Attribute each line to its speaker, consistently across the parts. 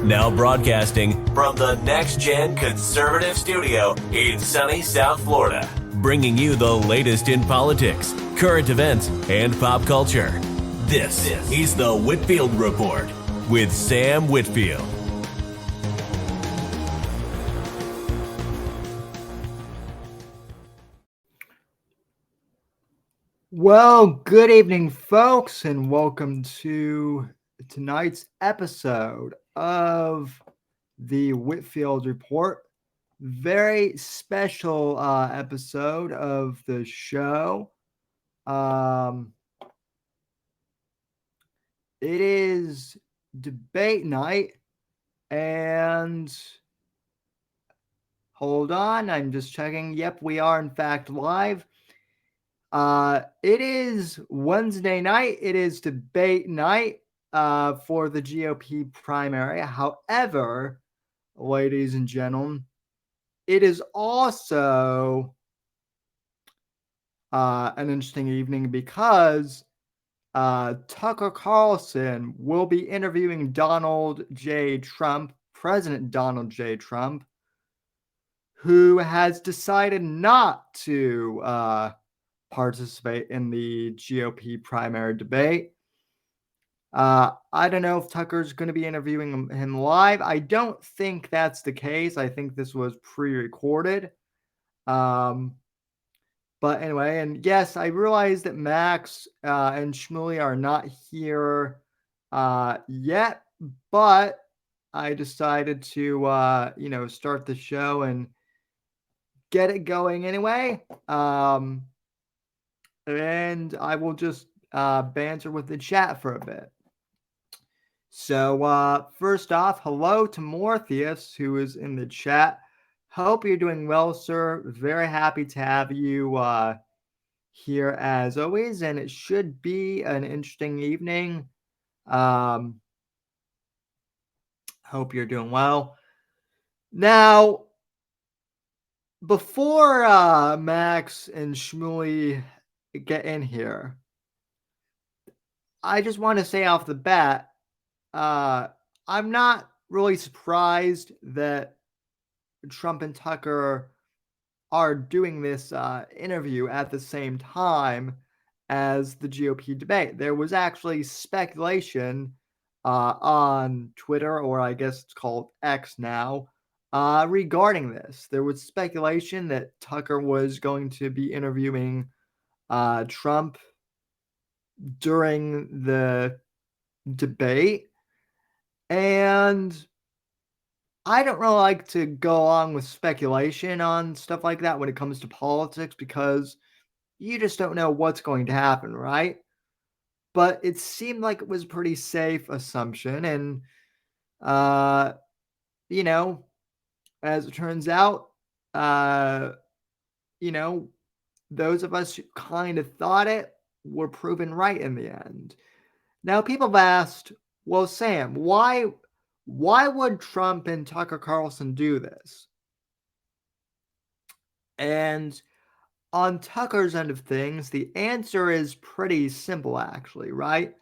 Speaker 1: Now broadcasting from the Next Gen Conservative Studio in sunny South Florida, bringing you the latest in politics, current events, and pop culture. This is the Whitfield Report with Sam Whitfield.
Speaker 2: Well, good evening, folks, and welcome to tonight's episode of the Whitfield Report. Very special episode of the show. It is debate night, and hold on, I'm just checking. Yep, we are in fact live. It is Wednesday night. It is debate night for the GOP primary. However, ladies and gentlemen, it is also an interesting evening because Tucker Carlson will be interviewing President Donald J. Trump, who has decided not to participate in the GOP primary debate. I don't know if Tucker's going to be interviewing him live. I don't think that's the case. I think this was pre-recorded. But anyway, and yes, I realize that Max and Shmuley are not here yet, but I decided to, start the show and get it going anyway. And I will just banter with the chat for a bit. So first off, hello to Morpheus, who is in the chat. Hope you're doing well, sir. Very happy to have you here as always, and it should be an interesting evening. Hope you're doing well. Now, before Max and Shmuley get in here, I just want to say off the bat, I'm not really surprised that Trump and Tucker are doing this interview at the same time as the GOP debate. There was actually speculation on Twitter, or I guess it's called X now, regarding this. There was speculation that Tucker was going to be interviewing Trump during the debate. And I don't really like to go along with speculation on stuff like that when it comes to politics because you just don't know what's going to happen, right? But it seemed like it was a pretty safe assumption. And, as it turns out, those of us who kind of thought it were proven right in the end. Now, people have asked, well, Sam, why would Trump and Tucker Carlson do this? And on Tucker's end of things, the answer is pretty simple, actually, right?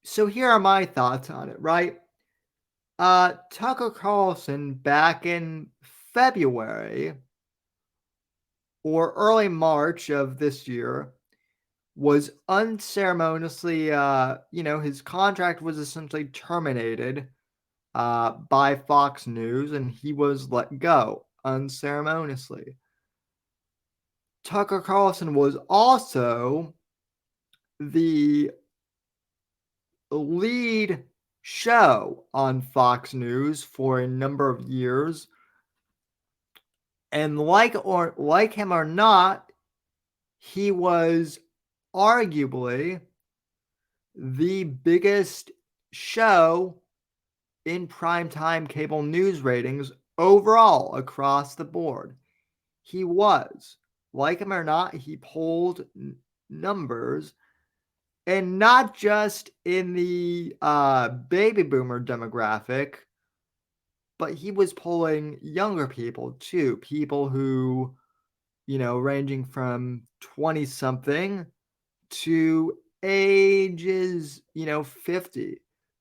Speaker 2: So here are my thoughts on it, right? Tucker Carlson back in February or early March of this year was unceremoniously, his contract was essentially terminated by Fox News, and he was let go unceremoniously. Tucker Carlson was also the lead show on Fox News for a number of years, and like him or not, he was arguably the biggest show in primetime cable news ratings overall across the board. He was. Like him or not, he pulled numbers, and not just in the baby boomer demographic, but he was pulling younger people too, people who, ranging from 20 something to ages, 50,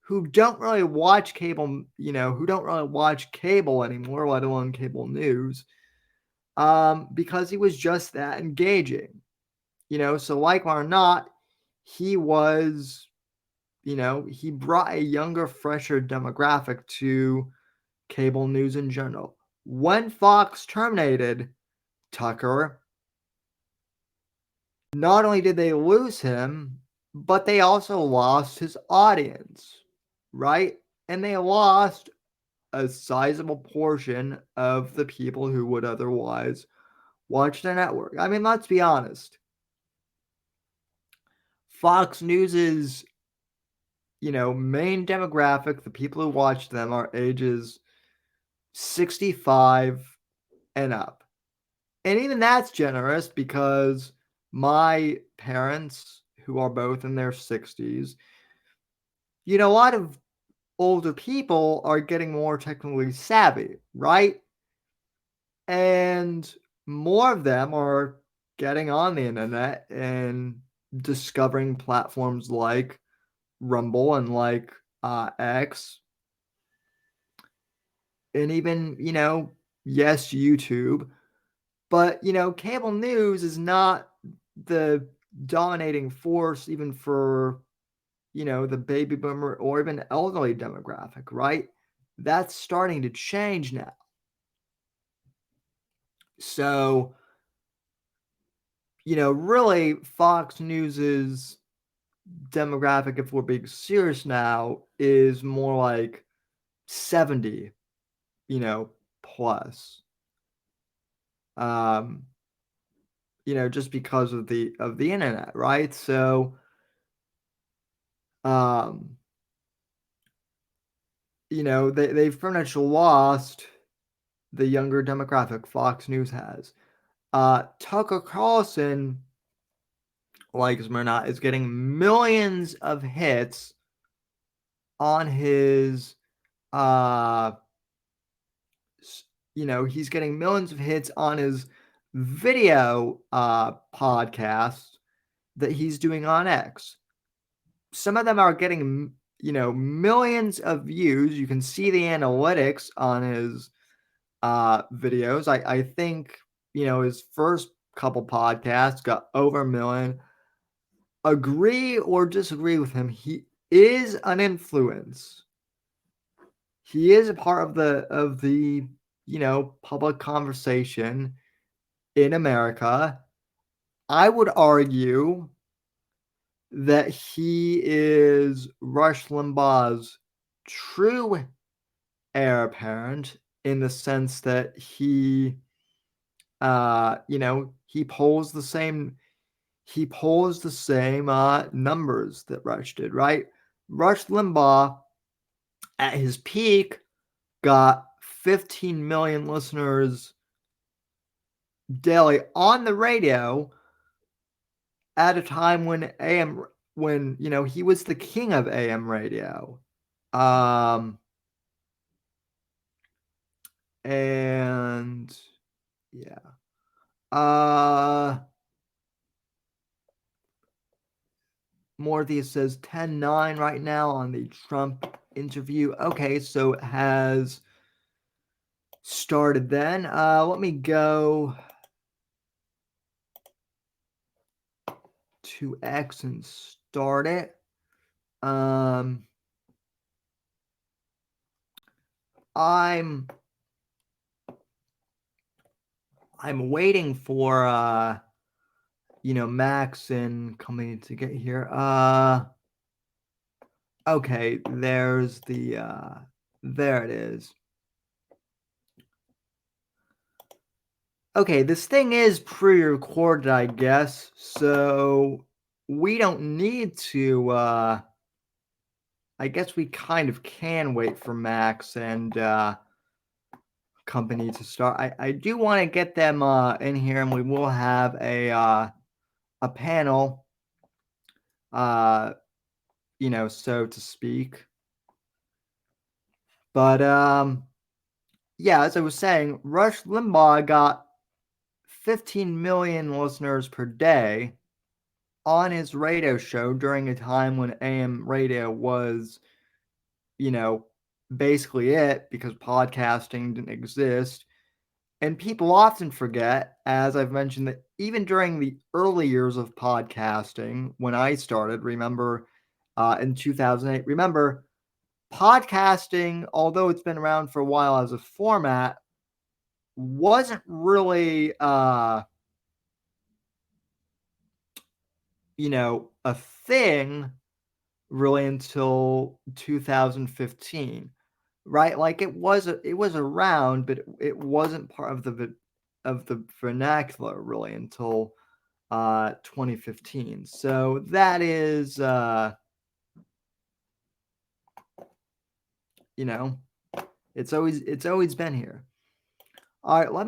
Speaker 2: who don't really watch cable, who don't really watch cable anymore, let alone cable news, because he was just that engaging. So like it or not, he was, he brought a younger, fresher demographic to cable news in general. When Fox terminated Tucker, not only did they lose him, but they also lost his audience, right? And they lost a sizable portion of the people who would otherwise watch the network. I mean, let's be honest. Fox News's, main demographic, the people who watch them, are ages 65 and up. And even that's generous because my parents, who are both in their 60s, a lot of older people are getting more technically savvy, right? And more of them are getting on the internet and discovering platforms like Rumble and like X, and even, yes, YouTube. But, cable news is not the dominating force even for, the baby boomer or even elderly demographic, right? That's starting to change now. So, really, Fox News's demographic, if we're being serious now, is more like 70, plus. Um, just because of the internet, right? So, um, they've pretty much lost the younger demographic. Fox News has. Tucker Carlson, like it or not, is getting millions of hits on his uh he's getting millions of hits on his video podcast that he's doing on X. Some of them are getting, millions of views. You can see the analytics on his videos. I think, his first couple podcasts got over a million. Agree or disagree with him, he is an influence. He is a part of the public conversation in America. I would argue that he is Rush Limbaugh's true heir apparent, in the sense that he pulls the same numbers that Rush did, right? Rush Limbaugh at his peak got 15 million listeners daily on the radio at a time when he was the king of AM radio. Um and yeah. Morpheus says 10-9 right now on the Trump interview. Okay, so it has started then. Let me go to X and start it. I'm waiting for Max and coming to get here. Okay, there's the there it is. Okay, this thing is pre-recorded, I guess, so we don't need to I guess we kind of can wait for Max and company to start. I do want to get them in here, and we will have a panel, so to speak. But yeah, as I was saying, Rush Limbaugh got 15 million listeners per day on his radio show during a time when AM radio was you know, basically it because podcasting didn't exist. And people often forget, as I've mentioned, that even during the early years of podcasting, when I started, remember in 2008, remember podcasting, although it's been around for a while as a format, wasn't really, a thing really until 2015, right? Like it was around, but it wasn't part of the vernacular really until 2015. So that is you know, it's always been here. All right, let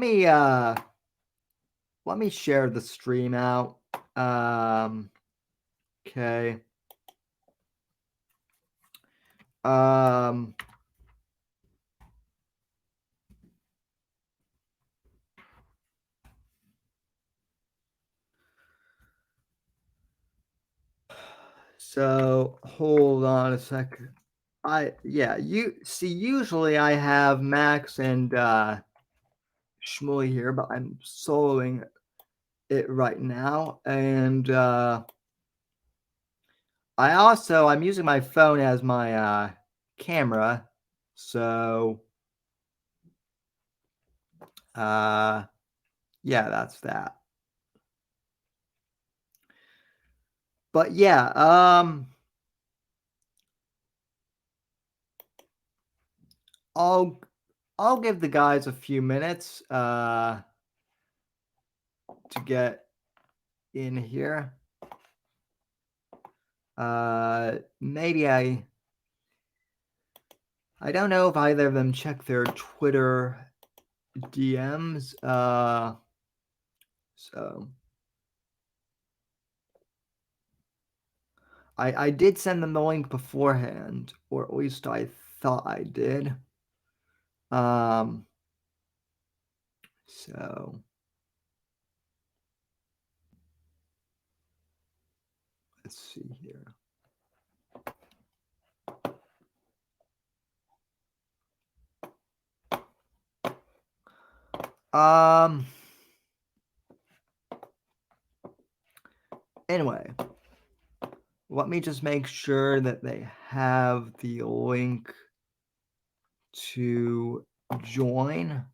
Speaker 2: me share the stream out. Okay. Um so hold on a second. You see, usually I have Max and Shmuley here, but I'm soloing it right now. And I'm using my phone as my camera. So yeah, that's that. But yeah, I'll I'll give the guys a few minutes to get in here. Maybe I don't know if either of them check their Twitter DMs. So I did send them the link beforehand, or at least I thought I did. Um, so let's see here. Um. Anyway, let me just make sure that they have the link to join,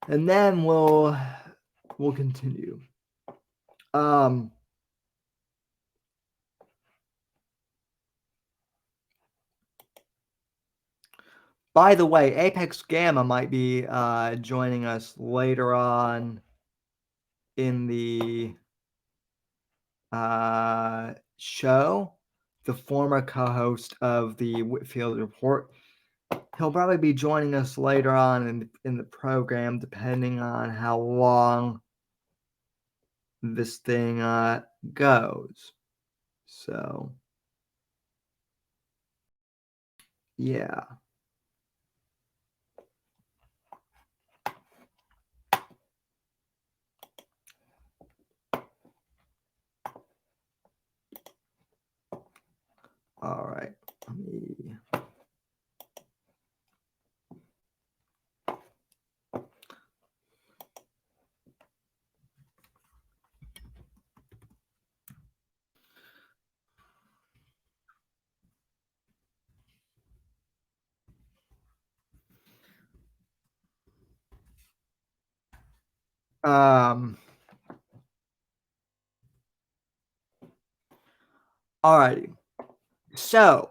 Speaker 2: and then we'll continue. Um. By the way, Apex Gamma might be joining us later on in the show. The former co-host of the Whitfield Report. He'll probably be joining us later on in the program, depending on how long this thing goes. So, yeah. All right. Let me. Um. All righty. So,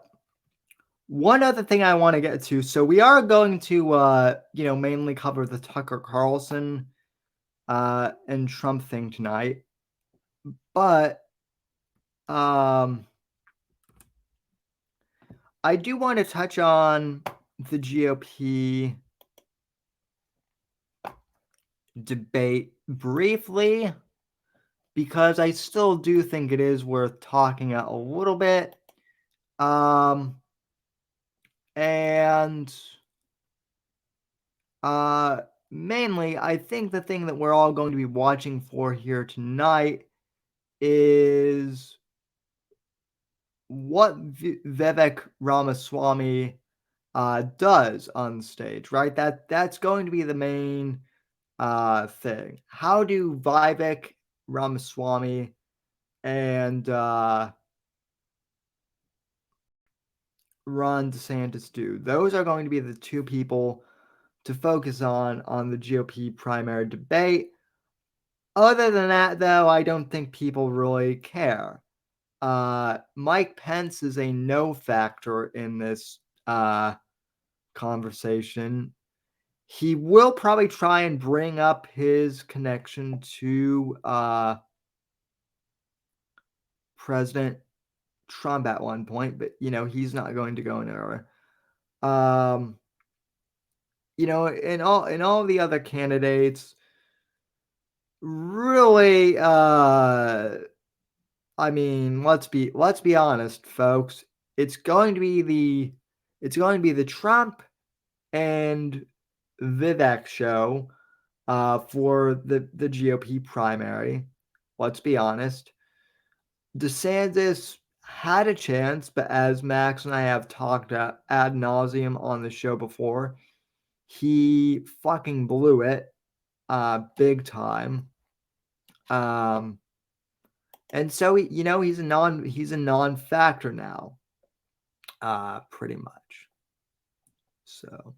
Speaker 2: one other thing I want to get to. So we are going to, mainly cover the Tucker Carlson and Trump thing tonight, but um, I do want to touch on the GOP debate briefly because I still do think it is worth talking a little bit. And mainly, I think the thing that we're all going to be watching for here tonight is what Vivek Ramaswamy does on stage, right? That's going to be the main thing. How do Vivek Ramaswamy and Ron DeSantis do? Those are going to be the two people to focus on the GOP primary debate. Other than that, though, I don't think people really care. Mike Pence is a no factor in this conversation. He will probably try and bring up his connection to President Trump at one point, but he's not going to go anywhere. In all the other candidates, really, I mean, let's be honest, folks. It's going to be the Trump and Vivek show for the GOP primary. Let's be honest. DeSantis had a chance, but as Max and I have talked ad nauseum on the show before, he fucking blew it big time. And so he's a non-factor now, pretty much. So,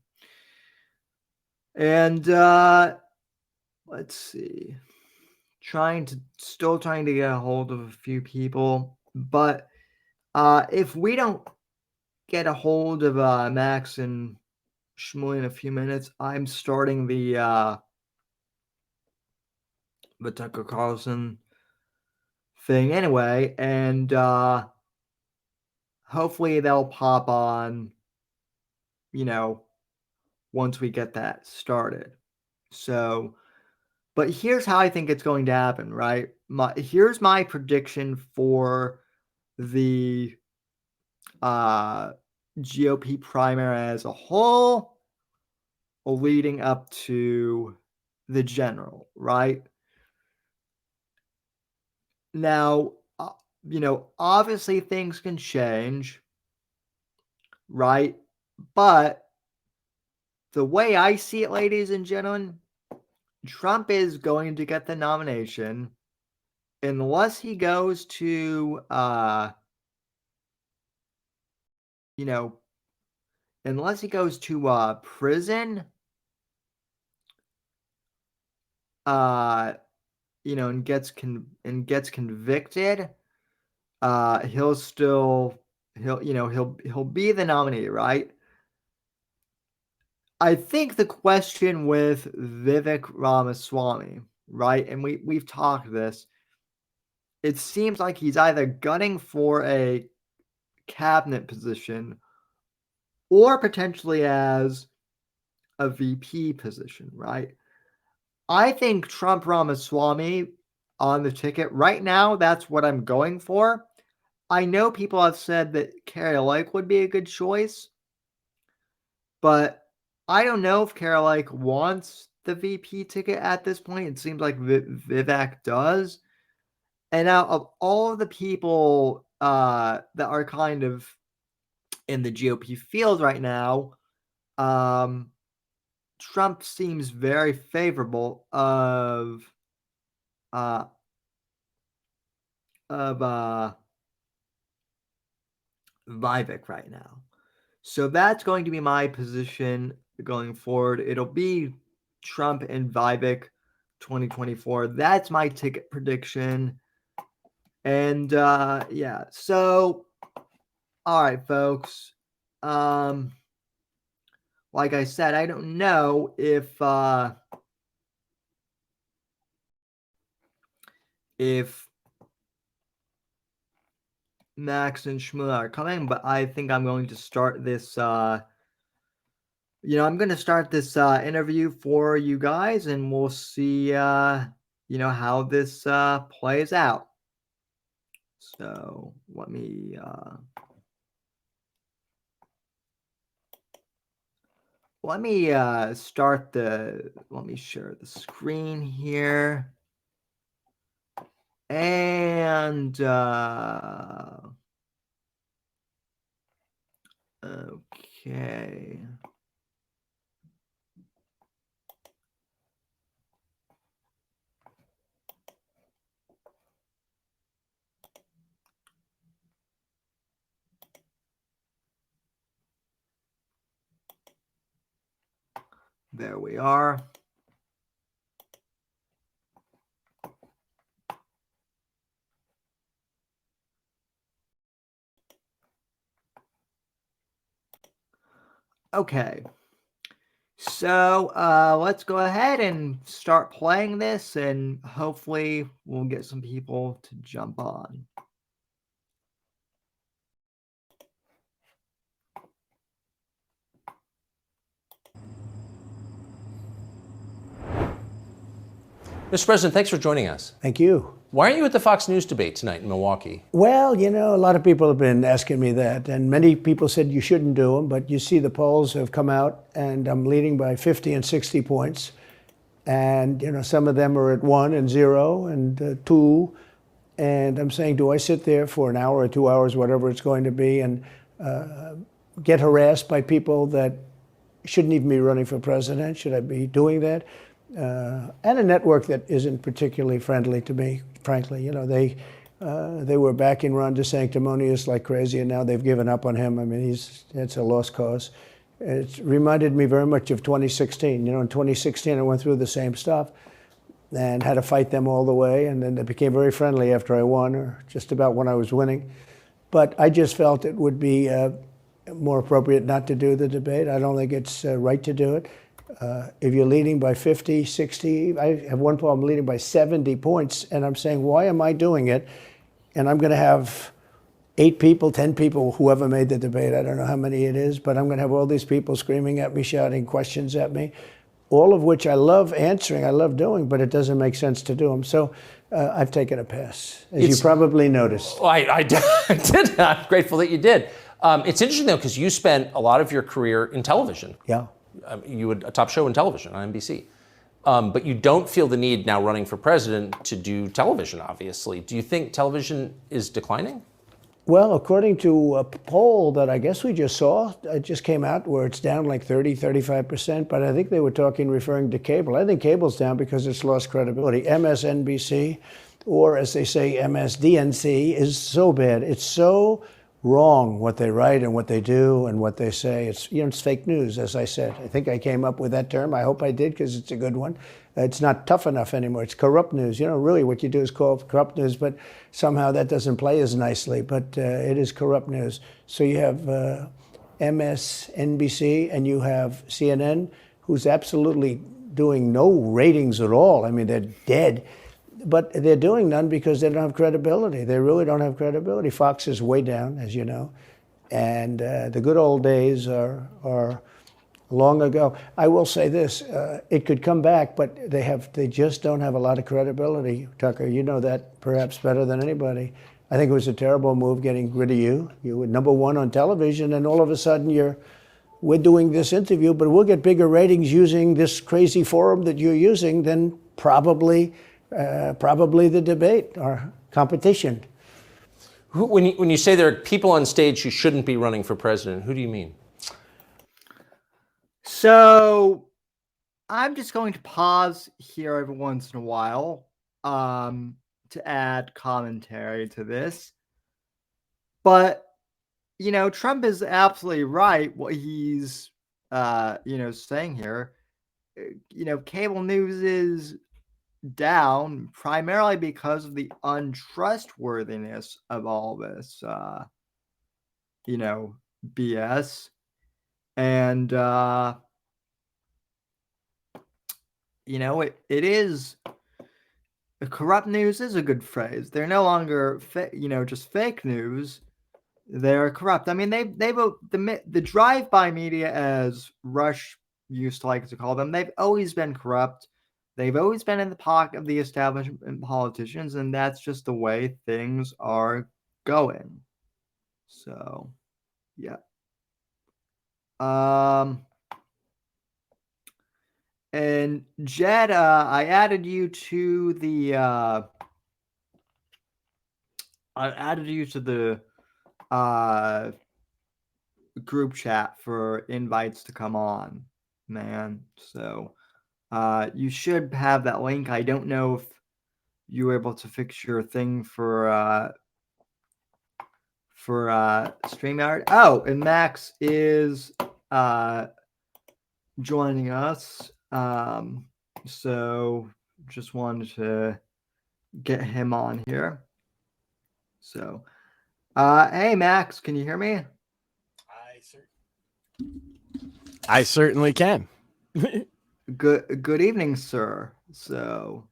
Speaker 2: and let's see, still trying to get a hold of a few people, but if we don't get a hold of Max and Shmuley in a few minutes, I'm starting the Tucker Carlson thing anyway, and hopefully they'll pop on, once we get that started. So, but here's how I think it's going to happen, right? Here's my prediction for the GOP primary as a whole, leading up to the general, right? Now, obviously things can change, right? But the way I see it, ladies and gentlemen, Trump is going to get the nomination unless he goes to, prison, and gets convicted, he'll be the nominee, right? I think the question with Vivek Ramaswamy, right, and we've talked this, it seems like he's either gunning for a cabinet position or potentially as a VP position, right? I think Trump Ramaswamy on the ticket right now, that's what I'm going for. I know people have said that Carrie Lake would be a good choice, but I don't know if Carrie Lake wants the VP ticket at this point. It seems like Vivek does. And out of all of the people that are kind of in the GOP field right now, Trump seems very favorable of Vivek right now. So that's going to be my position going forward. It'll be Trump and Vivek 2024. That's my ticket prediction. And yeah, so all right, folks. Like I said, I don't know if Max and Shmula are coming, but I think I'm going to start this I'm going to start this interview for you guys, and we'll see how this plays out. So let me let me share the screen here. And Okay. There we are. Okay. So let's go ahead and start playing this, and hopefully we'll get some people to jump on.
Speaker 3: Mr. President, thanks for joining us.
Speaker 4: Thank you.
Speaker 3: Why aren't you at the Fox News debate tonight in Milwaukee?
Speaker 4: Well, you know, a lot of people have been asking me that, and many people said you shouldn't do them, but you see the polls have come out, and I'm leading by 50 and 60 points. And, you know, some of them are at 1 and 0 and 2. And I'm saying, do I sit there for an hour or 2 hours, whatever it's going to be, and get harassed by people that shouldn't even be running for president? Should I be doing that? And a network that isn't particularly friendly to me, frankly. You know, they were backing Ron DeSanctimonious like crazy, and now they've given up on him. I mean, it's a lost cause. It reminded me very much of 2016. You know, in 2016, I went through the same stuff and had to fight them all the way, and then they became very friendly after I won, or just about when I was winning. But I just felt it would be more appropriate not to do the debate. I don't think it's right to do it. If you're leading by 50, 60, I have one problem leading by 70 points, and I'm saying, why am I doing it? And I'm going to have 8 people, 10 people, whoever made the debate, I don't know how many it is, but I'm going to have all these people screaming at me, shouting questions at me, all of which I love answering, I love doing, but it doesn't make sense to do them. So I've taken a pass, as you probably noticed.
Speaker 3: Well, I did. I'm grateful that you did. It's interesting, though, because you spent a lot of your career in television.
Speaker 4: Yeah.
Speaker 3: You had a top show in television on NBC. But you don't feel the need now running for president to do television, obviously. Do you think television is declining?
Speaker 4: Well, according to a poll that I guess we just saw, it just came out where it's down like 30, 35%, but I think they were referring to cable. I think cable's down because it's lost credibility. MSNBC, or as they say, MSDNC, is so bad. It's so wrong what they write and what they do and what they say. It's, you know, it's fake news, as I said. I think I came up with that term. I hope I did, because it's a good one. It's not tough enough anymore. It's corrupt news. You know, really what you do is call it corrupt news, but somehow that doesn't play as nicely. But it is corrupt news. So you have MSNBC and you have CNN, who's absolutely doing no ratings at all. I mean, they're dead. But they're doing none because they don't have credibility. They really don't have credibility. Fox is way down, as you know. And the good old days are long ago. I will say this, it could come back, but they just don't have a lot of credibility, Tucker. You know that perhaps better than anybody. I think it was a terrible move getting rid of you. You were number 1 on television, and all of a sudden we're doing this interview, but we'll get bigger ratings using this crazy forum that you're using than probably the debate or competition.
Speaker 3: When you say there are people on stage who shouldn't be running for president, who do you mean?
Speaker 2: So I'm just going to pause here every once in a while to add commentary to this. But, you know, Trump is absolutely right what he's, saying here. You know, cable news is down primarily because of the untrustworthiness of all this, BS. And, it is corrupt news is a good phrase. They're no longer, just fake news. They're corrupt. I mean, the drive-by media, as Rush used to like to call them, they've always been corrupt. They've always been in the pocket of the establishment politicians, and that's just the way things are going. So, yeah. And Jed, I added you to the group chat for invites to come on, man. So you should have that link. I don't know if you were able to fix your thing for StreamYard. Oh, and Max is joining us. So just wanted to get him on here. So hey Max, can you hear me?
Speaker 5: I certainly can.
Speaker 2: Good evening, sir. So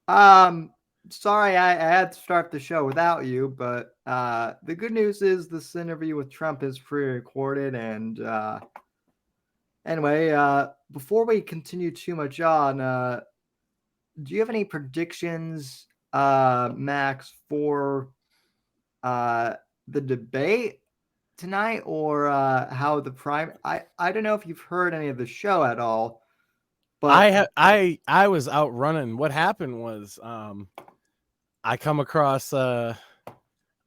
Speaker 2: sorry I had to start the show without you, but the good news is this interview with Trump is pre-recorded. And anyway, before we continue too much on, do you have any predictions, Max, for the debate tonight, or how the I don't know if you've heard any of the show at all, but
Speaker 5: I was out running. What happened was I come across a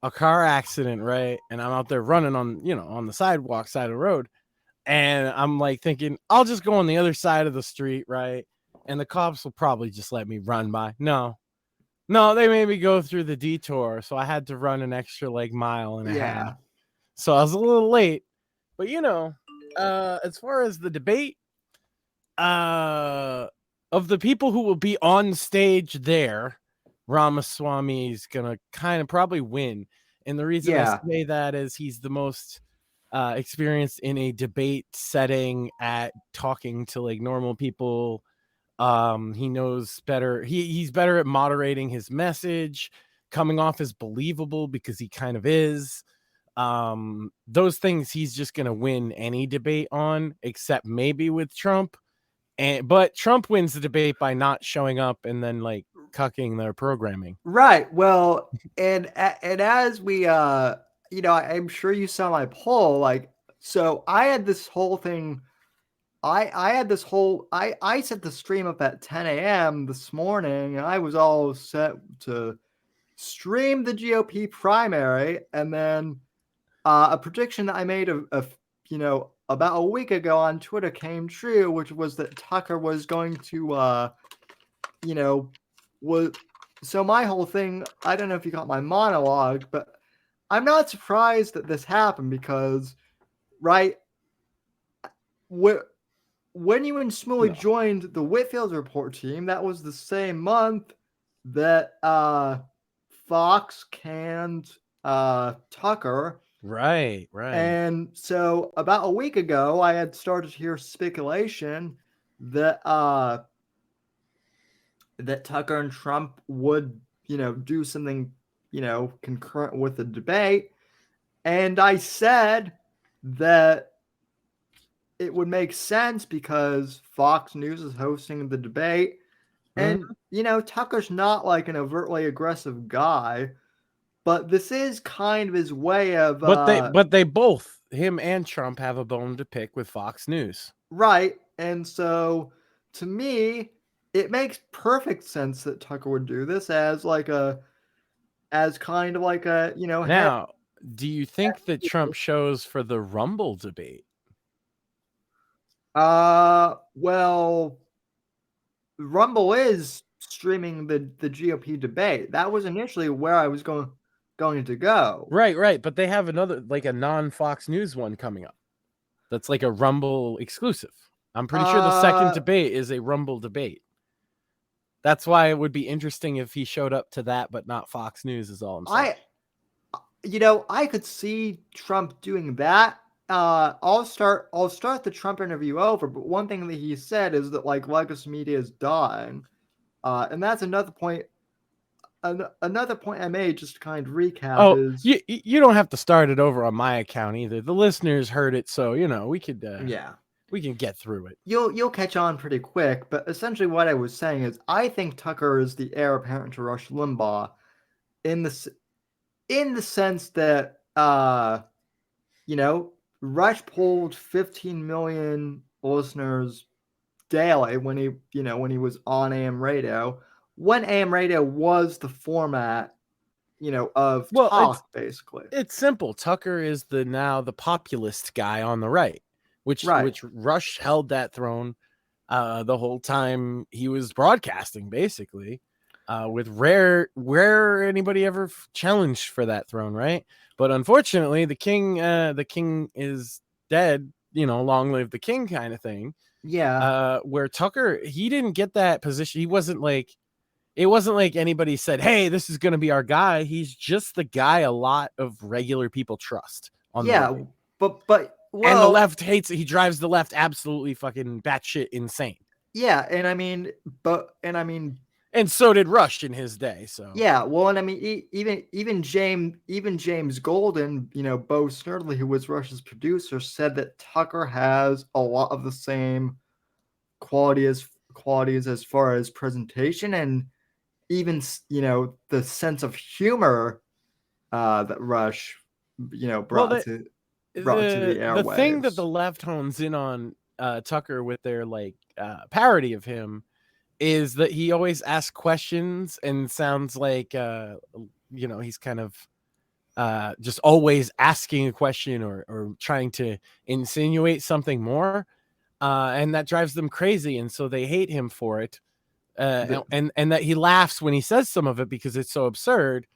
Speaker 5: car accident, right? And I'm out there running on the sidewalk side of the road. And I'm like thinking, I'll just go on the other side of the street, right? And the cops will probably just let me run by. No, they made me go through the detour. So I had to run an extra mile and a half. So I was a little late. But as far as the debate, of the people who will be on stage there, Ramaswamy is gonna kind of probably win. And the reason I say that is he's the most experienced in a debate setting at talking to normal people. He knows better. He's better at moderating his message, coming off as believable because he kind of is. Those things he's just gonna win any debate on, except maybe with Trump. But Trump wins the debate by not showing up and then cucking their programming.
Speaker 2: Right. Well, and as we I'm sure you saw my poll. So I had this whole thing. I had this whole I set the stream up at 10 a.m. this morning, and I was all set to stream the GOP primary, and then a prediction that I made of about a week ago on Twitter came true, which was that Tucker was going to was so my whole thing, I don't know if you got my monologue, but I'm not surprised that this happened because, right, when you and Smuley joined the Whitfield report team, that was the same month that Fox canned Tucker.
Speaker 5: Right.
Speaker 2: And so about a week ago, I had started to hear speculation that that Tucker and Trump would, do something, concurrent with the debate. And I said that it would make sense because Fox News is hosting the debate. And, Tucker's not an overtly aggressive guy, but this is kind of his way of.
Speaker 5: But they both, him and Trump, have a bone to pick with Fox News.
Speaker 2: Right. And so to me, it makes perfect sense that Tucker would do this as kind of
Speaker 5: Now, do you think that Trump shows for the Rumble debate?
Speaker 2: Well, Rumble is streaming the GOP debate. That was initially where I was going to go.
Speaker 5: Right. But they have another, a non-Fox News one coming up. That's a Rumble exclusive. I'm pretty sure the second debate is a Rumble debate. That's why it would be interesting if he showed up to that, but not Fox News is all I'm saying.
Speaker 2: I could see Trump doing that. I'll start the Trump interview over, but one thing that he said is that legacy media is dying. And that's another point. Another point I made, just to kind of recap, is
Speaker 5: you don't have to start it over on my account either. The listeners heard it, so we could we can get through it.
Speaker 2: You'll catch on pretty quick, but essentially what I was saying is I think Tucker is the heir apparent to Rush Limbaugh in the sense that Rush polled 15 million listeners daily when he was on AM radio, when AM radio was the format of
Speaker 5: Well,
Speaker 2: talk, basically.
Speaker 5: it's simple. Tucker is now the populist guy on the right, which Rush held that throne the whole time he was broadcasting, basically, with rare anybody ever challenged for that throne, right? But unfortunately, the king is dead. Long live the king, kind of thing.
Speaker 2: Yeah.
Speaker 5: Where Tucker, he didn't get that position. He wasn't like. It wasn't like anybody said, "Hey, this is going to be our guy." He's just the guy a lot of regular people trust on the right.
Speaker 2: but
Speaker 5: And the left hates it. He drives the left absolutely fucking batshit insane.
Speaker 2: Yeah, and I mean,
Speaker 5: and so did Rush in his day. So
Speaker 2: yeah, well, and I mean, even James Golden, Bo Snerdley, who was Rush's producer, said that Tucker has a lot of the same qualities as far as presentation and even the sense of humor that Rush brought to the airwaves.
Speaker 5: The thing that the left hones in on Tucker with their parody of him is that he always asks questions and sounds like he's kind of just always asking a question or trying to insinuate something more, and that drives them crazy, and so they hate him for it. And that he laughs when he says some of it because it's so absurd.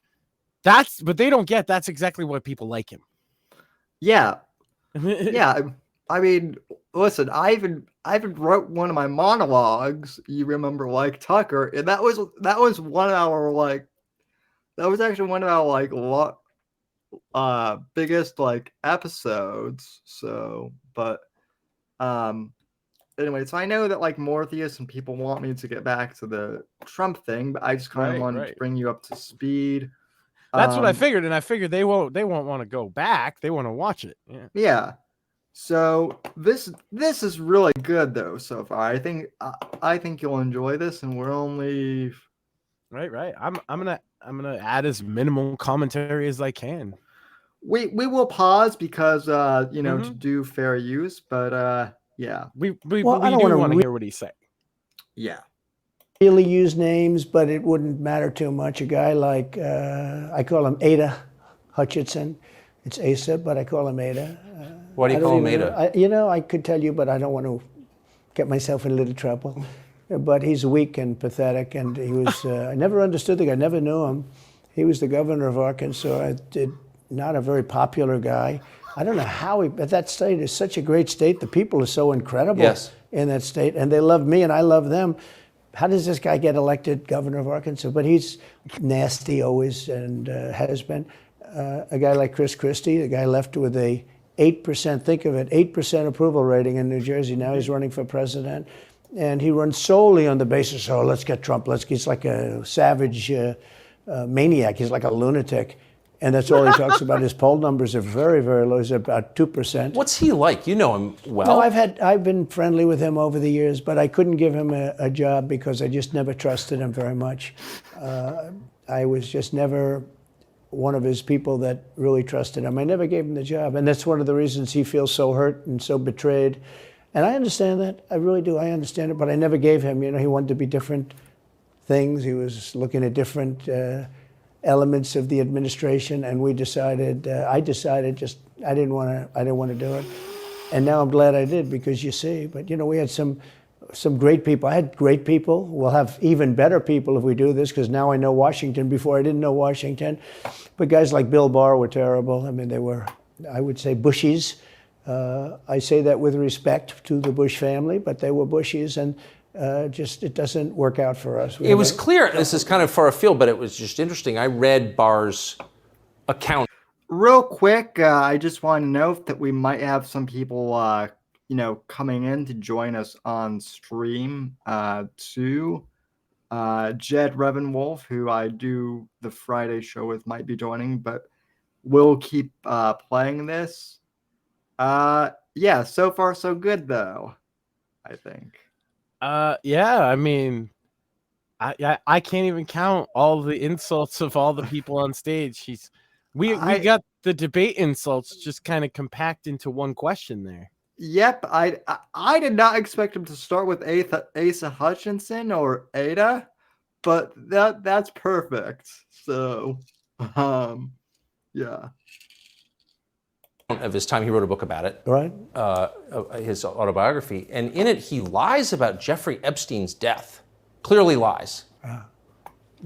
Speaker 5: But they don't get that's exactly what people like him.
Speaker 2: Yeah. Yeah. I mean, listen, I even wrote one of my monologues, you remember, like Tucker, and that was one of our that was actually one of our biggest episodes. So, but anyway, so I know that Morpheus and people want me to get back to the Trump thing, but I just kind of wanted to bring you up to speed.
Speaker 5: That's what I figured, and I figured they won't want to go back. They want to watch it. Yeah.
Speaker 2: Yeah. So this is really good though so far. I think you'll enjoy this, and we're only
Speaker 5: right. I'm gonna add as minimal commentary as I can.
Speaker 2: We will pause because to do fair use, but yeah.
Speaker 5: We do want to hear what he's saying.
Speaker 2: Yeah.
Speaker 4: Really use names, but it wouldn't matter too much. A guy like I call him Ada Hutchinson. It's Asa, but I call him Ada.
Speaker 3: Why do you call him Ada?
Speaker 4: I could tell you, but I don't want to get myself in a little trouble. But he's weak and pathetic, and he was. I never understood the guy. Never knew him. He was the governor of Arkansas. Not a very popular guy. I don't know how but that state is such a great state. The people are so incredible in that state, and they love me, and I love them. How does this guy get elected governor of Arkansas? But he's nasty always, and has been. A guy like Chris Christie, the guy left with a 8%, think of it, 8% approval rating in New Jersey. Now he's running for president. And he runs solely on the basis, let's get Trump. He's like a savage maniac. He's like a lunatic. And that's all he talks about. His poll numbers are very, very low. He's about 2%.
Speaker 3: What's he like? You know him well.
Speaker 4: No, I've been friendly with him over the years, but I couldn't give him a job because I just never trusted him very much. I was just never one of his people that really trusted him. I never gave him the job. And that's one of the reasons he feels so hurt and so betrayed. And I understand that. I really do. I understand it. But I never gave him. He wanted to be different things. He was looking at different elements of the administration. And I decided I didn't want to do it. And now I'm glad I did because you see. But, we had some great people. I had great people. We'll have even better people if we do this because now I know Washington. Before I didn't know Washington. But guys like Bill Barr were terrible. I mean, they were, I would say, Bushies. I say that with respect to the Bush family, but they were Bushies, and it doesn't work out for us.
Speaker 3: It was clear, this is kind of far afield, but it was just interesting. I read Barr's account.
Speaker 2: Real quick, I just want to note that we might have some people, coming in to join us on stream too. Jed Revenwolf, who I do the Friday show with, might be joining, but we'll keep playing this. Yeah, so far so good though, I think.
Speaker 5: Yeah, I mean, I can't even count all the insults of all the people on stage. We got the debate insults just kind of compact into one question there.
Speaker 2: Yep, I did not expect him to start with Asa Hutchinson or Ada, but that's perfect. So Yeah.
Speaker 3: Of his time, he wrote a book about it,
Speaker 4: Right.
Speaker 3: his autobiography, and in it he lies about Jeffrey Epstein's death. Clearly lies.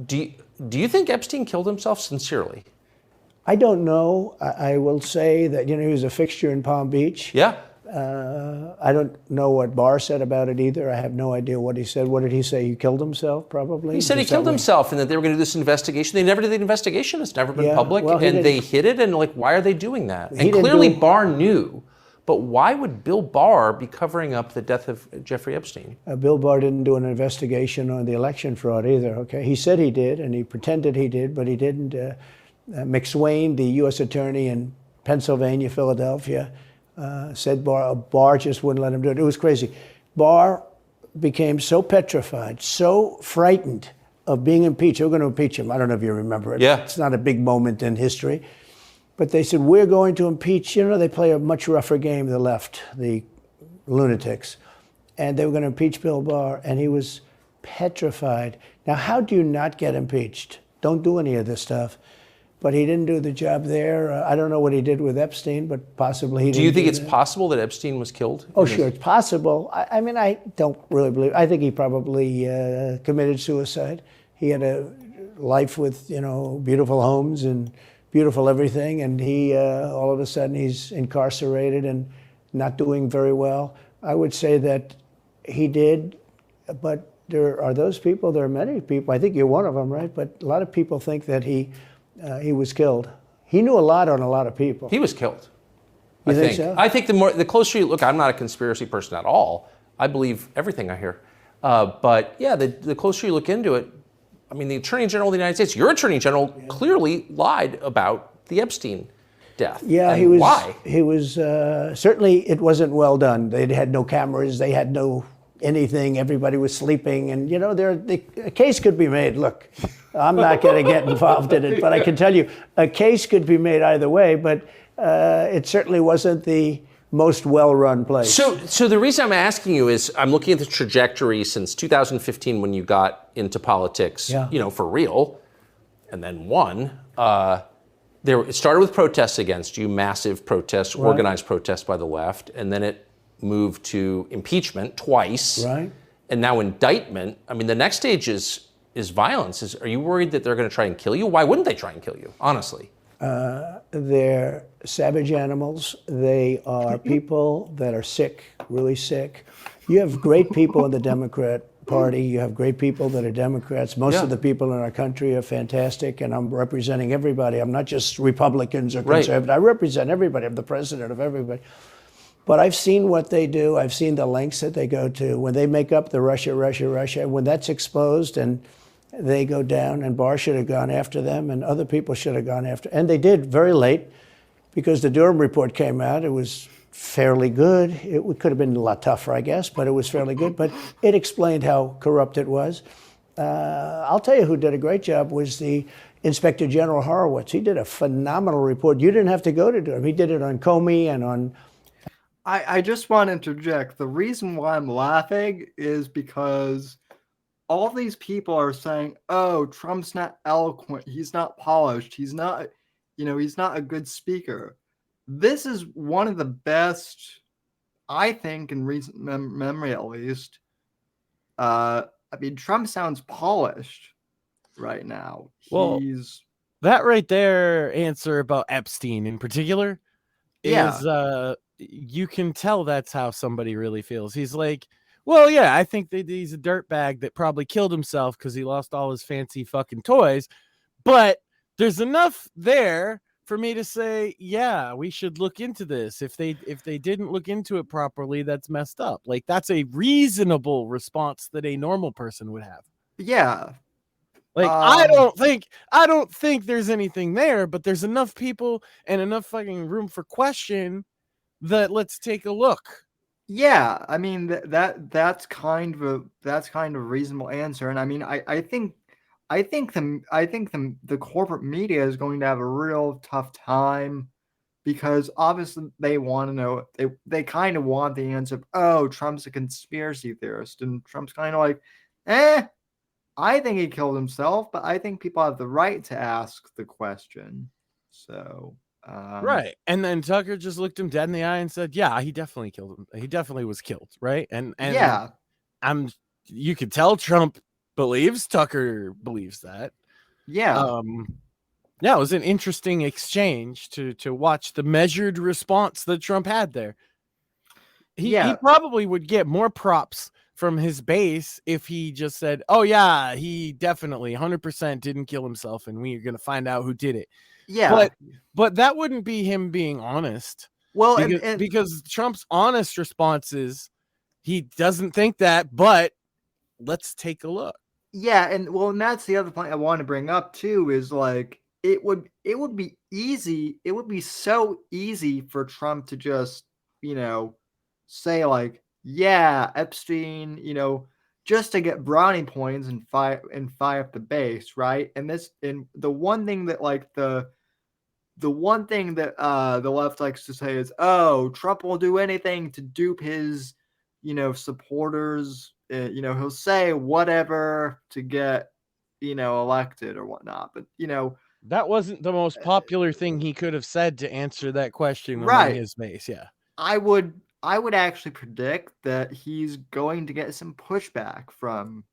Speaker 3: Do you think Epstein killed himself sincerely?
Speaker 4: I don't know. I will say that, he was a fixture in Palm Beach.
Speaker 3: Yeah.
Speaker 4: I don't know what Barr said about it either. I have no idea what he said. What did he say? He killed himself, probably?
Speaker 3: He said he killed himself and that they were going to do this investigation. They never did the investigation. It's never been public.
Speaker 4: Well,
Speaker 3: and they hid it. And why are they doing that? And clearly Barr knew. But why would Bill Barr be covering up the death of Jeffrey Epstein?
Speaker 4: Bill Barr didn't do an investigation on the election fraud either, okay? He said he did, and he pretended he did, but he didn't. McSwain, the U.S. attorney in Pennsylvania, Philadelphia, said Barr just wouldn't let him do it. It was crazy. Barr became so petrified, so frightened of being impeached. They were going to impeach him. I don't know if you remember it.
Speaker 3: Yeah.
Speaker 4: It's not a big moment in history. But they said, we're going to impeach. They play a much rougher game, the left, the lunatics. And they were going to impeach Bill Barr, and he was petrified. Now, how do you not get impeached? Don't do any of this stuff. But he didn't do the job there. I don't know what he did with Epstein, but possibly he didn't.
Speaker 3: Do you think it's possible that Epstein was killed?
Speaker 4: Oh, sure, it's possible. I mean, I don't really believe. I think he probably committed suicide. He had a life with, beautiful homes and beautiful everything, and he all of a sudden he's incarcerated and not doing very well. I would say that he did, but there are those people. There are many people. I think you're one of them, right? But a lot of people think that he was killed. He knew a lot on a lot of people.
Speaker 3: He was killed.
Speaker 4: You think so?
Speaker 3: I think the closer you look, I'm not a conspiracy person at all. I believe everything I hear. But yeah, the closer you look into it, I mean, the Attorney General of the United States, your Attorney General, clearly lied about the Epstein death.
Speaker 4: Yeah,
Speaker 3: and
Speaker 4: he was.
Speaker 3: Why?
Speaker 4: He was certainly. It wasn't well done. They had no cameras. They had no anything. Everybody was sleeping, and a case could be made. Look, I'm not going to get involved in it, but I can tell you a case could be made either way. But it certainly wasn't the most well-run place.
Speaker 3: So the reason I'm asking you is I'm looking at the trajectory since 2015 when you got into politics, for real, and then won. It started with protests against you, massive protests, right. Organized protests by the left, and then it moved to impeachment twice,
Speaker 4: right?
Speaker 3: And now indictment. I mean, the next stage is violence. Are you worried that they're going to try and kill you? Why wouldn't they try and kill you, honestly?
Speaker 4: They're savage animals. They are people that are sick, really sick. You have great people in the Democrat Party. You have great people that are Democrats. Most of the people in our country are fantastic, and I'm representing everybody. I'm not just Republicans or conservative. Right. I represent everybody. I'm the president of everybody. But I've seen what they do. I've seen the lengths that they go to. When they make up the Russia, when that's exposed and they go down, and Barr should have gone after them, and other people should have gone after. And they did very late, because the Durham report came out. It was fairly good. It could have been a lot tougher, I guess, but it was fairly good. But it explained how corrupt it was. I'll tell you who did a great job was the Inspector General Horowitz. He did a phenomenal report. You didn't have to go to Durham. He did it on Comey and on...
Speaker 2: I just want to interject. The reason why I'm laughing is because all these people are saying, oh, Trump's not eloquent. He's not polished. He's not, he's not a good speaker. This is one of the best, I think, in recent memory at least. Trump sounds polished right now.
Speaker 5: Well, that right there answer about Epstein in particular is, you can tell that's how somebody really feels. He's like, well, yeah, I think that he's a dirtbag that probably killed himself because he lost all his fancy fucking toys. But there's enough there for me to say, yeah, we should look into this. If they didn't look into it properly, that's messed up. Like, that's a reasonable response that a normal person would have.
Speaker 2: Yeah.
Speaker 5: Like, I don't think there's anything there, but there's enough people and enough fucking room for question that let's take a look.
Speaker 2: Yeah, I mean that's kind of a reasonable answer, and I mean I think the corporate media is going to have a real tough time, because obviously they want to know, they kind of want the answer of, oh, Trump's a conspiracy theorist, and Trump's kind of like, I think he killed himself, but I think people have the right to ask the question. So,
Speaker 5: right. And then Tucker just looked him dead in the eye and said, "Yeah, he definitely killed him. He definitely was killed." Right. And
Speaker 2: yeah,
Speaker 5: you could tell Trump Tucker believes that.
Speaker 2: yeah,
Speaker 5: Yeah, it was an interesting exchange to watch the measured response that Trump had there. He probably would get more props from his base if he just said, "Oh yeah, he definitely 100% didn't kill himself, and we're gonna find out who did it."
Speaker 2: yeah.
Speaker 5: But that wouldn't be him being honest.
Speaker 2: Well,
Speaker 5: Because Trump's honest response is he doesn't think that, but let's take a look.
Speaker 2: yeah, and that's the other point I want to bring up too is like it would be easy. It would be so easy for Trump to just say like, yeah, Epstein, just to get brownie points and fire up the base, right? And the one thing that like the one thing that the left likes to say is, oh, Trump will do anything to dupe his supporters. He'll say whatever to get elected or whatnot, but
Speaker 5: that wasn't the most popular thing he could have said to answer that question among
Speaker 2: right.
Speaker 5: his base. Yeah,
Speaker 2: I would actually predict that he's going to get some pushback from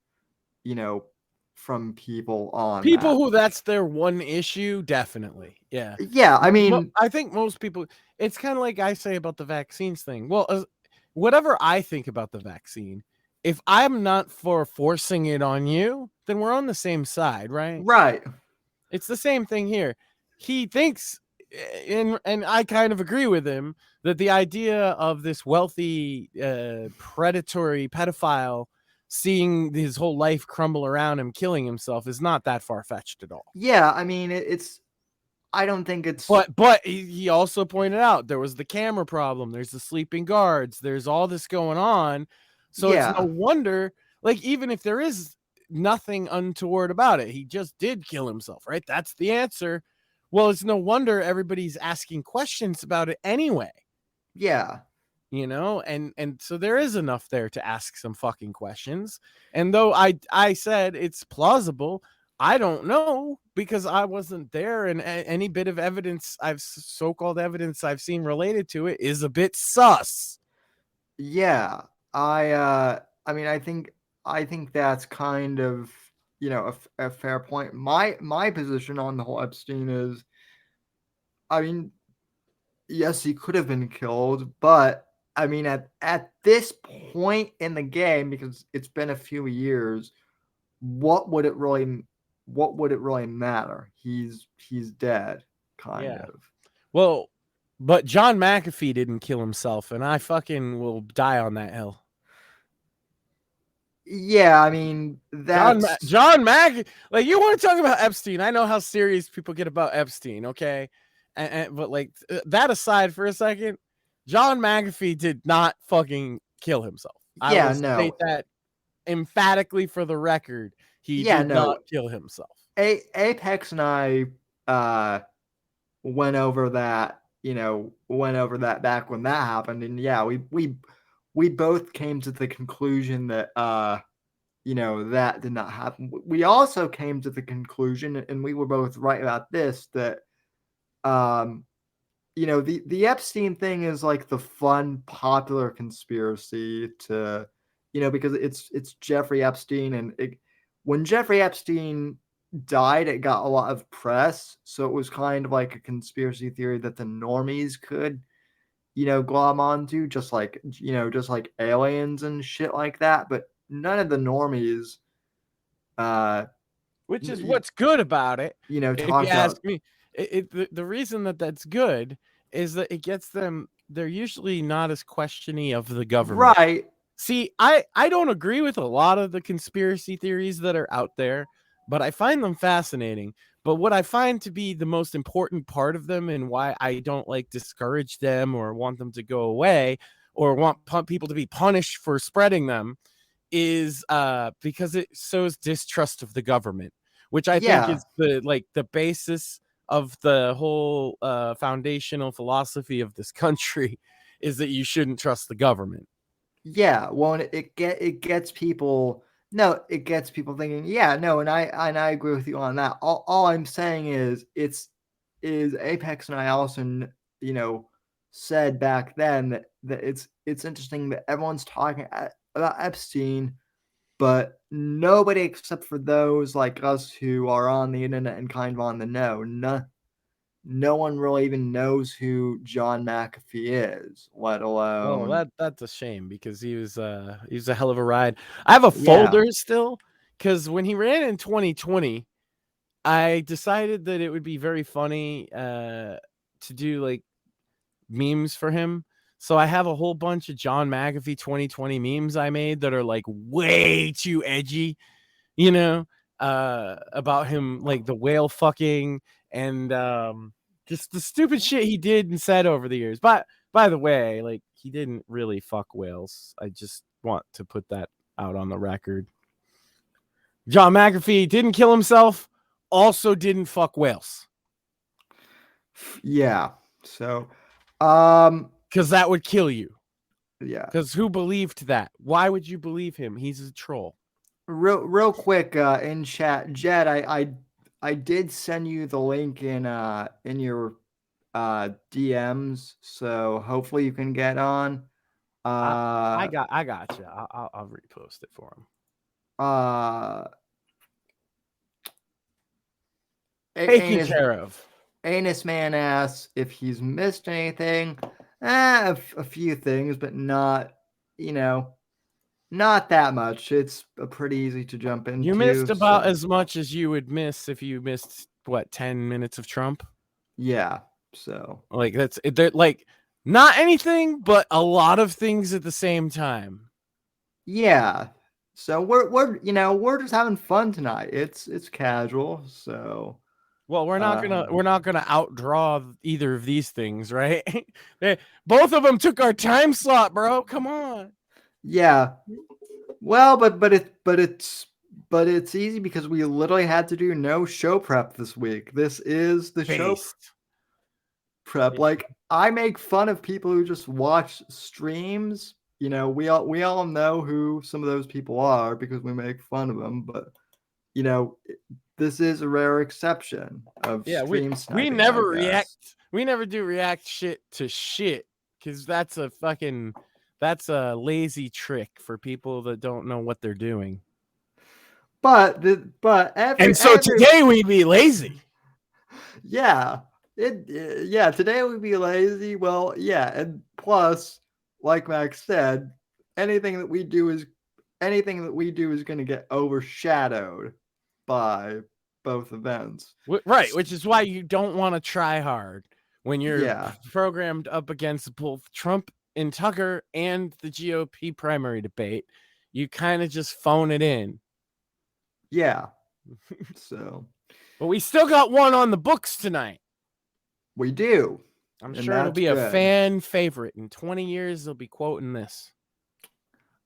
Speaker 2: people on
Speaker 5: people
Speaker 2: that.
Speaker 5: who that's their one issue. Definitely. Yeah.
Speaker 2: Yeah, I mean,
Speaker 5: I think most people, it's kind of like I say about the vaccines thing. Well, whatever I think about the vaccine, if I'm not for forcing it on you, then we're on the same side, right?
Speaker 2: right.
Speaker 5: It's the same thing here. He thinks, and I kind of agree with him, that the idea of this wealthy, predatory pedophile seeing his whole life crumble around him, killing himself, is not that far-fetched at all.
Speaker 2: Yeah, I mean, I don't think it's.
Speaker 5: But he also pointed out there was the camera problem. There's the sleeping guards. There's all this going on. So it's no wonder, like, even if there is nothing untoward about it, he just did kill himself, right? That's the answer. Well, it's no wonder everybody's asking questions about it anyway.
Speaker 2: Yeah.
Speaker 5: And so there is enough there to ask some fucking questions. And though I said it's plausible, I don't know because I wasn't there, and any bit of evidence so-called evidence I've seen related to it is a bit sus.
Speaker 2: Yeah. I mean, I think that's kind of, a fair point. My position on the whole Epstein is, I mean, yes, he could have been killed, but I mean, at this point in the game, because it's been a few years, what would it really matter? He's dead, kind of.
Speaker 5: Well, but John McAfee didn't kill himself, and I fucking will die on that hill.
Speaker 2: Yeah, I mean, that's
Speaker 5: John Mac. Like, you want to talk about Epstein? I know how serious people get about Epstein. Okay, but like that aside for a second, John McAfee did not fucking kill himself. I will state that emphatically for the record. He did not kill himself.
Speaker 2: Apex and I went over that back when that happened, and yeah, we both came to the conclusion that that did not happen. We also came to the conclusion, and we were both right about this, that the Epstein thing is like the fun, popular conspiracy to, because it's Jeffrey Epstein, and when Jeffrey Epstein died, it got a lot of press, so it was kind of like a conspiracy theory that the normies could, glom onto, just like aliens and shit like that. But none of the normies,
Speaker 5: which is what's good about it.
Speaker 2: Talk
Speaker 5: if you ask me, the reason that's good is that it gets them. They're usually not as questiony of the government,
Speaker 2: right?
Speaker 5: See, I don't agree with a lot of the conspiracy theories that are out there, but I find them fascinating. But what I find to be the most important part of them, and why I don't like discourage them or want them to go away or want people to be punished for spreading them, is because it shows distrust of the government, which I think is the basis of the whole foundational philosophy of this country, is that you shouldn't trust the government.
Speaker 2: Yeah, well, it gets people no, it gets people thinking. Yeah, no, and I agree with you on that. All I'm saying is Apex and I also said back then that it's interesting that everyone's talking about Epstein, but nobody except for those like us who are on the internet and kind of on the know. No one really even knows who John McAfee is, let
Speaker 5: Oh,
Speaker 2: alone.
Speaker 5: that's a shame because he was a hell of a ride. I have a
Speaker 2: Yeah.
Speaker 5: folder still because when he ran in 2020, I decided that it would be very funny to do like memes for him. So I have a whole bunch of John McAfee 2020 memes I made that are like way too edgy, about him, like the whale fucking and just the stupid shit he did and said over the years. But by the way, like he didn't really fuck whales. I just want to put that out on the record. John McAfee didn't kill himself, also didn't fuck whales.
Speaker 2: Yeah. So,
Speaker 5: because that would kill you.
Speaker 2: Yeah.
Speaker 5: Because who believed that? Why would you believe him? He's a troll.
Speaker 2: Real quick, in chat, Jed, I did send you the link in your DMs, so hopefully you can get on.
Speaker 5: I got you. I'll repost it for him. Taken care of.
Speaker 2: Anus Man asks if he's missed anything. A few things, but not that much. It's pretty easy to jump into.
Speaker 5: You missed about as much as you would miss if you missed 10 minutes of Trump.
Speaker 2: Yeah. So
Speaker 5: like that's like not anything, but a lot of things at the same time.
Speaker 2: Yeah. So we're just having fun tonight. It's casual. So
Speaker 5: well, we're not gonna outdraw either of these things, right? Both of them took our time slot, bro. Come on.
Speaker 2: Yeah. Well, but it's easy because we literally had to do no show prep this week. This is the show prep. Like I make fun of people who just watch streams. We all know who some of those people are because we make fun of them. But this is a rare exception of stream sniping.
Speaker 5: We never react. We never do react shit to shit because that's a lazy trick for people that don't know what they're doing. Today we'd be lazy.
Speaker 2: Yeah. Today we'd be lazy. Well, yeah, and plus, like Max said, anything that we do is going to get overshadowed by both events.
Speaker 5: Right, which is why you don't want to try hard when you're programmed up against both Trump and Tucker and the GOP primary debate. You kind of just phone it in.
Speaker 2: Yeah. So,
Speaker 5: but we still got one on the books tonight.
Speaker 2: We do.
Speaker 5: I'm sure it'll be a fan favorite. In 20 years, they'll be quoting this.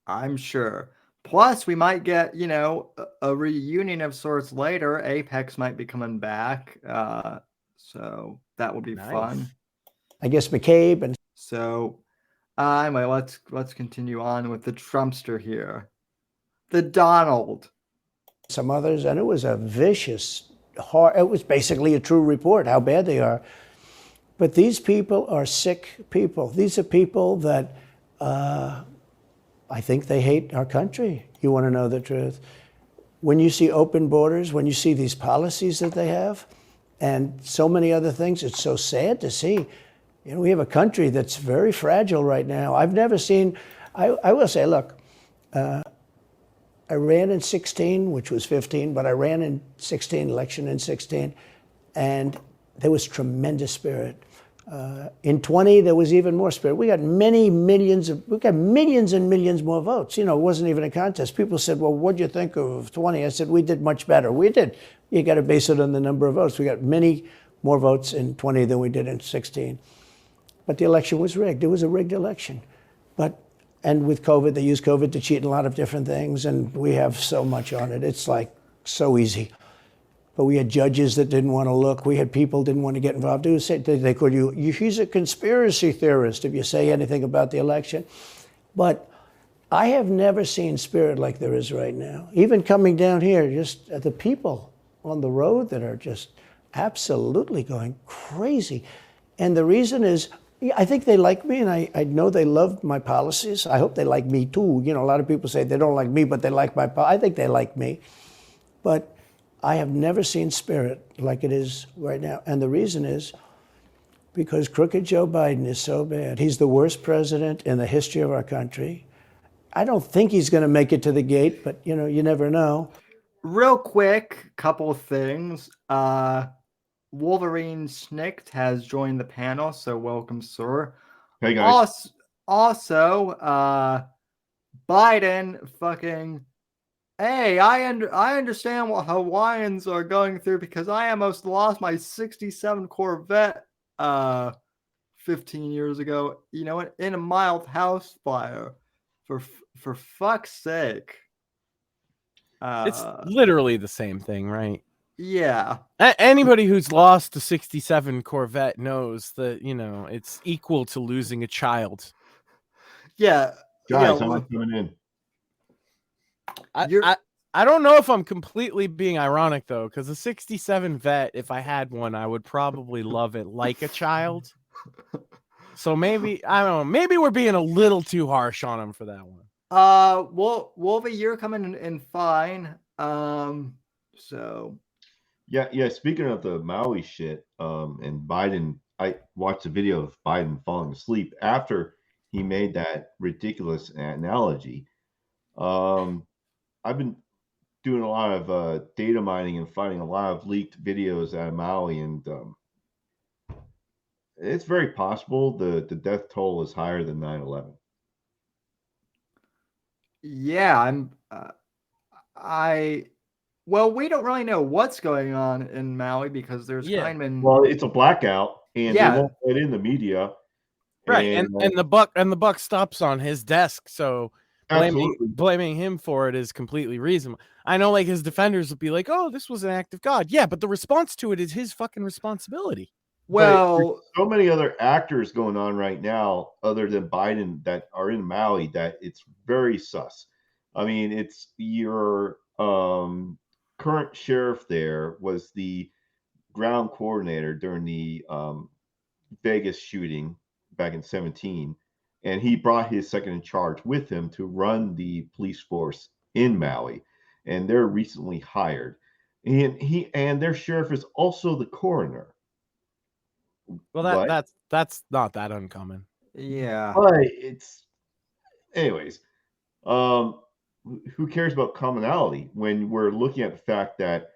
Speaker 2: I'm sure. Plus, we might get, a reunion of sorts later. Apex might be coming back. So that would be fun.
Speaker 4: I guess McCabe and
Speaker 2: so anyway, let's continue on with the Trumpster here. The Donald.
Speaker 4: Some others, and it was a vicious, it was basically a true report how bad they are. But these people are sick people. These are people that I think they hate our country. You want to know the truth. When you see open borders, when you see these policies that they have, and so many other things, it's so sad to see. We have a country that's very fragile right now. I've never seen, I will say, look, I ran in 16, which was 15, but I ran in 16, election in 16, and there was tremendous spirit. In 20, there was even more spirit. We got millions and millions more votes. It wasn't even a contest. People said, well, what'd you think of 20? I said, we did much better. We did. You got to base it on the number of votes. We got many more votes in 20 than we did in 16. But the election was rigged. It was a rigged election. And with COVID, they used COVID to cheat in a lot of different things, and we have so much on it. It's like so easy. But we had judges that didn't want to look. We had people didn't want to get involved. They called he's a conspiracy theorist if you say anything about the election. But I have never seen spirit like there is right now. Even coming down here, just the people on the road that are just absolutely going crazy. And the reason is, I think they like me, and I know they love my policies. I hope they like me too. You know, a lot of people say they don't like me, but they like my policies. I think they like me. But I have never seen spirit like it is right now. And the reason is because crooked Joe Biden is so bad. He's the worst president in the history of our country. I don't think he's going to make it to the gate, but you know, you never know.
Speaker 2: Real quick, couple of things. Wolverine Snicked has joined the panel, so welcome, sir.
Speaker 6: Hey guys.
Speaker 2: Also, Biden fucking. Hey, I understand what Hawaiians are going through because I almost lost my '67 Corvette 15 years ago. You know, in a mild house fire. For fuck's sake.
Speaker 5: It's literally the same thing, right?
Speaker 2: Yeah.
Speaker 5: Anybody who's lost a '67 Corvette knows that, you know, it's equal to losing a child.
Speaker 2: Yeah.
Speaker 6: Guys, I'm not coming in.
Speaker 5: I don't know if I'm completely being ironic, though, because a '67 Vet, if I had one, I would probably love it like a child. So maybe, I don't know, maybe we're being a little too harsh on him for that one.
Speaker 2: Wolvie, you're coming in fine. So.
Speaker 6: Yeah. Speaking of the Maui shit, and Biden, I watched a video of Biden falling asleep after he made that ridiculous analogy. I've been doing a lot of data mining and finding a lot of leaked videos out of Maui, and it's very possible the death toll is higher than 9/11.
Speaker 2: Yeah, well, we don't really know what's going on in Maui because there's kind of
Speaker 6: well, it's a blackout, and they won't let in the media.
Speaker 5: Right, and the buck stops on his desk, so blaming him for it is completely reasonable. I know, like, his defenders would be like, "Oh, this was an act of God." Yeah, but the response to it is his fucking responsibility.
Speaker 2: Well,
Speaker 6: so many other actors going on right now, other than Biden, that are in Maui, that it's very sus. I mean, it's your current sheriff there was the ground coordinator during the Vegas shooting back in 2017, and he brought his second in charge with him to run the police force in Maui, and they're recently hired, and their sheriff is also the coroner.
Speaker 5: Well, that's not that uncommon.
Speaker 2: Yeah.
Speaker 6: But it's, anyways, who cares about commonality when we're looking at the fact that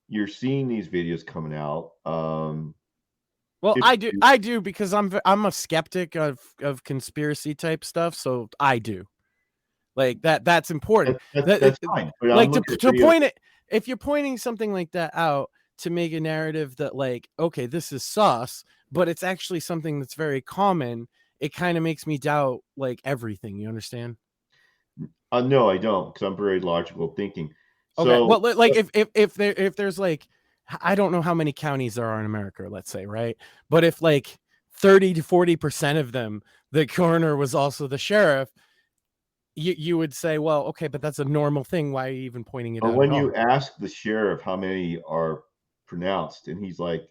Speaker 6: you're seeing these videos coming out?
Speaker 5: Well, I do because I'm a skeptic of conspiracy type stuff, so I do. Like that's important.
Speaker 6: That's fine. But
Speaker 5: like to point it, if you're pointing something like that out to make a narrative that, like, okay, this is sus, but it's actually something that's very common, it kind of makes me doubt, like, everything. You understand?
Speaker 6: No, I don't, because I'm very logical thinking.
Speaker 5: Okay.
Speaker 6: So,
Speaker 5: well, like, if there's, like, I don't know how many counties there are in America, let's say, right? But if, like, 30 to 40% of them, the coroner was also the sheriff, you would say, well, okay, but that's a normal thing. Why are you even pointing it out?
Speaker 6: when you ask the sheriff how many are pronounced, and he's like,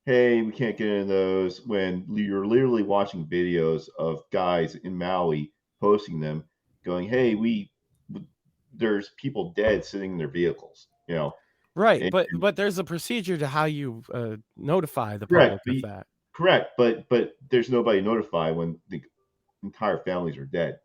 Speaker 6: hey, we can't get into those, when you're literally watching videos of guys in Maui posting them, going, hey, there's people dead sitting in their vehicles, you know.
Speaker 5: Right, but there's a procedure to how you notify the public of that.
Speaker 6: Correct, but there's nobody notified when the entire families are dead.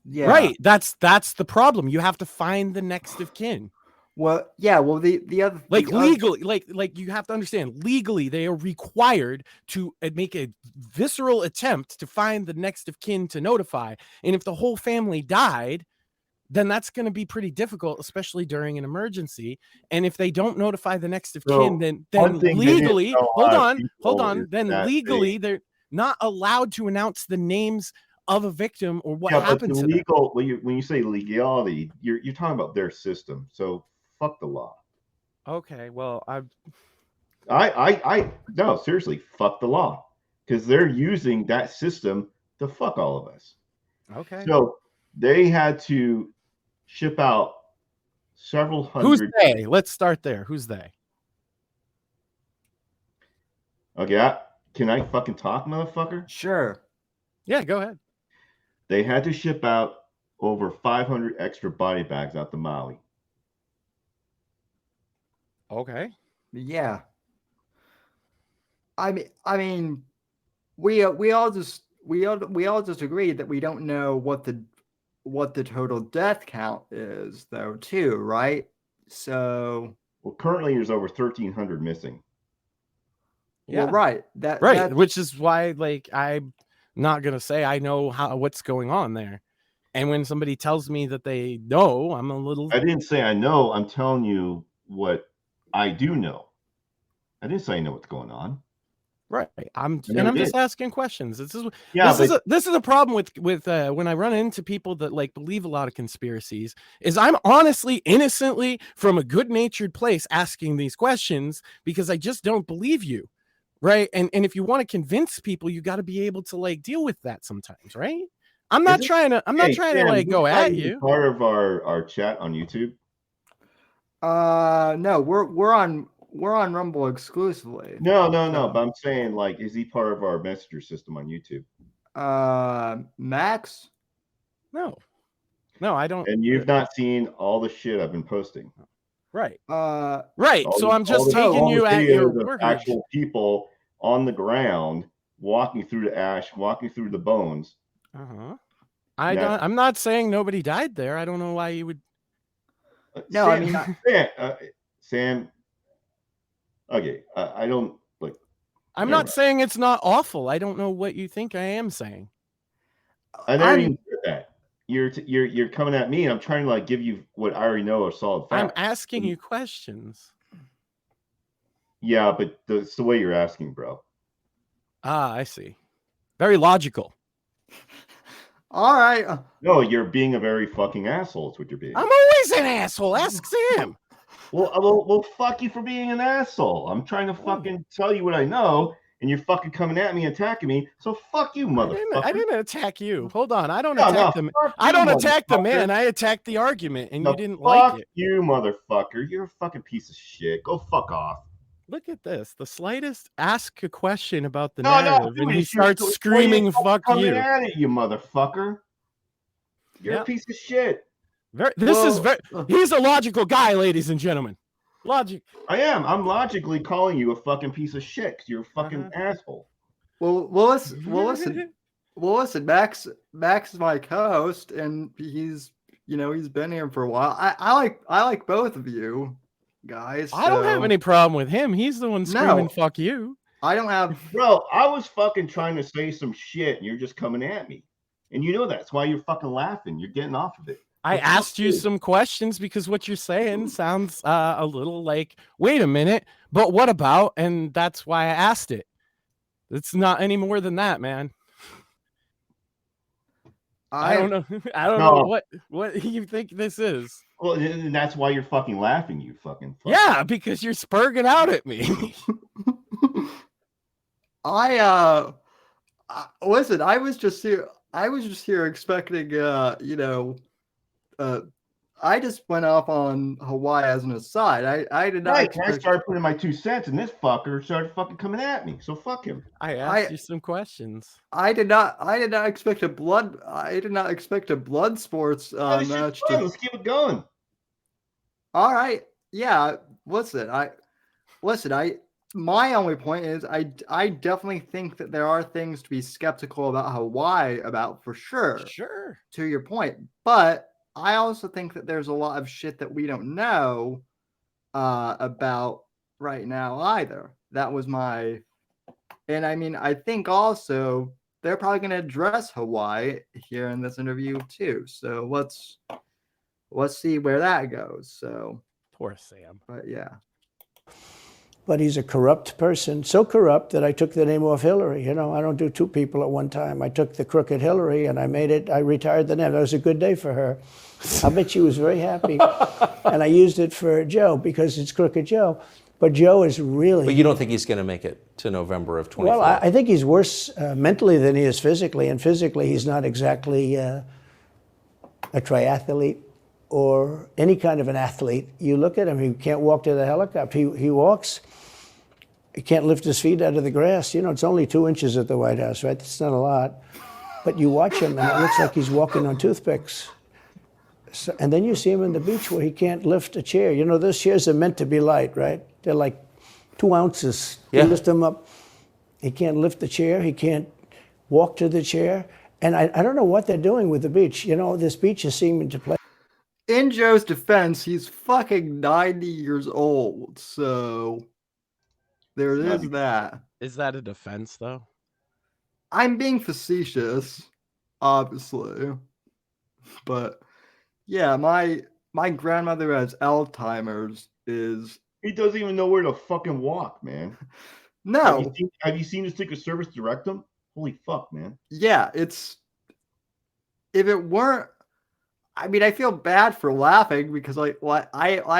Speaker 2: Yeah.
Speaker 5: Right, that's the problem. You have to find the next of kin.
Speaker 2: Well, yeah. Well, the other,
Speaker 5: like, legally, like you have to understand, legally they are required to make a visceral attempt to find the next of kin to notify. And if the whole family died, then that's going to be pretty difficult, especially during an emergency. And if they don't notify the next of kin, then legally, hold on, then legally they're not allowed to announce the names of a victim or what happened to them.
Speaker 6: When you say legality, you're talking about their system. So fuck the law.
Speaker 5: Okay, well,
Speaker 6: no, seriously, fuck the law, because they're using that system to fuck all of us.
Speaker 5: Okay.
Speaker 6: So they had to ship out several hundred.
Speaker 5: Who's they? Let's start there. Who's they?
Speaker 6: Okay, can I fucking talk, motherfucker?
Speaker 2: Sure.
Speaker 5: Yeah, go ahead.
Speaker 6: They had to ship out over 500 extra body bags out to Maui.
Speaker 5: Okay.
Speaker 2: Yeah. I mean, we all just agreed that we don't know what the total death count is, though, too, right? So.
Speaker 6: Well, currently there's over 1,300 missing.
Speaker 2: Yeah. Well, right.
Speaker 5: Right, which is why, like, I'm not gonna say I know what's going on there. And when somebody tells me that they know, I'm a little.
Speaker 6: I didn't say I know. I'm telling you what I do know. I didn't say I know what's going on.
Speaker 5: Right. I'm just asking questions. This is a problem with when I run into people that like believe a lot of conspiracies, is I'm honestly, innocently, from a good-natured place asking these questions because I just don't believe you. Right. And if you want to convince people, you got to be able to like deal with that sometimes, right? I'm not trying to like go at you.
Speaker 6: Part of our chat on YouTube.
Speaker 2: No, we're on Rumble exclusively.
Speaker 6: No. But I'm saying, like, is he part of our messenger system on YouTube?
Speaker 2: Max?
Speaker 5: No, I don't.
Speaker 6: And you've not seen all the shit I've been posting.
Speaker 5: Right. Right. So I'm just taking you at your word.
Speaker 6: Actual people on the ground walking through the ash, walking through the bones.
Speaker 5: I'm not saying nobody died there. I don't know why you would.
Speaker 2: No,
Speaker 6: Sam,
Speaker 2: I mean,
Speaker 6: Sam. Okay, I don't like.
Speaker 5: I'm not saying it's not awful. I don't know what you think I am saying.
Speaker 6: I never even heard that. You're coming at me, and I'm trying to like give you what I already know are solid facts.
Speaker 5: I'm asking you questions.
Speaker 6: Yeah, but it's the way you're asking, bro.
Speaker 5: Ah, I see. Very logical.
Speaker 2: All right.
Speaker 6: No, you're being a very fucking asshole. Is what you're being.
Speaker 5: I'm always an asshole. Ask Sam.
Speaker 6: Well, fuck you for being an asshole. I'm trying to fucking tell you what I know, and you're fucking coming at me, attacking me. So fuck you, motherfucker.
Speaker 5: I didn't attack you. Hold on. I don't attack them. I don't attack the man. I attacked the argument, and you didn't like it.
Speaker 6: Fuck you, motherfucker. You're a fucking piece of shit. Go fuck off.
Speaker 5: Look at this. The slightest ask a question about the narrative, and he starts screaming, "Fuck you!"
Speaker 6: Coming at it, you motherfucker. You're a piece of shit.
Speaker 5: He's a logical guy, ladies and gentlemen. Logic.
Speaker 6: I am. I'm logically calling you a fucking piece of shit because you're a fucking asshole.
Speaker 2: Well, listen. Max is my co-host, and he's been here for a while. I like both of you guys.
Speaker 5: I don't have any problem with him. He's the one screaming, "Fuck you."
Speaker 2: I don't have.
Speaker 6: Bro, I was fucking trying to say some shit, and you're just coming at me. And you know that's why you're fucking laughing. You're getting off of it.
Speaker 5: I asked you some questions because what you're saying sounds a little like, wait a minute, but what about? And that's why I asked it. It's not any more than that, man. I don't know. I don't know what you think this is.
Speaker 6: Well, and that's why you're fucking laughing, you fucking.
Speaker 5: Yeah, because you're spurging out at me.
Speaker 2: Listen. I was just here expecting, I just went off on Hawaii as an aside. I did not.
Speaker 6: Right, I started putting my 2 cents, and this fucker started fucking coming at me. So fuck him.
Speaker 5: I asked you some questions.
Speaker 2: I did not expect a blood. I did not expect a blood sports match.
Speaker 6: Let's keep it going.
Speaker 2: All right. Yeah. My only point is I definitely think that there are things to be skeptical about Hawaii about, for sure.
Speaker 5: Sure. To
Speaker 2: your point. But I also think that there's a lot of shit that we don't know about right now either. That was and I mean, I think also they're probably going to address Hawaii here in this interview too. So let's see where that goes. So
Speaker 5: poor Sam.
Speaker 2: But yeah.
Speaker 4: But he's a corrupt person, so corrupt that I took the name off Hillary. I don't do 2 people at one time. I took the crooked Hillary and I retired the name. That was a good day for her. I bet she was very happy. And I used it for Joe because it's Crooked Joe. But Joe is really...
Speaker 3: But you don't think he's going to make it to November of 24?
Speaker 4: Well, I think he's worse mentally than he is physically. And physically, he's not exactly a triathlete or any kind of an athlete, you look at him, he can't walk to the helicopter. He walks, he can't lift his feet out of the grass. You know, it's only 2 inches at the White House, right? That's not a lot. But you watch him, and it looks like he's walking on toothpicks. So, and then you see him on the beach where he can't lift a chair. You know, those chairs are meant to be light, right? They're like 2 ounces.
Speaker 3: Yeah.
Speaker 4: You lift them up. He can't lift the chair. He can't walk to the chair. And I don't know what they're doing with the beach. You know, this beach is seeming to play.
Speaker 2: In Joe's defense, he's fucking 90 years old. So there is that.
Speaker 5: Is that a defense, though?
Speaker 2: I'm being facetious, obviously. But yeah, my grandmother has Alzheimer's.
Speaker 6: He doesn't even know where to fucking walk, man.
Speaker 2: No.
Speaker 6: Have you seen the Secret Service direct him? Holy fuck, man.
Speaker 2: Yeah, if it weren't, I mean, I feel bad for laughing because I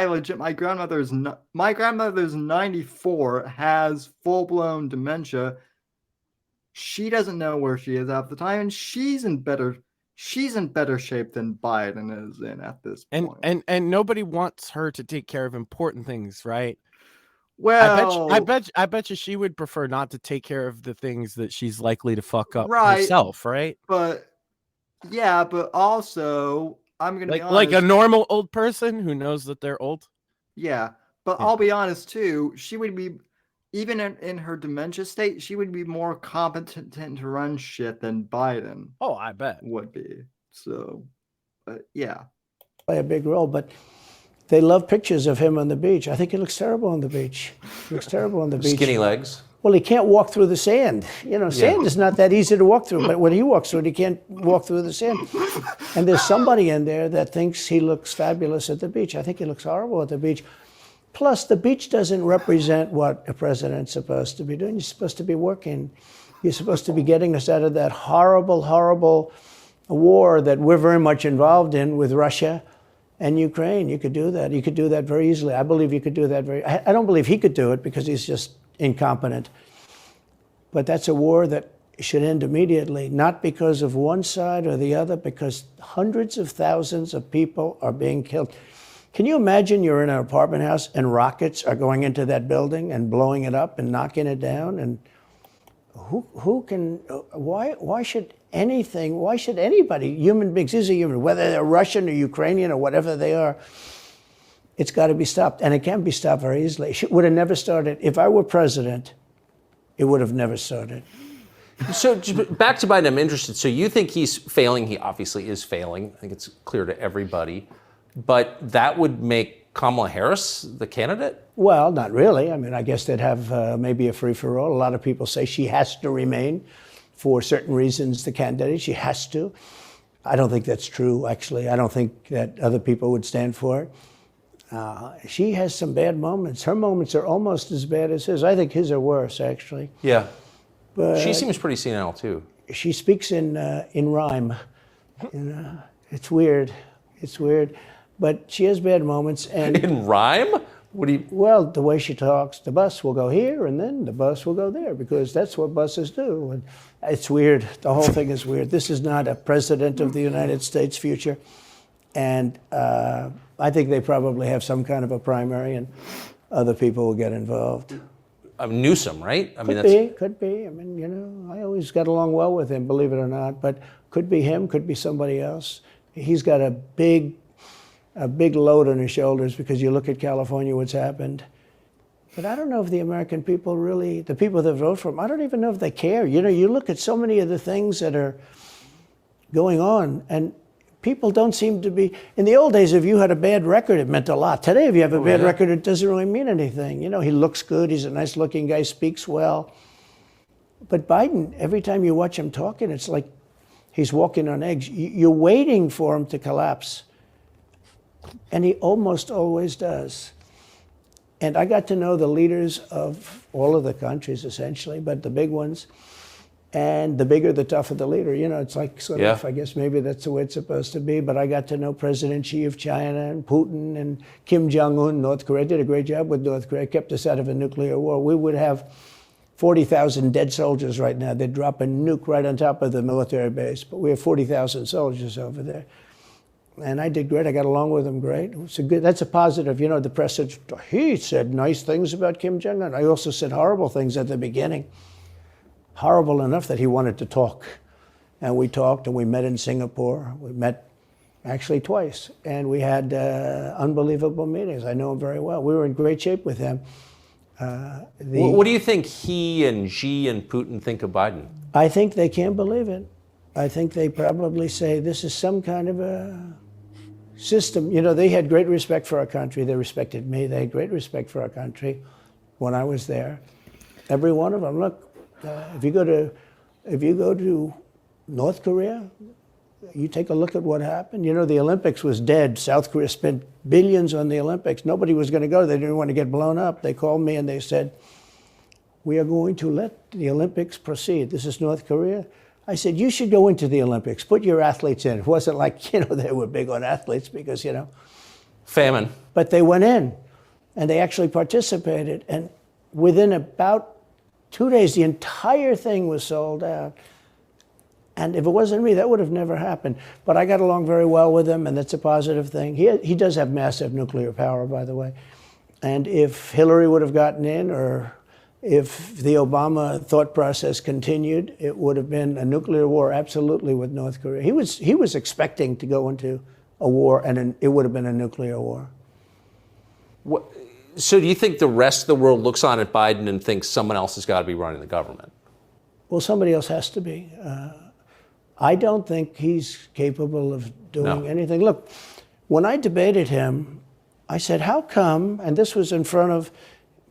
Speaker 2: legit, my grandmother's 94, has full-blown dementia. She doesn't know where she is half the time, and she's in better shape than Biden is in at this point.
Speaker 5: And nobody wants her to take care of important things, right?
Speaker 2: Well,
Speaker 5: I bet you she would prefer not to take care of the things that she's likely to fuck up
Speaker 2: right,
Speaker 5: herself, right?
Speaker 2: But yeah, but also I'm gonna be honest,
Speaker 5: like a normal old person who knows that they're old.
Speaker 2: Yeah, but I'll be honest too. She would be, even in her dementia state, she would be more competent to run shit than Biden.
Speaker 5: Oh, I bet
Speaker 2: would be. So, yeah,
Speaker 4: play a big role, but. They love pictures of him on the beach. I think he looks terrible on the beach. He looks terrible on the beach.
Speaker 3: Skinny legs.
Speaker 4: Well, he can't walk through the sand. You know, sand is not that easy to walk through, but when he walks through it, he can't walk through the sand. And there's somebody in there that thinks he looks fabulous at the beach. I think he looks horrible at the beach. Plus, the beach doesn't represent what a president's supposed to be doing. You're supposed to be working. You're supposed to be getting us out of that horrible, horrible war that we're very much involved in with Russia and Ukraine. You could do that. You could do that very easily. I believe you could do that I don't believe he could do it because he's just incompetent. But that's a war that should end immediately, not because of one side or the other, because hundreds of thousands of people are being killed. Can you imagine you're in an apartment house and rockets are going into that building and blowing it up and knocking it down? And why should anybody, human beings, is a human, whether they're Russian or Ukrainian or whatever they are, it's got to be stopped. And it can be stopped very easily. It would have never started. If I were president, it would have never started.
Speaker 3: So back to Biden, I'm interested. So you think he's failing? He obviously is failing. I think it's clear to everybody. But that would make Kamala Harris the candidate?
Speaker 4: Well, not really. I mean, I guess they'd have maybe a free-for-all. A lot of people say she has to remain for certain reasons the candidate. She has to. I don't think that's true, actually. I don't think that other people would stand for it. She has some bad moments. Her moments are almost as bad as his. I think his are worse, actually.
Speaker 3: Yeah.
Speaker 4: But
Speaker 3: she seems pretty senile, too.
Speaker 4: She speaks in rhyme. It's weird. It's weird. But she has bad moments. And
Speaker 3: in rhyme? What do you...
Speaker 4: Well, the way she talks, the bus will go here and then the bus will go there because that's what buses do. And it's weird. The whole thing is weird. This is not a president of the United States future. And I think they probably have some kind of a primary and other people will get involved.
Speaker 3: Newsom, right? I
Speaker 4: mean, could be. I mean, you know, I always got along well with him, believe it or not. But could be him, could be somebody else. He's got a big load on his shoulders because you look at California, what's happened. But I don't know if the American people really, the people that vote for him, I don't even know if they care. You know, you look at so many of the things that are going on, and people don't seem to be, in the old days, if you had a bad record, it meant a lot. Today, if you have a bad record, it doesn't really mean anything. You know, he looks good, he's a nice looking guy, speaks well. But Biden, every time you watch him talking, it's like he's walking on eggs. You're waiting for him to collapse. And he almost always does. And I got to know the leaders of all of the countries, essentially, but the big ones. And the bigger, the tougher the leader. You know, it's like sort of, I guess maybe that's the way it's supposed to be. But I got to know President Xi of China and Putin and Kim Jong-un, North Korea. Did a great job with North Korea, kept us out of a nuclear war. We would have 40,000 dead soldiers right now. They'd drop a nuke right on top of the military base. But we have 40,000 soldiers over there. And I did great. I got along with him great. That's a positive. You know, the press said, he said nice things about Kim Jong-un. I also said horrible things at the beginning. Horrible enough that he wanted to talk. And we talked, and we met in Singapore. We met actually twice. And we had unbelievable meetings. I know him very well. We were in great shape with him.
Speaker 3: What do you think he and Xi and Putin think of Biden?
Speaker 4: I think they can't believe it. I think they probably say this is some kind of a system. You know, they had great respect for our country. They respected me. They had great respect for our country when I was there. Every one of them. Look, if you go to North Korea, you take a look at what happened. You know, the Olympics was dead. South Korea spent billions on the Olympics. Nobody was going to go. They didn't want to get blown up. They called me and they said, we are going to let the Olympics proceed. This is North Korea. I said, you should go into the Olympics. Put your athletes in. It wasn't like, you know, they were big on athletes because, you know.
Speaker 3: Famine.
Speaker 4: But they went in and they actually participated. And within about 2 days, the entire thing was sold out. And if it wasn't me, that would have never happened. But I got along very well with him, and that's a positive thing. He does have massive nuclear power, by the way. And if Hillary would have gotten in, or if the Obama thought process continued, it would have been a nuclear war, absolutely, with North Korea. He was expecting to go into a war, and it would have been a nuclear war.
Speaker 3: So do you think the rest of the world looks on at Biden and thinks someone else has got to be running the government?
Speaker 4: Well, somebody else has to be. I don't think he's capable of doing anything. Look, when I debated him, I said, how come, and this was in front of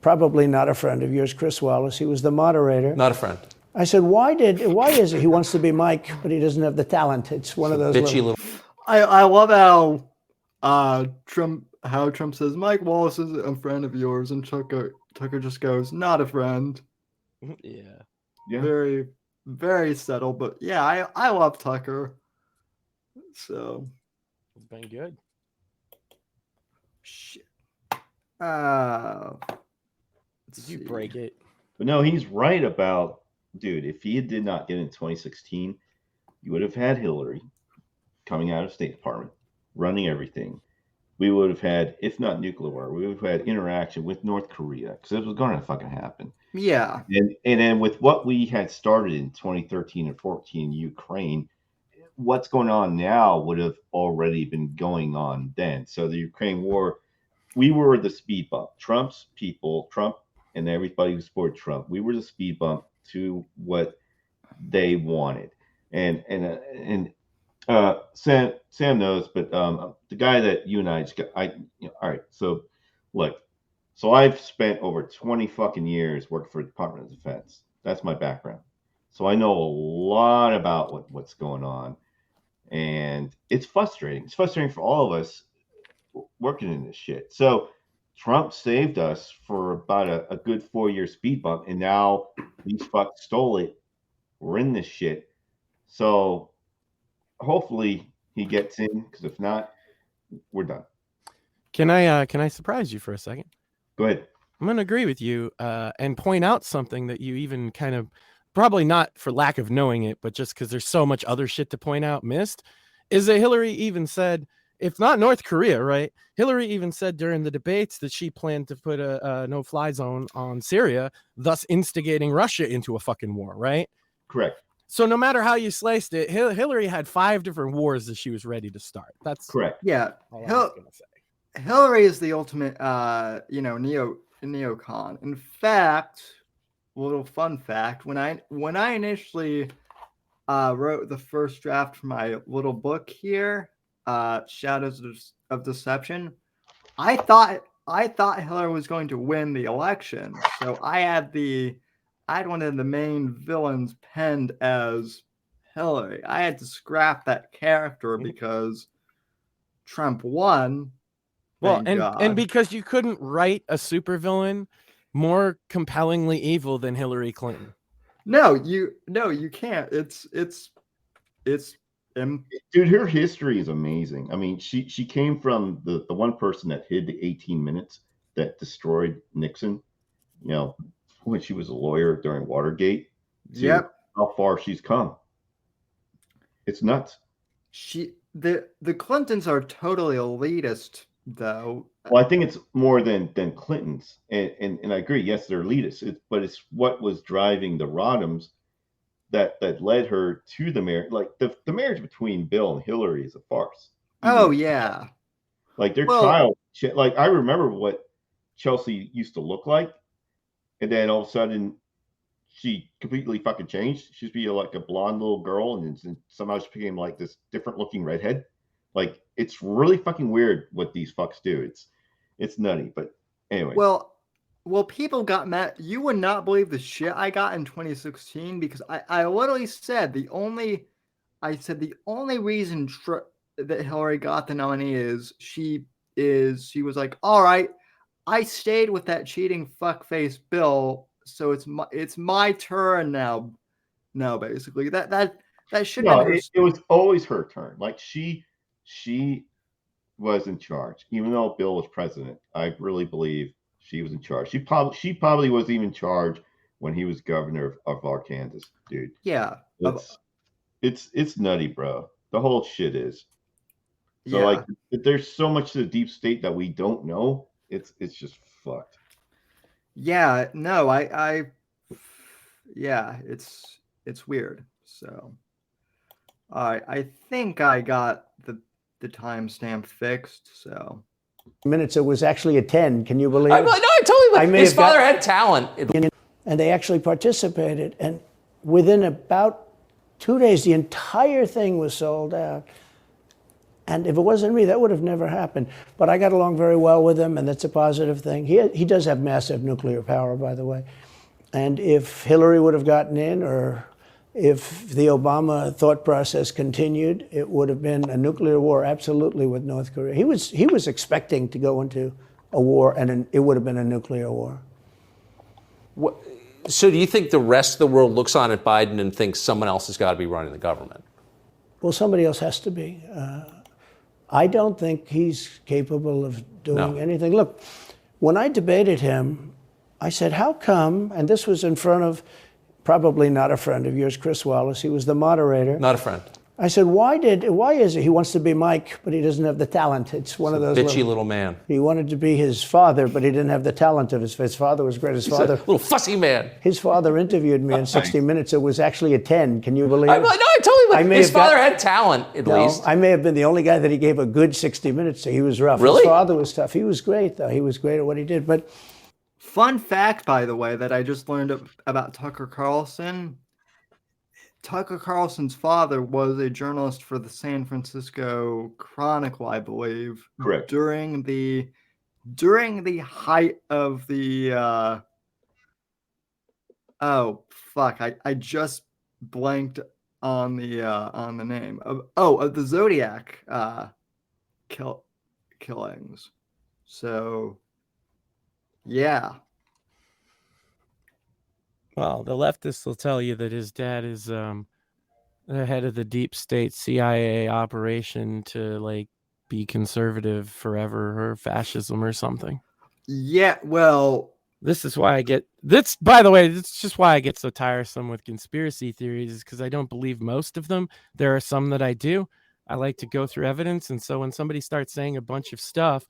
Speaker 4: probably not a friend of yours, Chris Wallace. He was the moderator.
Speaker 3: Not a friend.
Speaker 4: I said, why is it he wants to be Mike, but he doesn't have the talent? It's one of those
Speaker 3: bitchy little.
Speaker 2: I love how Trump says Mike Wallace is a friend of yours, and Tucker just goes, not a friend.
Speaker 5: Yeah.
Speaker 2: Very, very subtle, but yeah, I love Tucker. So
Speaker 5: It's been good.
Speaker 2: shit.
Speaker 5: Did you break it?
Speaker 6: But no, he's right about, dude, if he did not get in 2016, you would have had Hillary coming out of State Department, running everything. We would have had, if not nuclear war, we would have had interaction with North Korea, because it was going to fucking happen.
Speaker 2: Yeah.
Speaker 6: And then with what we had started in 2013 and 14 in Ukraine, what's going on now would have already been going on then. So the Ukraine war, we were the speed bump. Trump's people, Trump and everybody who supported Trump, we were the speed bump to what they wanted. And Sam knows, but the guy that you and I just got, all right. So look, so I've spent over 20 fucking years working for the Department of Defense. That's my background. So I know a lot about what's going on, and it's frustrating. It's frustrating for all of us working in this shit. So Trump saved us for about a good 4-year speed bump, and now these fucks stole it. We're in this shit. So hopefully he gets in, because if not, we're done.
Speaker 5: Can I surprise you for a second?
Speaker 6: Go ahead.
Speaker 5: I'm going to agree with you and point out something that you even kind of, probably not for lack of knowing it, but just because there's so much other shit to point out, missed, is that Hillary even said, if not North Korea, right? Hillary even said during the debates that she planned to put a no-fly zone on Syria, thus instigating Russia into a fucking war, right?
Speaker 6: Correct.
Speaker 5: So no matter how you sliced it, Hillary had 5 different wars that she was ready to start. That's
Speaker 6: correct.
Speaker 2: Yeah.
Speaker 5: all I was gonna say.
Speaker 2: Hillary is the ultimate, neocon. In fact, a little fun fact: when I initially wrote the first draft for my little book here, Shadows of Deception, I thought Hillary was going to win the election, so I had one of the main villains penned as Hillary. I had to scrap that character because Trump won.
Speaker 5: Well, and because you couldn't write a supervillain more compellingly evil than Hillary Clinton.
Speaker 2: No, you can't.
Speaker 6: Dude, her history is amazing. I mean, she came from the one person that hid the 18 minutes that destroyed Nixon, when she was a lawyer during Watergate.
Speaker 2: Yep.
Speaker 6: How far she's come. It's nuts.
Speaker 2: the Clintons are totally elitist, though.
Speaker 6: Well, I think it's more than Clinton's, and I agree. Yes, they're elitists, but it's what was driving the Rodhams that led her to the marriage. Like the marriage between Bill and Hillary is a farce.
Speaker 2: Oh yeah.
Speaker 6: Like their
Speaker 2: Well,
Speaker 6: child. Like I remember what Chelsea used to look like, and then all of a sudden she completely fucking changed. She used to be like a blonde little girl, and then somehow she became like this different looking redhead. Like it's really fucking weird what these fucks do. It's nutty. But anyway.
Speaker 2: Well, people got mad. You would not believe the shit I got in 2016 because I literally said the only reason that Hillary got the nominee is she was like, all right, I stayed with that cheating fuckface Bill, so it's my turn now. No, basically that should
Speaker 6: No,
Speaker 2: have been
Speaker 6: it was always her turn. Like she was in charge, even though Bill was president. I really believe she was in charge. She probably was even in charge when he was governor of Arkansas, dude.
Speaker 2: Yeah.
Speaker 6: It's nutty, bro. The whole shit is. So
Speaker 2: yeah.
Speaker 6: like there's so much to the deep state that we don't know. It's just fucked.
Speaker 2: Yeah, no, yeah, it's weird. So I think I got the timestamp fixed, so
Speaker 4: minutes it was actually a 10. Can you believe it?
Speaker 3: No, I totally. His father had talent.
Speaker 4: And they actually participated. And within about 2 days, the entire thing was sold out. And if it wasn't me, that would have never happened. But I got along very well with him, and that's a positive thing. He does have massive nuclear power, by the way. And if Hillary would have gotten in, or if the Obama thought process continued, it would have been a nuclear war, absolutely, with North Korea. He was expecting to go into a war, and it would have been a nuclear war.
Speaker 3: So do you think the rest of the world looks on at Biden and thinks someone else has got to be running the government?
Speaker 4: Well, somebody else has to be. I don't think he's capable of doing anything. Look, when I debated him, I said, how come, and this was in front of probably not a friend of yours, Chris Wallace. He was the moderator.
Speaker 3: Not a friend.
Speaker 4: I said, why is it he wants to be Mike, but he doesn't have the talent? It's one of those
Speaker 3: bitchy little man.
Speaker 4: He wanted to be his father, but he didn't have the talent of his father was great. His father,
Speaker 3: a little fussy man.
Speaker 4: His father interviewed me in 60 Minutes. It was actually a 10. Can you believe it?
Speaker 3: No, I totally. His father had talent, at least.
Speaker 4: I may have been the only guy that he gave a good 60 Minutes to. He was rough.
Speaker 3: Really?
Speaker 4: His father was tough. He was great, though. He was great at what he did. But
Speaker 2: fun fact, by the way, that I just learned about Tucker Carlson. Tucker Carlson's father was a journalist for the San Francisco Chronicle, I believe.
Speaker 6: Correct.
Speaker 2: During the height of the oh fuck, I just blanked on the name of the Zodiac killings. So yeah.
Speaker 5: Well, the leftists will tell you that his dad is the head of the deep state CIA operation to like be conservative forever or fascism or something.
Speaker 2: Yeah, well,
Speaker 5: this is why I get this. By the way, it's just why I get so tiresome with conspiracy theories, is because I don't believe most of them. There are some that I do. I like to go through evidence, and so when somebody starts saying a bunch of stuff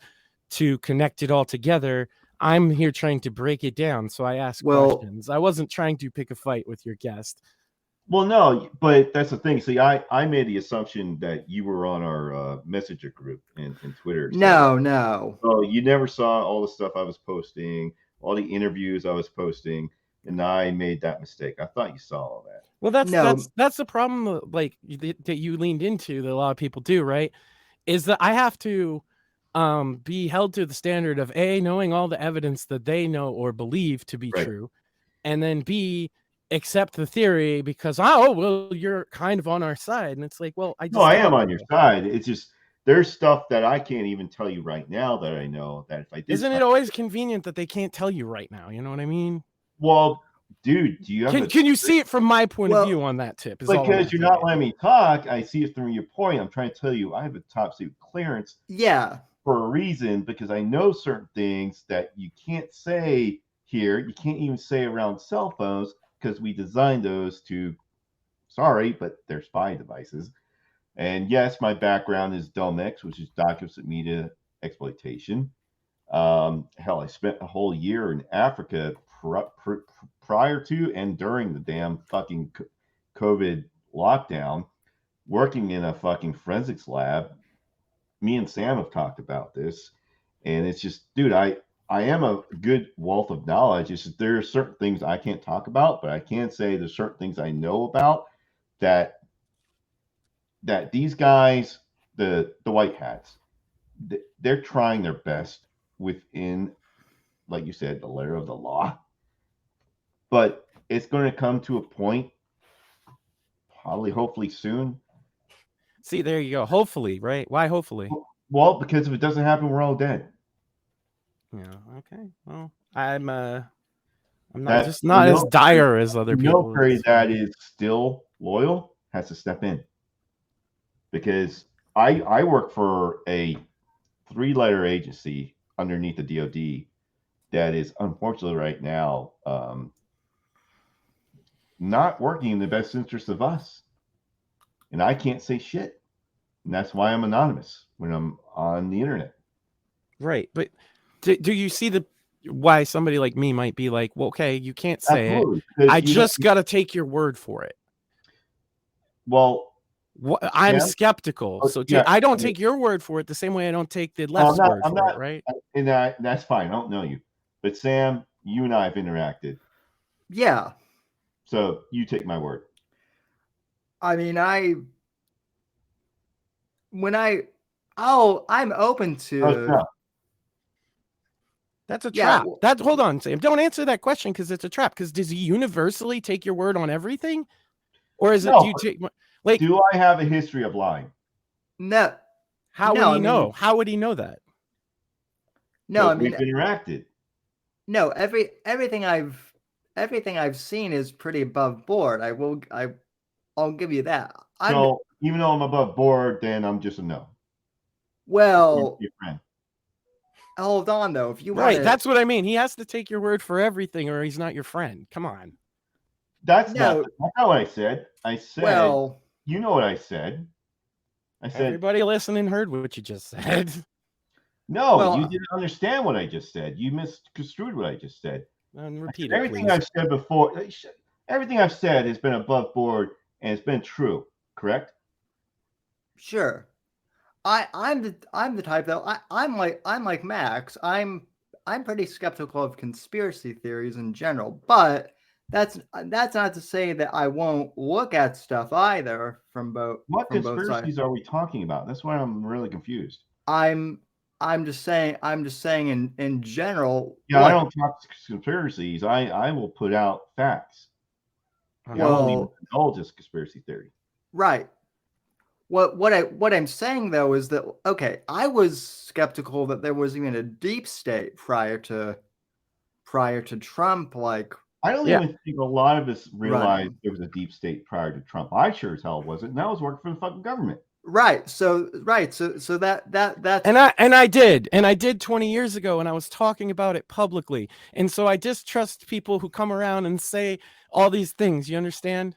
Speaker 5: to connect it all together, I'm here trying to break it down, so I ask questions. I wasn't trying to pick a fight with your guest.
Speaker 6: Well, no, but that's the thing. See, I made the assumption that you were on our messenger group in Twitter.
Speaker 2: No.
Speaker 6: So you never saw all the stuff I was posting, all the interviews I was posting, and I made that mistake. I thought you saw all that.
Speaker 5: Well, that's the problem, like that you leaned into, that a lot of people do, right? Is that I have to be held to the standard of A, knowing all the evidence that they know or believe to be true, and then B, accept the theory because well, you're kind of on our side. And it's like, well, I
Speaker 6: am on your side. It's just there's stuff that I can't even tell you right now that I know that if I did.
Speaker 5: Isn't it always convenient that they can't tell you right now? You know what I mean?
Speaker 6: Well, dude, do you have
Speaker 5: can you see it from my point of view on that tip?
Speaker 6: Because you're not letting me talk. I see it from your point. I'm trying to tell you I have a top secret clearance.
Speaker 2: Yeah.
Speaker 6: For a reason, because I know certain things that you can't say here. You can't even say around cell phones because we designed those to, sorry, but they're spy devices. And yes, my background is DOMEX, which is documented media exploitation. Hell, I spent a whole year in Africa prior to and during the damn fucking COVID lockdown, working in a fucking forensics lab. Me and Sam have talked about this, and it's just, dude, I am a good wealth of knowledge. It's just there are certain things I can't talk about, but I can say there's certain things I know about that these guys, the white hats, they're trying their best within, like you said, the letter of the law. But it's going to come to a point, probably, hopefully soon.
Speaker 5: See, there you go. Hopefully, right? Why hopefully?
Speaker 6: Well, because if it doesn't happen, we're all dead.
Speaker 5: Yeah. Okay. Well, I'm not as dire as other people.
Speaker 6: Military that is still loyal has to step in, because I work for a 3-letter agency underneath the DoD that is unfortunately right now not working in the best interest of us, and I can't say shit, and that's why I'm anonymous when I'm on the internet. Right,
Speaker 5: but do you see why somebody like me might be like, well, okay, you can't say Absolutely. It. I just got to take your word for it.
Speaker 6: Well,
Speaker 5: I'm skeptical, so I don't take your word for it the same way I don't take the left's word for it, right?
Speaker 6: And that's fine. I don't know you, but Sam, you and I have interacted.
Speaker 2: Yeah.
Speaker 6: So you take my word.
Speaker 2: I mean, I'm open to.
Speaker 5: That's a trap. Hold on, Sam. Don't answer that question because it's a trap. Because does he universally take your word on everything, or is it? Do you take like?
Speaker 6: Do I have a history of lying?
Speaker 2: No.
Speaker 5: How would he know? How would he know that?
Speaker 2: No, I mean,
Speaker 6: we've interacted.
Speaker 2: No, everything I've seen is pretty above board. I'll give you that.
Speaker 6: So even though I'm above board, then I'm just a no.
Speaker 2: Well,
Speaker 6: your friend.
Speaker 2: Hold on though. If you
Speaker 5: want, that's what I mean. He has to take your word for everything, or he's not your friend. Come on.
Speaker 6: That's not what I said. I said, well, you know what I said. I said
Speaker 5: everybody listening heard what you just said.
Speaker 6: No, you didn't understand what I just said. You misconstrued what I just said.
Speaker 5: Repeat it,
Speaker 6: everything
Speaker 5: please.
Speaker 6: I've said before, everything I've said has been above board and it's been true. Correct?
Speaker 2: Sure. I'm the type though. I'm like Max. I'm pretty skeptical of conspiracy theories in general, but that's not to say that I won't look at stuff either from both.
Speaker 6: What
Speaker 2: from
Speaker 6: conspiracies
Speaker 2: both sides.
Speaker 6: are we talking about? That's why I'm really confused.
Speaker 2: I'm just saying in general.
Speaker 6: Yeah, I don't talk conspiracies. I will put out facts. I won't even indulge conspiracy theory.
Speaker 2: Right. What I'm saying though is that okay, I was skeptical that there was even a deep state prior to Trump. Like,
Speaker 6: I don't even think a lot of us realized there was a deep state prior to Trump. I sure as hell wasn't, and I was working for the fucking government.
Speaker 2: Right. So that's
Speaker 5: and I did 20 years ago, and I was talking about it publicly, and so I distrust people who come around and say all these things. You understand?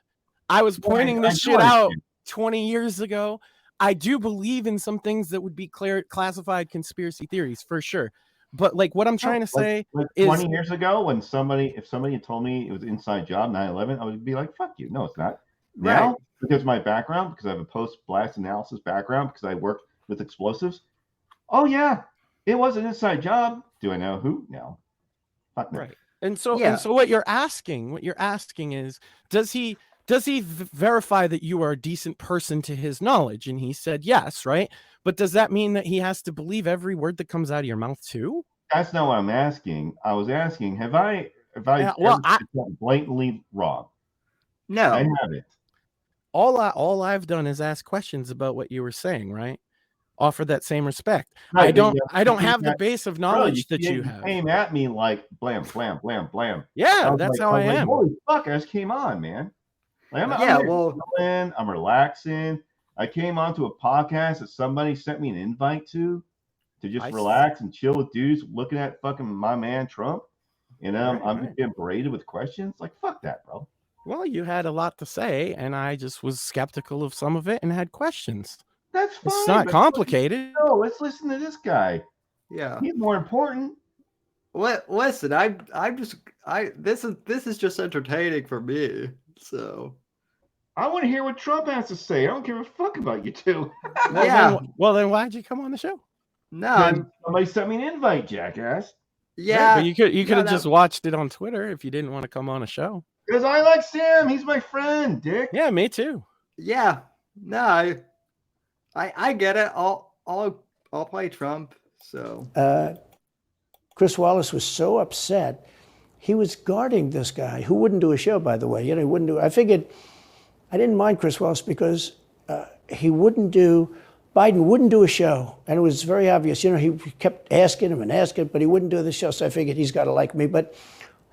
Speaker 5: I was pointing this shit out 20 years ago. I do believe in some things that would be classified conspiracy theories for sure. But like what I'm trying to say
Speaker 6: is 20 years ago when if somebody had told me it was inside job 9/11, I would be like, fuck you. No, it's not. Now, because of my background, because I have a post-blast analysis background, because I worked with explosives. Oh yeah, it was an inside job. Do I know who? No. Fuck no.
Speaker 5: Right. And so what you're asking is, does he verify that you are a decent person to his knowledge? And he said yes, right? But does that mean that he has to believe every word that comes out of your mouth too?
Speaker 6: That's not what I'm asking. I was asking, have I been blatantly wrong?
Speaker 2: No,
Speaker 6: I haven't.
Speaker 5: All I've done is ask questions about what you were saying, right? Offer that same respect.
Speaker 6: Right,
Speaker 5: I don't have the base of knowledge that you have.
Speaker 6: Came at me like blam, blam, blam, blam.
Speaker 5: Yeah, that's how I am.
Speaker 6: Holy fuck, I just came on, man. Like, I'm relaxing. I came onto a podcast that somebody sent me an invite to just relax and chill with dudes looking at fucking my man Trump. You know, I'm just getting berated with questions. Like, fuck that, bro.
Speaker 5: Well, you had a lot to say, and I just was skeptical of some of it and had questions.
Speaker 6: That's fine.
Speaker 5: It's not complicated.
Speaker 6: No, let's listen to this guy.
Speaker 2: Yeah.
Speaker 6: He's more important.
Speaker 2: Listen, this is just entertaining for me. So
Speaker 6: I want to hear what Trump has to say. I don't give a fuck about you two.
Speaker 5: Well, then why'd you come on the show?
Speaker 2: No,
Speaker 6: somebody sent me an invite, jackass.
Speaker 2: yeah.
Speaker 5: But you could have just watched it on Twitter if you didn't want to come on a show.
Speaker 6: Because I like Sam. He's my friend, Dick.
Speaker 5: Yeah, me too.
Speaker 2: Yeah. No, I get it. I'll play Trump. So
Speaker 4: Chris Wallace was so upset. He was guarding this guy who wouldn't do a show, by the way. He wouldn't do. I figured I didn't mind Chris Wallace because Biden wouldn't do a show, and it was very obvious. He kept asking him, but he wouldn't do the show. So I figured he's got to like me. But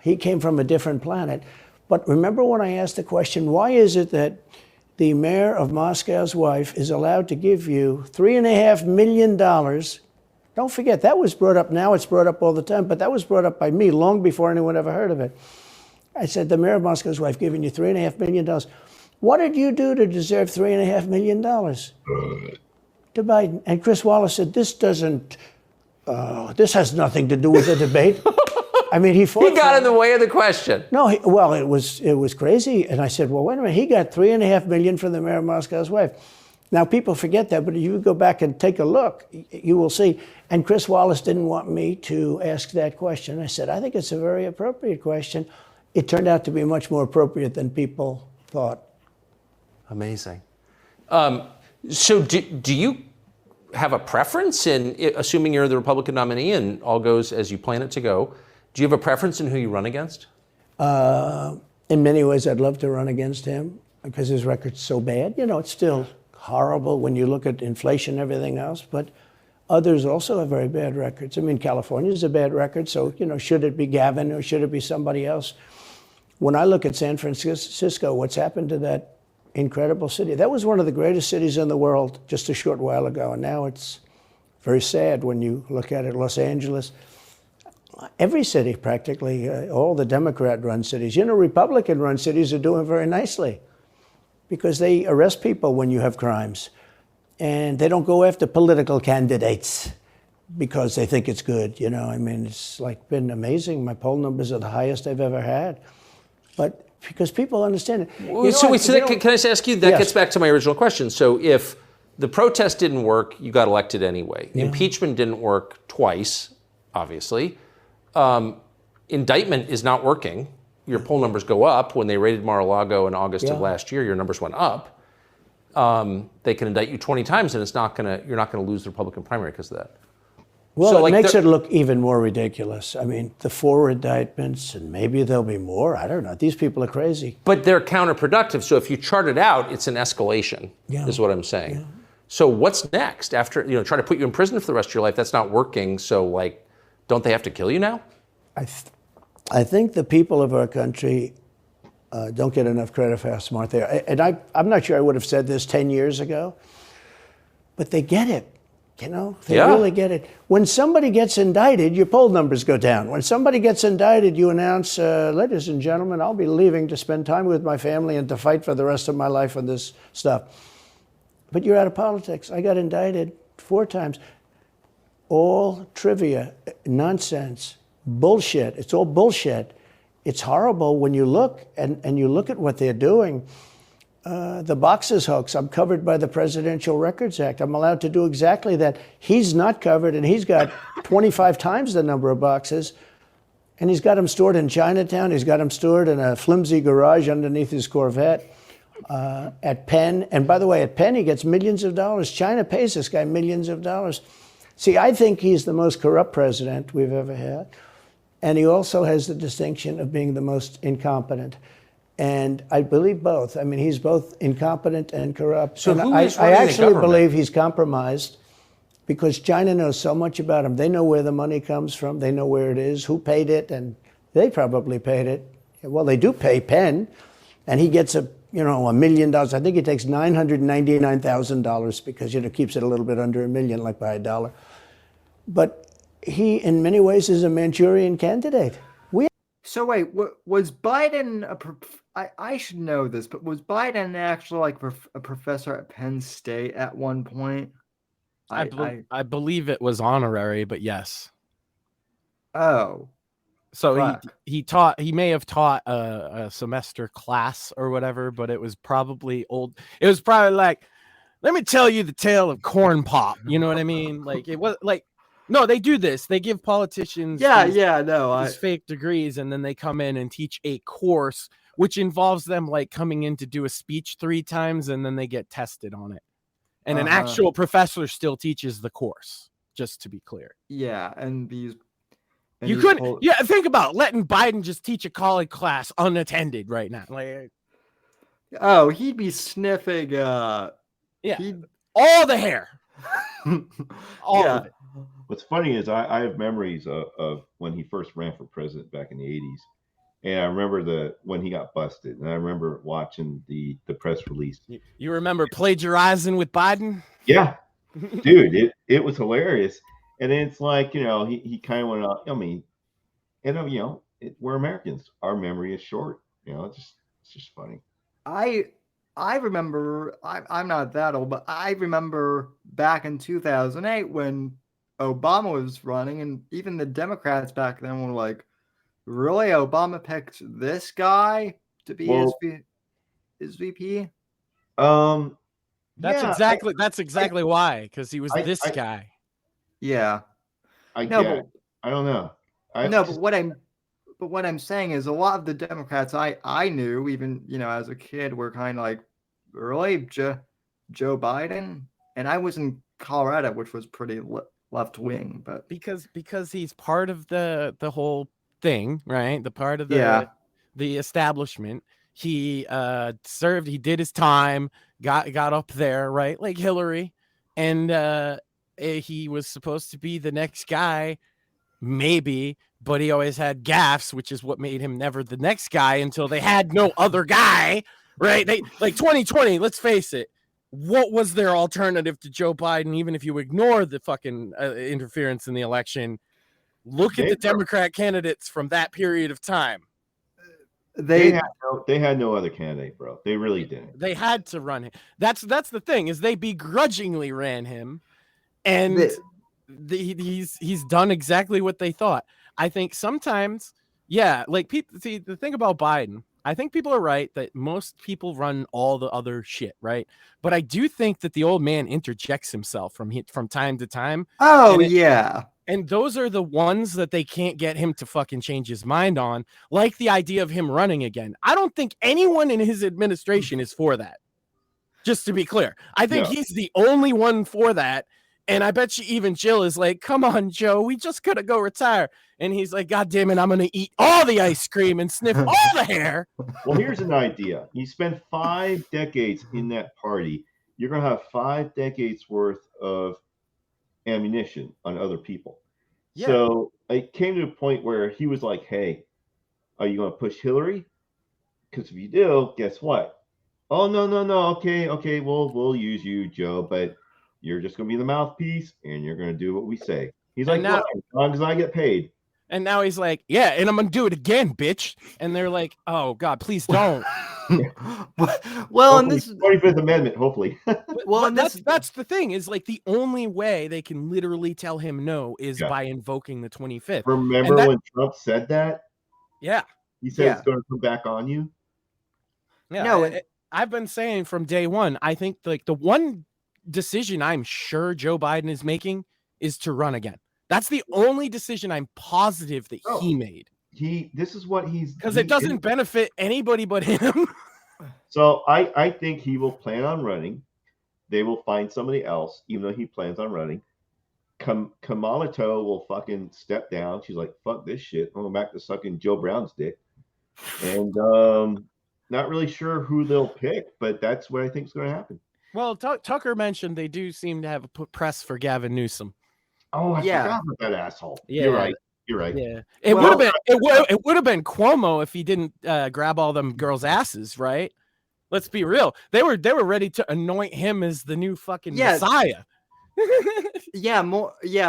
Speaker 4: he came from a different planet. But remember when I asked the question, why is it that the mayor of Moscow's wife is allowed to give you $3.5 million? Don't forget, that was brought up. Now it's brought up all the time, but that was brought up by me long before anyone ever heard of it. I said, the mayor of Moscow's wife giving you $3.5 million. What did you do to deserve $3.5 million? To Biden. And Chris Wallace said, this has nothing to do with the debate. I mean, he
Speaker 3: got in the way of the question.
Speaker 4: No, it was crazy. And I said, well, wait a minute. He got $3.5 million from the mayor of Moscow's wife. Now, people forget that, but if you go back and take a look, you will see. And Chris Wallace didn't want me to ask that question. I said, I think it's a very appropriate question. It turned out to be much more appropriate than people thought.
Speaker 3: Amazing. So do you have a preference in, assuming you're the Republican nominee and all goes as you plan it to go, do you have a preference in who you run against?
Speaker 4: In many ways, I'd love to run against him because his record's so bad. It's still horrible when you look at inflation and everything else, but others also have very bad records. I mean, California's a bad record, so, should it be Gavin or should it be somebody else? When I look at San Francisco, what's happened to that incredible city? That was one of the greatest cities in the world just a short while ago, and now it's very sad when you look at it. Los Angeles, every city practically, all the Democrat-run cities. Republican-run cities are doing very nicely because they arrest people when you have crimes, and they don't go after political candidates because they think it's good. I mean, it's been amazing. My poll numbers are the highest I've ever had, but because people understand it.
Speaker 3: Can I just ask you, that gets back to my original question. So if the protest didn't work, you got elected anyway. Yeah. Impeachment didn't work twice, obviously. Indictment is not working. Your poll numbers go up. When they raided Mar-a-Lago in August of last year, your numbers went up. They can indict you 20 times and you're not gonna lose the Republican primary because of that.
Speaker 4: Well, so it makes it look even more ridiculous. I mean, the 4 indictments, and maybe there'll be more. I don't know. These people are crazy.
Speaker 3: But they're counterproductive. So if you chart it out, it's an escalation, is what I'm saying. Yeah. So what's next after, try to put you in prison for the rest of your life? That's not working. So don't they have to kill you now?
Speaker 4: I think the people of our country don't get enough credit for how smart they are. And I'm not sure I would have said this 10 years ago, but they get it. They really get it. When somebody gets indicted, your poll numbers go down. When somebody gets indicted, you announce, ladies and gentlemen, I'll be leaving to spend time with my family and to fight for the rest of my life on this stuff. But you're out of politics. I got indicted 4 times. All trivia, nonsense, bullshit. It's all bullshit. It's horrible when you look and you look at what they're doing. The boxes hoax, I'm covered by the Presidential Records Act. I'm allowed to do exactly that. He's not covered, and he's got 25 times the number of boxes, and he's got them stored in Chinatown. He's got them stored in a flimsy garage underneath his Corvette at Penn. And by the way, at Penn, he gets millions of dollars. China pays this guy millions of dollars. See, I think he's the most corrupt president we've ever had, and he also has the distinction of being the most incompetent. And I believe both. I mean, he's both incompetent and corrupt.
Speaker 3: So
Speaker 4: I actually believe he's compromised because China knows so much about him. They know where the money comes from. They know where it is, who paid it, and they probably paid it. Well, they do pay Penn, and he gets $1 million. I think he takes $999,000 because keeps it a little bit under $1 million, like by $1. But he, in many ways, is a Manchurian candidate.
Speaker 2: So wait, was Biden I should know this, but was Biden actually like a professor at Penn State at one point?
Speaker 5: I believe it was honorary, but yes.
Speaker 2: Oh,
Speaker 5: So
Speaker 2: fuck.
Speaker 5: he may have taught a semester class or whatever, but it was probably old. It was probably like, let me tell you the tale of corn pop. You know what I mean? Like it was like, no, they do this. They give politicians these fake degrees, and then they come in and teach a course which involves them like coming in to do a speech 3 times, and then they get tested on it. And an actual professor still teaches the course, just to be clear.
Speaker 2: Yeah, and these
Speaker 5: you couldn't think about letting Biden just teach a college class unattended right now. Like,
Speaker 2: oh, he'd be sniffing
Speaker 5: all the hair. All of it.
Speaker 6: What's funny is I have memories of when he first ran for president back in the 80s. And I remember when he got busted, and I remember watching the press release.
Speaker 5: You remember plagiarizing with Biden?
Speaker 6: Yeah, dude, it was hilarious. And then it's like, he kind of went on. I mean, we're Americans. Our memory is short. It's just funny.
Speaker 2: I remember. I'm not that old, but I remember back in 2008 when Obama was running, and even the Democrats back then were like, really, Obama picked this guy to be his VP?
Speaker 5: That's exactly why, because he was this guy.
Speaker 2: Yeah.
Speaker 6: I don't know.
Speaker 2: But what I'm saying is a lot of the Democrats I knew, even as a kid, were kind of like, really, Joe Biden? And I was in Colorado, which was pretty left wing, but
Speaker 5: because he's part of the whole thing, right? The part of the establishment. He served. He did his time. Got up there, right? Like Hillary, and he was supposed to be the next guy, maybe, but he always had gaffes, which is what made him never the next guy until they had no other guy, right? They like 2020. Let's face it. What was their alternative to Joe Biden? Even if you ignore the fucking interference in the election, look at the Democrat candidates from that period of time.
Speaker 6: They had no other candidate, bro. They really didn't.
Speaker 5: They had to run him. That's the thing, is they begrudgingly ran him, and he's done exactly what they thought. I think sometimes, like people see the thing about Biden. I think people are right that most people run all the other shit, right? But I do think that the old man interjects himself from time to time.
Speaker 2: Oh, yeah.
Speaker 5: And those are the ones that they can't get him to fucking change his mind on, like the idea of him running again. I don't think anyone in his administration is for that. Just to be clear, I think he's the only one for that. And I bet you even Jill is like, come on, Joe, we just gotta go retire. And he's like, God damn it, I'm gonna eat all the ice cream and sniff all the hair.
Speaker 6: Well, here's an idea. You spend 5 decades in that party, you're gonna have 5 decades worth of ammunition on other people. Yeah. So it came to a point where he was like, hey, are you gonna push Hillary? Because if you do, guess what? Oh, no. Okay, we'll use you, Joe, but you're just gonna be the mouthpiece, and you're gonna do what we say. He's like, now, as long as I get paid.
Speaker 5: And now he's like, yeah, and I'm gonna do it again, bitch. And they're like, oh God, please don't.
Speaker 2: Well, and this
Speaker 6: 25th Amendment, hopefully.
Speaker 5: Well, and that's the thing, is like the only way they can literally tell him no is by invoking the 25th.
Speaker 6: Remember when Trump said that?
Speaker 5: Yeah.
Speaker 6: He said it's going to come back on you.
Speaker 5: Yeah. No, I've been saying from day one, I think like the one decision I'm sure Joe Biden is making is to run again. That's the only decision I'm positive that he made.
Speaker 6: This is what he's,
Speaker 5: because it doesn't benefit anybody but him.
Speaker 6: So I think he will plan on running. They will find somebody else, even though he plans on running. Kamala will fucking step down. She's like, fuck this shit. I'm going back to sucking Joe Brown's dick. And not really sure who they'll pick, but that's what I think is going to happen.
Speaker 5: Well, Tucker mentioned they do seem to have a press for Gavin Newsom.
Speaker 6: Oh, I forgot about that asshole. Yeah. You're right.
Speaker 5: Yeah, it would have been Cuomo if he didn't grab all them girls' asses, right? Let's be real. They were ready to anoint him as the new fucking Messiah.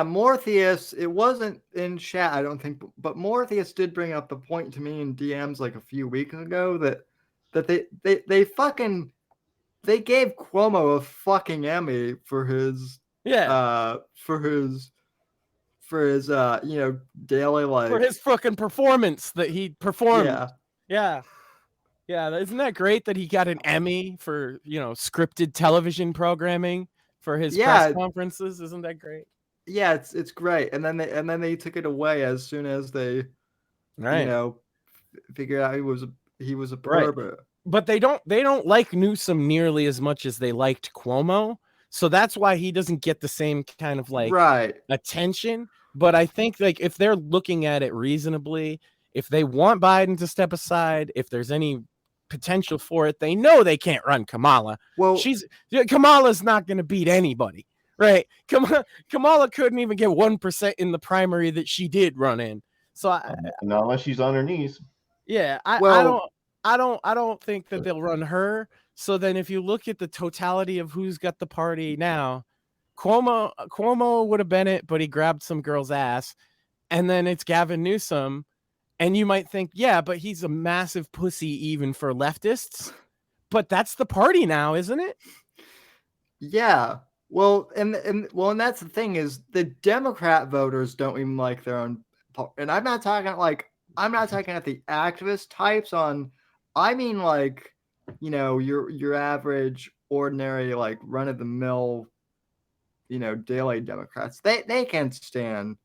Speaker 2: Morpheus, it wasn't in chat, I don't think, but Morpheus did bring up the point to me in DMs like a few weeks ago that they gave Cuomo a fucking Emmy for his daily life.
Speaker 5: For his fucking performance that he performed. Yeah. Isn't that great that he got an Emmy for, scripted television programming for his press conferences? Isn't that great?
Speaker 2: Yeah, it's great. And then they took it away as soon as they figured out he was a pervert. Right.
Speaker 5: But they don't like Newsom nearly as much as they liked Cuomo. So that's why he doesn't get the same kind of attention. But I think if they're looking at it reasonably, if they want Biden to step aside, if there's any potential for it, they know they can't run Kamala.
Speaker 2: Well,
Speaker 5: Kamala's not going to beat anybody, right? Kamala couldn't even get 1% in the primary that she did run in. So
Speaker 6: not unless she's on her knees.
Speaker 5: Yeah, I don't think that they'll run her. So then, if you look at the totality of who's got the party now, Cuomo would have been it, but he grabbed some girl's ass, and then it's Gavin Newsom. And you might think, yeah, but he's a massive pussy even for leftists. But that's the party now, isn't it?
Speaker 2: Yeah. Well, and that's the thing is the Democrat voters don't even like their own. And I'm not talking at the activist types I mean your average ordinary run of the mill, daily Democrats. They can't stand.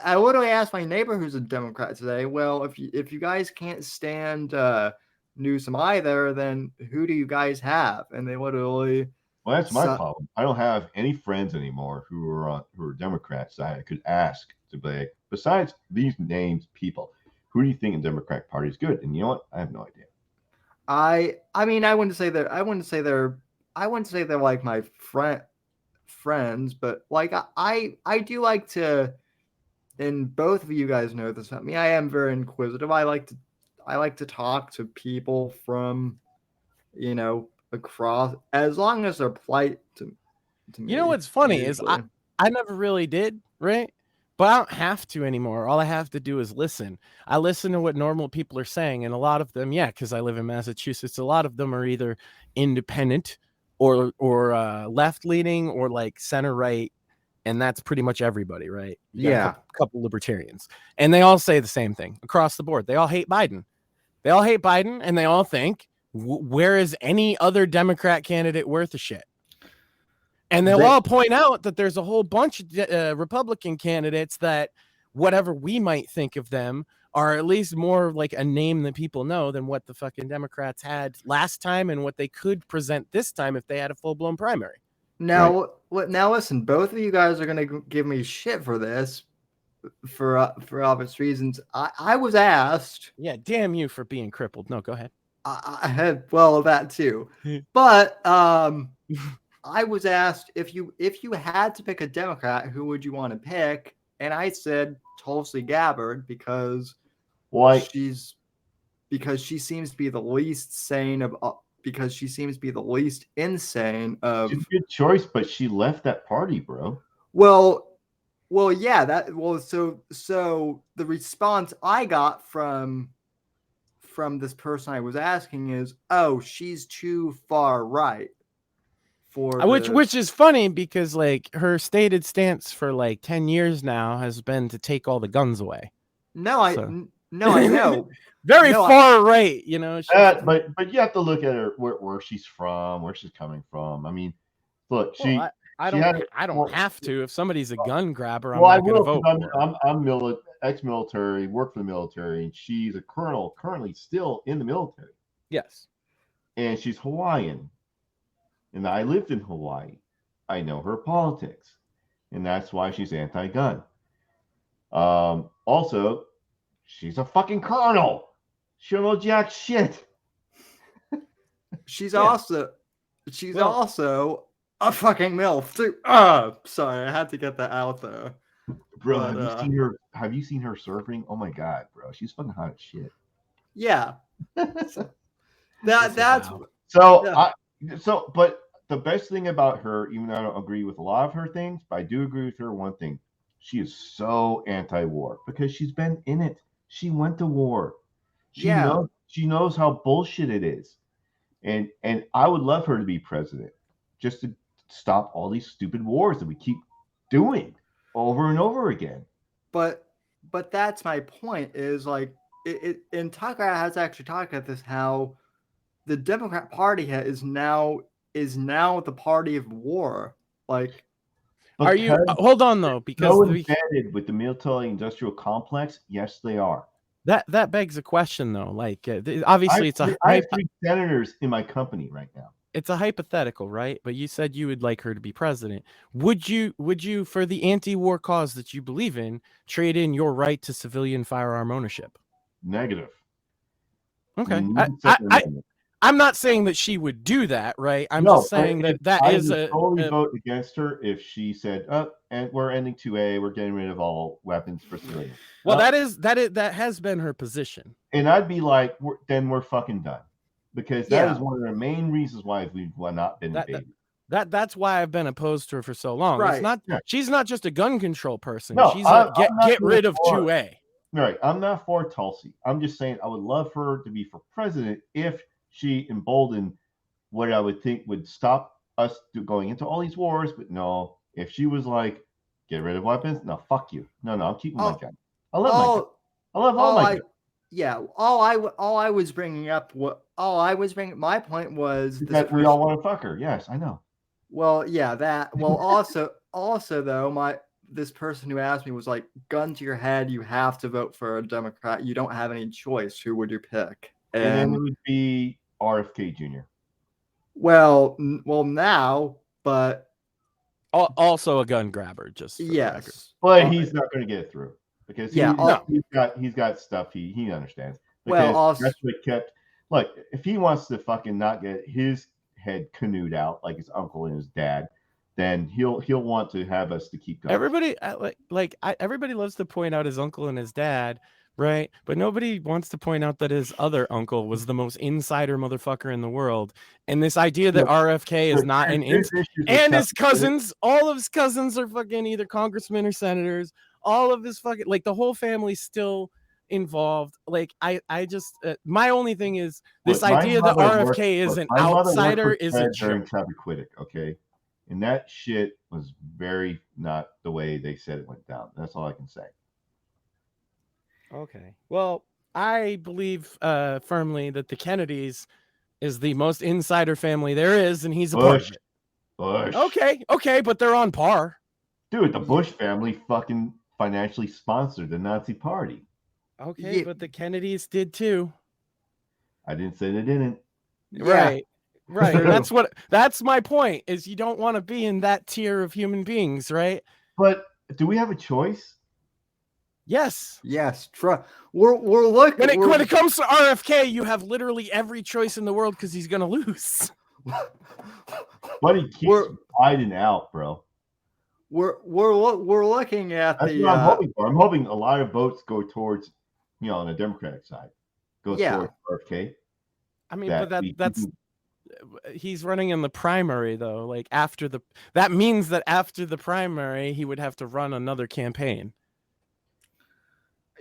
Speaker 2: I literally asked my neighbor who's a Democrat today, well, if you guys can't stand Newsom either, then who do you guys have? And they literally...
Speaker 6: Well, that's my problem. I don't have any friends anymore who are Democrats that I could ask to be, besides these named people, who do you think the Democratic Party is good? And you know what? I have no idea.
Speaker 2: I mean, I wouldn't say they're like my friends, but I do like to... And both of you guys know this about me. I am very inquisitive. I like to talk to people from, across, as long as they're polite to me.
Speaker 5: You know what's funny is I never really did, right? But I don't have to anymore. All I have to do is listen. I listen to what normal people are saying, and a lot of them, because I live in Massachusetts, a lot of them are either independent or left leaning or center right. And that's pretty much everybody, right?
Speaker 2: Yeah.
Speaker 5: A couple libertarians. And they all say the same thing across the board. They all hate Biden. And they all think, where is any other Democrat candidate worth a shit? And they'll all point out that there's a whole bunch of Republican candidates that, whatever we might think of them, are at least more like a name that people know than what the fucking Democrats had last time and what they could present this time if they had a full-blown primary.
Speaker 2: Now, now listen, both of you guys are going to give me shit for this for obvious reasons. I was asked.
Speaker 5: Yeah, damn you for being crippled. No, go ahead.
Speaker 2: I had, well, that too. But I was asked if you had to pick a Democrat, who would you want to pick? And I said Tulsi Gabbard because she seems to be the least sane of because she seems to be the least insane of...
Speaker 6: She's a good choice, but she left that party, bro.
Speaker 2: Well, yeah, so the response I got from this person I was asking is, oh, she's too far right for
Speaker 5: which is funny because her stated stance for 10 years now has been to take all the guns away.
Speaker 2: I know.
Speaker 5: Very far right,
Speaker 6: but you have to look at her where she's from, where she's coming from. I mean, look,
Speaker 5: I don't have to. If somebody's a gun grabber, I'm
Speaker 6: not
Speaker 5: going to vote.
Speaker 6: I'm ex-military, work for the military, and she's a colonel, currently still in the military.
Speaker 5: Yes,
Speaker 6: and she's Hawaiian, and I lived in Hawaii. I know her politics, and that's why she's anti-gun. Also, she's a fucking colonel. She don't know jack shit.
Speaker 2: She's also a fucking MILF too. Sorry, I had to get that out there.
Speaker 6: Bro, have you seen her surfing? Oh my god, bro. She's fucking hot as shit.
Speaker 2: Yeah. But
Speaker 6: the best thing about her, even though I don't agree with a lot of her things, but I do agree with her one thing. She is so anti-war because she's been in it. She went to war. She knows how bullshit it is. And I would love her to be president just to stop all these stupid wars that we keep doing over and over again.
Speaker 2: But that's my point is like and Tucker has actually talked about this, how the Democrat Party is now the party of war. Like,
Speaker 5: are you hold on though, because
Speaker 6: so embedded with the military-industrial complex? Yes, they are.
Speaker 5: That begs a question though. Like, obviously,
Speaker 6: I have 3 senators in my company right now.
Speaker 5: It's a hypothetical, right? But you said you would like her to be president. Would you, for the anti-war cause that you believe in, trade in your right to civilian firearm ownership?
Speaker 6: Negative.
Speaker 5: Okay. I'm not saying that she would do that, right? I'm just saying that
Speaker 6: I
Speaker 5: is
Speaker 6: would totally vote against her if she said, and we're ending 2A, we're getting rid of all weapons for civilians.
Speaker 5: Well, that has been her position.
Speaker 6: And I'd be like, then we're fucking done. Because that is one of the main reasons why we've not been invaded.
Speaker 5: That's why I've been opposed to her for so long.
Speaker 2: Right.
Speaker 5: It's not. Yeah. She's not just a gun control person.
Speaker 6: No,
Speaker 5: she's get rid of 2A.
Speaker 6: Right. I'm not for Tulsi. I'm just saying I would love her to be for president if she emboldened what I would think would stop us going into all these wars. But no, if she was like, get rid of weapons, no, fuck you. No, I'm keeping my gun. I love my gun. I love all my gun.
Speaker 2: Yeah, all I was bringing up, my point was
Speaker 6: that we all want to fuck her. Yes, I know.
Speaker 2: Well, yeah, that. Well, also though, this person who asked me was like, gun to your head, you have to vote for a Democrat. You don't have any choice. Who would you pick?
Speaker 6: And then it would be RFK Jr.
Speaker 2: Well, now, but
Speaker 5: also a gun grabber. Just
Speaker 2: yes,
Speaker 6: but he's not going to get it through. Because he's got stuff he understands. Because that's what kept. Look, if he wants to fucking not get his head canoed out like his uncle and his dad, then he'll want to have us to keep going.
Speaker 5: Everybody everybody loves to point out his uncle and his dad, right? But nobody wants to point out that his other uncle was the most insider motherfucker in the world. And this idea that RFK is not an and his cousins, all of his cousins are fucking either congressmen or senators. All of his fucking, like, the whole family's still involved. Like, I just, my only thing is this idea that RFK is an outsider is a joke.
Speaker 6: Chappaquiddick, okay? And that shit was very not the way they said it went down. That's all I can say.
Speaker 5: Okay. Well, I believe firmly that the Kennedys is the most insider family there is, and he's a part of it.
Speaker 6: Bush.
Speaker 5: Okay, but they're on par.
Speaker 6: Dude, the Bush family fucking financially sponsored the Nazi Party.
Speaker 5: Okay, but the Kennedys did too.
Speaker 6: I didn't say they didn't.
Speaker 5: Right. That's my point, is you don't want to be in that tier of human beings, right?
Speaker 6: But do we have a choice?
Speaker 5: Yes.
Speaker 2: We're looking.
Speaker 5: When it comes to RFK, you have literally every choice in the world because he's gonna lose.
Speaker 6: But he keeps Biden out, bro.
Speaker 2: We're looking at
Speaker 6: That's what I'm hoping for. I'm hoping a lot of votes go towards, on the Democratic side, towards RFK.
Speaker 5: I mean, that's he's running in the primary though. Like that means that after the primary, he would have to run another campaign.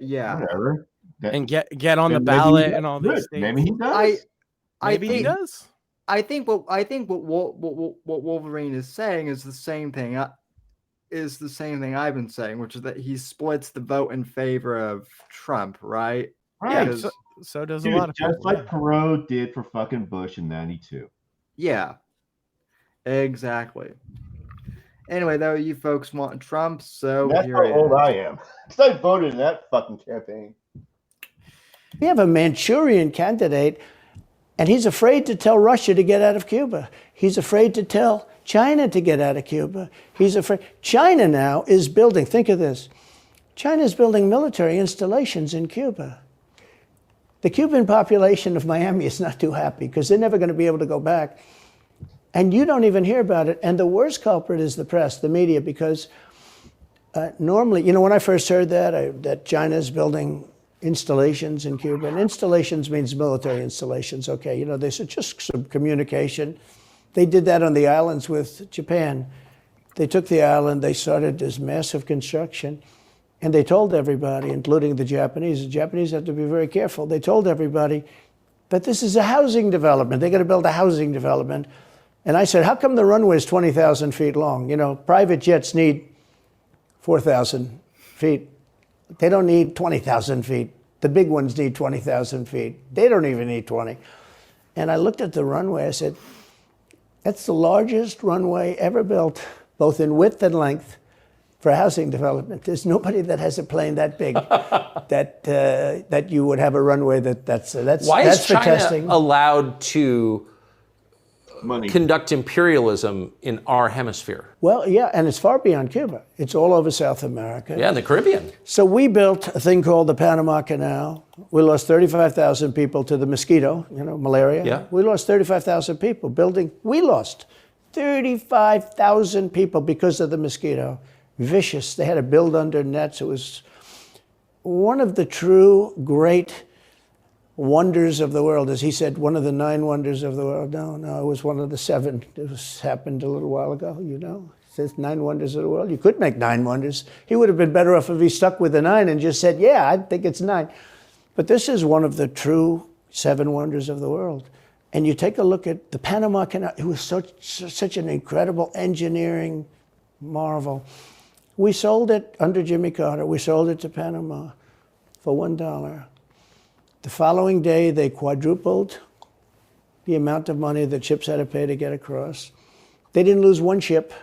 Speaker 2: Yeah,
Speaker 6: whatever.
Speaker 5: And get on the ballot and all these things.
Speaker 6: Maybe he does.
Speaker 5: He does.
Speaker 2: I think what Wolverine is saying is the same thing. I've been saying, which is that he splits the vote in favor of Trump, right?
Speaker 6: Right.
Speaker 5: Yeah, so does a lot of people.
Speaker 6: Just like Perot did for fucking Bush in '92.
Speaker 2: Yeah, exactly. Anyway, though, you folks want Trump, so
Speaker 6: that's how old I am. Because I voted in that fucking campaign.
Speaker 4: We have a Manchurian candidate, and he's afraid to tell Russia to get out of Cuba. He's afraid to tell China to get out of Cuba. He's afraid. China now is building, think of this, China is building military installations in Cuba. The Cuban population of Miami is not too happy because they're never going to be able to go back. And you don't even hear about it. And the worst culprit is the press, the media, because normally, when I first heard that China is building installations in Cuba, and installations means military installations, okay, they said just some communication. They did that on the islands with Japan. They took the island, they started this massive construction, and they told everybody, including the Japanese have to be very careful. They told everybody that this is a housing development. They're going to build a housing development. And I said, how come the runway is 20,000 feet long? You know, private jets need 4,000 feet. They don't need 20,000 feet. The big ones need 20,000 feet. They don't even need 20. And I looked at the runway. I said, that's the largest runway ever built, both in width and length, for housing development. There's nobody that has a plane that big that you would have a runway that's
Speaker 3: Why is
Speaker 4: for
Speaker 3: China
Speaker 4: testing.
Speaker 3: allowed to conduct imperialism in our hemisphere?
Speaker 4: Well, yeah, and it's far beyond Cuba. It's all over South America.
Speaker 3: Yeah, in the Caribbean.
Speaker 4: So we built a thing called the Panama Canal. We lost 35,000 people to the mosquito, you know, malaria.
Speaker 3: Yeah.
Speaker 4: We lost 35,000 people building. We lost 35,000 people because of the mosquito. Vicious. They had to build under nets. It was one of the true great wonders of the world. As he said, one of the 9 wonders of the world. No, it was one of the 7. It happened a little while ago, you know. It says 9 wonders of the world. You could make 9 wonders. He would have been better off if he stuck with the 9 and just said, yeah, I think it's 9. But this is one of the true 7 wonders of the world. And you take a look at the Panama Canal. It was such an incredible engineering marvel. We sold it under Jimmy Carter. We sold it to Panama for $1. The following day, they quadrupled the amount of money that ships had to pay to get across. They didn't lose one ship.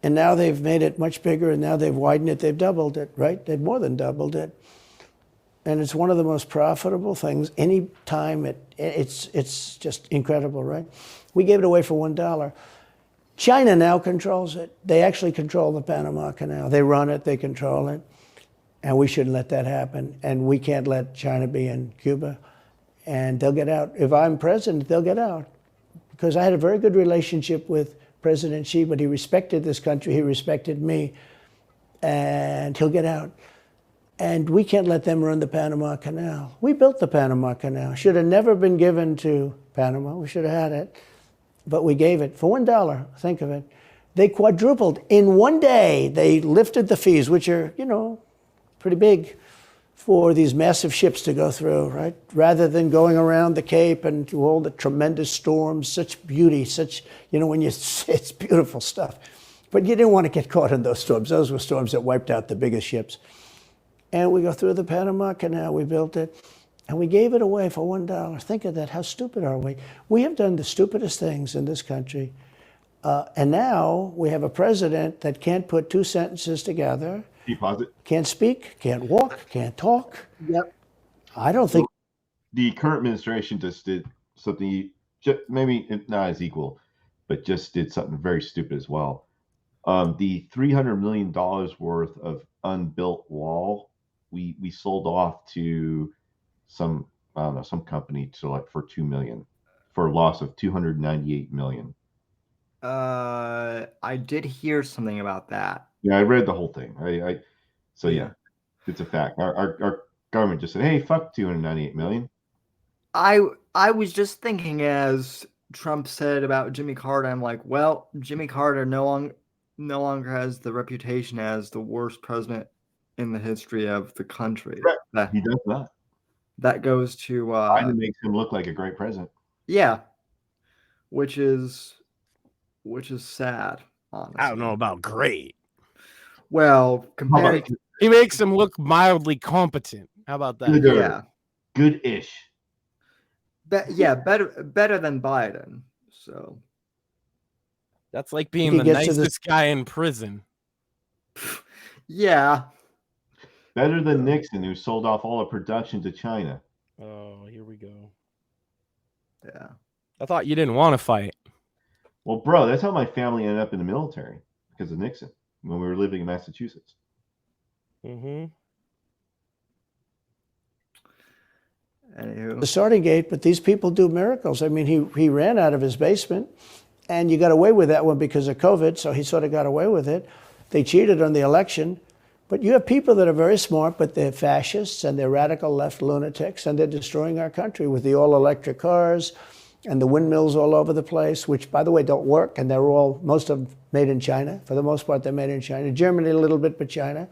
Speaker 4: And now they've made it much bigger, and now they've widened it. They've doubled it, right? They've more than doubled it. And it's one of the most profitable things. Any time it's just incredible, right? We gave it away for $1. China now controls it. They actually control the Panama Canal. They run it, they control it. And we shouldn't let that happen. And we can't let China be in Cuba. And they'll get out. If I'm president, they'll get out. Because I had a very good relationship with President Xi, but he respected this country, he respected me, and he'll get out. And we can't let them run the Panama Canal. We built the Panama Canal. Should have never been given to Panama. We should have had it. But we gave it for $1. Think of it. They quadrupled. In one day, they lifted the fees, which are, you know, pretty big for these massive ships to go through, right? Rather than going around the Cape and through all the tremendous storms, such beauty, such, you know, it's beautiful stuff. But you didn't want to get caught in those storms. Those were storms that wiped out the biggest ships. And we go through the Panama Canal, we built it, and we gave it away for $1. Think of that, how stupid are we? We have done the stupidest things in this country. And now we have a president that can't put 2 sentences together. Can't speak, can't walk, can't talk.
Speaker 2: Yep.
Speaker 4: I don't think.
Speaker 6: The current administration just did something, maybe not as equal, but just did something very stupid as well. The $300 million worth of unbuilt wall, we sold off to some company for $2 million for a loss of $298 million.
Speaker 2: I did hear something about that.
Speaker 6: Yeah, I read the whole thing. So yeah, it's a fact. Our government just said, "Hey, fuck $298 million."
Speaker 2: I was just thinking, as Trump said about Jimmy Carter, I'm like, well, Jimmy Carter no longer has the reputation as the worst president in the history of the country.
Speaker 6: Right. He does not.
Speaker 2: That goes to
Speaker 6: Biden makes him look like a great president.
Speaker 2: Yeah, which is sad. Honestly,
Speaker 5: I don't know about great.
Speaker 2: Well, compared to,
Speaker 5: He makes him look mildly competent. How about that?
Speaker 6: Good-er.
Speaker 2: yeah,
Speaker 6: Good-ish.
Speaker 2: better than Biden. So
Speaker 5: That's like being
Speaker 4: He
Speaker 5: the
Speaker 4: gets to
Speaker 5: nicest guy in prison.
Speaker 2: yeah,
Speaker 6: Better than Nixon, who sold off all the production to China.
Speaker 5: Oh, here we go.
Speaker 2: yeah.
Speaker 5: I thought you didn't want to fight.
Speaker 6: Well, bro, that's how my family ended up in the military, because of Nixon, when we were living in Massachusetts.
Speaker 5: Mm-hmm.
Speaker 2: Anywho.
Speaker 4: the starting gate, but these people do miracles. I mean, he ran out of his basement, and you got away with that one because of COVID, so he sort of got away with it. They cheated on the election. But you have people that are very smart, but they're fascists and they're radical left lunatics, and they're destroying our country with the all-electric cars and the windmills all over the place, which, by the way, don't work, and they're most of them made in China. For the most part, they're made in China. Germany a little bit, but China.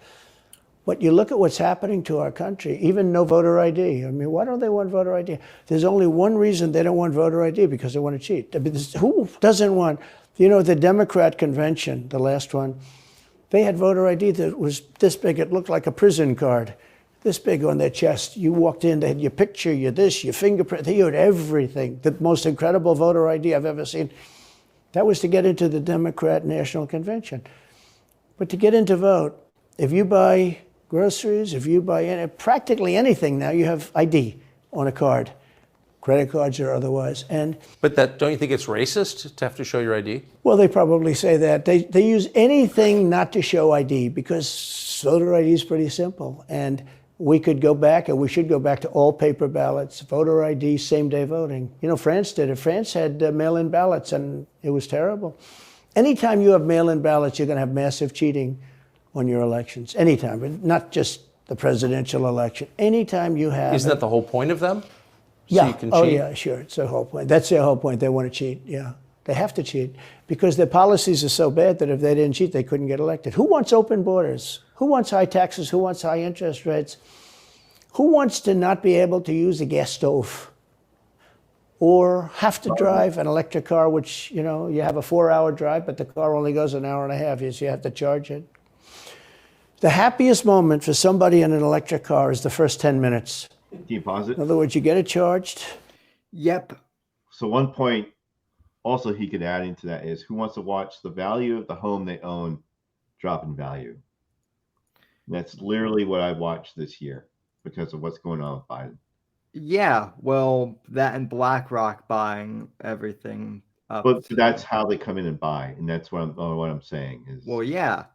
Speaker 4: But you look at what's happening to our country, even no voter ID. I mean, why don't they want voter ID? There's only one reason they don't want voter ID, because they want to cheat. I mean, who doesn't want, the Democrat convention, the last one, they had voter ID that was this big. It looked like a prison card, this big on their chest. You walked in, they had your picture, your this, your fingerprint, they had everything. The most incredible voter ID I've ever seen. That was to get into the Democrat National Convention. But to get in to vote, if you buy groceries, if you buy practically anything now, you have ID on a card, credit cards or otherwise.
Speaker 3: But don't you think it's racist to have to show your ID?
Speaker 4: Well, they probably say that. They use anything not to show ID, because voter ID is pretty simple. And we could go back, and we should go back to all paper ballots, voter ID, same-day voting. France did it. France had mail-in ballots, and it was terrible. Anytime you have mail-in ballots, you're going to have massive cheating on your elections. Anytime, but not just the presidential election. Anytime you have...
Speaker 3: Isn't that the whole point of them?
Speaker 4: Yeah.
Speaker 3: So you can cheat?
Speaker 4: Oh, yeah, sure. It's their whole point. That's their whole point. They want to cheat, yeah. They have to cheat because their policies are so bad that if they didn't cheat, they couldn't get elected. Who wants open borders? Who wants high taxes? Who wants high interest rates? Who wants to not be able to use a gas stove or have to drive an electric car, which, you have a 4-hour drive, but the car only goes an hour and a half, so you have to charge it. The happiest moment for somebody in an electric car is the first 10 minutes.
Speaker 6: Do you pause it?
Speaker 4: In other words, you get it charged.
Speaker 2: Yep.
Speaker 6: So one point also he could add into that is, who wants to watch the value of the home they own drop in value? And that's literally what I watched this year because of what's going on with Biden.
Speaker 2: Yeah, well, that and BlackRock buying everything up.
Speaker 6: But that's how they come in and buy, and that's what I'm saying is.
Speaker 2: Well, yeah.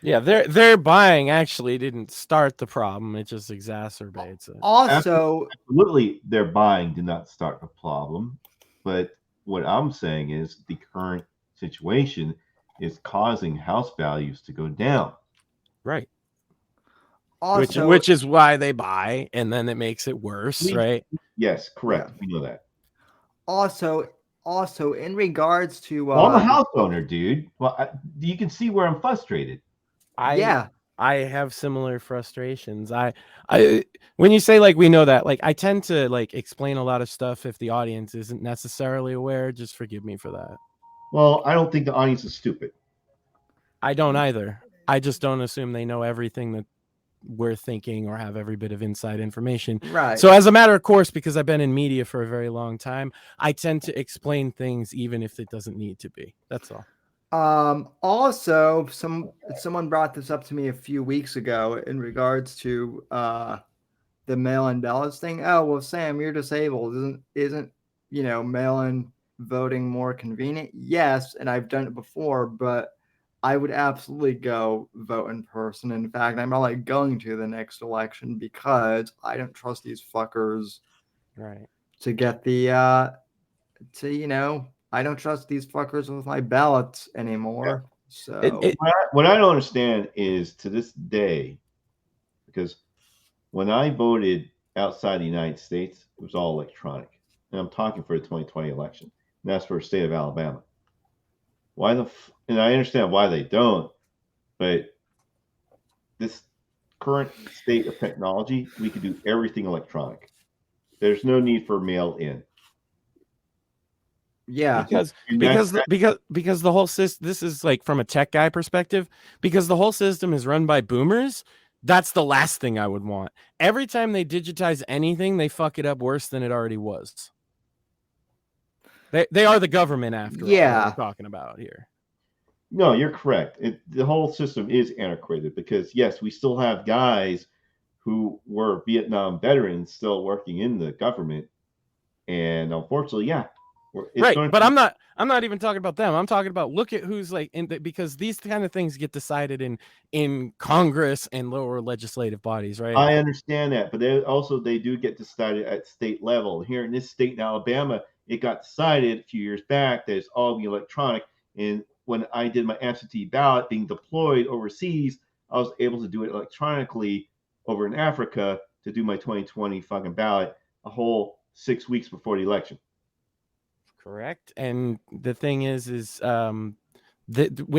Speaker 5: Yeah, their buying actually didn't start the problem; it just exacerbates it.
Speaker 2: Also,
Speaker 6: absolutely, their buying did not start the problem, but what I'm saying is the current situation is causing house values to go down.
Speaker 5: Right.
Speaker 2: Also,
Speaker 5: which is why they buy, and then it makes it worse, right?
Speaker 6: Yes, correct.
Speaker 2: Yeah.
Speaker 6: We know that.
Speaker 2: Also, in regards to,
Speaker 6: well, I'm a house owner, dude. Well, you can see where I'm frustrated.
Speaker 5: I have similar frustrations. I when you say we know that, I tend to explain a lot of stuff if the audience isn't necessarily aware. Just forgive me for that.
Speaker 6: Well, I don't think the audience is stupid.
Speaker 5: I don't either. I just don't assume they know everything that we're thinking or have every bit of inside information.
Speaker 2: Right.
Speaker 5: So as a matter of course, because I've been in media for a very long time, I tend to explain things even if it doesn't need to be. That's all.
Speaker 2: Also, someone brought this up to me a few weeks ago in regards to the mail-in ballots thing. Oh, well, Sam, you're disabled. Isn't mail-in voting more convenient? Yes, and I've done it before, but I would absolutely go vote in person. In fact, I'm not going to the next election because I don't trust these fuckers.
Speaker 5: Right.
Speaker 2: To get the I don't trust these fuckers with my ballots anymore. Yeah. So
Speaker 6: what I don't understand is, to this day, because when I voted outside the United States, it was all electronic. And I'm talking for the 2020 election. And that's for the state of Alabama. And I understand why they don't, but this current state of technology, we could do everything electronic. There's no need for mail in.
Speaker 2: Yeah,
Speaker 5: because the whole system, this is from a tech guy perspective, because the whole system is run by boomers. That's the last thing I would want. Every time they digitize anything, they fuck it up worse than it already was. They are the government after all. We're talking about here.
Speaker 6: No, you're correct. The whole system is antiquated because, yes, we still have guys who were Vietnam veterans still working in the government, and unfortunately,
Speaker 5: right. But I'm not even talking about them. I'm talking about, look at who's because these kind of things get decided in Congress and lower legislative bodies, right?
Speaker 6: I understand that, but they do get decided at state level. Here in this state in Alabama, it got decided a few years back that it's all be electronic. And when I did my absentee ballot being deployed overseas, I was able to do it electronically over in Africa to do my 2020 fucking ballot a whole 6 weeks before the election.
Speaker 5: Correct. And the thing is when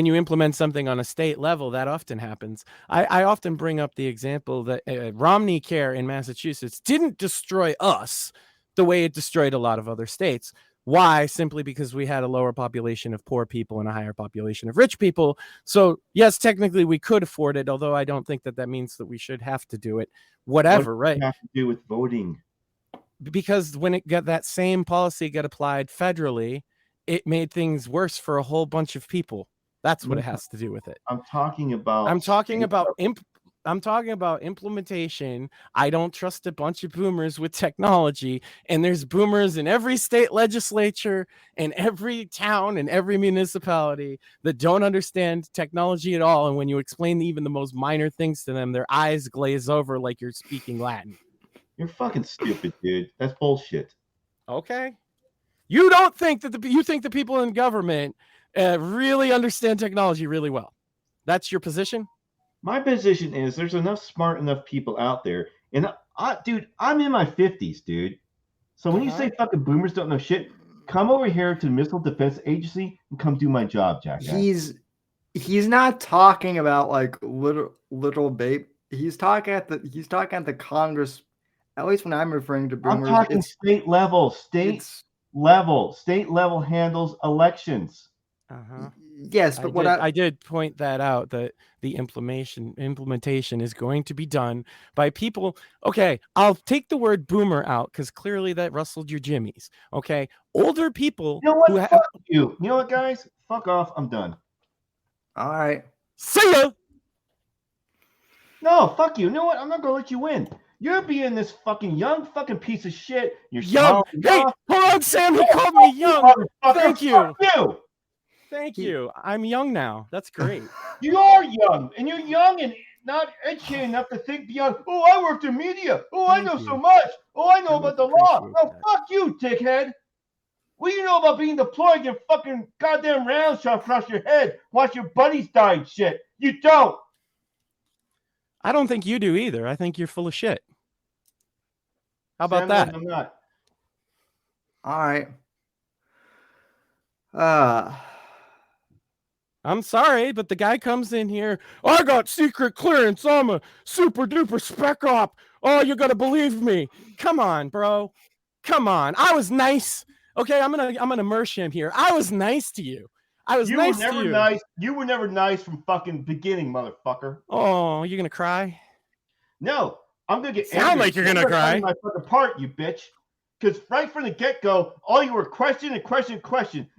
Speaker 5: you implement something on a state level, that often happens. I often bring up the example that Romney Care in Massachusetts didn't destroy us the way it destroyed a lot of other states. Why? Simply because we had a lower population of poor people and a higher population of rich people. So yes, technically we could afford it, although I don't think that means that we should have to do it. Whatever,
Speaker 6: what
Speaker 5: right?
Speaker 6: Does it have to do with voting?
Speaker 5: Because when it got that same policy got applied federally, it made things worse for a whole bunch of people. That's what it has to do with it.
Speaker 6: I'm talking about.
Speaker 5: I'm talking about implementation. I don't trust a bunch of boomers with technology, and there's boomers in every state legislature and every town and every municipality that don't understand technology at all. And when you explain even the most minor things to them, their eyes glaze over like you're speaking Latin.
Speaker 6: You're fucking stupid, dude. That's bullshit.
Speaker 5: Okay. You don't think that you think the people in government really understand technology really well. That's your position?
Speaker 6: My position is there's enough smart enough people out there. And dude, I'm in my 50s, dude. So when you say fucking boomers don't know shit, come over here to the Missile Defense Agency and come do my job, jackass.
Speaker 2: He's not talking about like literal babe. He's talking at the Congress. At least when I'm referring to boomers,
Speaker 6: I'm talking state level. State level handles elections.
Speaker 2: Yes, but
Speaker 5: I did point that out, that the implementation is going to be done by people. Okay, I'll take the word boomer out because clearly that rustled your jimmies. Okay, older people.
Speaker 6: You know what? Fuck you. You know what, guys? Fuck off. I'm done.
Speaker 2: All right.
Speaker 5: See ya.
Speaker 6: No, fuck you. You know what? I'm not gonna let you win. You're being this fucking young fucking piece of shit. You're
Speaker 5: young. Hey, hold on, Sam. He called me young. Thank you.
Speaker 6: Fuck you.
Speaker 5: Thank you. I'm young now. That's great.
Speaker 6: You are young, and you're young and not edgy enough to think beyond. Oh, I worked in media. Oh, I know so much. Oh, I know about the law. Oh, fuck you, dickhead. What do you know about being deployed? Your fucking goddamn rounds shot across your head. Watch your buddies die and shit. You don't.
Speaker 5: I don't think you do either. I think you're full of shit. How about that?
Speaker 6: I'm not.
Speaker 2: All right.
Speaker 5: I'm sorry, but the guy comes in here. I got secret clearance. I'm a super duper spec op. Oh, you gotta believe me. Come on, bro. Come on. I was nice. Okay, I'm gonna immerse him here. I was nice to you.
Speaker 6: You were never nice. You were never nice from fucking beginning, motherfucker.
Speaker 5: Oh, you gonna cry?
Speaker 6: No, I'm gonna get.
Speaker 5: Sound like you're gonna cry.
Speaker 6: My fucking part, you bitch. Because right from the get-go, all you were question.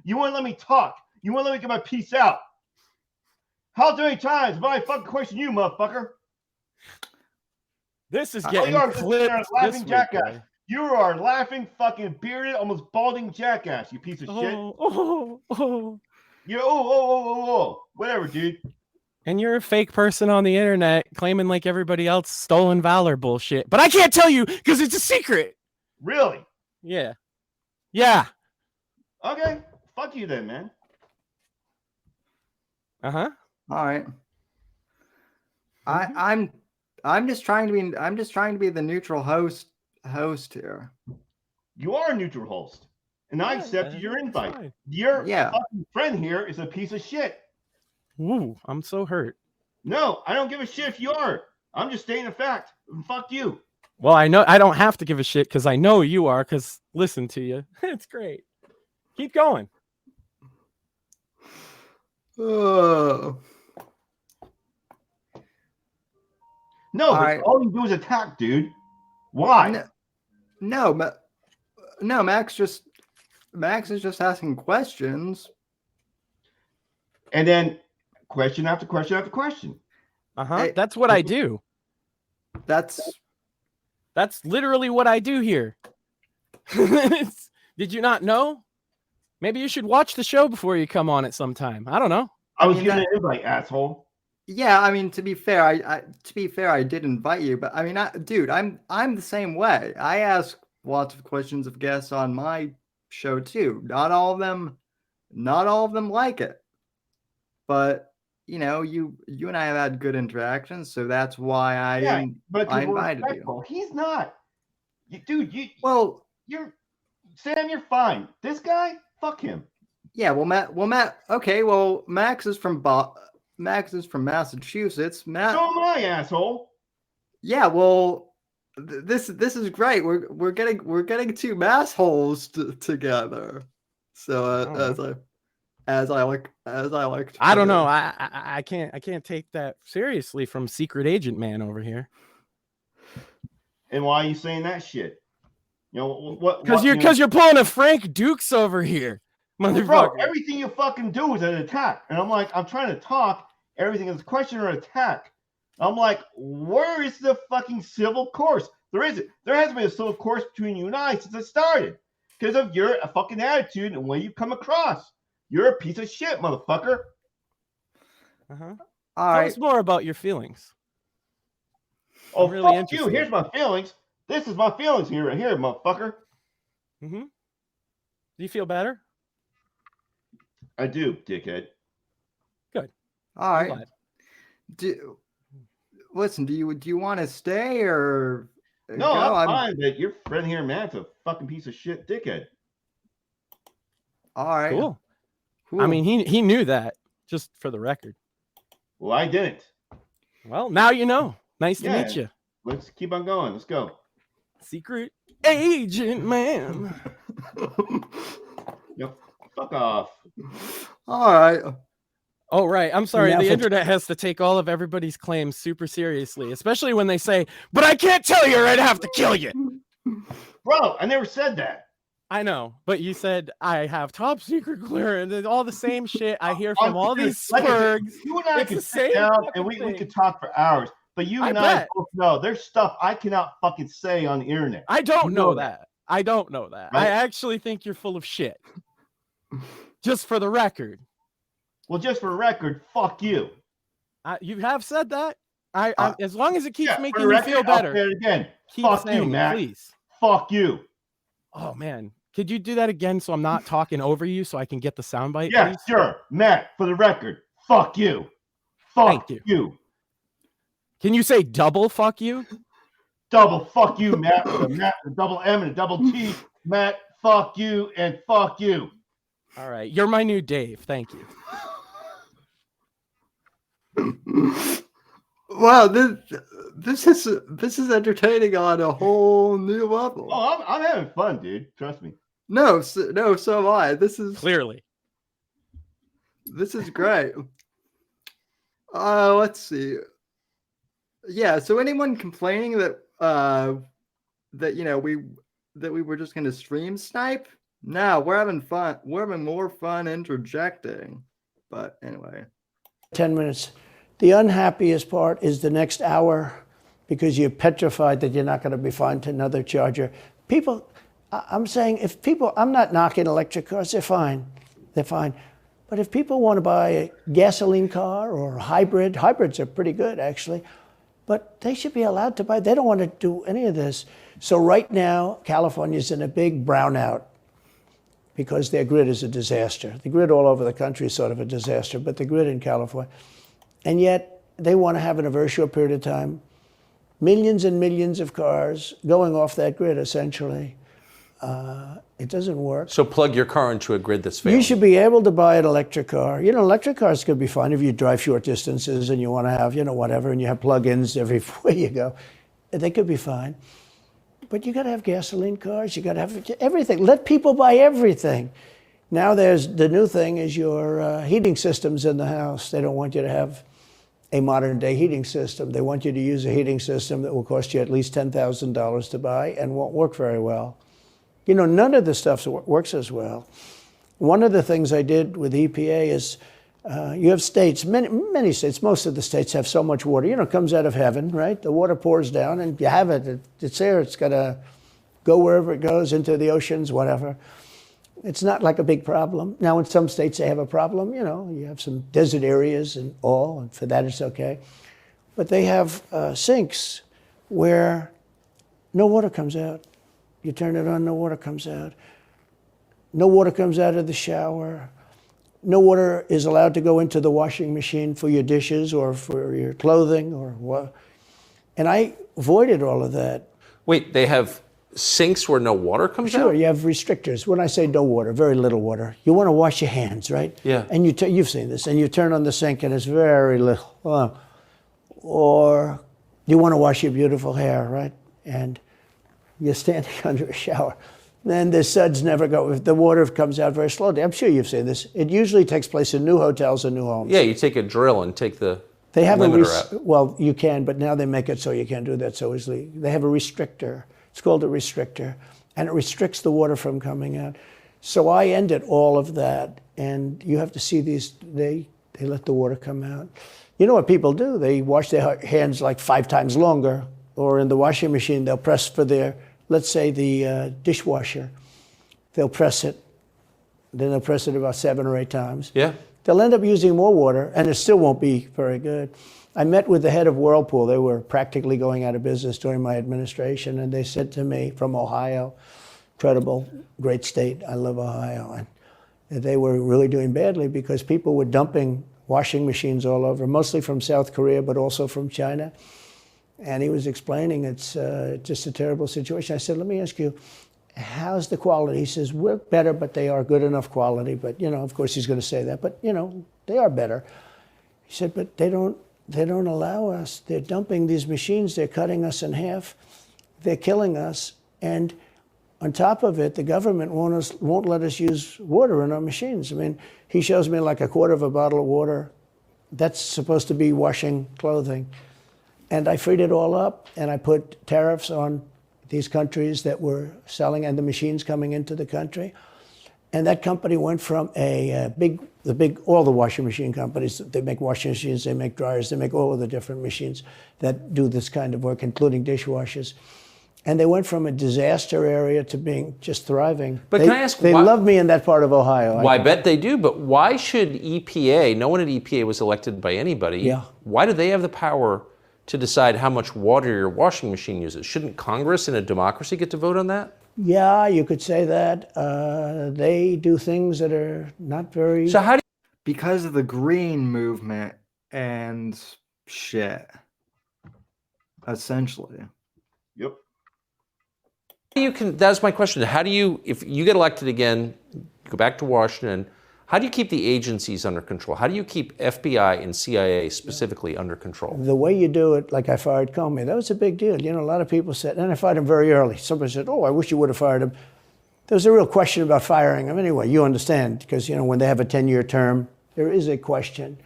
Speaker 6: You wouldn't let me talk. You wouldn't let me get my piece out. How many times have I fucking questioned you, motherfucker?
Speaker 5: This is getting clipped.
Speaker 6: Laughing jackass. You are laughing, fucking bearded, almost balding jackass. You piece of shit. Whatever, dude.
Speaker 5: And you're a fake person on the internet claiming like everybody else stolen valor bullshit. But I can't tell you because it's a secret.
Speaker 6: Really?
Speaker 5: Yeah. Yeah.
Speaker 6: Okay. Fuck you then, man.
Speaker 2: Uh-huh. All right. I'm just trying to be the neutral host here.
Speaker 6: You are a neutral host. And I accepted your invite. Your fucking friend here is a piece of shit.
Speaker 5: Ooh, I'm so hurt.
Speaker 6: No, I don't give a shit if you are. I'm just stating a fact. Fuck you.
Speaker 5: Well, I know I don't have to give a shit because I know you are, because listen to you. It's great. Keep going.
Speaker 6: No, all you do is attack, dude. Why?
Speaker 2: No, Max is just asking questions.
Speaker 6: And then question after question after question.
Speaker 5: Hey, that's what I do. That's literally what I do here. Did you not know? Maybe you should watch the show before you come on it sometime. I don't know.
Speaker 6: I was given an invite, asshole.
Speaker 2: Yeah, I mean, to be fair, I did invite you, but I mean, dude, I'm the same way. I ask lots of questions of guests on my show too. Not all of them like it, but you know, you and I have had good interactions, so that's why I invited you.
Speaker 6: He's not, dude.
Speaker 2: You're
Speaker 6: Sam. You're fine. This guy, Fuck him.
Speaker 2: Yeah, well, Matt. Okay, well, Max is from Massachusetts. Matt.
Speaker 6: So am I, asshole.
Speaker 2: Yeah, well, this is great. We're getting two mass holes together. So as I like to
Speaker 5: I don't
Speaker 2: put
Speaker 5: know.
Speaker 2: it.
Speaker 5: I can't take that seriously from secret agent man over here.
Speaker 6: And why are you saying that shit? You know what?
Speaker 5: Because you're pulling a Frank Dukes over here, motherfucker.
Speaker 6: Bro, everything you fucking do is an attack. And I'm like, I'm trying to talk. Everything is a question or attack. I'm like, where is the fucking civil course? There isn't. There hasn't been a civil course between you and I since it started. Because of your fucking attitude and the way you come across. You're a piece of shit, motherfucker.
Speaker 5: Uh-huh.
Speaker 2: All
Speaker 5: Tell
Speaker 2: right.
Speaker 5: us more about your feelings.
Speaker 6: Oh,
Speaker 5: I'm really
Speaker 6: fuck
Speaker 5: interested.
Speaker 6: you. Here's my feelings. This is my feelings here, right here, motherfucker.
Speaker 5: Mm-hmm. Do you feel better?
Speaker 6: I do, dickhead.
Speaker 5: Good.
Speaker 2: All
Speaker 5: I'm
Speaker 2: right.
Speaker 5: glad.
Speaker 2: Listen, do you want to stay or
Speaker 6: No,
Speaker 2: go?
Speaker 6: I'm fine, but your friend here, Matt's a fucking piece of shit dickhead.
Speaker 2: All right.
Speaker 5: Cool. I mean, he knew that, just for the record.
Speaker 6: Well, I didn't.
Speaker 5: Well, now you know. Nice to meet you.
Speaker 6: Let's keep on going. Let's go.
Speaker 5: Secret agent man.
Speaker 6: Yep. Fuck off.
Speaker 2: All right.
Speaker 5: Oh, right. I'm sorry.
Speaker 4: Now
Speaker 5: The
Speaker 4: for-
Speaker 5: internet has to take all of everybody's claims super seriously, especially when they say, but I can't tell you or I'd have to kill you.
Speaker 6: Bro, I never said that.
Speaker 5: I know, but you said I have top secret clearance and all the same shit I hear from all these
Speaker 6: Like I said,
Speaker 5: spurgs.
Speaker 6: you and I
Speaker 5: It's
Speaker 6: could
Speaker 5: the
Speaker 6: sit
Speaker 5: same
Speaker 6: down
Speaker 5: fucking
Speaker 6: and we
Speaker 5: thing.
Speaker 6: could talk for hours. But you and I
Speaker 5: bet.
Speaker 6: both know there's stuff I cannot fucking say on the internet.
Speaker 5: I don't
Speaker 6: You
Speaker 5: know that. I don't know that.
Speaker 6: Right?
Speaker 5: I actually think you're full of shit. Just for the record.
Speaker 6: Well, just for record, fuck you.
Speaker 5: You have said that. I as long as it keeps
Speaker 6: Yeah, for
Speaker 5: making
Speaker 6: the
Speaker 5: you
Speaker 6: record,
Speaker 5: feel
Speaker 6: I'll
Speaker 5: better.
Speaker 6: say it again.
Speaker 5: Keep
Speaker 6: Fuck
Speaker 5: saying
Speaker 6: you,
Speaker 5: it,
Speaker 6: Matt.
Speaker 5: please.
Speaker 6: Fuck you.
Speaker 5: Oh man, could you do that again so I'm not talking over you so I can get the soundbite?
Speaker 6: Yeah,
Speaker 5: please?
Speaker 6: sure. Matt, for the record, fuck you. Fuck
Speaker 5: Thank
Speaker 6: you.
Speaker 5: Can you say double fuck you?
Speaker 6: Double fuck you, Matt. With a Matt, a double M and a double T. Matt, fuck you and fuck you.
Speaker 5: All right, you're my new Dave. Thank you.
Speaker 2: Wow, this is entertaining on a whole new level.
Speaker 6: Oh, I'm having fun, dude. Trust me.
Speaker 2: No, so am I. This is
Speaker 5: Clearly.
Speaker 2: great. Let's see. Yeah, so anyone complaining that we were just gonna stream snipe? No, we're having fun. We're having more fun interjecting. But anyway.
Speaker 4: 10 minutes. The unhappiest part is the next hour because you're petrified that you're not going to be found another charger. People, I'm saying if people, I'm not knocking electric cars, they're fine. They're fine. But if people want to buy a gasoline car or a hybrid, hybrids are pretty good actually, but they should be allowed to buy. They don't want to do any of this. So right now, California's in a big brownout because their grid is a disaster. The grid all over the country is sort of a disaster, but the grid in California. And yet they want to have in a very short period of time, millions and millions of cars going off that grid essentially. It doesn't work.
Speaker 3: So plug your car into a grid that's failing.
Speaker 4: You should be able to buy an electric car. You know, electric cars could be fine if you drive short distances and you want to have, whatever, and you have plug-ins everywhere you go. They could be fine. But you got to have gasoline cars. You got to have everything. Let people buy everything. Now there's the new thing is your heating systems in the house. They don't want you to have a modern day heating system. They want you to use a heating system that will cost you at least $10,000 to buy and won't work very well. You know, none of the stuff works as well. One of the things I did with EPA is you have states, many states, most of the states have so much water. You know, it comes out of heaven, right? The water pours down and you have it. It's there. It's got to go wherever it goes, into the oceans, whatever. It's not like a big problem. Now, in some states, they have a problem. You know, you have some desert areas and all, and for that, it's okay. But they have sinks where no water comes out. You turn it on, no water comes out. No water comes out of the shower. No water is allowed to go into the washing machine for your dishes or for your clothing or what. And I avoided all of that.
Speaker 3: Wait, they have sinks where no water comes out?
Speaker 4: Sure, you have restrictors. When I say no water, very little water. You want to wash your hands, right?
Speaker 3: Yeah.
Speaker 4: And you've seen this, and you turn on the sink and it's very little. Or you want to wash your beautiful hair, right? And you're standing under a shower. Then the suds never go. The water comes out very slowly. I'm sure you've seen this. It usually takes place in new hotels and new homes.
Speaker 3: Yeah, you take a drill and take the
Speaker 4: They have
Speaker 3: limiter out.
Speaker 4: Well, you can, but now they make it so you can't do that so easily. They have a restrictor. It's called a restrictor, and it restricts the water from coming out. So I ended all of that, and you have to see these. They let the water come out. You know what people do? They wash their hands like 5 times longer, or in the washing machine, they'll press for their, let's say the dishwasher. They'll press it. Then they'll press it about 7 or 8 times.
Speaker 3: Yeah.
Speaker 4: They'll end up using more water, and it still won't be very good. I met with the head of Whirlpool. They were practically going out of business during my administration, and they said to me, from Ohio, incredible, great state, I love Ohio, and they were really doing badly because people were dumping washing machines all over, mostly from South Korea, but also from China. And he was explaining it's just a terrible situation. I said, let me ask you, how's the quality? He says, we're better, but they are good enough quality. But, you know, of course he's going to say that, but, you know, they are better. He said, but they don't allow us. They're dumping these machines. They're cutting us in half. They're killing us. And on top of it, the government won't let us use water in our machines. I mean, he shows me like a quarter of a bottle of water. That's supposed to be washing clothing. And I freed it all up, and I put tariffs on these countries that were selling and the machines coming into the country. And that company went from all the washing machine companies, they make washing machines, they make dryers, they make all of the different machines that do this kind of work, including dishwashers. And they went from a disaster area to being just thriving.
Speaker 3: But can I ask,
Speaker 4: they love me in that part of Ohio.
Speaker 3: Well, I bet they do, but why should EPA, no one at EPA was elected by anybody,
Speaker 4: Yeah.
Speaker 3: Why do they have the power to decide how much water your washing machine uses? Shouldn't Congress in a democracy get to vote on that?
Speaker 4: Yeah, you could say that. They do things that are not very...
Speaker 3: So how do
Speaker 2: Because of the green movement and shit, essentially.
Speaker 6: Yep.
Speaker 3: that's my question. How do you, if you get elected again, go back to Washington, how do you keep the agencies under control? How do you keep FBI and CIA specifically under control?
Speaker 4: The way you do it, like I fired Comey, that was a big deal. You know, a lot of people said, and I fired him very early. Somebody said, oh, I wish you would have fired him. There was a real question about firing him. Anyway, you understand, because, you know, when they have a 10-year term, there is a question.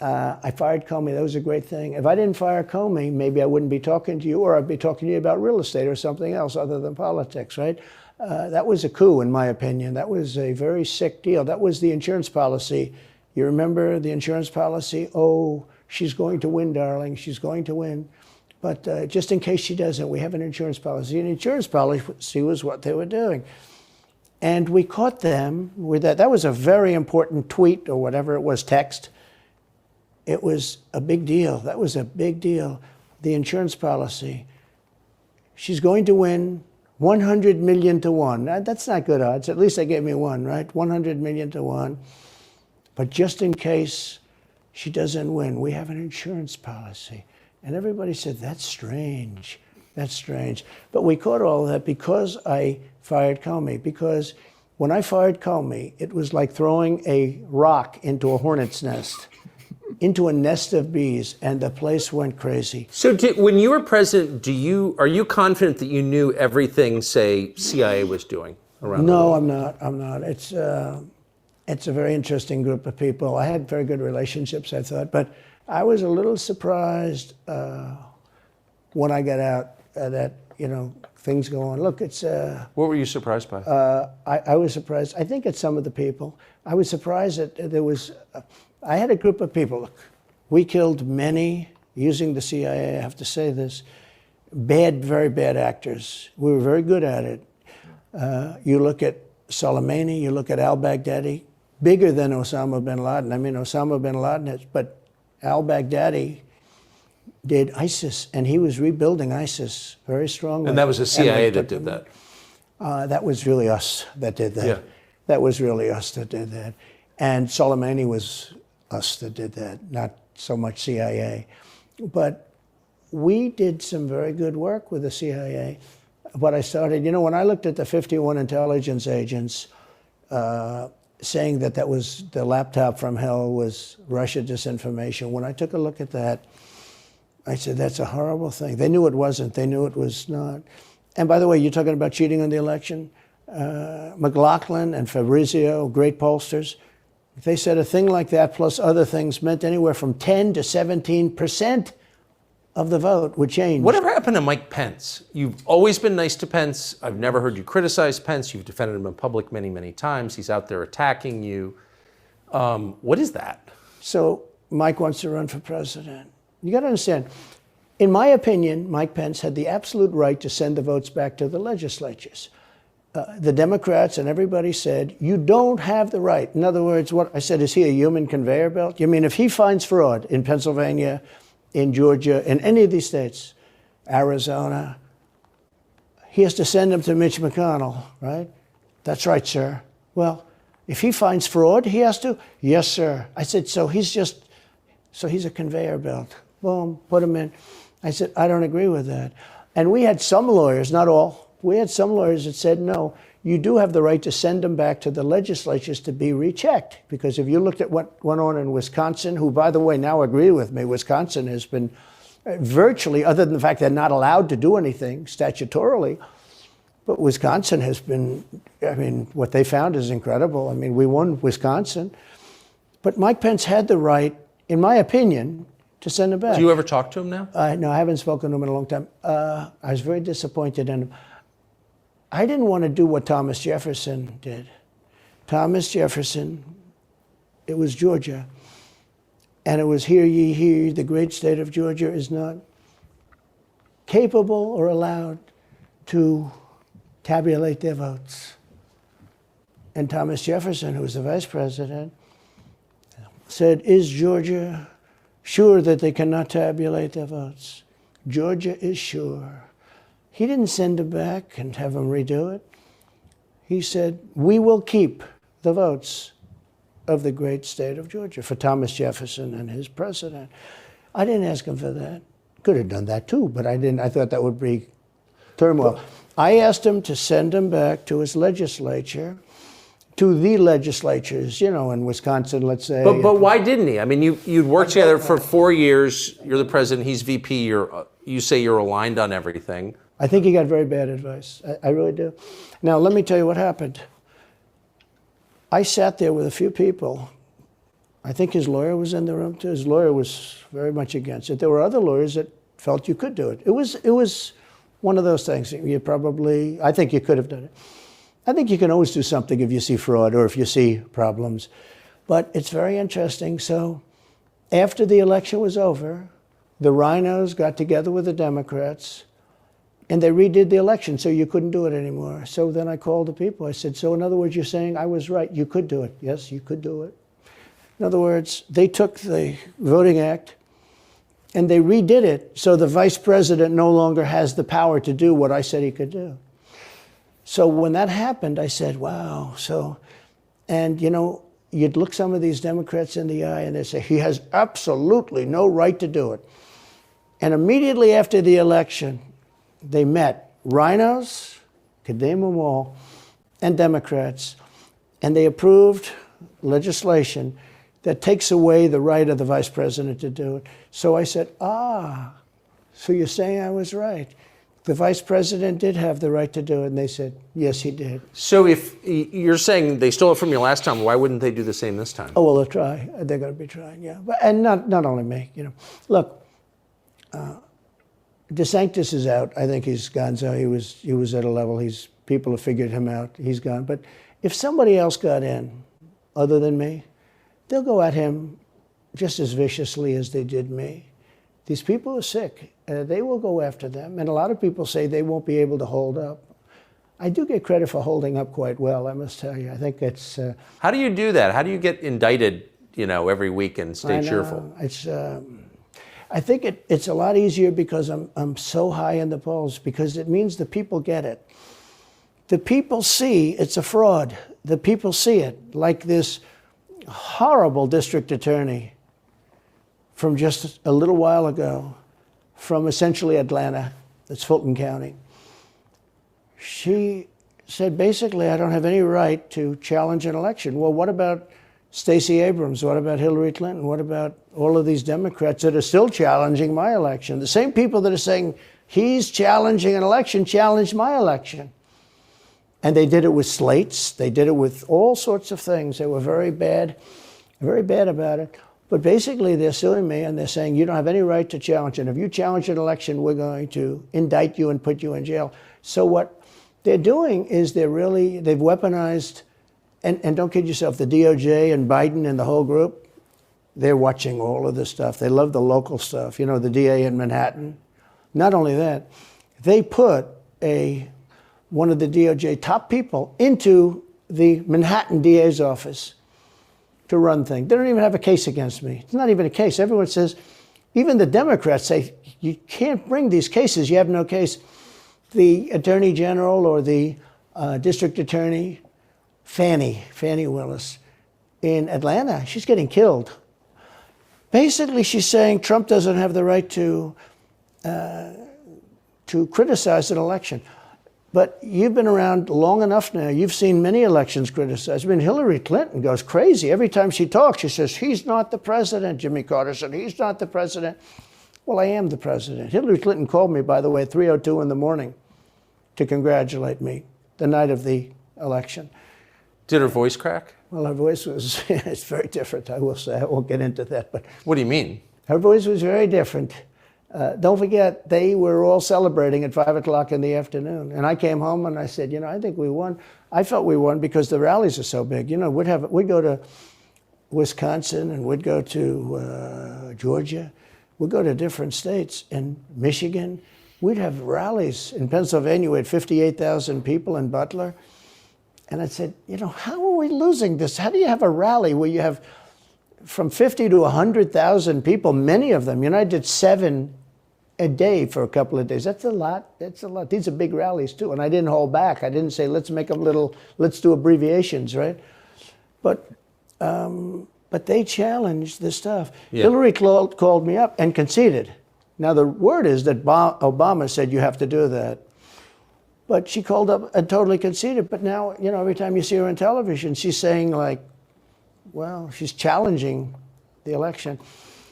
Speaker 4: I fired Comey. That was a great thing. If I didn't fire Comey, maybe I wouldn't be talking to you, or I'd be talking to you about real estate or something else other than politics, right? That was a coup, in my opinion. That was a very sick deal. That was the insurance policy. You remember the insurance policy? Oh, she's going to win, darling. She's going to win. But just in case she doesn't, we have an insurance policy. An insurance policy was what they were doing. And we caught them with that. That was a very important tweet or whatever it was, text. It was a big deal. That was a big deal. The insurance policy. She's going to win 100 million to 1. That's not good odds. At least they gave me 1, right? 100 million to 1. But just in case she doesn't win, we have an insurance policy. And everybody said, that's strange. That's strange. But we caught all that because I fired Comey. Because when I fired Comey, it was like throwing a rock into a hornet's nest, into a nest of bees, and the place went crazy.
Speaker 3: So when you were president, are you confident that you knew everything, say, CIA was doing around the world?
Speaker 4: No, I'm not. It's a very interesting group of people. I had very good relationships, I thought, but I was a little surprised when I got out that, you know, things go on. Look, it's...
Speaker 3: What were you surprised by?
Speaker 4: I was surprised. I think it's some of the people. I was surprised that there was... I had a group of people. Look, we killed many, using the CIA, I have to say this, very bad actors. We were very good at it. You look at Soleimani, you look at al-Baghdadi, bigger than Osama bin Laden. I mean, Osama bin Laden, but al-Baghdadi did ISIS, and he was rebuilding ISIS very strongly.
Speaker 3: And that was the CIA that did that?
Speaker 4: That was really us that did that.
Speaker 3: Yeah.
Speaker 4: That was really us that did that. And Soleimani was us that did that, not so much CIA. But we did some very good work with the CIA. what I started, when I looked at the 51 intelligence agents saying that was the laptop from hell was Russia disinformation, when I took a look at that, I said, that's a horrible thing. They knew it wasn't. They knew it was not. And by the way, you're talking about cheating on the election? McLaughlin and Fabrizio, great pollsters, they said a thing like that plus other things meant anywhere from 10 to 17% of the vote would change.
Speaker 3: Whatever happened to Mike Pence? You've always been nice to Pence. I've never heard you criticize Pence. You've defended him in public many, many times. He's out there attacking you. What is that?
Speaker 4: So Mike wants to run for president. You got to understand, in my opinion, Mike Pence had the absolute right to send the votes back to the legislatures. The Democrats and everybody said, you don't have the right. In other words, what I said, is he a human conveyor belt? You mean if he finds fraud in Pennsylvania, in Georgia, in any of these states, Arizona, he has to send them to Mitch McConnell, right? That's right, sir. Well, if he finds fraud, he has to? Yes, sir. I said, so he's a conveyor belt. Boom, put him in. I said, I don't agree with that. And we had some lawyers, not all, we had some lawyers that said, no, you do have the right to send them back to the legislatures to be rechecked. Because if you looked at what went on in Wisconsin, who, by the way, now agree with me, Wisconsin has been virtually, other than the fact they're not allowed to do anything statutorily, but Wisconsin has been, what they found is incredible. We won Wisconsin. But Mike Pence had the right, in my opinion, to send him back.
Speaker 3: Do you ever talk to him now?
Speaker 4: No, I haven't spoken to him in a long time. I was very disappointed in him. I didn't want to do what Thomas Jefferson did. Thomas Jefferson, it was Georgia, and it was hear ye, hear ye, the great state of Georgia is not capable or allowed to tabulate their votes. And Thomas Jefferson, who was the vice president, said, is Georgia sure that they cannot tabulate their votes? Georgia is sure. He didn't send them back and have them redo it. He said, we will keep the votes of the great state of Georgia for Thomas Jefferson and his president. I didn't ask him for that. Could have done that too, but I didn't. I thought that would be turmoil. I asked him to send him back to his legislature, to the legislatures, in Wisconsin, let's say.
Speaker 3: But why didn't he? You'd worked together for 4 years. You're the president. He's VP. You say you're aligned on everything.
Speaker 4: I think he got very bad advice. I really do. Now, let me tell you what happened. I sat there with a few people. I think his lawyer was in the room too. His lawyer was very much against it. There were other lawyers that felt you could do it. It was one of those things. I think you could have done it. I think you can always do something if you see fraud or if you see problems. But it's very interesting. So after the election was over, the rhinos got together with the Democrats and they redid the election, so you couldn't do it anymore. So then I called the people. I said, so in other words, you're saying I was right. You could do it. Yes, you could do it. In other words, they took the Voting Act and they redid it so the vice president no longer has the power to do what I said he could do. So when that happened, I said, wow. And you'd look some of these Democrats in the eye and they'd say, he has absolutely no right to do it. And immediately after the election, they met rhinos, could name them all, and Democrats, and they approved legislation that takes away the right of the vice president to do it. So I said, so you're saying I was right. The vice president did have the right to do it, and they said, yes, he did.
Speaker 3: So if you're saying they stole it from you last time, why wouldn't they do the same this time?
Speaker 4: Oh, well, they'll try. They're going to be trying, yeah. And not only me, Look, DeSantis is out. I think he's gone. So he was at a level. People have figured him out. He's gone. But if somebody else got in, other than me, they'll go at him just as viciously as they did me. These people are sick. They will go after them. And a lot of people say they won't be able to hold up. I do get credit for holding up quite well, I must tell you. I think it's...
Speaker 3: How do you do that? How do you get indicted, every week and stay cheerful?
Speaker 4: I think it's a lot easier because I'm so high in the polls, because it means the people get it. The people see it's a fraud. The people see it, like this horrible district attorney from just a little while ago, from essentially Atlanta, that's Fulton County. she said, basically, I don't have any right to challenge an election. Well, what about Stacey Abrams? What about Hillary Clinton? What about all of these Democrats that are still challenging my election? The same people that are saying he's challenging an election challenged my election. And they did it with slates. They did it with all sorts of things. They were very bad about it. But basically, they're suing me, and they're saying, you don't have any right to challenge it. If you challenge an election, we're going to indict you and put you in jail. So what they're doing is they've weaponized, and don't kid yourself, the DOJ and Biden and the whole group, they're watching all of this stuff. They love the local stuff. You know, the DA in Manhattan. Not only that, they put one of the DOJ top people into the Manhattan DA's office to run things. They don't even have a case against me. It's not even a case. Everyone says, even the Democrats say, you can't bring these cases. You have no case. The Attorney General or the District Attorney, Fannie Willis, in Atlanta, she's getting killed. Basically, she's saying Trump doesn't have the right to criticize an election. But you've been around long enough now. You've seen many elections criticized. I mean, Hillary Clinton goes crazy. Every time she talks, she says, he's not the president. Jimmy Carter said, he's not the president. Well, I am the president. Hillary Clinton called me, by the way, at 3:02 in the morning to congratulate me the night of the election.
Speaker 3: Did her voice crack?
Speaker 4: Well, her voice was, it's very different, I will say. I won't get into that. But
Speaker 3: what do you mean?
Speaker 4: Her voice was very different. Don't forget, they were all celebrating at 5 o'clock in the afternoon. And I came home and I said, I think we won. I felt we won because the rallies are so big. We'd go to Wisconsin and we'd go to Georgia. We'd go to different states. In Michigan, we'd have rallies. In Pennsylvania, we had 58,000 people in Butler. And I said, how are we losing this? How do you have a rally where you have from 50 to 100,000 people, many of them? I did 7 a day for a couple of days. That's a lot. These are big rallies too. And I didn't hold back. I didn't say, let's make them let's do abbreviations, right? But they challenged this stuff. Yeah. Hillary called me up and conceded. Now the word is that Obama said you have to do that. But she called up and totally conceded. But now, every time you see her on television, she's saying she's challenging the election.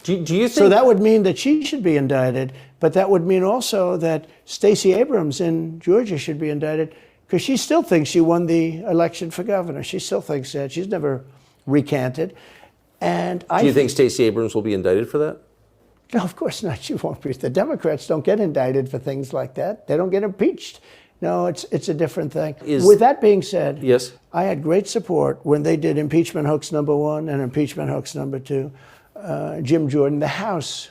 Speaker 3: Do you think...
Speaker 4: So that would mean that she should be indicted, but that would mean also that Stacey Abrams in Georgia should be indicted because she still thinks she won the election for governor. She still thinks that. She's never recanted. And
Speaker 3: do you think Stacey Abrams will be indicted for that?
Speaker 4: No, of course not. She won't be. The Democrats don't get indicted for things like that. They don't get impeached. No, it's a different thing. With that being said,
Speaker 3: yes,
Speaker 4: I had great support when they did impeachment hoax #1 and impeachment hoax #2. Jim Jordan, the House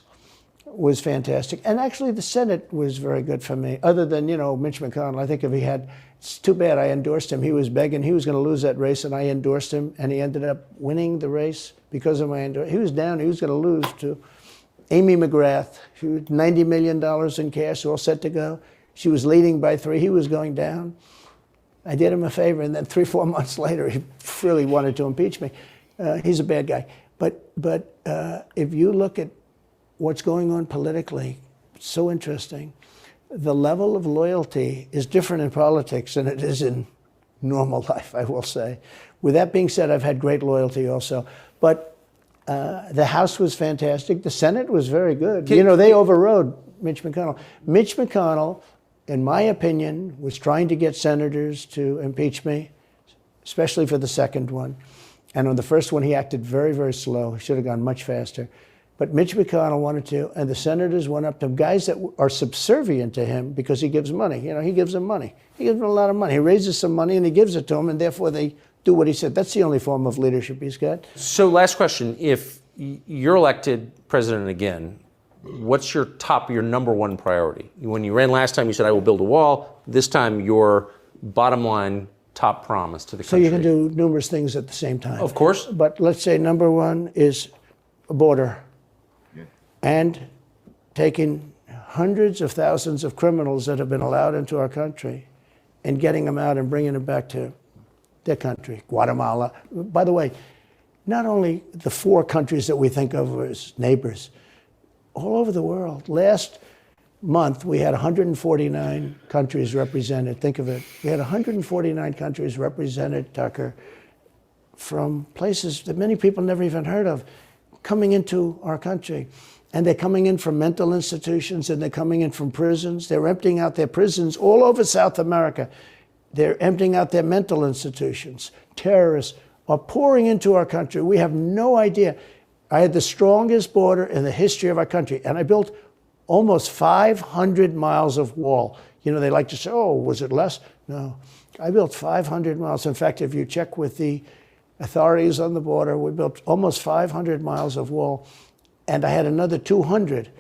Speaker 4: was fantastic. And actually the Senate was very good for me, other than, Mitch McConnell. I think it's too bad I endorsed him. He was begging, he was going to lose that race, and I endorsed him, and he ended up winning the race because of my endorsement. He was down, he was going to lose to Amy McGrath. She was $90 million in cash, all set to go. She was leading by 3. He was going down. I did him a favor, and then 3-4 months later, he really wanted to impeach me. He's a bad guy. But if you look at what's going on politically, it's so interesting. The level of loyalty is different in politics than it is in normal life, I will say. With that being said, I've had great loyalty also. But the House was fantastic. The Senate was very good. They overrode Mitch McConnell. Mitch McConnell, in my opinion, was trying to get senators to impeach me, especially for the second one. And on the first one, he acted very, very slow. He should have gone much faster. But Mitch McConnell wanted to, and the senators went up to him, guys that are subservient to him because he gives money. He gives them money. He gives them a lot of money. He raises some money and he gives it to them, and therefore they do what he said. That's the only form of leadership he's got.
Speaker 3: So last question. If you're elected president again, what's your number one priority? When you ran last time, you said, I will build a wall. This time, your bottom line top promise to the country.
Speaker 4: So you can do numerous things at the same time.
Speaker 3: Of course.
Speaker 4: But let's say number one is a border. Yeah. And taking hundreds of thousands of criminals that have been allowed into our country and getting them out and bringing them back to their country, Guatemala. By the way, not only the 4 countries that we think of as neighbors, all over the world. Last month, we had 149 countries represented. Think of it. We had 149 countries represented, Tucker, from places that many people never even heard of, coming into our country. And they're coming in from mental institutions, and they're coming in from prisons. They're emptying out their prisons all over South America. They're emptying out their mental institutions. Terrorists are pouring into our country. We have no idea. I had the strongest border in the history of our country, and I built almost 500 miles of wall. You know, they like to say, oh, was it less? No. I built 500 miles. In fact, if you check with the authorities on the border, we built almost 500 miles of wall. And I had another 200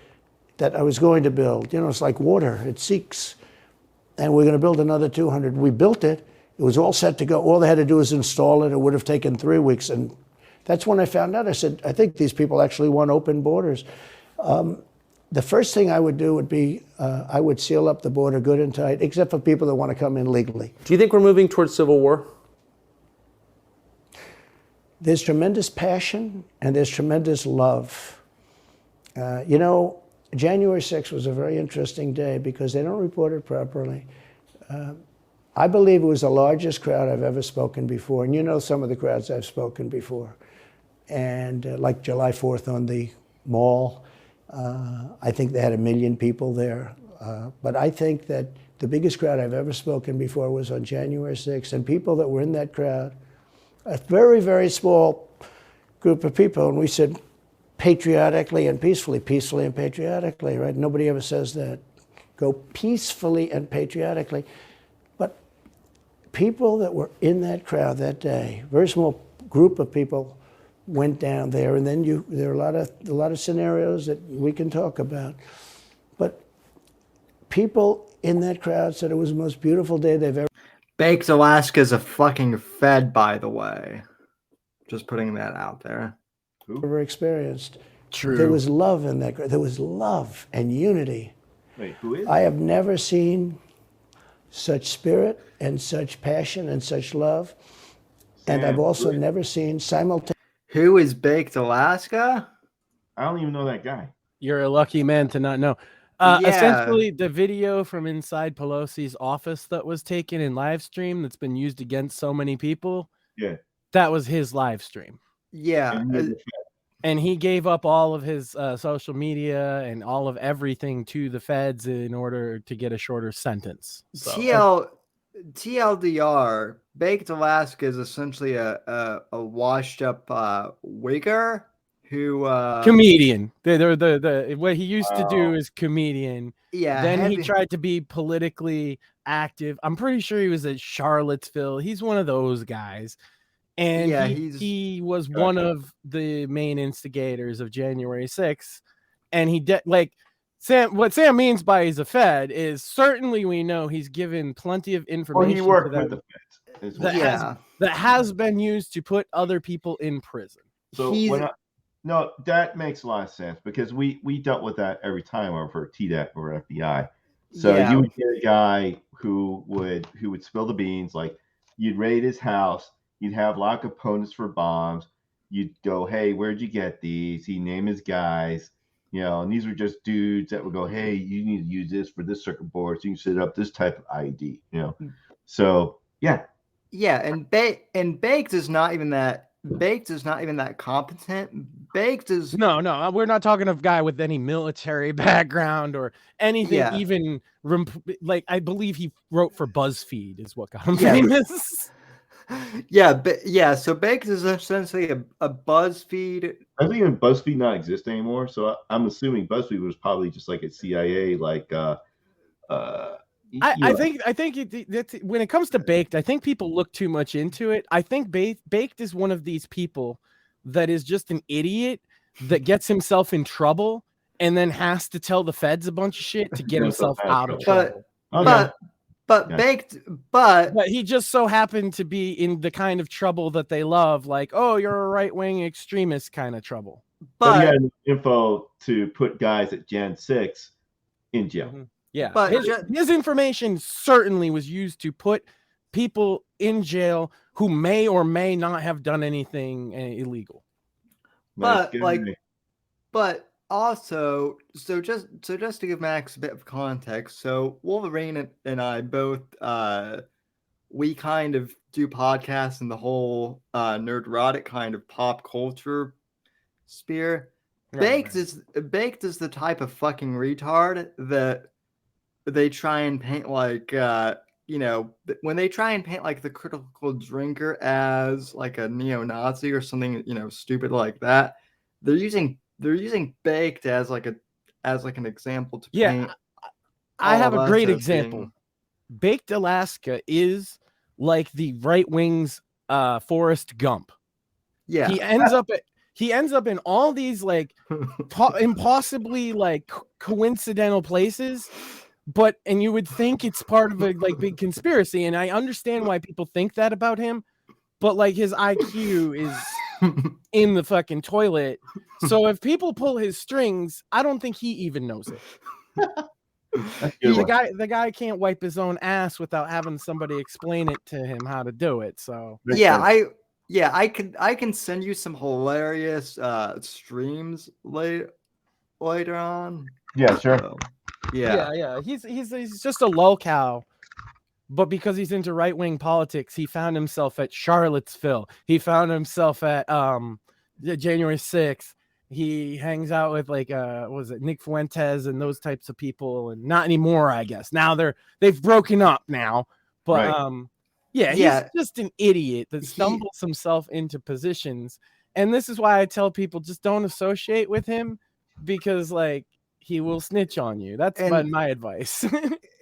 Speaker 4: that I was going to build. You know, it's like water, it seeks. And we're going to build another 200. We built it. It was all set to go. All they had to do was install it. It would have taken 3 weeks. And that's when I found out. I said, I think these people actually want open borders. The first thing I would do would be I would seal up the border good and tight, except for people that want to come in legally.
Speaker 3: Do you think we're moving towards civil war?
Speaker 4: There's tremendous passion and there's tremendous love. You know, January 6th was a very interesting day because they don't report it properly. I believe it was the largest crowd I've ever spoken before. And you know some of the crowds I've spoken before. And like July 4th on the mall, I think they had 1 million people there. But I think that the biggest crowd I've ever spoken before was on January 6th. And people that were in that crowd, a very, very small group of people, and we said patriotically and peacefully and patriotically, right? Nobody ever says that. Go peacefully and patriotically. But people that were in that crowd that day, very small group of people went down there, and then there are a lot of scenarios that we can talk about. But people in that crowd said it was the most beautiful day they've ever.
Speaker 2: Baked Alaska's a fucking Fed, by the way. Just putting that out there.
Speaker 4: Ever experienced.
Speaker 5: True.
Speaker 4: There was love in that. There was love and unity.
Speaker 6: Wait, who is?
Speaker 4: I have never seen such spirit and such passion and such love, and I've also never seen simultaneous.
Speaker 2: Who is Baked Alaska?
Speaker 6: I don't even know that guy.
Speaker 5: You're a lucky man to not know.
Speaker 2: Yeah.
Speaker 5: Essentially, the video from inside Pelosi's office that was taken in live stream that's been used against so many people,
Speaker 6: Yeah.
Speaker 5: that was his live stream.
Speaker 2: Yeah.
Speaker 5: And he gave up all of his social media and all of everything to the feds in order to get a shorter sentence. So,
Speaker 2: TLDR, Baked Alaska is essentially a washed up wigger who
Speaker 5: comedian. The what he used to do is comedian.
Speaker 2: Yeah.
Speaker 5: Then he tried to be politically active. I'm pretty sure he was at Charlottesville. He's one of those guys. And
Speaker 2: yeah,
Speaker 5: he was one of the main instigators of January 6th. And he like Sam, what Sam means by he's a Fed is certainly we know he's given plenty of information.
Speaker 6: Well, he worked with the Feds.
Speaker 5: That has been used to put other people in prison.
Speaker 6: So no, that makes a lot of sense because we dealt with that every time over TDAT or FBI. So you would get a guy who would spill the beans, like you'd raid his house, you'd have a lot of components for bombs, you'd go, hey, where'd you get these? He'd name his guys, you know, and these were just dudes that would go, hey, you need to use this for this circuit board so you can set up this type of ID, you know. So yeah.
Speaker 2: Yeah, and Baked is not even that. Baked is not even that competent. Baked is
Speaker 5: no. We're not talking of a guy with any military background or anything.
Speaker 2: Yeah.
Speaker 5: Even like I believe he wrote for BuzzFeed is what got him famous.
Speaker 2: Yeah. So Baked is essentially a BuzzFeed.
Speaker 6: I think even BuzzFeed not exist anymore. So I'm assuming BuzzFeed was probably just like a CIA, like
Speaker 5: I think when it comes to Baked, I think people look too much into it. I think Baked is one of these people that is just an idiot that gets himself in trouble and then has to tell the feds a bunch of shit to get himself out of trouble.
Speaker 2: But
Speaker 5: he just so happened to be in the kind of trouble that they love, like, oh, you're a right-wing extremist kind of trouble.
Speaker 6: But he had info to put guys at Jan 6 in jail.
Speaker 5: Mm-hmm. Yeah,
Speaker 2: but
Speaker 5: his information certainly was used to put people in jail who may or may not have done anything illegal.
Speaker 2: But also, so just to give Max a bit of context, so Wolverine and I both we kind of do podcasts in the whole nerdrotic kind of pop culture sphere. Baked is the type of fucking retard that they try and paint like when they try and paint like the critical drinker as like a neo-Nazi or something, stupid like that. They're using Baked as like an example to paint.
Speaker 5: I have a great
Speaker 2: as
Speaker 5: example.
Speaker 2: being-
Speaker 5: Baked Alaska is like the right wing's Forrest Gump.
Speaker 2: Yeah.
Speaker 5: He ends up in all these like impossibly like coincidental places, and you would think it's part of a like big conspiracy, and I understand why people think that about him, but like his IQ is in the fucking toilet. So if people pull his strings, I don't think he even knows it. The guy can't wipe his own ass without having somebody explain it to him how to do it. So
Speaker 2: I can send you some hilarious streams later on.
Speaker 6: Yeah, sure.
Speaker 2: So,
Speaker 5: He's just a lolcow, but because he's into right wing politics, he found himself at Charlottesville. He found himself at January 6th. He hangs out with like Nick Fuentes and those types of people, and not anymore, I guess. Now they've broken up now, but
Speaker 6: right.
Speaker 5: He's just an idiot that stumbles himself into positions, and this is why I tell people just don't associate with him, because like he will snitch on you. That's my advice.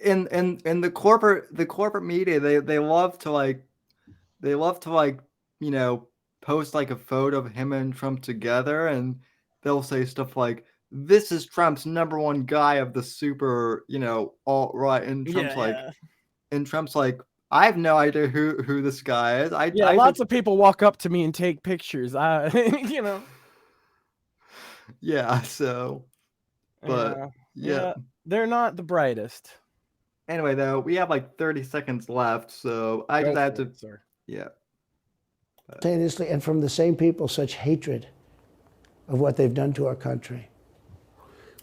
Speaker 2: in the corporate media, they love to post like a photo of him and Trump together, and they'll say stuff like, "This is Trump's #1 guy of the super, alt-right," and Trump's like, I have no idea who this guy is.
Speaker 5: Lots of people walk up to me and take pictures.
Speaker 2: Yeah, so but
Speaker 5: they're not the brightest.
Speaker 2: Anyway, though, we have like 30 seconds left, so I just had to
Speaker 4: simultaneously, and from the same people, such hatred of what they've done to our country.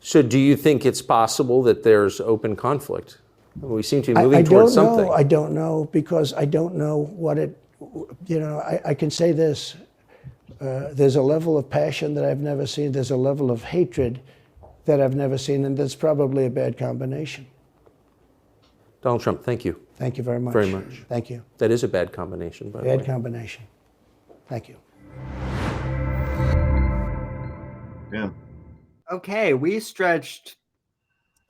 Speaker 3: So do you think it's possible that there's open conflict? We seem to be moving towards something.
Speaker 4: I don't know, because I don't know what it, I can say this. There's a level of passion that I've never seen. There's a level of hatred that I've never seen, and that's probably a bad combination.
Speaker 3: Donald Trump, thank you.
Speaker 4: Thank you very much.
Speaker 3: Very much.
Speaker 4: Thank you.
Speaker 3: That is a bad combination, by the way.
Speaker 4: Bad combination. Thank you.
Speaker 6: Yeah.
Speaker 2: Okay, we stretched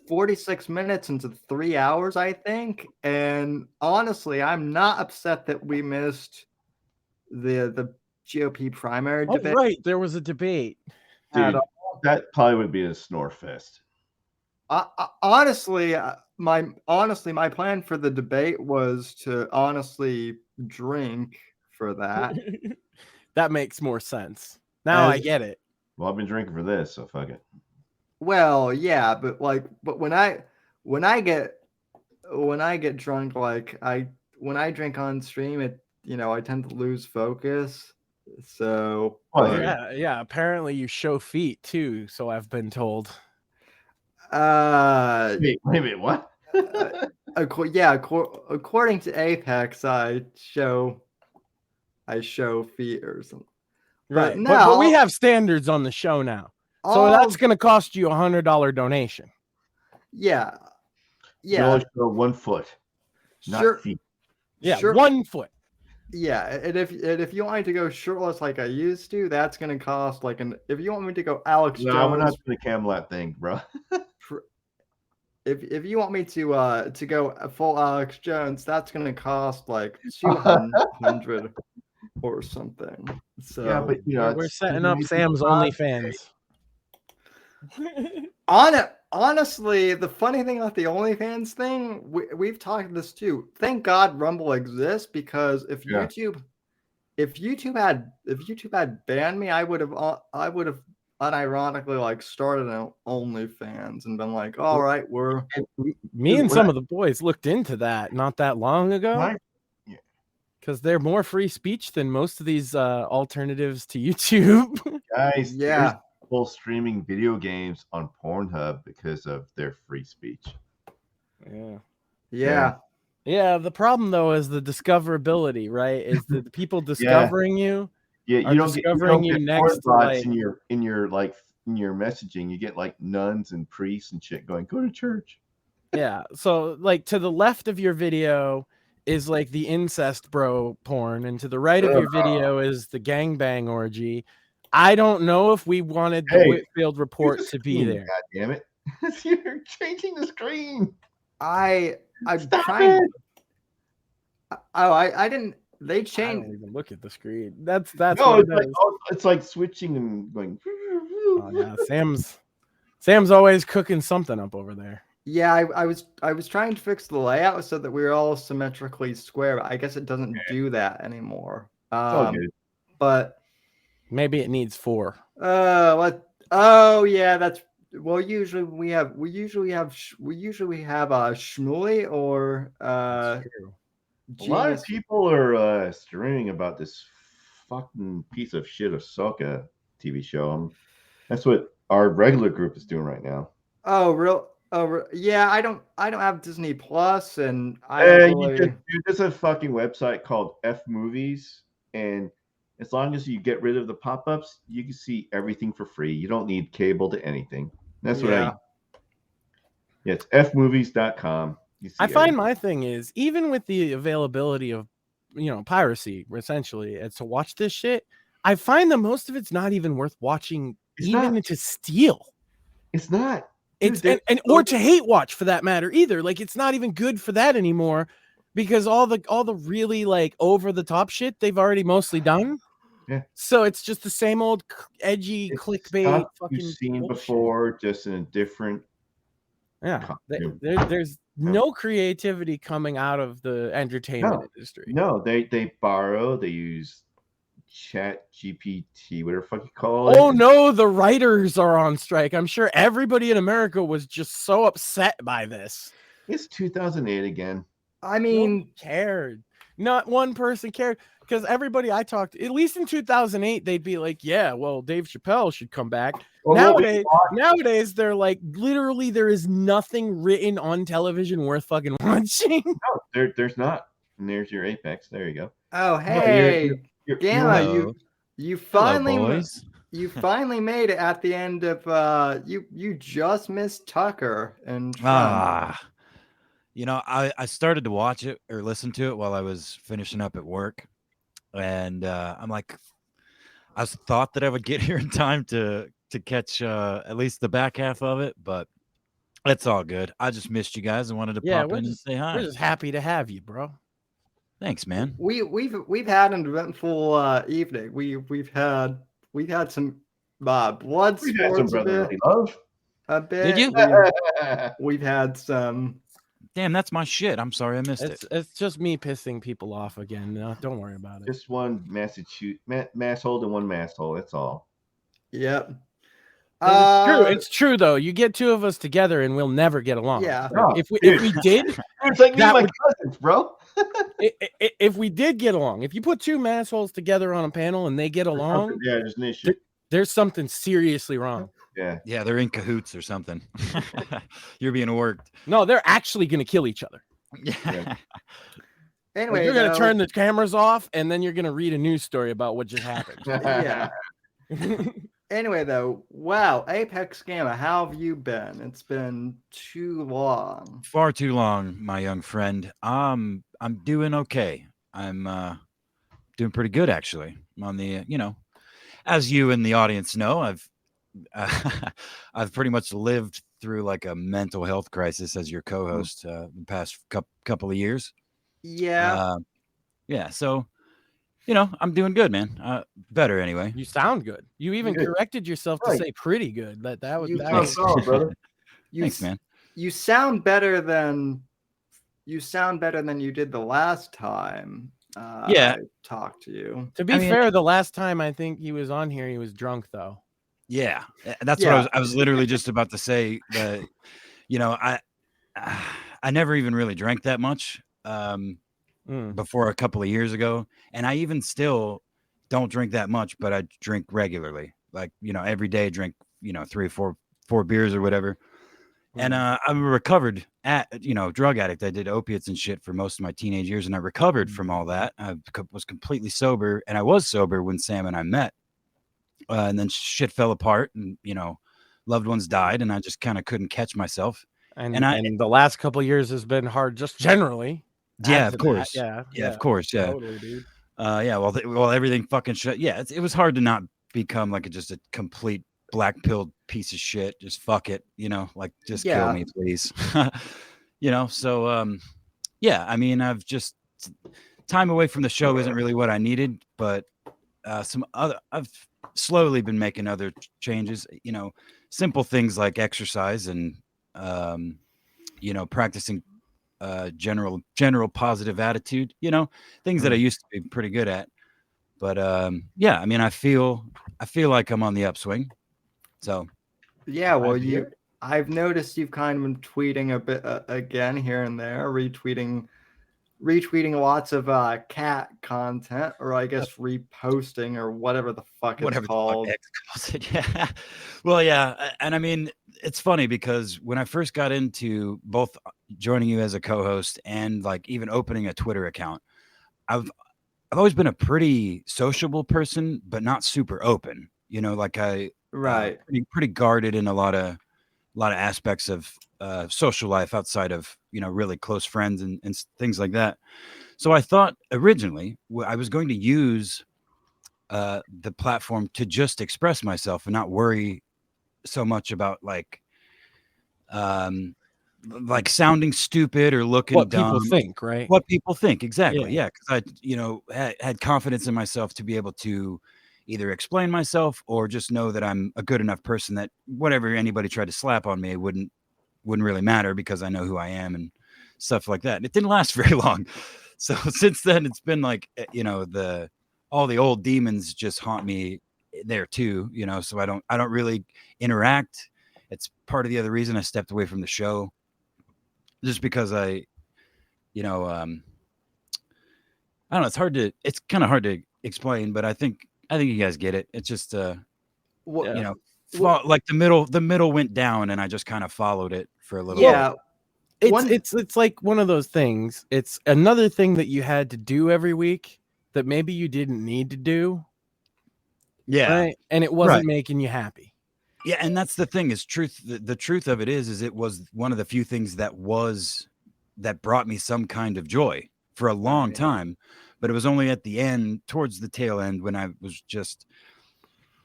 Speaker 2: 46 minutes into 3 hours, I think. And honestly, I'm not upset that we missed the GOP primary debate.
Speaker 5: Right, there was a debate.
Speaker 6: Dude, that probably would be a snore fest.
Speaker 2: Honestly, my plan for the debate was to honestly drink for that.
Speaker 5: That makes more sense. Now I get it.
Speaker 6: Well, I've been drinking for this, so fuck it.
Speaker 2: Well, yeah, but when I get drunk, when I drink on stream, I tend to lose focus. So
Speaker 5: apparently you show feet too, so I've been told.
Speaker 6: Wait a minute, what?
Speaker 2: According to Apex, I show feet or something.
Speaker 5: Right, but we have standards on the show now. So that's going to cost you $100 donation.
Speaker 2: Yeah.
Speaker 6: You only show 1 foot, not feet.
Speaker 5: Yeah, 1 foot.
Speaker 2: Yeah, and if you want me to go shirtless like I used to, that's going to cost like if you want me to go Alex Jones.
Speaker 6: No, we're not doing the Camelot thing, bro.
Speaker 2: If you want me to go full Alex Jones, that's going to cost like 200 or something. So
Speaker 6: yeah, but
Speaker 5: we're setting up Sam's OnlyFans.
Speaker 2: Honestly, the funny thing about the OnlyFans thing, we've talked this too. Thank God Rumble exists, because if YouTube had banned me, I would have unironically like started an OnlyFans and been like, all right,
Speaker 5: me and some of the boys looked into that not that long ago. Because they're more free speech than most of these alternatives to YouTube.
Speaker 6: Guys, people streaming video games on Pornhub because of their free speech.
Speaker 5: Yeah. The problem though is the discoverability, right? Is the people discovering you?
Speaker 6: Yeah,
Speaker 5: Are
Speaker 6: you don't
Speaker 5: discovering you
Speaker 6: get
Speaker 5: next to
Speaker 6: bots
Speaker 5: like
Speaker 6: in your messaging. You get like nuns and priests and shit going, go to church.
Speaker 5: Yeah. So like to the left of your video is like the incest bro porn, and to the right of your video is the gangbang orgy. I don't know if we wanted the Whitfield report to be there.
Speaker 6: God damn it. You're changing the screen.
Speaker 2: I'm
Speaker 6: Stop
Speaker 2: trying.
Speaker 6: it.
Speaker 2: I didn't. They
Speaker 5: I
Speaker 2: changed.
Speaker 5: don't even look at the screen. That's
Speaker 6: No,
Speaker 5: what
Speaker 6: it's
Speaker 5: it
Speaker 6: like,
Speaker 5: is.
Speaker 6: it's like switching and going.
Speaker 5: Oh yeah, Sam's always cooking something up over there.
Speaker 2: Yeah, I was trying to fix the layout so that we were all symmetrically square, but I guess it doesn't do that anymore.
Speaker 6: It's all good.
Speaker 2: But
Speaker 5: maybe it needs 4.
Speaker 2: what? Oh yeah, that's well. Usually we have Shmuley or
Speaker 6: A lot of people are streaming about this fucking piece of shit Ahsoka TV show. That's what our regular group is doing right now.
Speaker 2: Oh, real? Oh, yeah. I don't have Disney Plus, and I don't really.
Speaker 6: There's a fucking website called F Movies, and as long as you get rid of the pop-ups, you can see everything for free. You don't need cable to anything. That's what I. Yeah, it's fmovies.com.
Speaker 5: I find my thing is, even with the availability of, piracy, essentially, and to watch this shit, I find that most of it's not even worth watching, to steal.
Speaker 6: It's not.
Speaker 5: It's or to hate watch for that matter either. Like it's not even good for that anymore, because all the really like over the top shit they've already mostly done.
Speaker 6: Yeah.
Speaker 5: So it's just the same old edgy clickbait fucking
Speaker 6: you've seen
Speaker 5: bullshit.
Speaker 6: before, just in a different.
Speaker 5: Yeah, there's no creativity coming out of the entertainment industry.
Speaker 6: No, they borrow, they use Chat GPT, whatever the fuck you call it.
Speaker 5: Oh no, the writers are on strike. I'm sure everybody in America was just so upset by this.
Speaker 6: It's 2008 again.
Speaker 2: I mean,
Speaker 5: nobody cared. Not one person cared, because everybody I talked to, at least in 2008, they'd be like, yeah, well, Dave Chappelle should come back. Nowadays, they're like, literally, there is nothing written on television worth fucking watching.
Speaker 6: No, there's not. And there's your Apex. There you go.
Speaker 2: Oh, hey, Gamma, you finally made it at the end of you just missed Tucker and Trump.
Speaker 7: I started to watch it or listen to it while I was finishing up at work, and I'm like, I thought that I would get here in time to catch at least the back half of it, but it's all good. I just missed you guys and wanted to pop in and say hi.
Speaker 5: We're just happy to have you, bro.
Speaker 7: Thanks, man.
Speaker 2: We've had an eventful evening. We've had some blood
Speaker 6: We've
Speaker 2: sports
Speaker 6: had some brotherly love.
Speaker 2: a bit.
Speaker 7: Did you?
Speaker 2: We've had some.
Speaker 7: Damn, that's my shit. I'm sorry I missed it.
Speaker 5: It's just me pissing people off again. No, don't worry about it.
Speaker 6: Just one mass hold and one mass hole. That's all.
Speaker 2: Yep.
Speaker 5: It's true though. You get two of us together and we'll never get along.
Speaker 2: Yeah.
Speaker 5: If we did,
Speaker 6: it's like me and my cousins, bro.
Speaker 5: if we did get along, if you put two massholes together on a panel and they get along,
Speaker 6: yeah, there's an issue.
Speaker 5: There's something seriously wrong.
Speaker 6: Yeah,
Speaker 7: they're in cahoots or something. You're being worked.
Speaker 5: No, they're actually going to kill each other.
Speaker 7: Yeah.
Speaker 2: Anyway,
Speaker 5: you're going to turn the cameras off, and then you're going to read a news story about what just happened.
Speaker 2: Yeah. Anyway, though, wow, Apex Gamma, how have you been? It's been too long.
Speaker 7: Far too long, my young friend. I'm doing okay. I'm doing pretty good, actually. I'm on the, as you in the audience know, I've pretty much lived through like a mental health crisis as your co-host the past couple of years.
Speaker 2: Yeah.
Speaker 7: Yeah. So, I'm doing good, man. Better anyway.
Speaker 5: You sound good. You even corrected yourself to say pretty good. That was
Speaker 6: solid, brother.
Speaker 7: Thanks, man.
Speaker 2: You sound better than you did the last time. I talked to you.
Speaker 5: To be fair, the last time I think he was on here, he was drunk though.
Speaker 7: Yeah, that's what I was literally just about to say. That I never even really drank that much before a couple of years ago, and I even still don't drink that much, but I drink regularly. like, every day drink, 3 or 4 beers or whatever. And I'm a recovered drug addict. I did opiates and shit for most of my teenage years, and I recovered from all that. I was completely sober, and I was sober when Sam and I met. And then shit fell apart, and loved ones died, and I just kind of couldn't catch myself.
Speaker 5: And the last couple of years has been hard, just generally.
Speaker 7: Yeah, of course.
Speaker 5: Yeah,
Speaker 7: of course. Yeah,
Speaker 5: totally, dude.
Speaker 7: Well, everything fucking shut. Yeah, it was hard to not become like just a complete black pilled piece of shit. Just fuck it, like just kill me, please. So yeah, I mean, I've just time away from the show isn't really what I needed, but I've slowly been making other changes, simple things like exercise and practicing general positive attitude, things that I used to be pretty good at. But yeah, I mean, I feel like I'm on the upswing. So
Speaker 2: yeah, well, I've noticed you've kind of been tweeting a bit again here and there, retweeting lots of cat content, or I guess reposting, or whatever the fuck it's called.
Speaker 7: Yeah. Well, yeah, and I mean, it's funny because when I first got into both joining you as a co-host and like even opening a Twitter account, I've always been a pretty sociable person, but not super open. Like pretty guarded in a lot of aspects of social life outside of really close friends and things like that. So I thought originally I was going to use the platform to just express myself and not worry so much about like sounding stupid or looking
Speaker 5: what
Speaker 7: dumb.
Speaker 5: People think, right?
Speaker 7: What people think, exactly. Yeah, because I had confidence in myself to be able to either explain myself or just know that I'm a good enough person that whatever anybody tried to slap on me wouldn't really matter because I know who I am and stuff like that. And it didn't last very long. So since then, it's been like, all the old demons just haunt me there too, so I don't really interact. It's part of the other reason I stepped away from the show, just because I don't know. It's kind of hard to explain, but I think you guys get it. It's just, like the middle went down and I just kind of followed it for a little bit.
Speaker 5: It's like one of those things. It's another thing that you had to do every week that maybe you didn't need to do.
Speaker 7: Yeah.
Speaker 5: Right? And it wasn't making you happy.
Speaker 7: Yeah. And that's the thing is truth. The truth of it is it was one of the few things that brought me some kind of joy for a long time. But it was only at the end, towards the tail end, when I was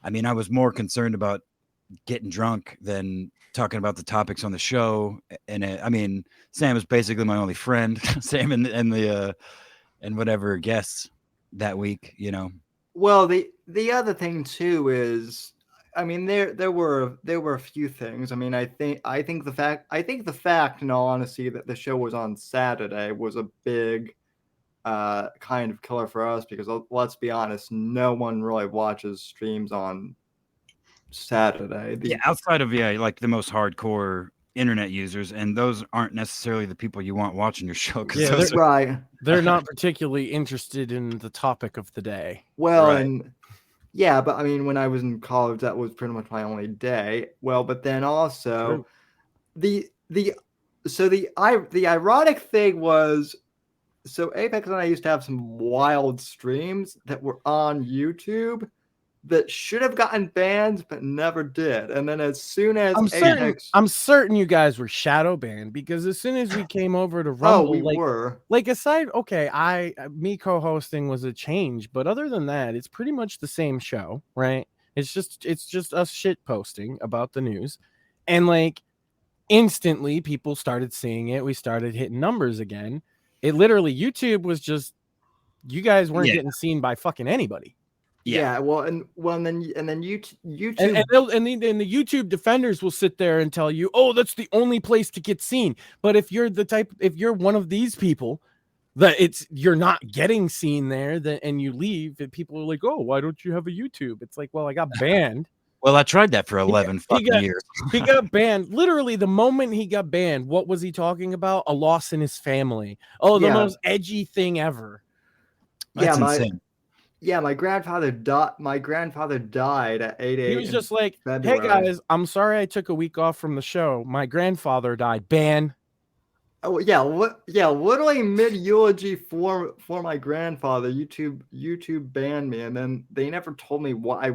Speaker 7: I was more concerned about getting drunk than talking about the topics on the show. And Sam is basically my only friend. Sam and whatever guests that week,
Speaker 2: Well, the other thing too is, there were a few things. I think the fact, in all honesty, that the show was on Saturday was a big kind of killer for us, because let's be honest, no one really watches streams on Saturday.
Speaker 7: Outside of like the most hardcore internet users, and those aren't necessarily the people you want watching your show.
Speaker 5: They're not particularly interested in the topic of the day.
Speaker 2: Well, and yeah, but when I was in college, that was pretty much my only day. Well, but then also the ironic thing was, so Apex and I used to have some wild streams that were on YouTube that should have gotten banned but never did. And then as soon as
Speaker 5: I'm certain you guys were shadow banned, because as soon as we came over to Rumble,
Speaker 2: were.
Speaker 5: Like, aside, me co-hosting was a change, but other than that, it's pretty much the same show, right? It's just us shit posting about the news, and like instantly people started seeing it. We started hitting numbers again. It literally, YouTube was just, you guys weren't getting seen by fucking anybody.
Speaker 2: Yeah. And then YouTube
Speaker 5: and the YouTube defenders will sit there and tell you, oh, that's the only place to get seen. But if you're one of these people that you're not getting seen there, and you leave, and people are like, oh, why don't you have a YouTube? It's like, well, I got banned.
Speaker 7: Well, I tried that for 11 years.
Speaker 5: He got banned. Literally, the moment he got banned, what was he talking about? A loss in his family. Oh, the most edgy thing ever.
Speaker 7: That's insane.
Speaker 2: Yeah, my grandfather died at 8
Speaker 5: He was just like,
Speaker 2: February.
Speaker 5: "Hey guys, I'm sorry I took a week off from the show. My grandfather died." Ban.
Speaker 2: Oh yeah, literally mid eulogy for my grandfather. YouTube banned me, and then they never told me why.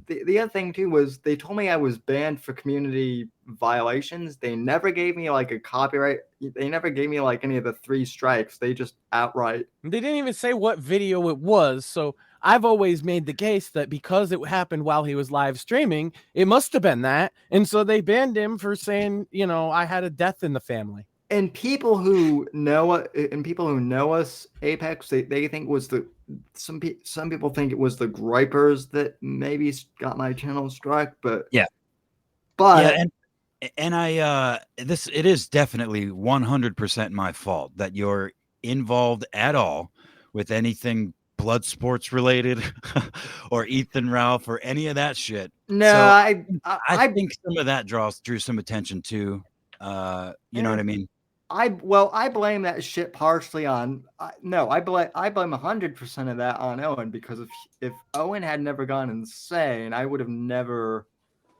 Speaker 2: The other thing too was they told me I was banned for community violations. They never gave me like a copyright. They never gave me like any of the 3 strikes. They just outright.
Speaker 5: They didn't even say what video it was. So I've always made the case that because it happened while he was live streaming, it must have been that. And so they banned him for saying, I had a death in the family.
Speaker 2: And people who know us, Apex, they think it was some people think it was the gripers that maybe got my channel struck, but
Speaker 7: yeah, and I it is definitely 100% my fault that you're involved at all with anything blood sports related or Ethan Ralph or any of that shit.
Speaker 2: No,
Speaker 7: so I think some of that drew some attention too. You know what I mean?
Speaker 2: I blame that shit partially on I blame 100% of that on Owen, because if Owen had never gone insane, I would have never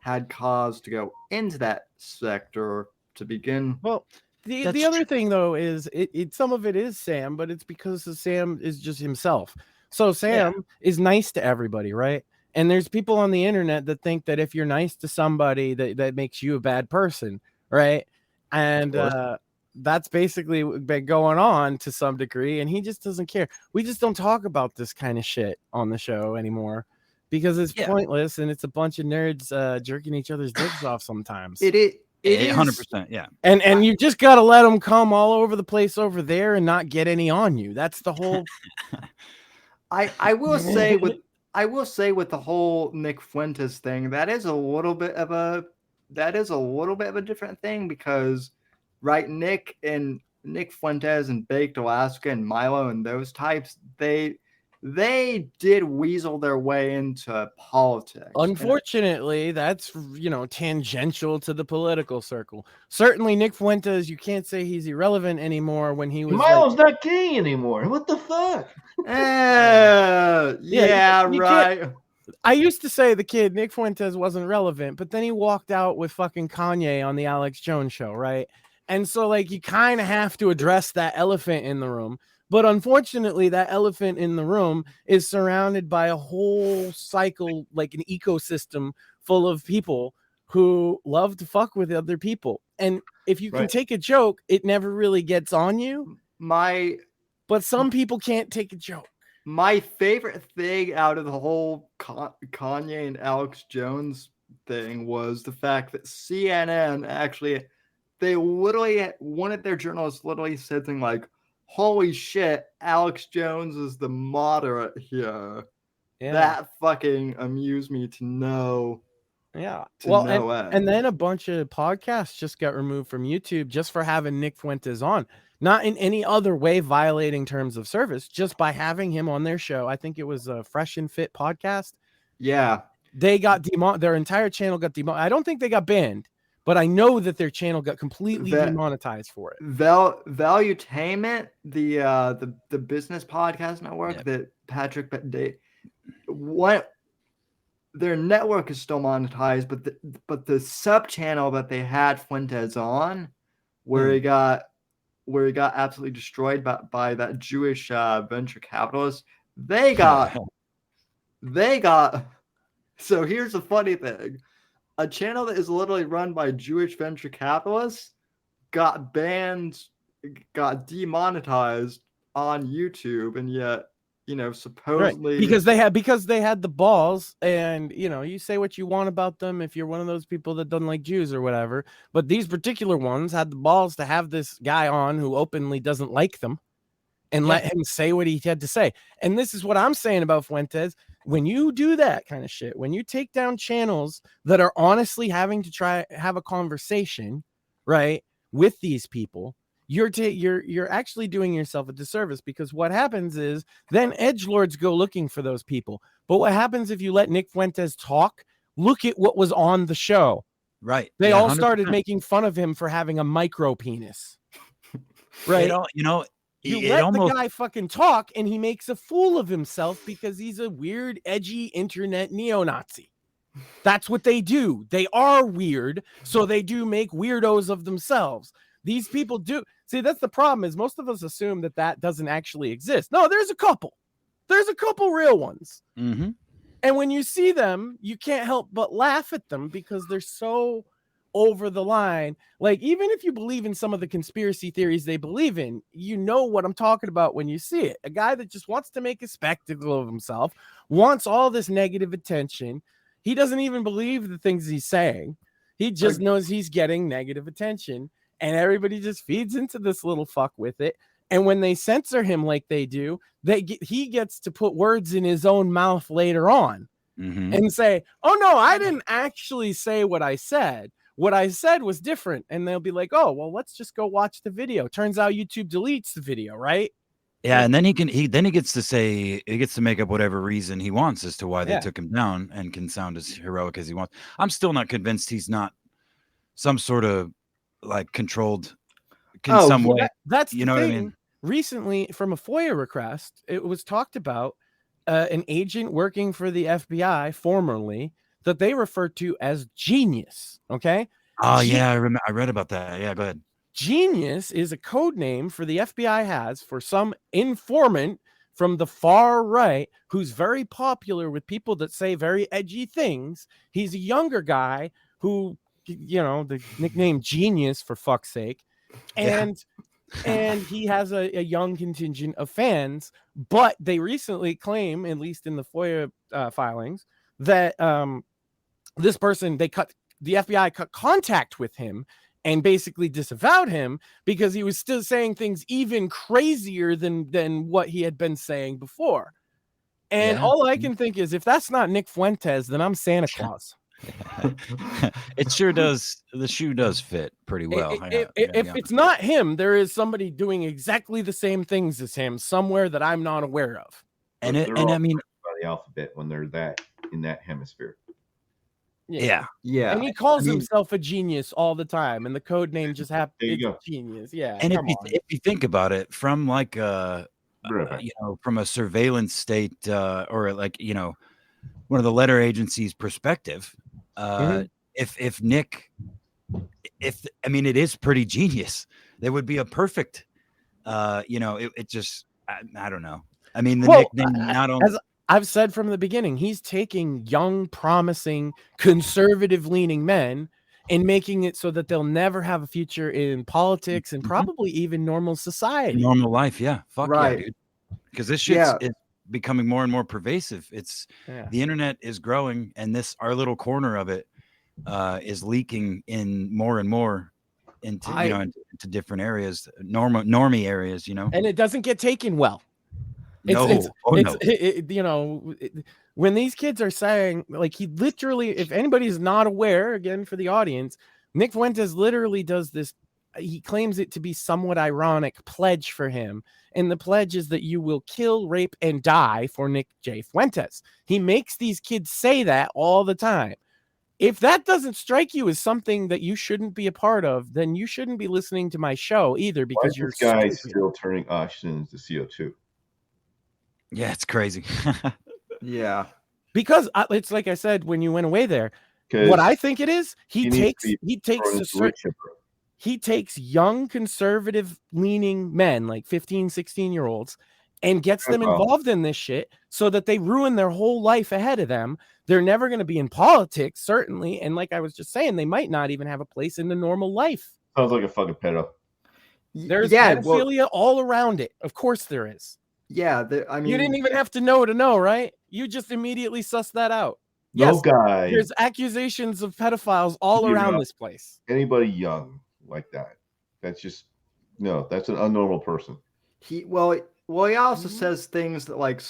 Speaker 2: had cause to go into that sector to begin.
Speaker 5: Well, the other thing though is it some of it is Sam, but it's because Sam is just himself. So Sam is nice to everybody, right? And there's people on the internet that think that if you're nice to somebody that makes you a bad person, right? And that's basically been going on to some degree, and he just doesn't care. We just don't talk about this kind of shit on the show anymore because it's pointless, and it's a bunch of nerds jerking each other's dicks off sometimes.
Speaker 2: It is
Speaker 7: 100%, yeah.
Speaker 5: And you just got to let them come all over the place over there and not get any on you. That's the whole.
Speaker 2: I will say with the whole Nick Fuentes thing, that is a little bit of a different thing, because right, Nick Fuentes and Baked Alaska and Milo and those types, they did weasel their way into politics.
Speaker 5: Unfortunately, that's tangential to the political circle. Certainly, Nick Fuentes, you can't say he's irrelevant anymore. When he was
Speaker 6: Milo's not gay anymore. What the fuck?
Speaker 2: Right.
Speaker 5: I used to say the kid Nick Fuentes wasn't relevant, but then he walked out with fucking Kanye on the Alex Jones show, right? And so, you kind of have to address that elephant in the room. But unfortunately, that elephant in the room is surrounded by a whole cycle, like an ecosystem full of people who love to fuck with other people. And if you can take a joke, it never really gets on you. But some people can't take a joke.
Speaker 2: My favorite thing out of the whole Kanye and Alex Jones thing was the fact that CNN actually, one of their journalists literally said something like, "Holy shit, Alex Jones is the moderate here." Yeah. That fucking amused me to know.
Speaker 5: Yeah. And then a bunch of podcasts just got removed from YouTube just for having Nick Fuentes on. Not in any other way violating terms of service, just by having him on their show. I think it was a Fresh and Fit podcast.
Speaker 2: Yeah.
Speaker 5: They got their entire channel got demonetized. I don't think they got banned, but I know that their channel got completely demonetized for it.
Speaker 2: Valuetainment, the business podcast network that Patrick, their network is still monetized, but the sub channel that they had Fuentes on, where he got absolutely destroyed by that Jewish venture capitalist, they got. So here's the funny thing. A channel that is literally run by Jewish venture capitalists got banned, got demonetized on YouTube, and yet, supposedly
Speaker 5: because they had the balls, and you say what you want about them if you're one of those people that doesn't like Jews or whatever, but these particular ones had the balls to have this guy on who openly doesn't like them and let him say what he had to say. And this is what I'm saying about Fuentes. When you do that kind of shit, when you take down channels that are honestly having to try have a conversation, right, with these people, you're actually doing yourself a disservice, because what happens is then edgelords go looking for those people. But what happens if you let Nick Fuentes talk? Look at what was on the show.
Speaker 7: Right.
Speaker 5: They all started making fun of him for having a micro penis. Right. You
Speaker 7: It
Speaker 5: let
Speaker 7: almost,
Speaker 5: the guy fucking talk, and he makes a fool of himself because he's a weird, edgy internet neo-Nazi. That's what they do. They are weird, so they do make weirdos of themselves. These people do. See, that's the problem, is most of us assume that that doesn't actually exist. No, there's a couple. There's a couple real ones.
Speaker 7: mm-hmm.
Speaker 5: And when you see them, you can't help but laugh at them because they're so over the line. Like, even if you believe in some of the conspiracy theories they believe in, you know what I'm talking about when you see it. A guy that just wants to make a spectacle of himself, wants all this negative attention. He doesn't even believe the things he's saying. He just knows he's getting negative attention, and everybody just feeds into this little fuck with it. And when they censor him like they do, he gets to put words in his own mouth later on and say, oh, no, I didn't actually say what I said. What I said was different. And they'll be like, oh, well, let's just go watch the video. Turns out YouTube deletes the video, right?
Speaker 7: Yeah, and then he gets to make up whatever reason he wants as to why they took him down, and can sound as heroic as he wants. I'm still not convinced he's not some sort of like controlled in some way.
Speaker 5: That's
Speaker 7: you know
Speaker 5: the
Speaker 7: what I
Speaker 5: thing.
Speaker 7: mean?
Speaker 5: Recently, from a FOIA request, it was talked about an agent working for the FBI formerly that they referred to as Genius. Okay.
Speaker 7: Oh yeah, I read about that. Yeah, go ahead.
Speaker 5: Genius is a code name for the FBI has for some informant from the far right who's very popular with people that say very edgy things. He's a younger guy who, you know, the nickname Genius, for fuck's sake. And he has a young contingent of fans, but they recently claim, at least in the FOIA filings, that this person, the FBI cut contact with him and basically disavowed him because he was still saying things even crazier than what he had been saying before. And all I can think is, if that's not Nick Fuentes, then I'm Santa Claus.
Speaker 7: It sure does. The shoe does fit pretty well.
Speaker 5: If it's not him, there is somebody doing exactly the same things as him somewhere that I'm not aware of.
Speaker 6: And I mean, by the alphabet when they're in that hemisphere.
Speaker 7: Yeah.
Speaker 5: And he calls himself a genius all the time, and the code name just happens. It's Genius. Yeah.
Speaker 7: And if you think about it, from like from a surveillance state or like, you know, one of the letter agencies' perspective, if Nick, I mean, it is pretty genius. That would be a perfect, you know, it just, I don't know. I mean, the nickname not only.
Speaker 5: As I've said from the beginning, he's taking young, promising, conservative-leaning men and making it so that they'll never have a future in politics and probably even normal society.
Speaker 7: Normal life, yeah. Fuck yeah, dude. Because this shit's is becoming more and more pervasive. It's the internet is growing, and our little corner of it is leaking in more and more into into different areas, normie areas, you know.
Speaker 5: And it doesn't get taken well.
Speaker 7: No.
Speaker 5: You know, when these kids are saying, like, he literally, if anybody's not aware, again, for the audience, Nick Fuentes literally does this. He claims it to be somewhat ironic pledge for him. And the pledge is that you will kill, rape, and die for Nick J. Fuentes. He makes these kids say that all the time. If that doesn't strike you as something that you shouldn't be a part of, then you shouldn't be listening to my show either, because you're
Speaker 6: this guy still turning oxygen into CO2.
Speaker 7: Yeah, it's crazy.
Speaker 2: Yeah.
Speaker 5: Because it's like I said when you went away there. What I think it is, he takes young conservative leaning men, like 15, 16-year-olds, and gets them involved in this shit so that they ruin their whole life ahead of them. They're never going to be in politics, certainly. And like I was just saying, they might not even have a place in the normal life.
Speaker 6: Sounds like a fucking pedo.
Speaker 5: There's pedophilia all around it. Of course there is.
Speaker 2: Yeah, I mean,
Speaker 5: you didn't even have to know, right? You just immediately sussed that out.
Speaker 6: No guy.
Speaker 5: There's accusations of pedophiles all around this place.
Speaker 6: Anybody young like that, that's just that's an unnormal person.
Speaker 2: He also says things that, like,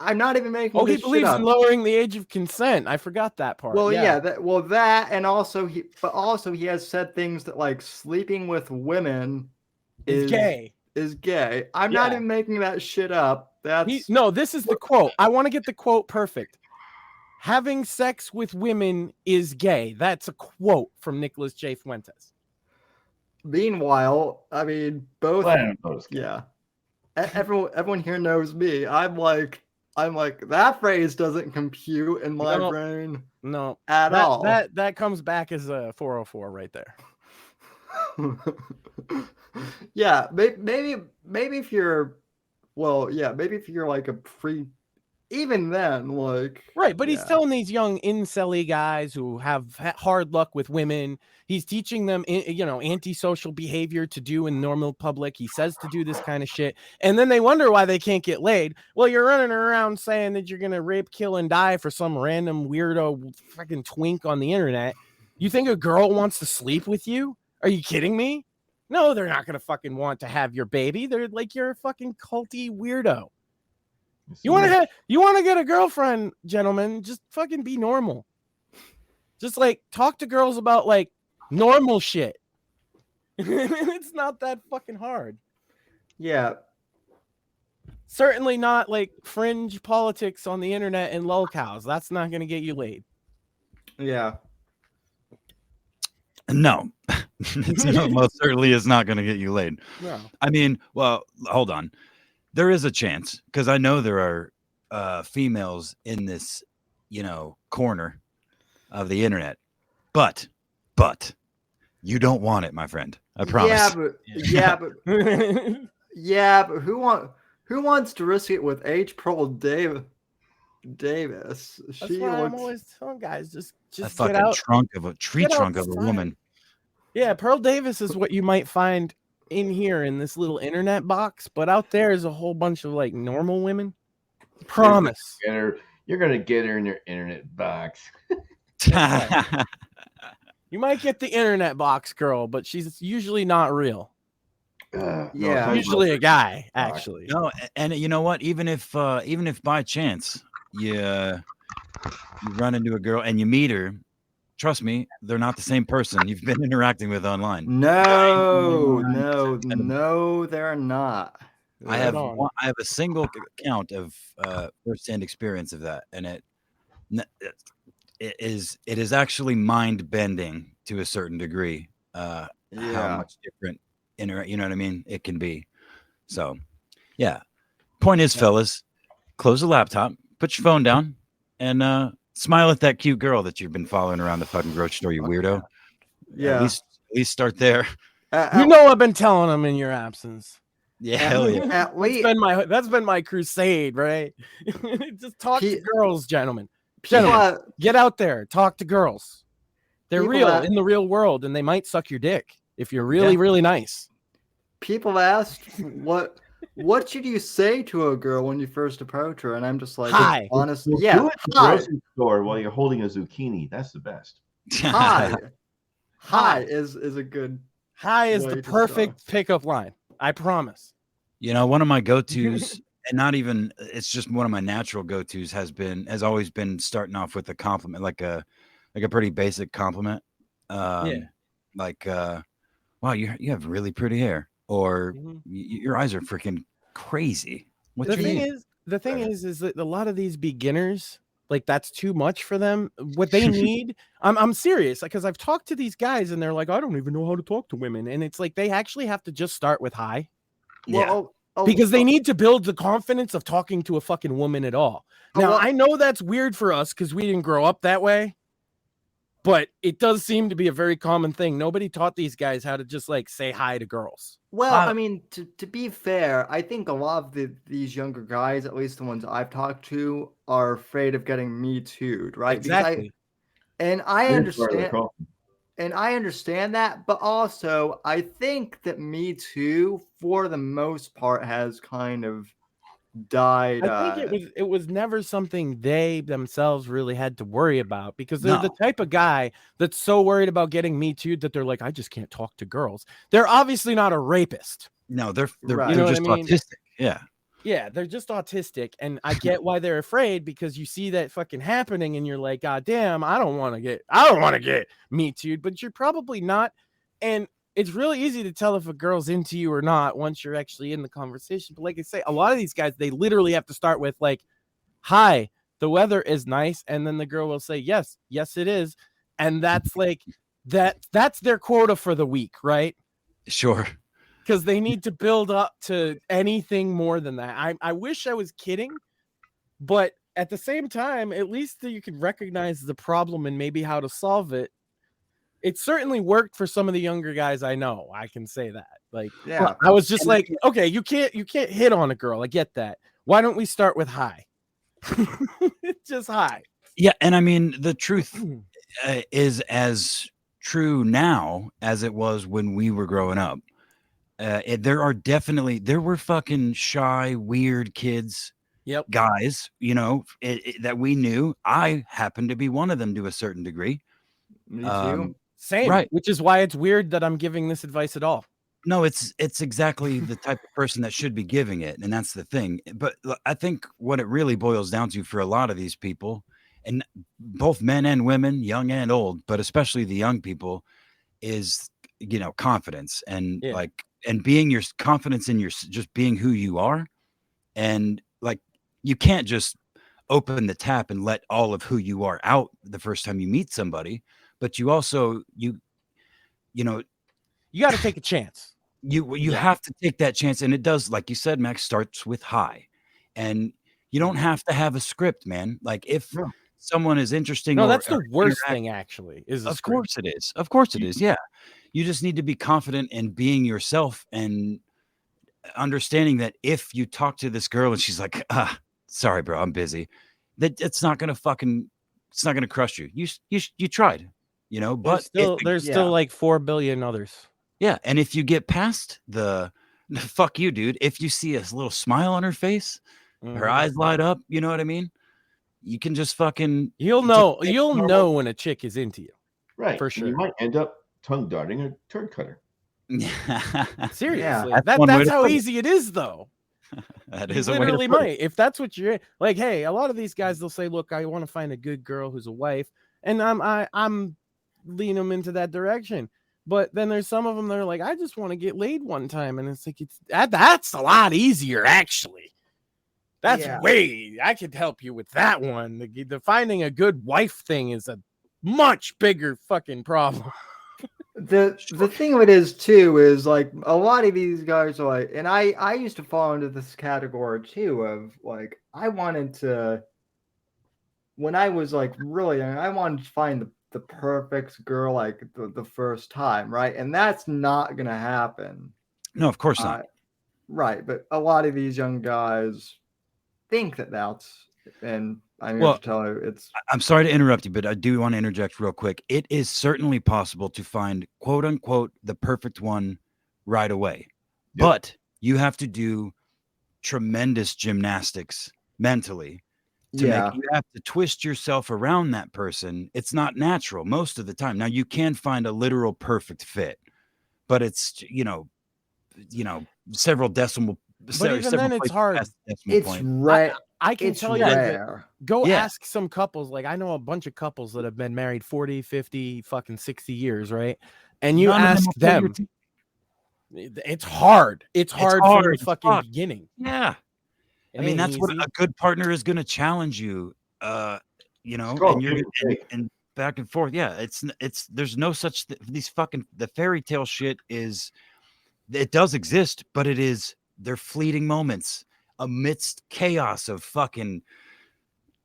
Speaker 2: I'm not even making.
Speaker 5: He believes in lowering the age of consent. I forgot that part.
Speaker 2: Well, that, and also he has said things that, like, sleeping with women is gay. I'm not even making that shit up.
Speaker 5: This is the quote. I want to get the quote perfect. Having sex with women is gay. That's a quote from Nicholas J. Fuentes.
Speaker 2: Meanwhile, I mean, both.
Speaker 6: Planet Photos Cat.
Speaker 2: Yeah. Everyone here knows me. I'm like that phrase doesn't compute in my brain.
Speaker 5: No,
Speaker 2: at all.
Speaker 5: That comes back as a 404 right there.
Speaker 2: Yeah, maybe if you're, maybe if you're like a free, even then, like,
Speaker 5: right. But he's telling these young incel guys who have hard luck with women. He's teaching them, antisocial behavior to do in normal public. He says to do this kind of shit, and then they wonder why they can't get laid. Well, you're running around saying that you're gonna rape, kill, and die for some random weirdo fucking twink on the internet. You think a girl wants to sleep with you? Are you kidding me? No, they're not gonna fucking want to have your baby. They're like, you're a fucking culty weirdo. You want to get a girlfriend, gentlemen, just fucking be normal. Just like talk to girls about like normal shit. It's not that fucking hard.
Speaker 2: Yeah.
Speaker 5: Certainly not like fringe politics on the internet and lolcows. That's not going to get you laid.
Speaker 2: Yeah.
Speaker 7: No, most certainly is not going to get you laid.
Speaker 5: No.
Speaker 7: I mean, well, hold on. There is a chance, because I know there are females in this, corner of the internet, but you don't want it, my friend. I promise.
Speaker 2: But who wants to risk it with H. Pearl Davis?
Speaker 5: That's why I'm always telling guys, just
Speaker 7: a fucking
Speaker 5: get out.
Speaker 7: Trunk of a tree trunk of a woman.
Speaker 5: Yeah, Pearl Davis is what you might find in here in this little internet box, but out there is a whole bunch of like normal women. Promise.
Speaker 6: You're gonna get her in your internet box.
Speaker 5: You might get the internet box girl, but she's usually not real. Usually a guy, actually.
Speaker 7: No, and you know what? Even if by chance you run into a girl and you meet her, trust me, they're not the same person you've been interacting with online.
Speaker 2: No, they're not.
Speaker 7: I have a single account of firsthand experience of that, and it is actually mind bending to a certain degree. How much different you know what I mean? It can be. So, yeah. Point is, fellas, close the laptop, put your phone down, and smile at that cute girl that you've been following around the fucking grocery store, you weirdo.
Speaker 2: Yeah.
Speaker 7: At least start there.
Speaker 5: I've been telling them in your absence.
Speaker 7: Yeah, hell yeah.
Speaker 5: That's been my crusade, right? Just talk to girls, gentlemen. Get out there, talk to girls. They're real in the real world, and they might suck your dick if you're really, really nice.
Speaker 2: People asked what should you say to a girl when you first approach her, and I'm just like,
Speaker 5: hi.
Speaker 2: Honestly,
Speaker 6: Do it at the grocery store while you're holding a zucchini. That's the best.
Speaker 2: Hi is a good.
Speaker 5: Hi is the perfect pickup line. I promise.
Speaker 7: One of my go-tos, and not even, it's just one of my natural go-tos has always been starting off with a compliment, like a pretty basic compliment. Like, wow, you have really pretty hair, or your eyes are freaking crazy.
Speaker 5: The thing is that a lot of these beginners, like, that's too much for them. What they need, I'm serious, because I've talked to these guys and they're like, I don't even know how to talk to women, and it's like they actually have to just start with hi. Because they need to build the confidence of talking to a fucking woman at all. Now, I know that's weird for us because we didn't grow up that way, but it does seem to be a very common thing. Nobody taught these guys how to just like say hi to girls.
Speaker 2: Well, I mean, to be fair, I think a lot of these younger guys, at least the ones I've talked to, are afraid of getting Me Too'd, right?
Speaker 5: Exactly.
Speaker 2: I understand that, but also I think that Me Too, for the most part, has kind of died.
Speaker 5: I think it was never something they themselves really had to worry about, because they're the type of guy that's so worried about getting Me Too that they're like, I just can't talk to girls. They're obviously not a rapist.
Speaker 7: No, they're
Speaker 2: Right.
Speaker 7: just autistic. Yeah.
Speaker 5: Yeah, they're just autistic, and I get why they're afraid, because you see that fucking happening and you're like, God damn, I don't want to get Me Too'd, but you're probably not. And it's really easy to tell if a girl's into you or not once you're actually in the conversation. But like I say, a lot of these guys, they literally have to start with like, hi, the weather is nice, and then the girl will say, yes, it is. And that's like that's their quota for the week, right?
Speaker 7: Sure.
Speaker 5: Because they need to build up to anything more than that. I wish I was kidding, but at the same time, at least you can recognize the problem and maybe how to solve it. It certainly worked for some of the younger guys I know. I can say that. Like,
Speaker 2: Yeah.
Speaker 5: I was just like, okay, you can't hit on a girl. I get that. Why don't we start with hi? Just hi.
Speaker 7: Yeah, and I mean the truth is as true now as it was when we were growing up. There were fucking shy, weird kids, guys, that we knew. I happened to be one of them to a certain degree.
Speaker 2: Me too.
Speaker 5: Same,
Speaker 7: right.
Speaker 5: Which is why it's weird that I'm giving this advice at all.
Speaker 7: No, it's exactly the type of person that should be giving it, and that's the thing. But I think what it really boils down to for a lot of these people, and both men and women, young and old, but especially the young people, is confidence and and being your confidence in your just being who you are, and like you can't just open the tap and let all of who you are out the first time you meet somebody, but you also you
Speaker 5: got to take a chance.
Speaker 7: You have to take that chance, and it does, like you said, Max, starts with hi, and you don't have to have a script, man. Like if someone is interesting,
Speaker 5: that's the worst thing. Actually,
Speaker 7: of course it is. Of course it is. Yeah, you just need to be confident in being yourself and understanding that if you talk to this girl and she's like, sorry, bro, I'm busy, that it's not gonna crush you. You tried, but
Speaker 5: there's still like 4 billion others.
Speaker 7: Yeah, and if you get past the fuck you, dude, if you see a little smile on her face, her eyes light up, you know what I mean? You can just fucking
Speaker 5: you'll know when a chick is into you.
Speaker 6: Right.
Speaker 5: For sure.
Speaker 6: You might end up tongue darting a turd cutter.
Speaker 5: Seriously.
Speaker 2: Yeah.
Speaker 5: That's how easy it is, though.
Speaker 7: That is
Speaker 5: literally might. If that's what you're like, hey, a lot of these guys, they'll say, look, I want to find a good girl who's a wife, and I'm leading them into that direction. But then there's some of them that are like, I just want to get laid one time. And it's like, that's a lot easier, actually. That's I could help you with that one. The finding a good wife thing is a much bigger fucking problem.
Speaker 2: The thing of it is, too, is like a lot of these guys are like, and I used to fall into this category, too, of like, I wanted to, when I was like really young, I wanted to find the perfect girl like the first time, right? And that's not gonna happen.
Speaker 7: No, of course not.
Speaker 2: Right, but a lot of these young guys think that's, and I'm here to tell you it's.
Speaker 7: I'm sorry to interrupt you, but I do want to interject real quick. It is certainly possible to find quote unquote the perfect one right away, but you have to do tremendous gymnastics mentally. You have to twist yourself around that person. It's not natural most of the time. Now you can find a literal perfect fit, but it's several decimal.
Speaker 5: But even then, it's hard.
Speaker 2: It's rare.
Speaker 5: I can tell you
Speaker 2: rare.
Speaker 5: Go ask some couples. Like I know a bunch of couples that have been married 40, 50, fucking 60 years, right? And you ask them. It's hard. It's hard from the fucking beginning.
Speaker 7: Yeah. I mean, that's what a good partner is going to challenge you, and you're and back and forth. Yeah, it's there's no such these fucking the fairy tale shit it does exist, but they're fleeting moments amidst chaos of fucking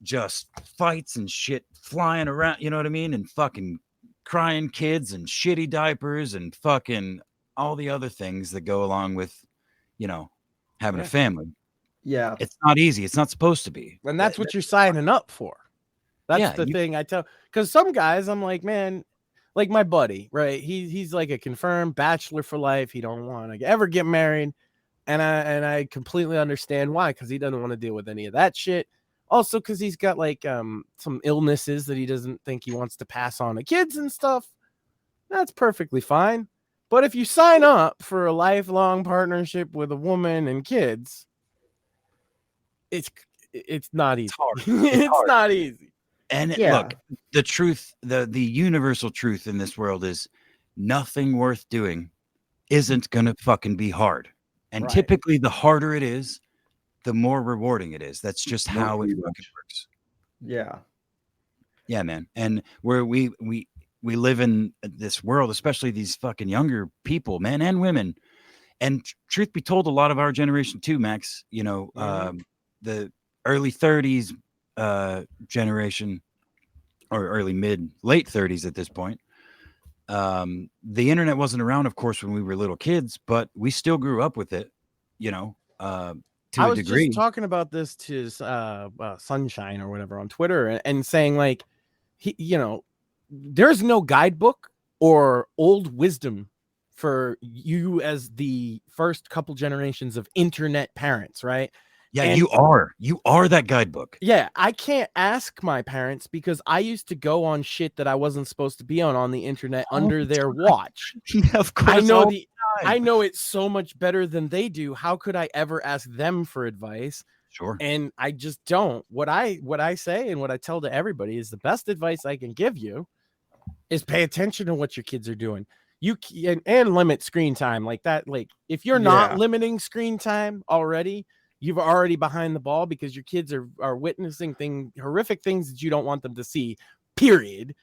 Speaker 7: just fights and shit flying around. You know what I mean? And fucking crying kids and shitty diapers and fucking all the other things that go along with, having a family.
Speaker 2: Yeah.
Speaker 7: It's not easy. It's not supposed to be.
Speaker 5: And that's what you're signing up for. That's the thing I tell. Because some guys, I'm like, man, like my buddy, right? He's like a confirmed bachelor for life. He don't want to ever get married. And I completely understand why, because he doesn't want to deal with any of that shit. Also, because he's got like some illnesses that he doesn't think he wants to pass on to kids and stuff. That's perfectly fine. But if you sign up for a lifelong partnership with a woman and kids, it's not easy. It's not easy.
Speaker 7: And look, the truth, the universal truth in this world is nothing worth doing isn't going to fucking be hard. And typically the harder it is, the more rewarding it is. That's just how it fucking works.
Speaker 2: Yeah.
Speaker 7: Yeah, man. And where we we live in this world, especially these fucking younger people, men and women. And truth be told, a lot of our generation too, Max, you know, the early 30s generation, or late 30s at this point. The internet wasn't around, of course, when we were little kids, but we still grew up with it, you know, to
Speaker 5: I
Speaker 7: a
Speaker 5: was
Speaker 7: degree.
Speaker 5: just talking about this to Sunshine or whatever on Twitter, and saying like, there's no guidebook or old wisdom for you as the first couple generations of internet parents, right?
Speaker 7: Yeah,
Speaker 5: And
Speaker 7: you are that guidebook.
Speaker 5: yeah, I can't ask my parents because I used to go on shit that I wasn't supposed to be on the internet under their watch.
Speaker 7: Yeah, of course.
Speaker 5: I know it so much better than they do. How could I ever ask them for advice?
Speaker 7: Sure.
Speaker 5: And I just don't. What I say and what I tell to everybody is the best advice I can give you is pay attention to what your kids are doing. You can, and limit screen time like that. Like if you're not limiting screen time already, you've already behind the ball because your kids are witnessing horrific things that you don't want them to see, period.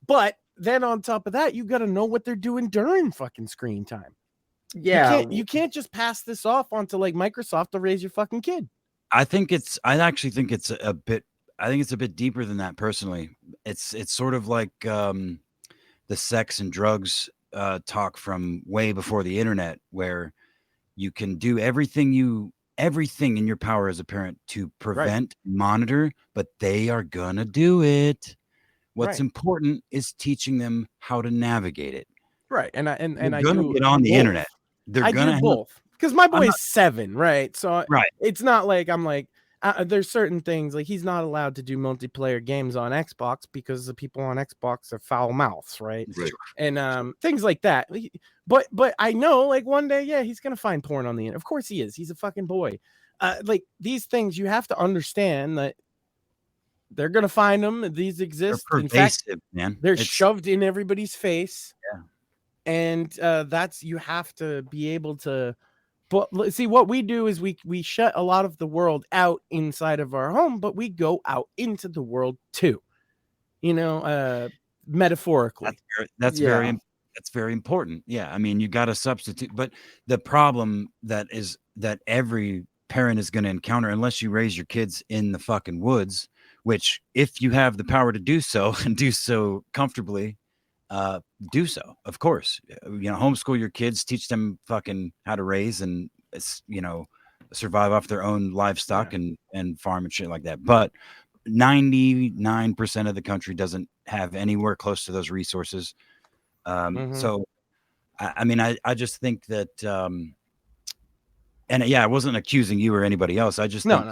Speaker 5: But then on top of that, you got to know what they're doing during fucking screen time.
Speaker 2: Yeah.
Speaker 5: You can't just pass this off onto like Microsoft to raise your fucking kid.
Speaker 7: I actually think it's a bit deeper than that personally. It's sort of like the sex and drugs talk from way before the internet, where you can do everything in your power as a parent to prevent, monitor, but they are gonna do it. What's important is teaching them how to navigate it.
Speaker 5: Right. And I
Speaker 7: do get on the internet.
Speaker 5: I do both because my boy's 7, right? So it's not like I'm like there's certain things like he's not allowed to do multiplayer games on Xbox because the people on Xbox are foul mouths, right? And things like that. But I know like one day, he's gonna find porn on the internet. Of course he is. He's a fucking boy. Like these things, you have to understand that they're gonna find them. These exist.
Speaker 7: They're pervasive, in fact, man.
Speaker 5: They're shoved in everybody's face.
Speaker 7: Yeah.
Speaker 5: And that's, you have to be able to, but see what we do is we shut a lot of the world out inside of our home, but we go out into the world too, metaphorically.
Speaker 7: That's very important. Yeah. I mean, you got to substitute, but the problem that every parent is going to encounter, unless you raise your kids in the fucking woods, which if you have the power to do so and do so comfortably, do so, of course. Homeschool your kids, teach them fucking how to raise and survive off their own livestock and farm and shit like that. But 99% of the country doesn't have anywhere close to those resources. So I mean, I just think that and I wasn't accusing you or anybody else. I just think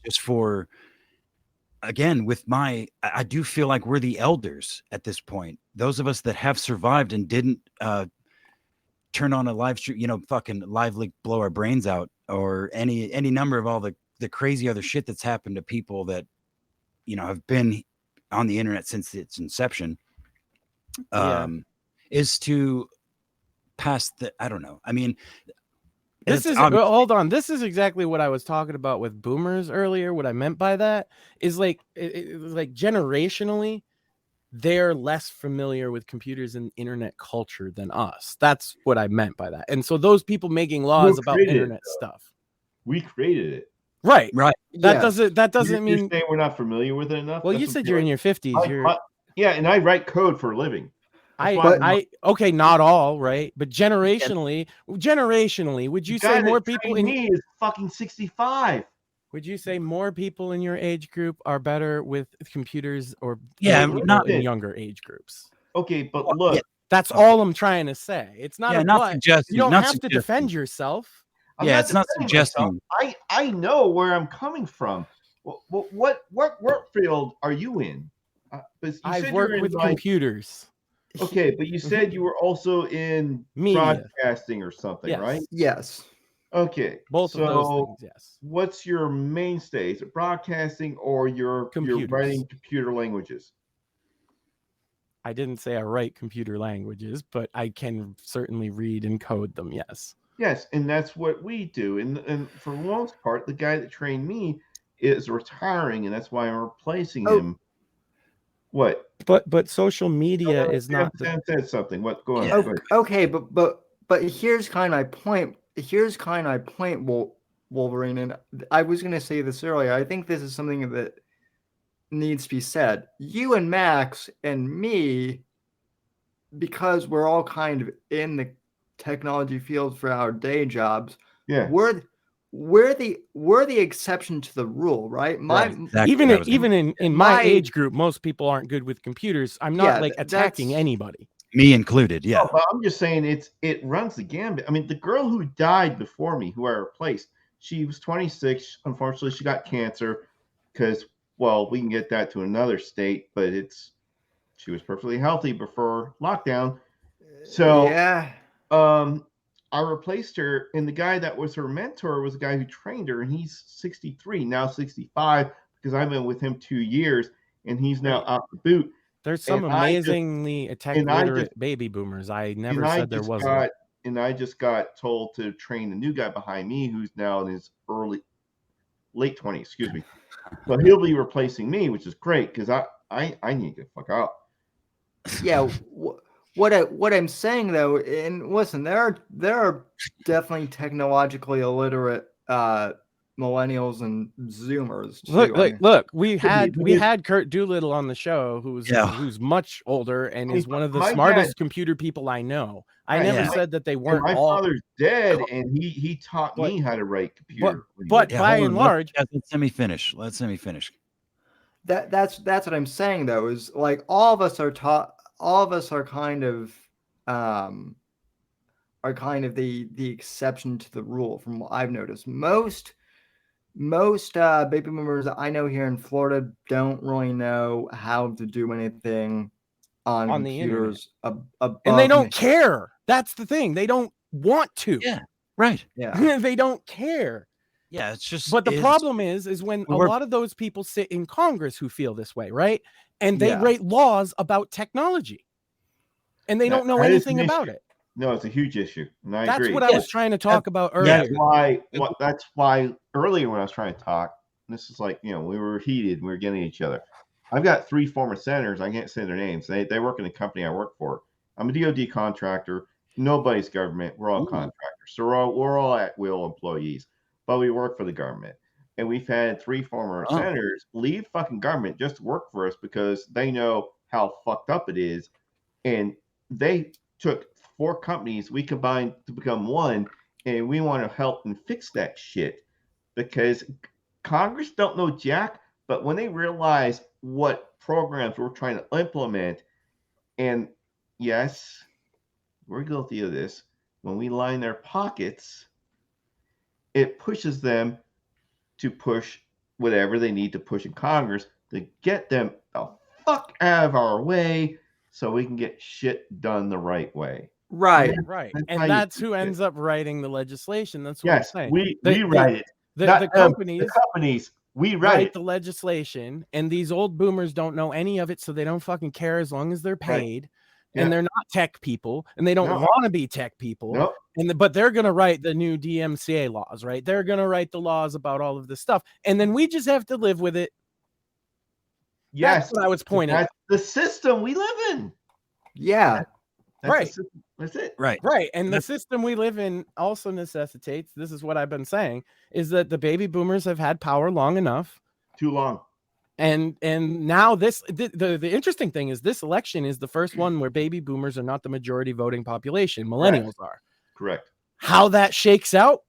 Speaker 7: just for, again, I do feel like we're the elders at this point. Those of us that have survived and didn't turn on a live stream, fucking live leak, blow our brains out, or any number of all the crazy other shit that's happened to people that, have been on the internet since its inception, is to pass I don't know. I mean,
Speaker 5: hold on. This is exactly what I was talking about with boomers earlier. What I meant by that is like generationally, they're less familiar with computers and internet culture than us. That's what I meant by that. And so those people making laws about internet stuff,
Speaker 6: we created it.
Speaker 5: Right. That doesn't mean
Speaker 6: you're saying we're not familiar with it enough.
Speaker 5: Well, you said you're in your 50s.
Speaker 6: And I write code for a living.
Speaker 5: Okay, not all, right? But generationally, would you say more people in
Speaker 6: me is fucking 65?
Speaker 5: Would you say more people in your age group are better with computers, or
Speaker 7: not
Speaker 5: in younger age groups?
Speaker 6: Okay, but look,
Speaker 5: that's all I'm trying to say. It's not
Speaker 7: suggesting.
Speaker 5: You don't have to defend yourself.
Speaker 7: It's not suggesting.
Speaker 6: I know where I'm coming from. What Whitfield are you in?
Speaker 5: I've worked with computers.
Speaker 6: Okay, but you said you were also in broadcasting or something, right?
Speaker 2: Yes.
Speaker 6: Okay.
Speaker 5: Both of those things, yes.
Speaker 6: What's your mainstay? Is it broadcasting or you're writing computer languages?
Speaker 5: I didn't say I write computer languages, but I can certainly read and code them, yes.
Speaker 6: Yes, and that's what we do. And for the most part, the guy that trained me is retiring, and that's why I'm replacing him. What?
Speaker 5: But social media is not
Speaker 6: Sam said something. What? Go on.
Speaker 7: Yeah.
Speaker 6: Go ahead.
Speaker 2: Okay, but here's kind of my point. Wolverine, and I was going to say this earlier. I think this is something that needs to be said. You and Max and me, because we're all kind of in the technology field for our day jobs,
Speaker 6: Yeah.
Speaker 2: we're the exception to the rule, right?
Speaker 5: Even in my age group, most people aren't good with computers. I'm not like attacking anybody.
Speaker 7: Me included, yeah.
Speaker 6: Oh, but I'm just saying it runs the gambit. I mean, the girl who died before me, who I replaced, she was 26. Unfortunately, she got cancer because, well, we can get that to another state, but she was perfectly healthy before lockdown. So
Speaker 2: yeah.
Speaker 6: I replaced her, and the guy that was her mentor was the guy who trained her, and he's 63, now 65, because I've been with him 2 years, and he's now out the boot.
Speaker 5: There's some amazingly tech-literate baby boomers. I never said there wasn't.
Speaker 6: And I just got told to train the new guy behind me, who's now in his late 20s, excuse me. So he'll be replacing me, which is great, because I need to get the fuck out.
Speaker 2: Yeah. What I'm saying though, and listen, there are definitely technologically illiterate millennials and Zoomers too.
Speaker 5: Look, we had Kurt Doolittle on the show, who's much older and is one of the smartest computer people I know. I never said that they weren't.
Speaker 6: My father's dead, and he taught me how to write computer.
Speaker 5: But by and large,
Speaker 7: let me finish.
Speaker 2: That's what I'm saying though, is like all of us are taught. All of us are kind of the exception to the rule from what I've noticed. Most baby boomers that I know here in Florida don't really know how to do anything on computers
Speaker 5: and they don't care. That's the thing. They don't want to.
Speaker 7: Yeah. Right.
Speaker 2: Yeah.
Speaker 5: They don't care.
Speaker 7: Yeah, it's just.
Speaker 5: But the problem is when a lot of those people sit in Congress who feel this way, right? And they write laws about technology, and they don't know anything about it.
Speaker 6: No, it's a huge issue, and I
Speaker 5: agree.
Speaker 6: That's
Speaker 5: what I was trying to talk about earlier.
Speaker 6: That's why earlier when I was trying to talk, this is like, we were heated, we were getting at each other. I've got 3 former senators. I can't say their names. They work in the company I work for. I'm a DoD contractor. Nobody's government. We're all contractors, so we're all at will employees, but we work for the government. And we've had 3 former senators leave fucking government just to work for us because they know how fucked up it is. And they took 4 companies, we combined to become one, and we want to help and fix that shit because Congress don't know jack, but when they realize what programs we're trying to implement, and yes, we're guilty of this, when we line their pockets, it pushes them to push whatever they need to push in Congress to get them the fuck out of our way so we can get shit done the right way.
Speaker 2: Right.
Speaker 5: And that's who ends up writing the legislation. That's what I'm saying.
Speaker 6: We write it.
Speaker 5: The companies
Speaker 6: we write
Speaker 5: the legislation, and these old boomers don't know any of it, so they don't fucking care as long as they're paid. And they're not tech people, and they don't want to be tech people. But they're going to write the new DMCA laws, right? They're going to write the laws about all of this stuff, and then we just have to live with it.
Speaker 6: Yes,
Speaker 5: that's what I was pointing.
Speaker 6: That's the system we live in.
Speaker 2: Yeah,
Speaker 6: that's it.
Speaker 5: Right. And the system we live in also necessitates. This is what I've been saying: is that the baby boomers have had power long enough,
Speaker 6: too long.
Speaker 5: And now the interesting thing is this election is the first one where baby boomers are not the majority voting population. Millennials are.
Speaker 6: Correct.
Speaker 5: How that shakes out,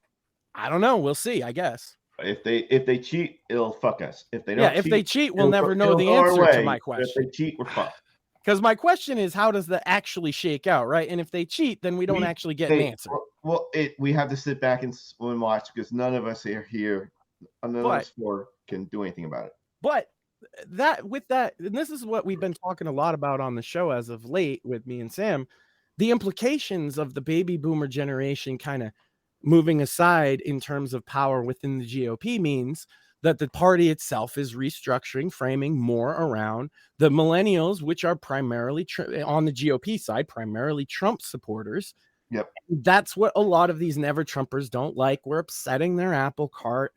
Speaker 5: I don't know. We'll see, I guess.
Speaker 6: If they cheat, it'll fuck us. If they don't,
Speaker 5: if they cheat, we'll never know the answer to my question.
Speaker 6: If they cheat, we're fucked.
Speaker 5: Because my question is, how does that actually shake out, right? And if they cheat, then we don't actually get an answer.
Speaker 6: Well, we have to sit back and watch because none of us are here. None of us 4 can do anything about it.
Speaker 5: But and this is what we've been talking a lot about on the show as of late with me and Sam, the implications of the baby boomer generation kind of moving aside in terms of power within the GOP means that the party itself is restructuring, framing more around the millennials, which are primarily on the GOP side, primarily Trump supporters.
Speaker 6: Yep.
Speaker 5: That's what a lot of these never Trumpers don't like. We're upsetting their apple cart.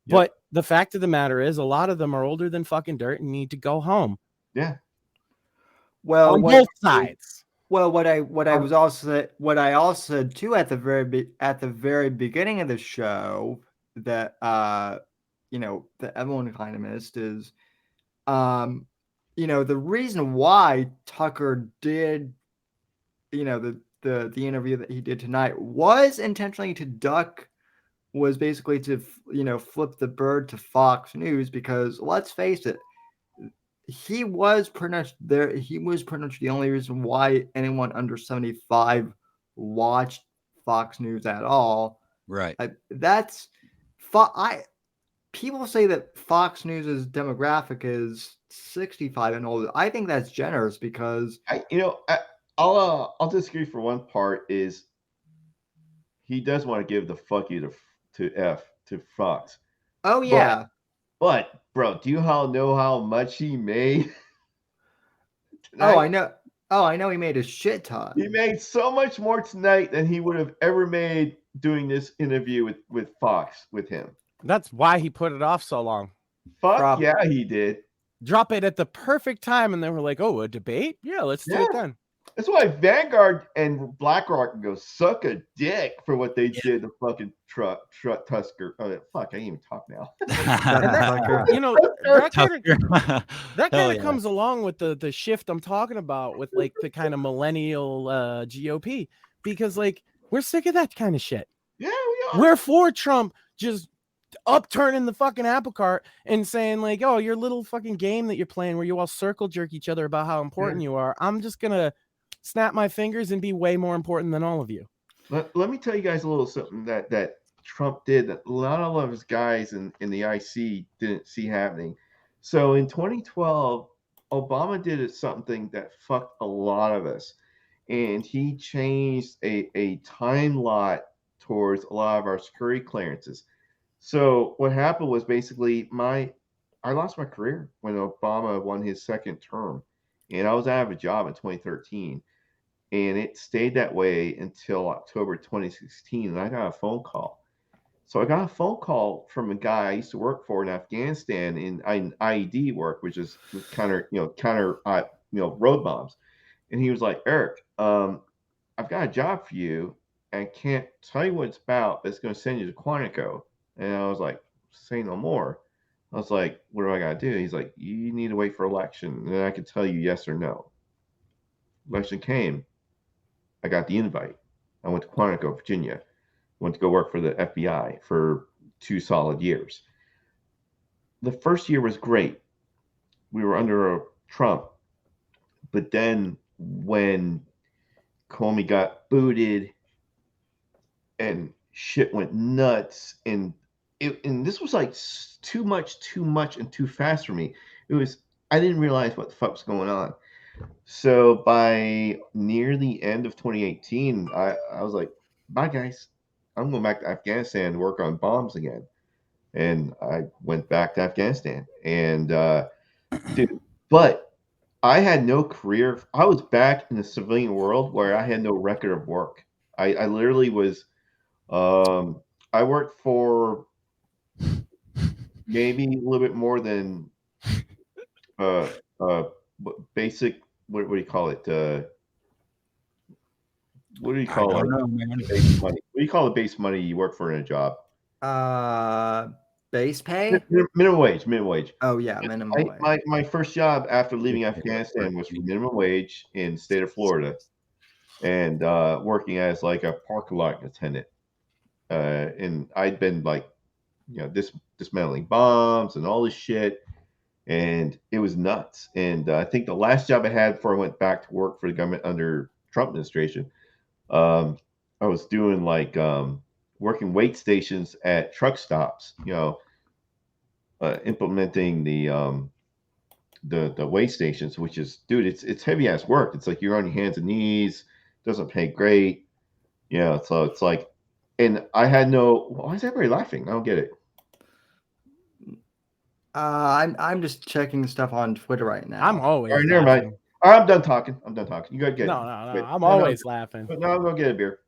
Speaker 5: But the fact of the matter is a lot of them are older than fucking dirt and need to go home.
Speaker 6: Yeah.
Speaker 2: Well,
Speaker 5: on both sides.
Speaker 2: Well, what I also said too at the very beginning of the show that that everyone kind of missed is the reason why Tucker did the interview that he did tonight was intentionally to duck, was basically to flip the bird to Fox News, because let's face it, he was pretty much the only reason why anyone under 75 watched Fox News at all.
Speaker 7: Right.
Speaker 2: People say that Fox News's demographic is 65 and older. I think that's generous, because
Speaker 6: I'll disagree for one part. Is he does want to give the fuck you to Fox.
Speaker 2: Oh yeah.
Speaker 6: But bro, do you know how much he made
Speaker 2: tonight? I know he made a shit ton.
Speaker 6: He made so much more tonight than he would have ever made doing this interview with Fox with him.
Speaker 5: That's why he put it off so long.
Speaker 6: Fuck yeah, he did.
Speaker 5: Drop it at the perfect time, and they were like, "Oh, a debate? Yeah, let's do it then."
Speaker 6: That's why Vanguard and BlackRock can go suck a dick for what they did to fucking Tusker. Fuck, I can't even talk now.
Speaker 5: That kind of comes along with the shift I'm talking about, with like the kind of millennial GOP, because like we're sick of that kind of shit.
Speaker 6: Yeah, we are.
Speaker 5: We're for Trump just upturning the fucking apple cart and saying like, "Oh, your little fucking game that you're playing where you all circle jerk each other about how important you are, I'm just gonna snap my fingers and be way more important than all of you."
Speaker 6: Let me tell you guys a little something that Trump did that a lot of his guys in the IC didn't see happening. So in 2012, Obama did something that fucked a lot of us, and he changed a time lot towards a lot of our security clearances. So what happened was basically I lost my career when Obama won his second term, and I was out of a job in 2013, and it stayed that way until October 2016, and I got a phone call. So I got a phone call from a guy I used to work for in Afghanistan in IED work, which is counter road bombs, and he was like, "Eric, I've got a job for you, and I can't tell you what it's about, but it's going to send you to Quantico." And I was like, "Say no more." I was like, "What do I got to do?" He's like, "You need to wait for election, and then I can tell you yes or no." Election came. I got the invite. I went to Quantico, Virginia. Went to go work for the FBI for 2 solid years. The first year was great. We were under Trump. But then when Comey got booted and shit went nuts, and this was like too much and too fast for me. I didn't realize what the fuck was going on. So by near the end of 2018, I was like, "Bye guys, I'm going back to Afghanistan to work on bombs again." And I went back to Afghanistan, and but I had no career. I was back in the civilian world where I had no record of work. I literally was. I worked for maybe a little bit more than basic. What do you call it? What do you call it? Base money. What do you call the base money you work for in a job?
Speaker 2: Base pay?
Speaker 6: Minimum wage.
Speaker 2: Oh yeah, minimum wage.
Speaker 6: My first job after leaving Afghanistan was for minimum wage in the state of Florida, and working as like a parking lot attendant. And I'd been like, dismantling bombs and all this shit, and it was nuts. And I think the last job I had before I went back to work for the government under Trump administration, I was doing like working wait stations at truck stops, implementing the wait stations, which is, dude, it's heavy ass work. It's like you're on your hands and knees, doesn't pay great. So it's like, and I had why is everybody laughing? I don't get it.
Speaker 2: I'm just checking stuff on Twitter right now.
Speaker 5: I'm always
Speaker 6: all right, never mind. All right, I'm done talking. You gotta get
Speaker 5: no. I'm always laughing.
Speaker 6: But now I'm gonna get a beer.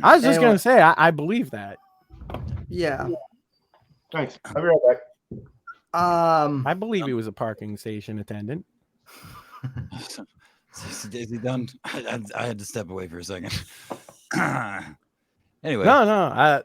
Speaker 5: I was just gonna say I believe that.
Speaker 2: Yeah.
Speaker 6: Thanks. I'll be right back.
Speaker 5: I believe he was a parking station attendant.
Speaker 7: Is he done? I had to step away for a second. Anyway,
Speaker 5: no.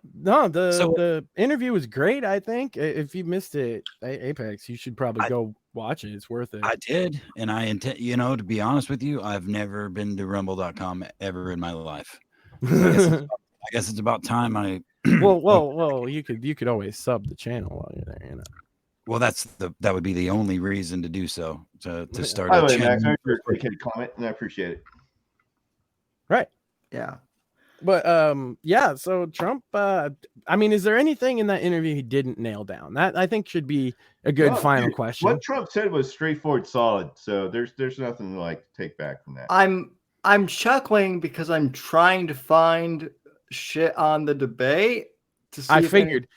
Speaker 5: The interview was great. I think if you missed it, Apex, you should probably go watch it. It's worth it.
Speaker 7: I did, and I intend. To be honest with you, I've never been to Rumble.com ever in my life. So I guess it's about time I.
Speaker 5: well. You could always sub the channel while you're there.
Speaker 7: Well, that would be the only reason to do so to start.
Speaker 6: By the way, Max, I appreciate a comment, and I appreciate it.
Speaker 5: Right.
Speaker 2: Yeah.
Speaker 5: But yeah. So Trump. Is there anything in that interview he didn't nail down? That I think should be a good final question.
Speaker 6: What Trump said was straightforward, solid. So there's nothing to take back from that.
Speaker 2: I'm chuckling because I'm trying to find shit on the debate.
Speaker 5: I figured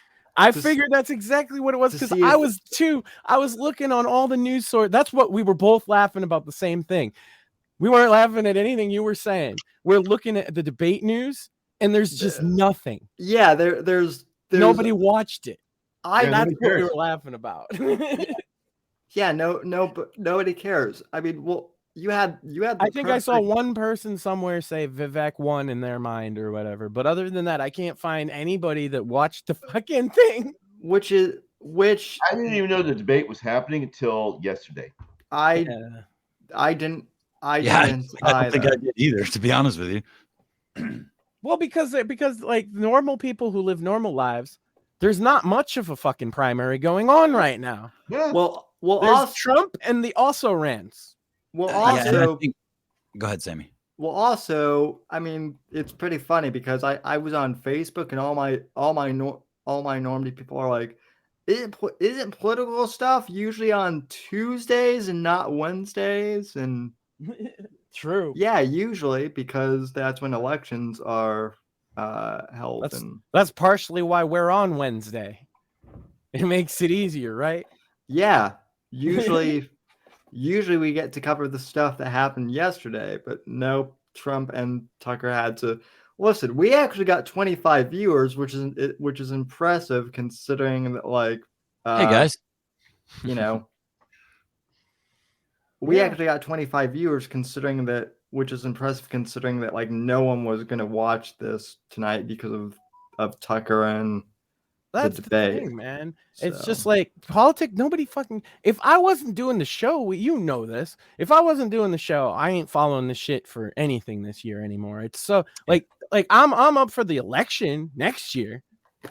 Speaker 5: that's exactly what it was, because I was looking on all the news sources. That's what we were both laughing about, the same thing. We weren't laughing at anything you were saying. We're looking at the debate news, and there's just nothing.
Speaker 2: Yeah, there's
Speaker 5: nobody watched it. That's what
Speaker 6: cares.
Speaker 5: we were laughing about.
Speaker 2: Yeah, but nobody cares. I mean, well, you had.
Speaker 5: I think I saw one person somewhere say Vivek won in their mind or whatever, but other than that, I can't find anybody that watched the fucking thing.
Speaker 2: Which
Speaker 6: I didn't even know the debate was happening until yesterday.
Speaker 2: I didn't. I didn't
Speaker 7: I don't think I did either, to be honest with you.
Speaker 5: Well, because like normal people who live normal lives, there's not much of a fucking primary going on right now.
Speaker 6: Yeah.
Speaker 2: Well,
Speaker 5: there's
Speaker 2: also
Speaker 5: Trump and the also rans.
Speaker 2: Well, also,
Speaker 7: go ahead, Sammy.
Speaker 2: Well, also, I mean, it's pretty funny because I was on Facebook and all my normal people are like, isn't political stuff usually on Tuesdays and not Wednesdays? And
Speaker 5: true.
Speaker 2: Yeah, usually, because that's when elections are held.
Speaker 5: That's partially why we're on Wednesday. It makes it easier, right?
Speaker 2: Yeah, usually we get to cover the stuff that happened yesterday, but no, Trump and Tucker had to listen. We actually got 25 viewers, which is impressive considering that, like,
Speaker 7: hey guys,
Speaker 2: we actually got 25 viewers which is impressive considering that, like, no one was going to watch this tonight because of Tucker and
Speaker 5: that's
Speaker 2: the debate.
Speaker 5: Thing, man. So. It's just like politics. Nobody fucking. If I wasn't doing the show, this. If I wasn't doing the show, I ain't following the shit for anything this year anymore. It's so like I'm up for the election next year.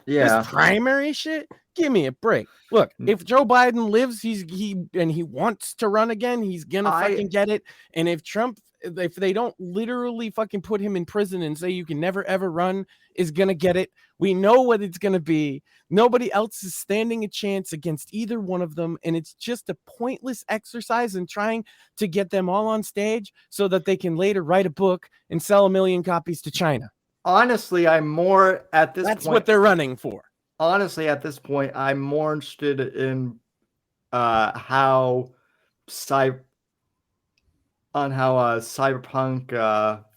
Speaker 2: Yeah,
Speaker 5: this primary shit. Give me a break. Look, if Joe Biden lives, he wants to run again, he's gonna fucking get it. And if Trump, if they don't literally fucking put him in prison and say you can never ever run, is gonna get it. We know what it's gonna be. Nobody else is standing a chance against either one of them, and it's just a pointless exercise in trying to get them all on stage so that they can later write a book and sell 1 million copies to China.
Speaker 2: Honestly, I'm more at this.
Speaker 5: That's what they're running for.
Speaker 2: Honestly, at this point, I'm more interested in how Cyberpunk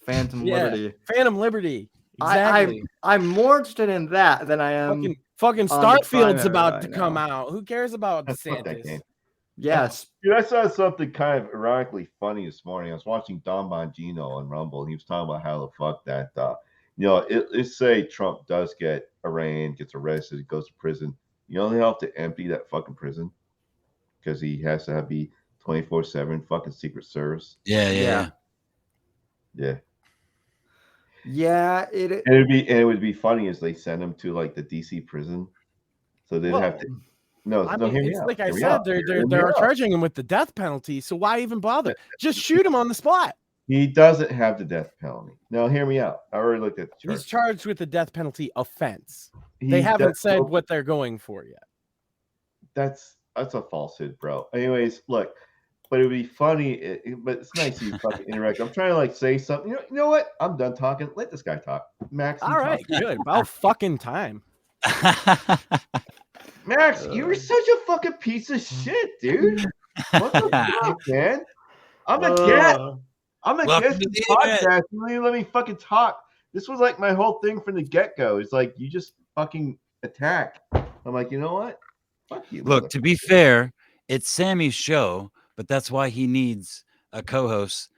Speaker 2: Phantom Liberty.
Speaker 5: Phantom Liberty. Exactly.
Speaker 2: I'm more interested in that than I am.
Speaker 5: Fucking Starfield's about to come out. Who cares about DeSantis?
Speaker 2: Yes.
Speaker 6: Dude, I saw something kind of ironically funny this morning. I was watching Don Bongino on Rumble, and he was talking about how the fuck that, let's say Trump does get arraigned, gets arrested, goes to prison. You know they have to empty that fucking prison because he has to be 24/7 fucking Secret Service.
Speaker 7: Yeah.
Speaker 6: It would be funny as they send him to like the DC prison, so they'd have to.
Speaker 5: Like I said, they're charging him with the death penalty. So why even bother? Just shoot him on the spot.
Speaker 6: He doesn't have the death penalty. Now, hear me out. I already looked at the charge.
Speaker 5: He's charged with the death penalty offense. They haven't said what they're going for yet.
Speaker 6: That's a falsehood, bro. Anyways, look, but it would be funny. But it's nice you fucking interact. I'm trying to like say something. You know what? I'm done talking. Let this guy talk. Max.
Speaker 5: All right, good. About fucking time.
Speaker 6: Max, you were such a fucking piece of shit, dude. What the fuck, man? I'm a cat. I'm a guest in the podcast. You let me fucking talk. This was like my whole thing from the get-go. It's like you just fucking attack. I'm like, you know what? Fuck you.
Speaker 7: Look, to be fair, it's Sammy's show, but that's why he needs a co-host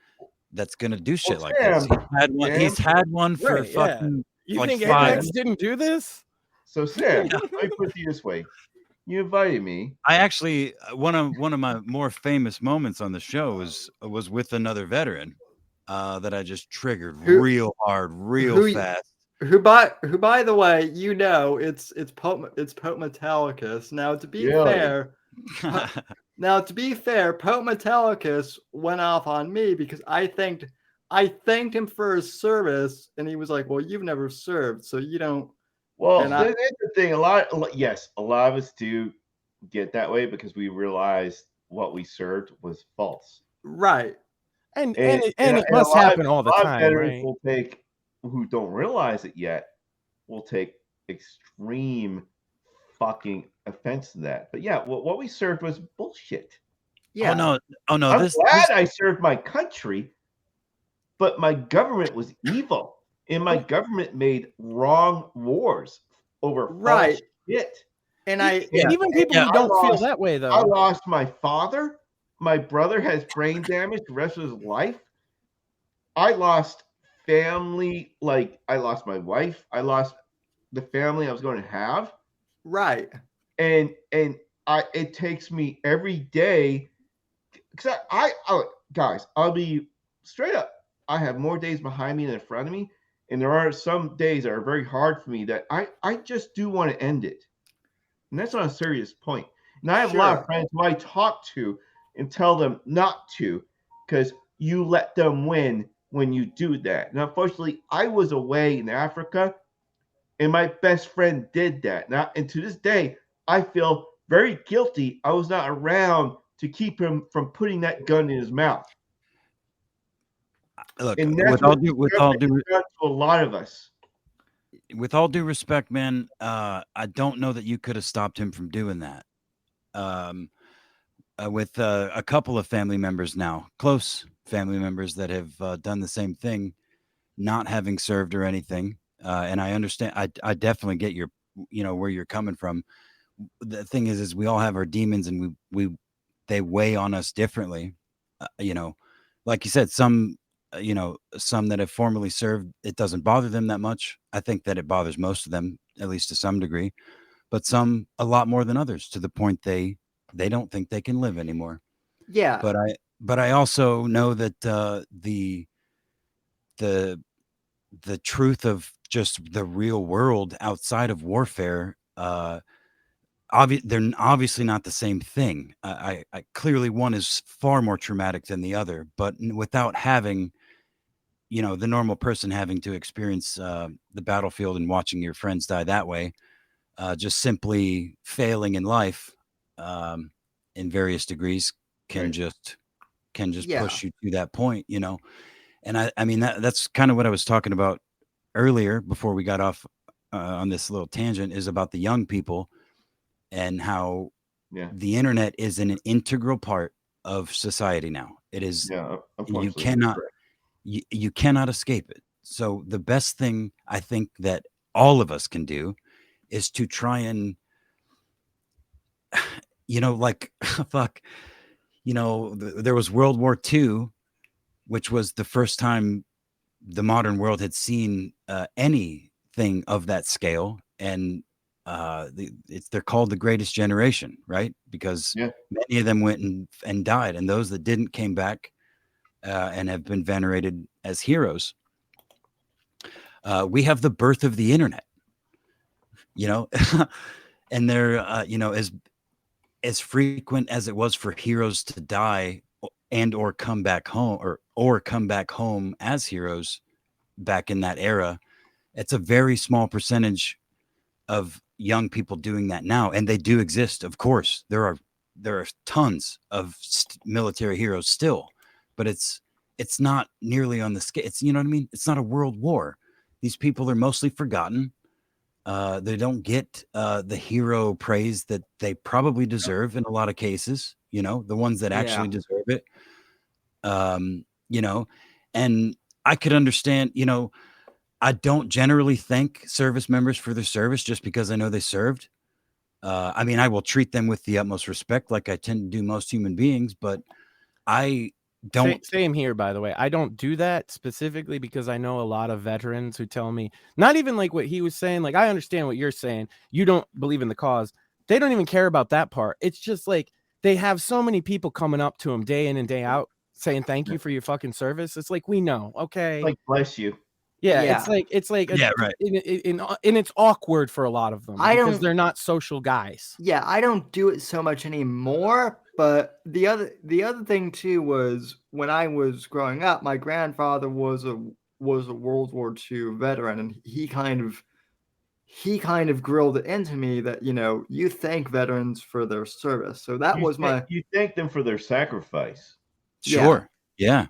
Speaker 7: that's gonna do shit like
Speaker 6: Sam,
Speaker 7: this. He's had one for
Speaker 5: Right, yeah.
Speaker 7: fucking
Speaker 5: You
Speaker 7: like
Speaker 5: think
Speaker 7: 5
Speaker 5: Apex didn't do this?
Speaker 6: So Sam, let me put it to you this way: you invited me.
Speaker 7: I actually one of my more famous moments on the show was with another veteran that I just triggered
Speaker 2: Who-
Speaker 7: real hard, real
Speaker 2: who-
Speaker 7: fast.
Speaker 2: Who by the way, it's Pope Metallicus. Now to be
Speaker 6: Really?
Speaker 2: fair, Pope Metallicus went off on me because I thanked him for his service, and he was like, "Well, you've never served, so you don't."
Speaker 6: Well,
Speaker 2: And I-
Speaker 6: that's the thing. A lot of us do get that way because we realized what we served was false.
Speaker 2: Right.
Speaker 5: And
Speaker 6: And
Speaker 5: it
Speaker 6: a
Speaker 5: must
Speaker 6: lot
Speaker 5: happen
Speaker 6: of-
Speaker 5: all the
Speaker 6: a lot of
Speaker 5: time,
Speaker 6: veterans
Speaker 5: right?
Speaker 6: will take, who don't realize it yet, will take extreme fucking offense to that. But yeah, what we served was bullshit.
Speaker 2: Yeah.
Speaker 7: Oh no,
Speaker 6: I'm glad I served my country, but my government was evil, and my government made wrong wars over
Speaker 2: Right.
Speaker 6: false shit.
Speaker 2: And
Speaker 5: Even people who don't feel that way,
Speaker 6: I
Speaker 5: though.
Speaker 6: lost my father. My brother has brain damage the rest of his life. I lost family, like I lost my wife. I lost the family I was going to have.
Speaker 2: right.
Speaker 6: And it takes me every day because guys, I'll be straight up. I have more days behind me than in front of me, and there are some days that are very hard for me that I just do want to end it. And that's on a serious point. And I have a lot of friends who I talk to and tell them not to, because you let them win when you do that. And unfortunately, I was away in Africa, and my best friend did that. Now, and to this day, I feel very guilty. I was not around to keep him from putting that gun in his mouth.
Speaker 7: Look,
Speaker 6: And that's
Speaker 7: with all due
Speaker 6: to a lot of us.
Speaker 7: with all due respect, man, I don't know that you could have stopped him from doing that. With a couple of family members now, close family members that have done the same thing, not having served or anything. And I understand. I definitely get your, where you're coming from. The thing is we all have our demons, and they weigh on us differently. Like you said, some that have formerly served, it doesn't bother them that much. I think that it bothers most of them, at least to some degree, but some a lot more than others, to the point they don't think they can live anymore.
Speaker 2: Yeah.
Speaker 7: But I also know that the truth of just the real world outside of warfare, they're obviously not the same thing. I clearly one is far more traumatic than the other, but without having, the normal person having to experience the battlefield and watching your friends die that way, just simply failing in life in various degrees can
Speaker 6: Right.
Speaker 7: just
Speaker 2: Yeah.
Speaker 7: push you to that point, And I mean that's kind of what I was talking about earlier before we got off on this little tangent, is about the young people and how
Speaker 6: Yeah.
Speaker 7: the internet is an integral part of society now. It is.
Speaker 6: Yeah.
Speaker 7: You
Speaker 6: Unfortunately,
Speaker 7: cannot
Speaker 6: correct.
Speaker 7: you cannot escape it. So the best thing I think that all of us can do is to try and like fuck, there was World War II, which was the first time the modern world had seen anything of that scale, and they're called the Greatest Generation, right? Because
Speaker 6: Yeah.
Speaker 7: many of them went and died, and those that didn't came back and have been venerated as heroes. We have the birth of the internet, and they're as frequent as it was for heroes to die and or come back home, or come back home as heroes back in that era. It's a very small percentage of young people doing that now, and they do exist. Of course, there are tons of military heroes still, but it's not nearly on the scale. It's, you know what I mean? It's not a world war. These people are mostly forgotten. They don't get the hero praise that they probably deserve in a lot of cases, the ones that actually deserve it. And I could understand, I don't generally thank service members for their service just because I know they served. I mean, I will treat them with the utmost respect, like I tend to do most human beings, but I don't.
Speaker 5: Same here, by the way. I don't do that specifically because I know a lot of veterans who tell me, not even like what he was saying. Like, I understand what you're saying. You don't believe in the cause. They don't even care about that part. It's just like they have so many people coming up to him day in and day out saying thank you for your fucking service. It's like, we know, okay.
Speaker 6: Like, bless you.
Speaker 5: Yeah,
Speaker 2: Yeah.
Speaker 5: it's like
Speaker 7: Yeah, right.
Speaker 5: And it's awkward for a lot of them because they're not social guys.
Speaker 2: Yeah, I don't do it so much anymore. But the other thing too was when I was growing up, my grandfather was a World War II veteran, and he kind of grilled it into me that, you thank veterans for their service. So that was
Speaker 6: you thank them for their sacrifice.
Speaker 7: Sure. Yeah.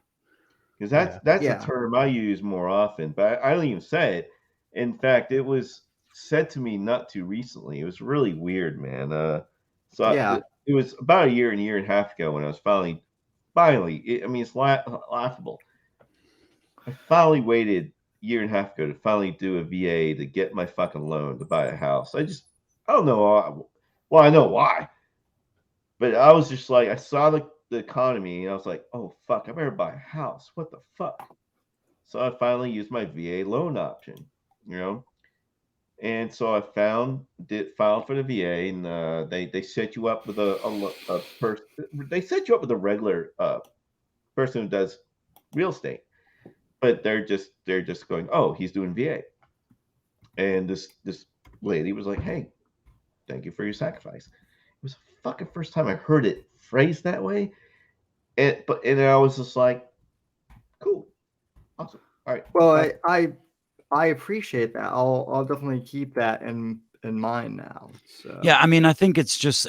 Speaker 6: Because that's a term I use more often, but I don't even say it. In fact, it was said to me not too recently. It was really weird, man. It was about a year and a half ago when I was finally, it's laughable. I finally waited a year and a half ago to finally do a VA to get my fucking loan to buy a house. I don't know why. Well, I know why, but I was just like, I saw the economy and I was like, oh fuck, I better buy a house. What the fuck? So I finally used my VA loan option, and so I filed for the VA, and they set you up with a person. They set you up with a regular person who does real estate, but they're just going, oh, he's doing VA, and this lady was like, hey, thank you for your sacrifice. It was the fucking first time I heard it phrased that way, and I was just like, cool, awesome, all right.
Speaker 2: Well, I appreciate that. I'll definitely keep that in mind now. So.
Speaker 7: Yeah, I mean, I think it's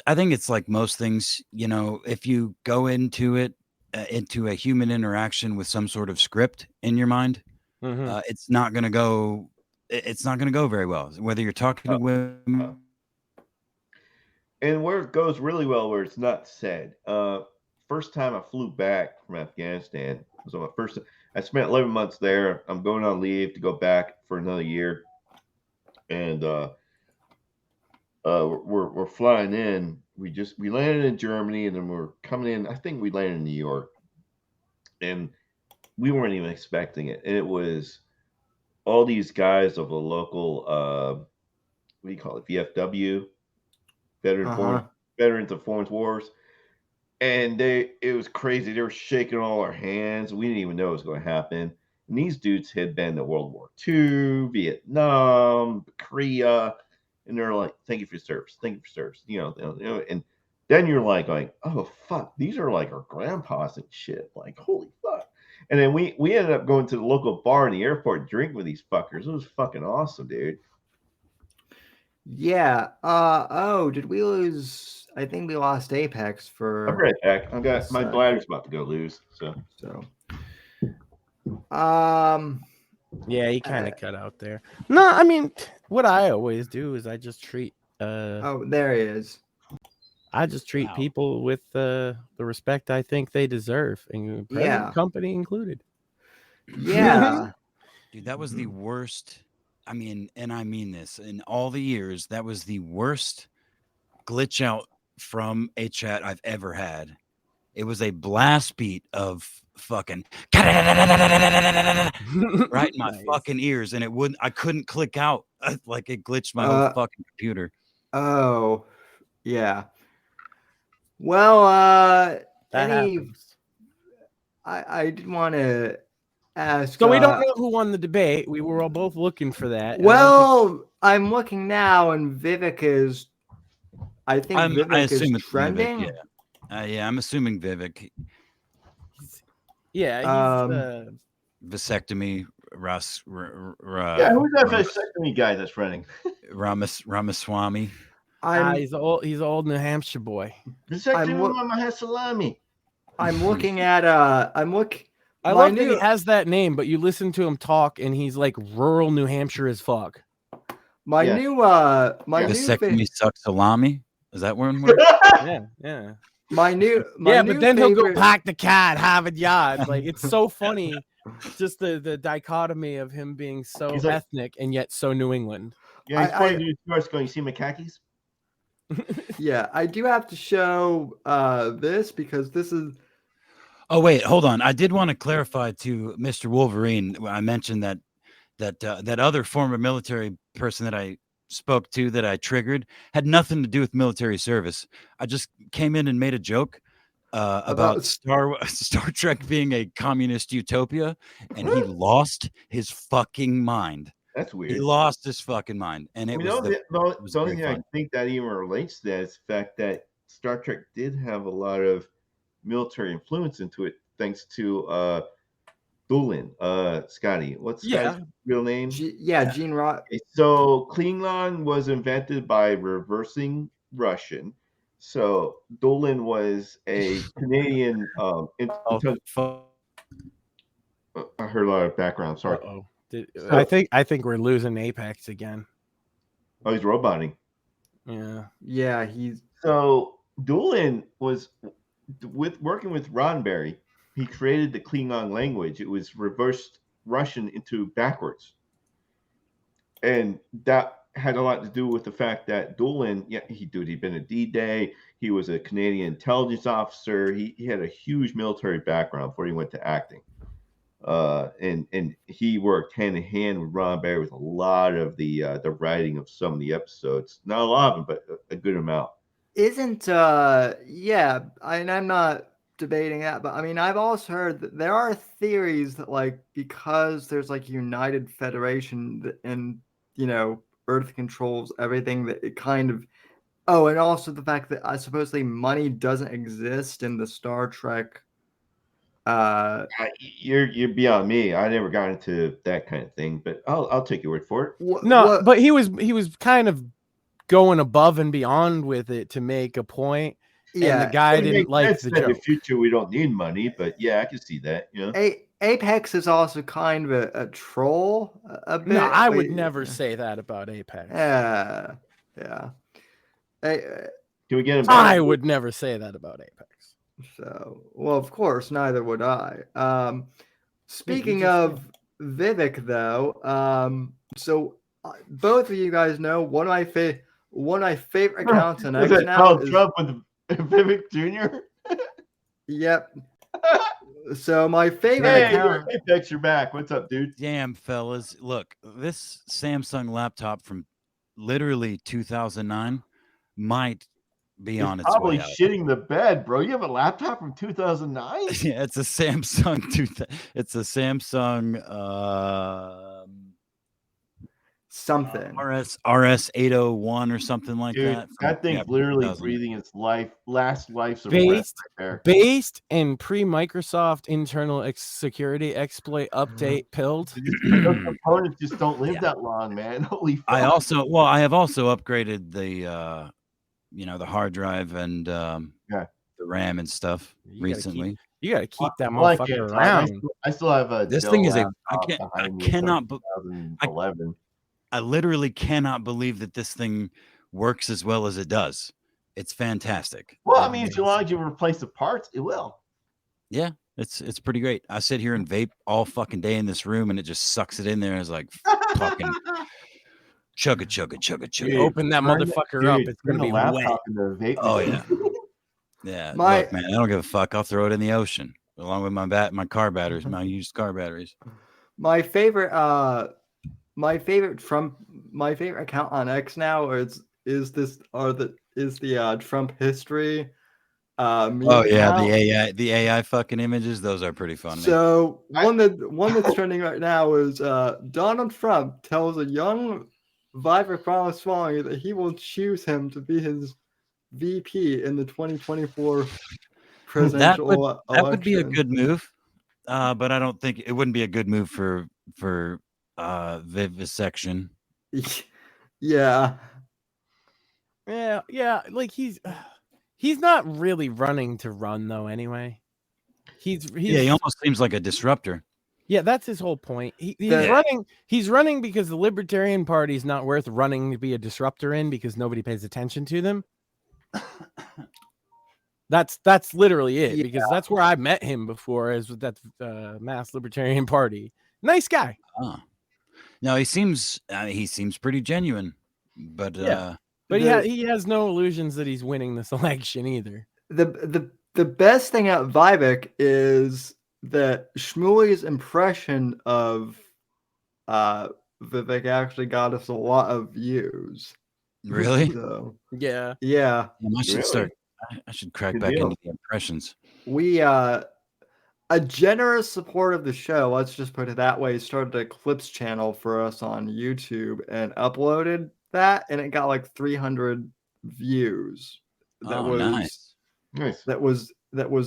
Speaker 7: like most things, if you go into it, into a human interaction with some sort of script in your mind, it's not going to go very well. Whether you're talking to women.
Speaker 6: And where it goes really well, where it's not said. First time I flew back from Afghanistan was on my first. I spent 11 months there. I'm going on leave to go back for another year, and we're flying in. We landed in Germany, and then we're coming in. I think we landed in New York, and we weren't even expecting it. And it was all these guys of a local, what do you call it, VFW, Veterans of Foreign Wars. And it was crazy. They were shaking all our hands. We didn't even know it was going to happen. And these dudes had been to World War II, Vietnam, Korea, and they're like, "Thank you for your service. Thank you for service." And then you're like, "Oh fuck, these are like our grandpas and shit." Like, holy fuck. And then we ended up going to the local bar in the airport and drinking with these fuckers. It was fucking awesome, dude.
Speaker 2: Yeah. Did we lose? I think we lost Apex for.
Speaker 6: I'm right back. My bladder's about to go loose. So.
Speaker 5: Yeah, he kind of cut out there. No, I mean, what I always do is I just treat.
Speaker 2: Oh, there he is.
Speaker 5: I just treat people with the respect I think they deserve, and company included.
Speaker 2: Yeah,
Speaker 7: dude, that was the worst. I mean, and I mean this, in all the years, that was the worst glitch out from a chat I've ever had. It was a blast beat of fucking right in my fucking ears, and I couldn't click out. Like, it glitched my whole fucking computer.
Speaker 2: Oh, yeah. Well, I did want to ask.
Speaker 5: So we don't know who won the debate. We were all both looking for that.
Speaker 2: Well, I'm looking now, and Vivek is. I think Vivek is trending.
Speaker 7: Vivek, yeah, I'm assuming Vivek.
Speaker 5: Yeah, he's
Speaker 7: vasectomy. Who's
Speaker 6: that vasectomy guy that's running?
Speaker 7: Ramaswamy.
Speaker 5: He's old New Hampshire boy.
Speaker 6: Vasectomy.
Speaker 2: I'm looking at I love
Speaker 5: that he has that name, but you listen to him talk, and he's like rural New Hampshire as fuck.
Speaker 2: My new
Speaker 7: vasectomy sucks salami. Is that one word?
Speaker 5: Yeah.
Speaker 2: But
Speaker 5: then he'll go pack the cat, Harvard Yard. Like, it's so funny, just the dichotomy of him being so ethnic and yet so New England.
Speaker 6: Yeah, he's funny dude. You see my khakis?
Speaker 2: Yeah, I do have to show this because this is
Speaker 7: Oh wait, hold on. I did want to clarify to Mr. Wolverine. I mentioned that other former military person that I spoke to that I triggered had nothing to do with military service. I just came in and made a joke about Star Trek being a communist utopia, and he lost his fucking mind.
Speaker 6: That's
Speaker 7: He
Speaker 6: weird.
Speaker 7: lost his fucking mind, and it was
Speaker 6: The only
Speaker 7: very
Speaker 6: thing I
Speaker 7: fun.
Speaker 6: think that even relates to that is the fact that Star Trek did have a lot of military influence into it, thanks to Doolin, Scotty. What's Scotty's real name?
Speaker 2: Gene Rod.
Speaker 6: Okay, so Klingon was invented by reversing Russian. So Doolin was a Canadian. I heard a lot of background. Sorry.
Speaker 5: I think we're losing Apex again.
Speaker 6: Oh, he's roboting.
Speaker 2: Yeah, he's
Speaker 6: so Doolin was working with Roddenberry. He created the Klingon language. It was reversed Russian into backwards, and that had a lot to do with the fact that Doolin, he'd been at D-Day. He was a Canadian intelligence officer. He had a huge military background before he went to acting. And he worked hand in hand with Roddenberry with a lot of the writing of some of the episodes. Not a lot of them, but a good amount.
Speaker 2: Isn't I'm not debating that, but I mean, I've also heard that there are theories that, like, because there's like United Federation and Earth controls everything, that it kind of and also the fact that supposedly money doesn't exist in the Star Trek.
Speaker 6: You're beyond me. I never got into that kind of thing, but I'll take your word for it.
Speaker 5: But he was kind of going above and beyond with it to make a point. Yeah, and the guy didn't like the joke.
Speaker 6: In the future, we don't need money, but yeah, I can see that.
Speaker 2: Apex is also kind of a troll a bit.
Speaker 5: No, I would never say that about Apex.
Speaker 2: Yeah.
Speaker 6: Can we get him?
Speaker 5: I would never say that about Apex.
Speaker 2: So, well, of course, neither would I. Speaking of Vivek, though, so both of you guys know one of my favorite accounts on X now is
Speaker 6: Trump with Vivek Jr.
Speaker 2: Yep. So my favorite account.
Speaker 6: Apex, you're back. What's up, dude?
Speaker 7: Damn, fellas! Look, this Samsung laptop from literally 2009 might be on its
Speaker 6: probably
Speaker 7: way out.
Speaker 6: Shitting the bed, bro. You have a laptop from 2009?
Speaker 7: Yeah, it's a Samsung. It's a Samsung
Speaker 2: something
Speaker 7: RS 801 or something like that.
Speaker 6: That thing's literally breathing its last life
Speaker 5: based in pre-Microsoft internal security exploit update pilled.
Speaker 6: Those components just don't live that long, man. Holy fuck.
Speaker 7: I have also upgraded the the hard drive and the RAM and stuff recently.
Speaker 5: You gotta keep that motherfucker around.
Speaker 6: I still have
Speaker 7: this thing is I literally cannot believe that this thing works as well as it does. It's fantastic.
Speaker 6: Well, I mean, as long as you replace the parts, it will.
Speaker 7: Yeah, it's pretty great. I sit here and vape all fucking day in this room, and it just sucks it in there. It's like fucking chugga.
Speaker 5: Open that motherfucker up. It's gonna be wet.
Speaker 7: Oh yeah, yeah. Look, man, I don't give a fuck. I'll throw it in the ocean along with my car batteries, my used car batteries.
Speaker 2: My favorite account on X now is the Trump history.
Speaker 7: Oh yeah, the AI fucking images. Those are pretty funny.
Speaker 2: So one that's trending right now is Donald Trump tells a young Vivek Ramaswamy that he will choose him to be his VP in the 2024 presidential election.
Speaker 7: That would be a good move, but I don't think it wouldn't be a good move for vivisection.
Speaker 2: Yeah.
Speaker 5: Like he's not really running to run though. Anyway,
Speaker 7: he almost seems like a disruptor.
Speaker 5: Yeah, that's his whole point. He's running because the Libertarian Party is not worth running to be a disruptor in because nobody pays attention to them. That's literally it. Because that's where I met him before, is with that Mass Libertarian Party. Nice guy.
Speaker 7: No, he seems pretty genuine, but
Speaker 5: he has no illusions that he's winning this election either.
Speaker 2: The the best thing about Vivek is that Shmuley's impression of Vivek actually got us a lot of views.
Speaker 7: Really?
Speaker 2: So,
Speaker 5: Yeah.
Speaker 2: yeah.
Speaker 7: I should
Speaker 6: Really?
Speaker 7: start. I should crack
Speaker 6: Good
Speaker 7: back
Speaker 6: deal.
Speaker 7: into the impressions.
Speaker 2: We a generous support of the show, let's just put it that way, started a clips channel for us on YouTube and uploaded that, and it got like 300 views. That was
Speaker 7: Nice.
Speaker 6: Nice.
Speaker 2: that was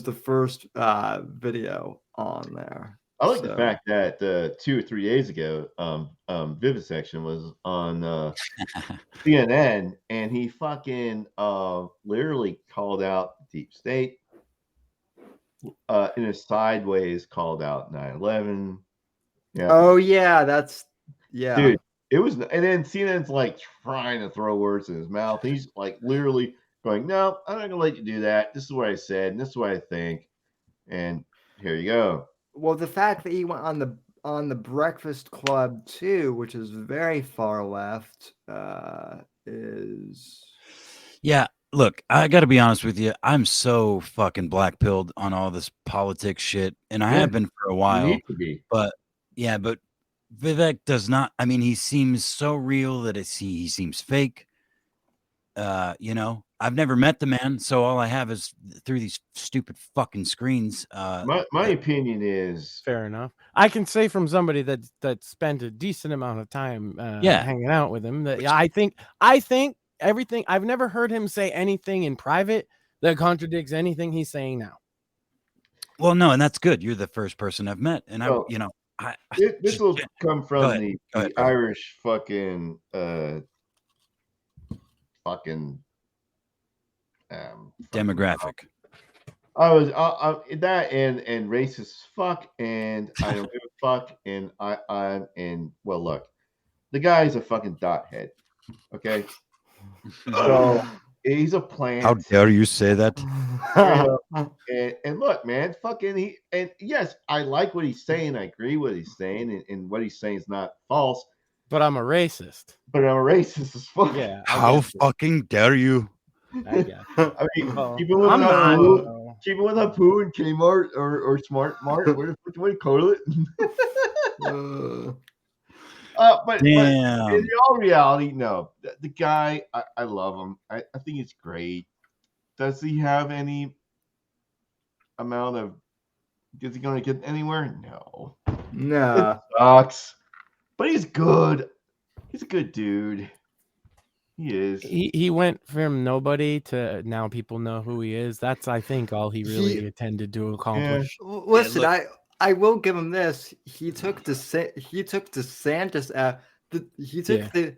Speaker 2: the first video on there.
Speaker 6: I like the fact that 2 or 3 days ago, Vivisection was on CNN, and he fucking literally called out the deep state. In a sideways, called out 9/11. Yeah.
Speaker 2: Oh yeah, that's
Speaker 6: Dude, it was, and then CNN's like trying to throw words in his mouth. He's like literally going, "No, I'm not gonna let you do that. This is what I said, and this is what I think." And here you go.
Speaker 2: Well, the fact that he went on the Breakfast Club too, which is very far left, is
Speaker 7: Yeah. Look, I got to be honest with you. I'm so fucking black-pilled on all this politics shit, and I have been for a
Speaker 6: You
Speaker 7: while.
Speaker 6: need to be.
Speaker 7: But yeah, but Vivek does not. I mean, he seems so real that he seems fake. You know, I've never met the man, so all I have is through these stupid fucking screens.
Speaker 6: My opinion is
Speaker 5: Fair enough. I can say from somebody that spent a decent amount of time hanging out with him that I think everything. I've never heard him say anything in private that contradicts anything he's saying now.
Speaker 7: Well, no, and that's good. You're the first person I've met, and
Speaker 6: Well, this will come from the Irish fucking
Speaker 7: demographic.
Speaker 6: I was that and racist fuck, and I don't give a fuck, and I'm and well, look, the guy's a fucking dot head. Okay, so he's a plant.
Speaker 7: How dare you say that?
Speaker 6: And look, man, fucking yes, I like what he's saying. I agree with what he's saying, and what he's saying is not false.
Speaker 5: But I'm a racist.
Speaker 6: But I'm a racist as fuck.
Speaker 5: Yeah.
Speaker 7: How fucking dare you?
Speaker 5: I guess.
Speaker 6: I mean,
Speaker 5: Well,
Speaker 6: keep it with
Speaker 5: I'm not.
Speaker 6: Apu and Kmart or Smart Mart. What do you call it? But in all reality, no. The guy, I love him. I think he's great. Does he have any amount of? Is he going to get anywhere? No.
Speaker 2: no.
Speaker 6: It sucks. But he's good. He's a good dude. He is.
Speaker 5: He went from nobody to now people know who he is. That's, I think, all he really intended to accomplish.
Speaker 2: Listen, I will give him this. He took DeSantis out. He took
Speaker 6: the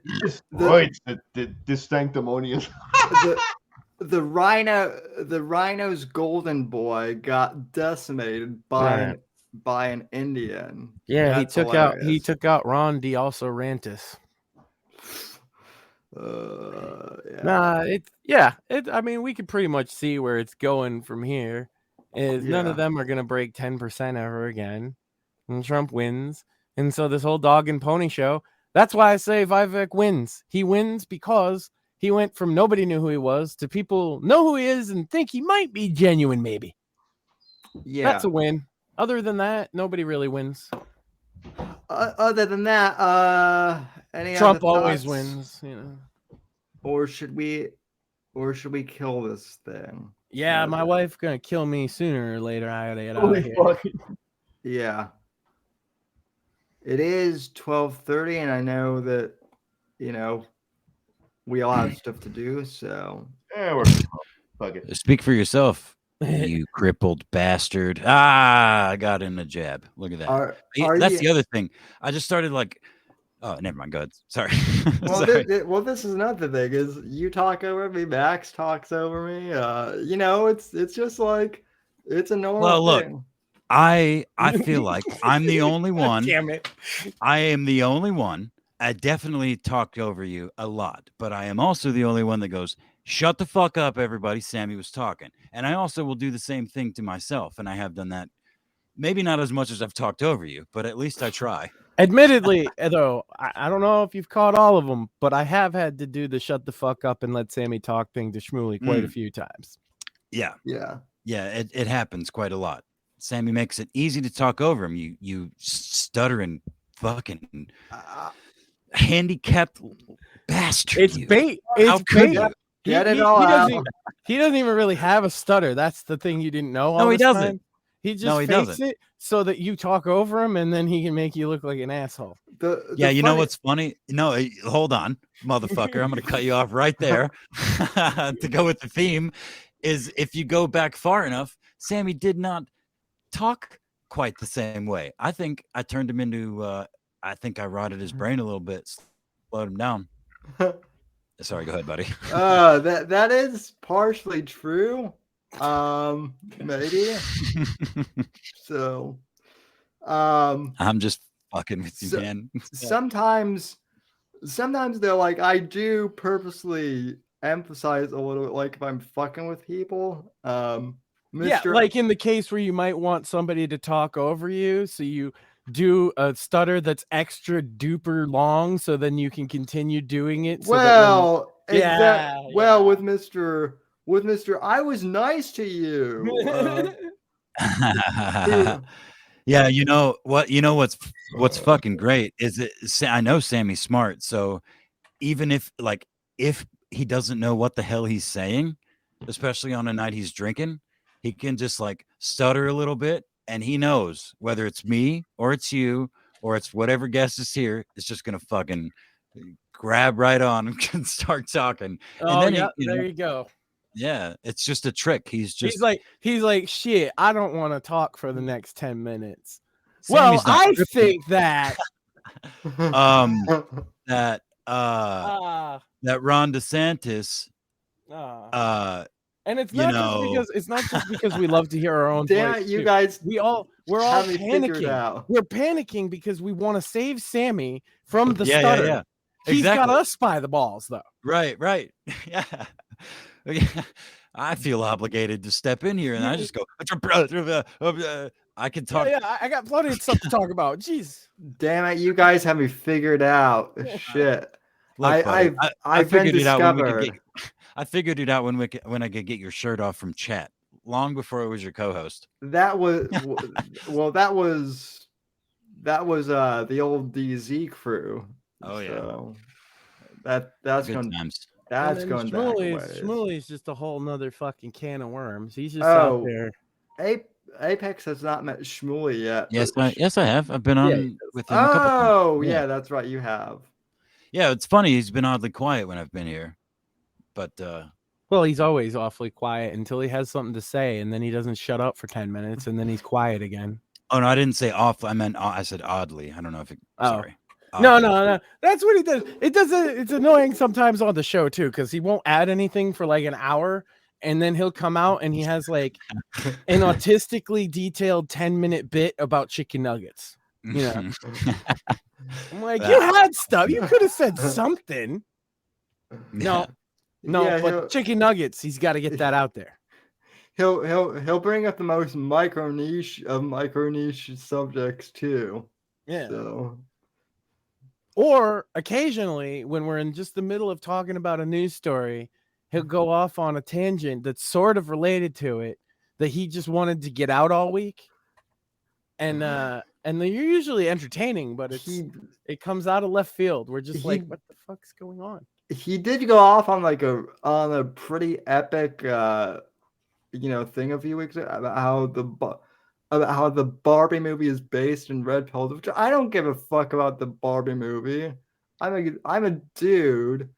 Speaker 6: sanctimonious.
Speaker 2: the rhino's golden boy got decimated by an Indian.
Speaker 5: Yeah,
Speaker 2: That's
Speaker 5: he
Speaker 2: hilarious.
Speaker 5: took out Ron DeSantis. I mean, we could pretty much see where it's going from here. None of them are gonna break 10% ever again, and Trump wins. And so this whole dog and pony show. That's why I say Vivek wins. He wins because he went from nobody knew who he was to people know who he is and think he might be genuine. Maybe.
Speaker 2: Yeah,
Speaker 5: that's a win. Other than that, nobody really wins.
Speaker 2: Other than that,
Speaker 5: Trump always wins, you know.
Speaker 2: Or should we kill this thing?
Speaker 5: Yeah, my wife's gonna kill me sooner or later. I gotta get out of here.
Speaker 2: Yeah. It is 12:30, and I know that we all have stuff to do. So
Speaker 6: we're fuck it.
Speaker 7: Speak for yourself. You crippled bastard. I got in a jab. Look at that. That's the other thing. I just started oh, never mind. Go ahead. Sorry.
Speaker 2: Well,
Speaker 7: Sorry.
Speaker 2: This is another thing is you talk over me, Max talks over me. It's just like it's a normal thing.
Speaker 7: I feel like I'm the only one.
Speaker 5: Damn it.
Speaker 7: I am the only one. I definitely talked over you a lot, but I am also the only one that goes, shut the fuck up, everybody. Sammy was talking. And I also will do the same thing to myself. And I have done that. Maybe not as much as I've talked over you, but at least I try.
Speaker 5: Admittedly, though, I don't know if you've caught all of them, but I have had to do the shut the fuck up and let Sammy talk thing to Shmuley quite a few times.
Speaker 7: Yeah.
Speaker 2: Yeah.
Speaker 7: Yeah, it happens quite a lot. Sammy makes it easy to talk over him. You stuttering fucking handicapped bastard.
Speaker 5: It's
Speaker 7: you.
Speaker 5: bait.
Speaker 7: How
Speaker 5: It's
Speaker 7: could
Speaker 5: bait.
Speaker 7: you?
Speaker 2: Get it all out.
Speaker 5: He doesn't even really have a stutter. That's the thing you didn't know all
Speaker 7: No, he
Speaker 5: this
Speaker 7: doesn't.
Speaker 5: time. He just
Speaker 7: No, he
Speaker 5: fakes
Speaker 7: doesn't.
Speaker 5: it so that you talk over him, and then he can make you look like an asshole.
Speaker 7: Yeah, you know what's funny? No, hold on, motherfucker. I'm going to cut you off right there. To go with the theme is if you go back far enough, Sammy did not talk quite the same way. I think I turned him into, I think I rotted his brain a little bit, slowed him down. Sorry, go ahead, buddy.
Speaker 2: That is partially true. Maybe. So,
Speaker 7: I'm just fucking with you, man.
Speaker 2: Sometimes they're like, I do purposely emphasize a little bit, like if I'm fucking with people.
Speaker 5: Yeah, like in the case where you might want somebody to talk over you, so you do a stutter that's extra duper long, so then you can continue doing it.
Speaker 2: Well,
Speaker 5: with
Speaker 2: Mr. I was nice to you.
Speaker 7: Yeah, you know what? You know what's fucking great is that I know Sammy's smart, so even if he doesn't know what the hell he's saying, especially on a night he's drinking, he can just like stutter a little bit, and he knows whether it's me or it's you or it's whatever guest is here, it's just gonna fucking grab right on and start talking.
Speaker 5: Oh,
Speaker 7: and then
Speaker 5: there you go.
Speaker 7: Yeah, it's just a trick. He's
Speaker 5: like, shit, I don't want to talk for the next 10 minutes.
Speaker 7: Sammy's
Speaker 5: Well, I think that
Speaker 7: that Ron DeSantis
Speaker 5: and it's not just because we love to hear our own voice.
Speaker 2: You guys,
Speaker 5: we're all panicking. We're panicking because we want to save Sammy from the stutter.
Speaker 7: Yeah.
Speaker 5: He's got us by the balls, though.
Speaker 7: Right. Yeah. I feel obligated to step in here, and I just go. I can talk.
Speaker 5: Yeah, I got plenty of stuff to talk about. Jeez,
Speaker 2: damn it, you guys have me figured out. Shit,
Speaker 7: look,
Speaker 2: I've been discovered.
Speaker 7: I figured it out when I could get your shirt off from chat long before it was your co-host.
Speaker 2: That was that was the old DZ crew.
Speaker 7: Oh yeah,
Speaker 2: that's
Speaker 7: good
Speaker 2: going
Speaker 7: times.
Speaker 2: That's going back ways.
Speaker 5: Shmuley's just a whole nother fucking can of worms. He's just out there.
Speaker 2: Apex has not met Shmuley yet.
Speaker 7: Yes, I have. I've been on with him a couple times.
Speaker 2: Oh, yeah, that's right. You have.
Speaker 7: Yeah, it's funny. He's been oddly quiet when I've been here. But
Speaker 5: well, he's always awfully quiet until he has something to say, and then he doesn't shut up for 10 minutes, and then he's quiet again.
Speaker 7: Oh no, I didn't say off. I said oddly. I don't know if it. Sorry.
Speaker 5: No. That's what he does. It's annoying sometimes on the show too, because he won't add anything for like an hour, and then he'll come out and he has like an autistically detailed 10-minute bit about chicken nuggets. You know, I'm like, you had stuff. You could have said something. No, but chicken nuggets. He's got to get that out there.
Speaker 2: He'll bring up the most micro niche subjects too.
Speaker 5: Yeah.
Speaker 2: So.
Speaker 5: Or occasionally, when we're in just the middle of talking about a news story, he'll go off on a tangent that's sort of related to it that he just wanted to get out all week. And they're usually entertaining, but it comes out of left field. We're just like, what the fuck's going on?
Speaker 2: He did go off on a pretty epic thing a few weeks ago about how the Barbie movie is based in red pills, which I don't give a fuck about the Barbie movie. I'm a dude,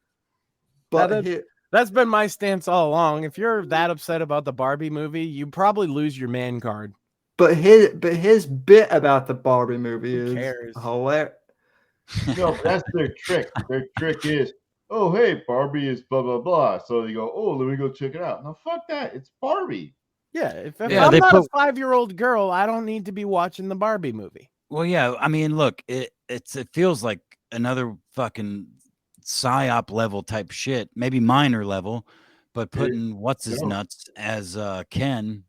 Speaker 2: but
Speaker 5: that's been my stance all along. If you're that upset about the Barbie movie, you probably lose your man card.
Speaker 2: But his bit about the Barbie movie is hilarious.
Speaker 6: No, that's their trick. Their trick is, oh hey, Barbie is blah blah blah. So they go, oh, let me go check it out. No, fuck that. It's Barbie.
Speaker 5: Yeah, if I'm not a 5-year-old girl, I don't need to be watching the Barbie movie.
Speaker 7: Well, yeah, I mean, look, it feels like another fucking psyop level type shit, maybe minor level, but putting what's his nuts as Ken,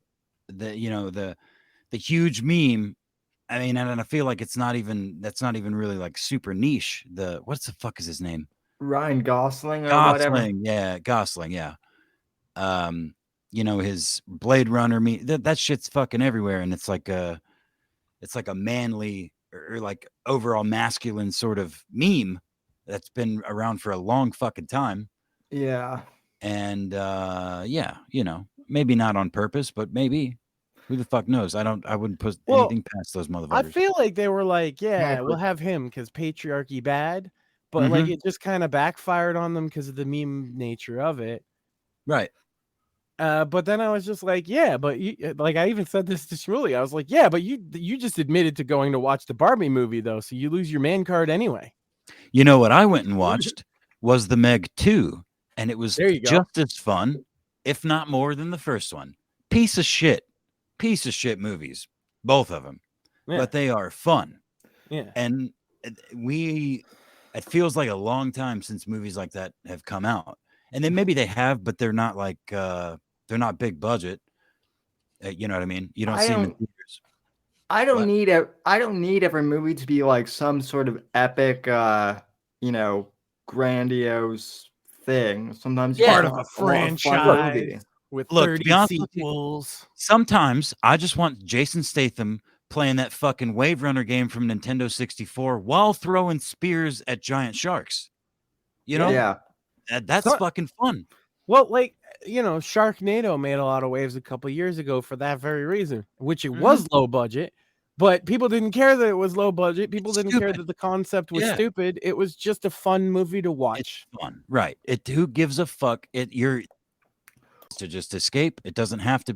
Speaker 7: the huge meme. I mean, and I feel like that's not even really like super niche. What's the fuck is his name?
Speaker 2: Ryan Gosling or whatever.
Speaker 7: Yeah, Gosling. Yeah. his Blade Runner that shit's fucking everywhere, and it's like a manly or like overall masculine sort of meme that's been around for a long fucking time.
Speaker 2: Yeah.
Speaker 7: And maybe not on purpose, but maybe. Who the fuck knows? I wouldn't put anything past those motherfuckers.
Speaker 5: I feel like they were like, yeah, we'll have him because patriarchy bad, but like it just kind of backfired on them because of the meme nature of it.
Speaker 7: Right.
Speaker 5: But then I was just like, yeah, but you, like I even said this to Shmuley. I was like, yeah, but you just admitted to going to watch the Barbie movie though, so you lose your man card anyway.
Speaker 7: You know what I went and watched was the Meg 2, and it was just as fun, if not more than the first one. Piece of shit movies, both of them, but they are fun.
Speaker 5: Yeah.
Speaker 7: And it feels like a long time since movies like that have come out. And then maybe they have, but they're not like, they're not big budget. You know what I mean? You don't see them in theaters.
Speaker 2: I don't need every movie to be like some sort of epic, grandiose thing. Sometimes
Speaker 5: part of a franchise with 30 sequels.
Speaker 7: Sometimes I just want Jason Statham playing that fucking Wave Runner game from Nintendo 64 while throwing spears at giant sharks.
Speaker 2: Yeah.
Speaker 7: That's fucking fun.
Speaker 5: Well, like, Sharknado made a lot of waves a couple years ago for that very reason, which it was low budget, but people didn't care that it was low budget. People didn't care that the concept was stupid. It was just a fun movie to watch.
Speaker 7: It's fun, right? Who gives a fuck? You're to just escape. It doesn't have to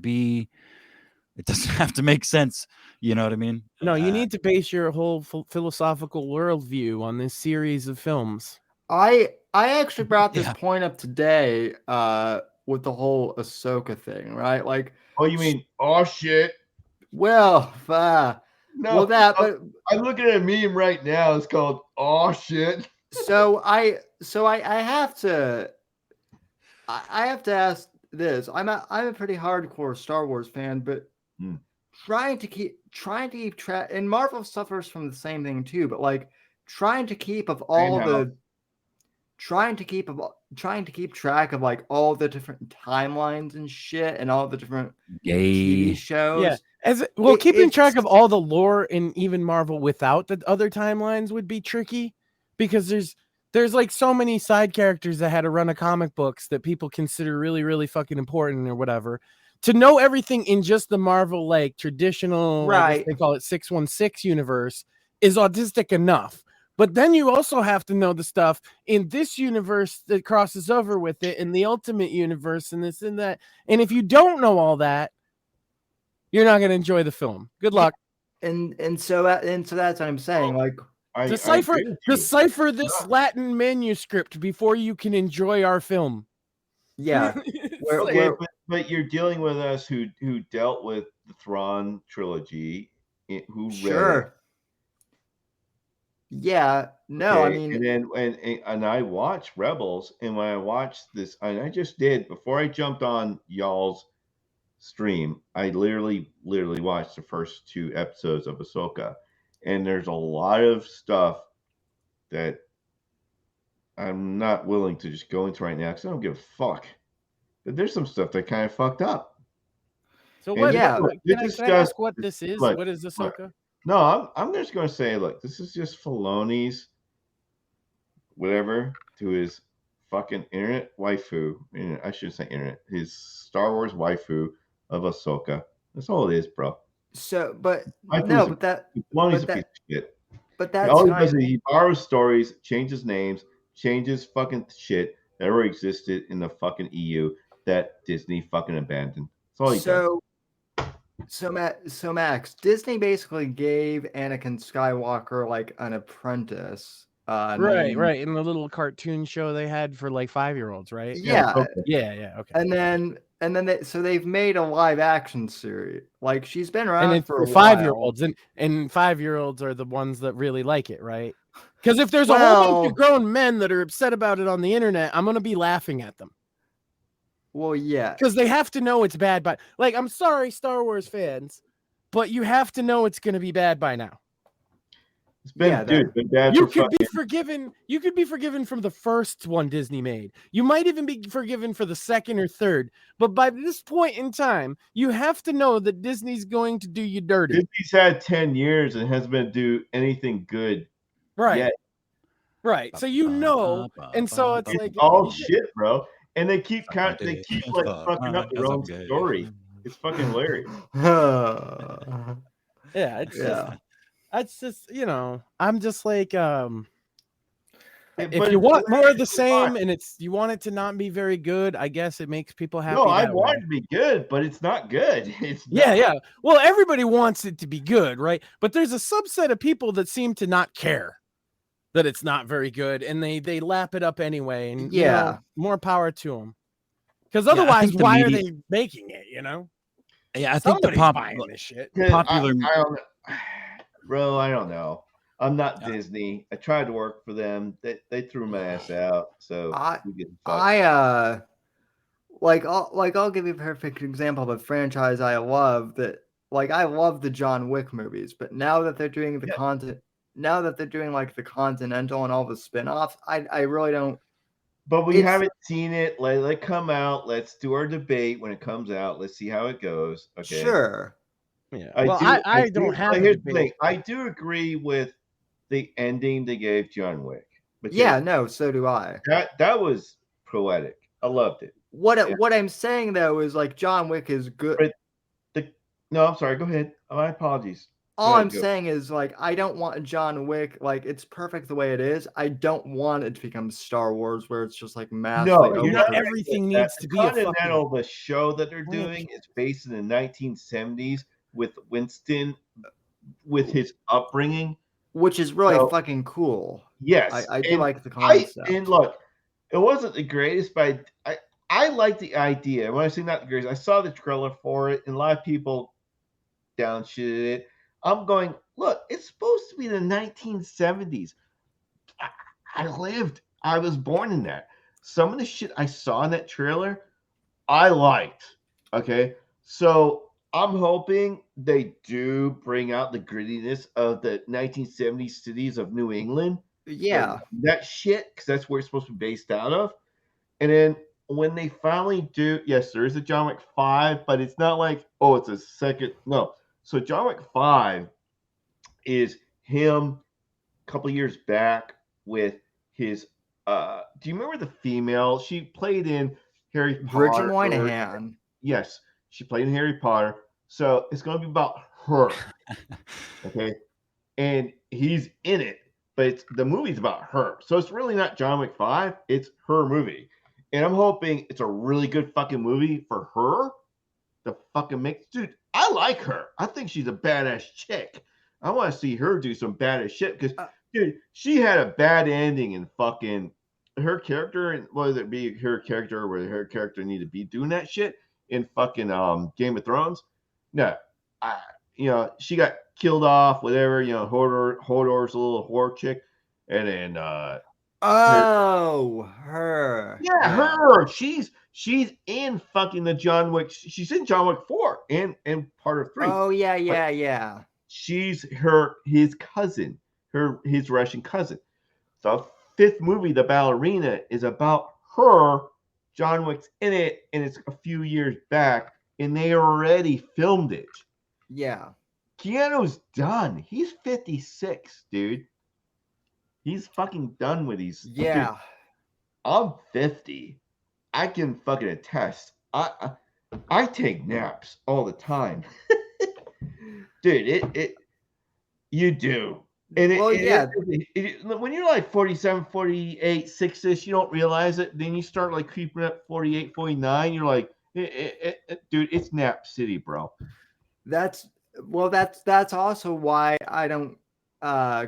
Speaker 7: make sense. You know what I mean?
Speaker 5: No, you need to base your whole philosophical worldview on this series of films.
Speaker 2: I actually brought this point up today with the whole Ahsoka thing, right? Like,
Speaker 6: oh, you mean shit?
Speaker 2: Well,
Speaker 6: no.
Speaker 2: Well, but
Speaker 6: I'm looking at a meme right now. It's called shit.
Speaker 2: So I have to ask this. I'm a pretty hardcore Star Wars fan, but trying to keep track, and Marvel suffers from the same thing too. But like trying to keep track of like all the different timelines and shit, and all the different TV shows.
Speaker 5: Yeah, keeping track of all the lore in even Marvel without the other timelines would be tricky, because there's like so many side characters that had to run a comic books that people consider really, really fucking important or whatever. To know everything in just the Marvel, like traditional,
Speaker 2: right?
Speaker 5: They call it 616 universe is autistic enough. But then you also have to know the stuff in this universe that crosses over with it, in the Ultimate Universe, and this and that. And if you don't know all that, you're not going to enjoy the film. Good luck.
Speaker 2: And so that's what I'm saying. Like,
Speaker 5: decipher this Latin manuscript before you can enjoy our film.
Speaker 2: Yeah,
Speaker 6: but you're dealing with us who dealt with the Thrawn trilogy, who read it.
Speaker 2: Yeah, no,
Speaker 6: okay.
Speaker 2: I mean,
Speaker 6: and I watched Rebels, and when I watched this, and I just did before I jumped on y'all's stream, I literally watched the first 2 episodes of Ahsoka, and there's a lot of stuff that I'm not willing to just go into right now because I don't give a fuck. But there's some stuff that kind of fucked up.
Speaker 5: So what? Yeah, can I ask what this is? Look, what is Ahsoka?
Speaker 6: No, I'm just going to say, look, this is just Filoni's whatever to his fucking internet waifu. I shouldn't say internet. His Star Wars waifu of Ahsoka. That's all it is, bro.
Speaker 2: So, but no, but that
Speaker 6: Filoni's a piece of shit.
Speaker 2: But that's
Speaker 6: all he does is he borrows stories, changes names, changes fucking shit that ever existed in the fucking EU that Disney fucking abandoned. That's all he does.
Speaker 2: So Max, Disney basically gave Anakin Skywalker like an apprentice.
Speaker 5: Right, in the little cartoon show they had for like 5-year-olds, right?
Speaker 2: Yeah,
Speaker 5: okay.
Speaker 2: And then they've made a live action series. Like, she's been around for
Speaker 5: 5-year-olds, and 5-year-olds are the ones that really like it, right? Because if there's a whole bunch of grown men that are upset about it on the internet, I'm gonna be laughing at them.
Speaker 2: Well, yeah,
Speaker 5: because they have to know it's bad by. Like, I'm sorry, Star Wars fans, but you have to know it's gonna be bad by now.
Speaker 6: It's been, dude, been bad
Speaker 5: you
Speaker 6: for
Speaker 5: could be
Speaker 6: fucking.
Speaker 5: forgiven. You could be forgiven from the first one Disney made. You might even be forgiven for the second or third. But by this point in time, you have to know that Disney's going to do you dirty.
Speaker 6: Disney's had 10 years and hasn't been do anything good
Speaker 5: Right.
Speaker 6: yet.
Speaker 5: Right. So you know, and so it's like
Speaker 6: all shit, bro. And they keep like fucking up their own story. It's fucking hilarious.
Speaker 5: Yeah, it's just, you know, I'm just like, if you want more of the same and you want it to not be very good, I guess it makes people happy.
Speaker 6: No, I want it to be good, but it's not good. It's not.
Speaker 5: Yeah. Well, everybody wants it to be good, right? But there's a subset of people that seem to not care that it's not very good, and they lap it up anyway. And you know, more power to them. Because otherwise, why are they making it? You know?
Speaker 7: Yeah, I think
Speaker 5: buying this shit.
Speaker 7: Popular.
Speaker 6: I don't know. Bro, I don't know. I'm not Disney. I tried to work for them. They threw my ass out. So
Speaker 2: I'll give you a perfect example of a franchise I love that. Like, I love the John Wick movies, but now that they're doing the content, now that they're doing like the Continental and all the spin-offs, I really don't.
Speaker 6: But we haven't seen it. Let it come out. Let's do our debate when it comes out. Let's see how it goes. Okay.
Speaker 2: Sure.
Speaker 5: Yeah.
Speaker 6: I
Speaker 5: don't have.
Speaker 6: Here's the thing. I do agree with the ending they gave John Wick. But
Speaker 2: no, so do I.
Speaker 6: That was poetic. I loved it.
Speaker 2: What I'm saying though is like John Wick is good.
Speaker 6: No, I'm sorry. Go ahead. My apologies.
Speaker 2: All I'm saying is, like, I don't want John Wick. Like, it's perfect the way it is. I don't want it to become Star Wars, where it's just like massively.
Speaker 6: No,
Speaker 5: not everything needs to be
Speaker 6: Continental. The show that they're doing is based in the 1970s with Winston, with his upbringing,
Speaker 2: which is really fucking cool.
Speaker 6: Yes,
Speaker 2: I do like the concept.
Speaker 6: And look, it wasn't the greatest, but I like the idea. When I say not the greatest, I saw the trailer for it, and a lot of people downshitted it. I'm going, look, it's supposed to be the 1970s. I was born in that. Some of the shit I saw in that trailer, I liked. Okay. So I'm hoping they do bring out the grittiness of the 1970s cities of New England.
Speaker 2: Yeah.
Speaker 6: Like that shit, because that's where it's supposed to be based out of. And then when they finally do, yes, there is a John Wick 5, but it's not like, oh, it's a second. No. So John Wick 5 is him a couple years back with his do you remember the female? She played in Harry Potter.
Speaker 2: Bridget Moynihan.
Speaker 6: Yes, she played in Harry Potter. So it's going to be about her. Okay. And he's in it, but the movie's about her. So it's really not John Wick 5, it's her movie. And I'm hoping it's a really good fucking movie for her to fucking make. Dude, I like her. I think she's a badass chick. I want to see her do some badass shit because, dude, she had a bad ending in fucking her character, and whether it be her character or whether her character need to be doing that shit in fucking Game of Thrones. No, she got killed off, whatever. Hodor's a little whore chick, and then
Speaker 2: her.
Speaker 6: Yeah, her. She's in fucking the John Wick. She's in John Wick 4 and part of 3.
Speaker 2: Oh yeah.
Speaker 6: She's his cousin, his Russian cousin. The 5th movie, The Ballerina, is about her. John Wick's in it, and it's a few years back, and they already filmed it.
Speaker 2: Yeah.
Speaker 6: Keanu's done. He's 56, dude. He's fucking done with these.
Speaker 2: Yeah.
Speaker 6: Dude, I'm 50. I can fucking attest. I take naps all the time. Dude, you do. And when you're like 47, 48, 6-ish, you don't realize it. Then you start like creeping up 48, 49. You're like, dude, it's nap city, bro.
Speaker 2: That's also why I don't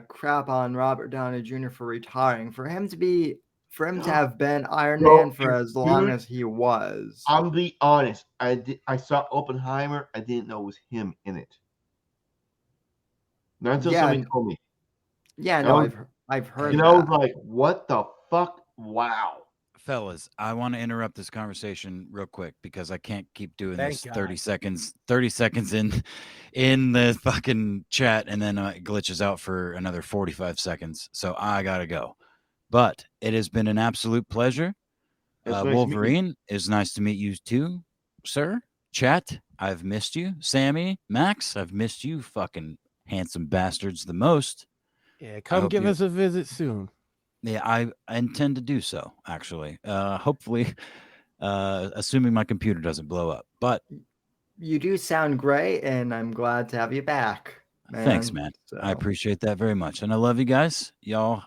Speaker 2: crap on Robert Downey Jr. for retiring. For him to have been Iron Man for as long as he was.
Speaker 6: I'm be honest. I saw Oppenheimer. I didn't know it was him in it. Not until somebody told me.
Speaker 2: Yeah, no, I've heard.
Speaker 6: I was like, what the fuck? Wow.
Speaker 7: fellas, I want to interrupt this conversation real quick because I can't keep doing
Speaker 5: Thank
Speaker 7: this
Speaker 5: God.
Speaker 7: 30 seconds in the fucking chat, and then it glitches out for another 45 seconds. So I gotta go. But it has been an absolute pleasure.
Speaker 6: It's nice to meet you.
Speaker 7: Wolverine, it's nice to meet you too, sir. Chat, I've missed you. Sammy, Max, I've missed you, fucking handsome bastards, the most.
Speaker 5: Yeah, come give us a visit soon.
Speaker 7: Yeah, I intend to do so, actually. Hopefully, assuming my computer doesn't blow up. But
Speaker 2: you do sound great, and I'm glad to have you back, man.
Speaker 7: Thanks, man.
Speaker 2: So,
Speaker 7: I appreciate that very much. And I love you guys. Y'all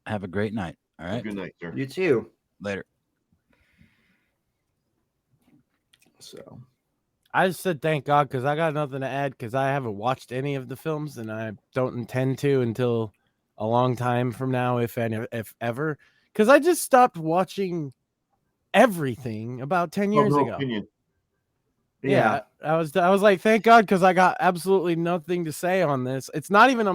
Speaker 7: have a great night. All right.
Speaker 6: Good night, sir.
Speaker 2: You too.
Speaker 7: Later.
Speaker 2: So
Speaker 5: I just said thank God because I got nothing to add because I haven't watched any of the films and I don't intend to until a long time from now, if ever. Because I just stopped watching everything about 10 years ago.
Speaker 6: Opinion.
Speaker 5: Yeah, I was like, thank God, because I got absolutely nothing to say on this. It's not like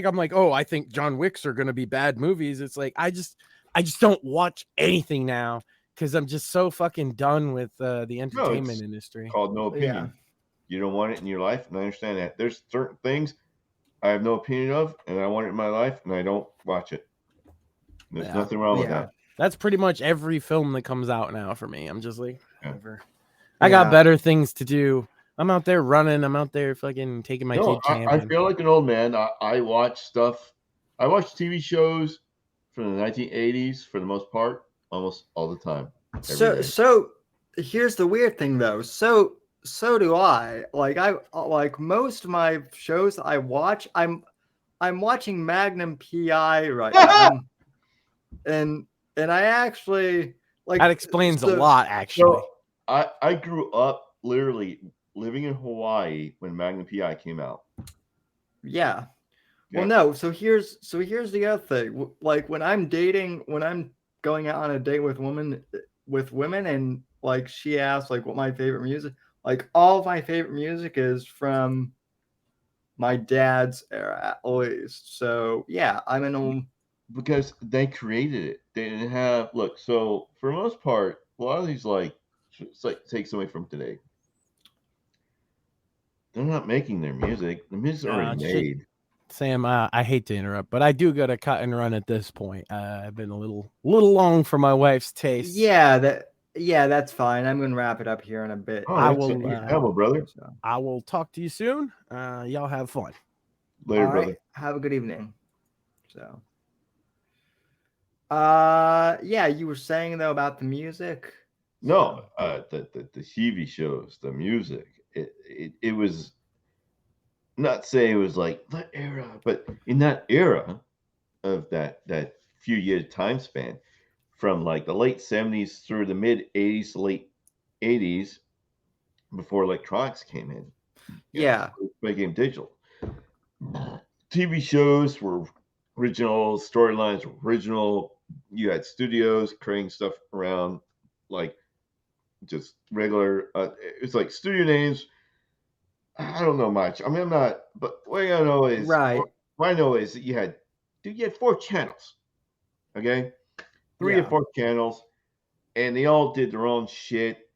Speaker 5: I'm like, oh, I think John Wicks are gonna be bad movies. It's like I just don't watch anything now because I'm just so fucking done with the entertainment industry.
Speaker 6: Called no opinion.
Speaker 2: Yeah.
Speaker 6: You don't want it in your life, and I understand that. There's certain things I have no opinion of, and I want it in my life, and I don't watch it. There's nothing wrong with that.
Speaker 5: That's pretty much every film that comes out now for me. I'm just like, whatever.
Speaker 2: Yeah.
Speaker 5: I got better things to do. I'm out there running. I'm out there fucking taking my kid camping.
Speaker 6: I feel like an old man. I watch stuff. I watch TV shows from the 1980s for the most part, almost all the time.
Speaker 2: So here's the weird thing though. So do I. Like most of my shows I watch, I'm watching Magnum PI right now. And I actually like
Speaker 5: that explains a lot actually.
Speaker 6: So I grew up literally living in Hawaii when Magnum PI came out.
Speaker 2: Yeah. Well, no. So here's the other thing. Like when I'm going out on a date with women, and like she asks like what my favorite music, like all of my favorite music is from my dad's era at least. So yeah, I'm an old.
Speaker 6: Because they created it. They didn't have so for the most part, a lot of these it's like takes away from today. They're not making their music. The music's already made.
Speaker 5: Sam, I hate to interrupt, but I do got to cut and run at this point. I've been a little long for my wife's taste.
Speaker 2: Yeah, that's fine. I'm gonna wrap it up here in a bit.
Speaker 5: I will,
Speaker 6: brother.
Speaker 2: So.
Speaker 5: I will talk to you soon. Y'all have fun.
Speaker 6: Later, brother.
Speaker 2: Have a good evening. So, yeah, you were saying though about the music.
Speaker 6: No, the TV shows, the music. It was not say it was like the era, but in that era of that few year time span, from like the late 70s through the mid 80s, late 80s, before electronics came in.
Speaker 2: Yeah,
Speaker 6: became digital. TV shows were original, storylines were original. You had studios creating stuff around like just regular. It's like studio names. I don't know much. I mean, I'm not. But what I know is What I know is that you had 4 channels. Okay, 3 or 4 channels, and they all did their own shit.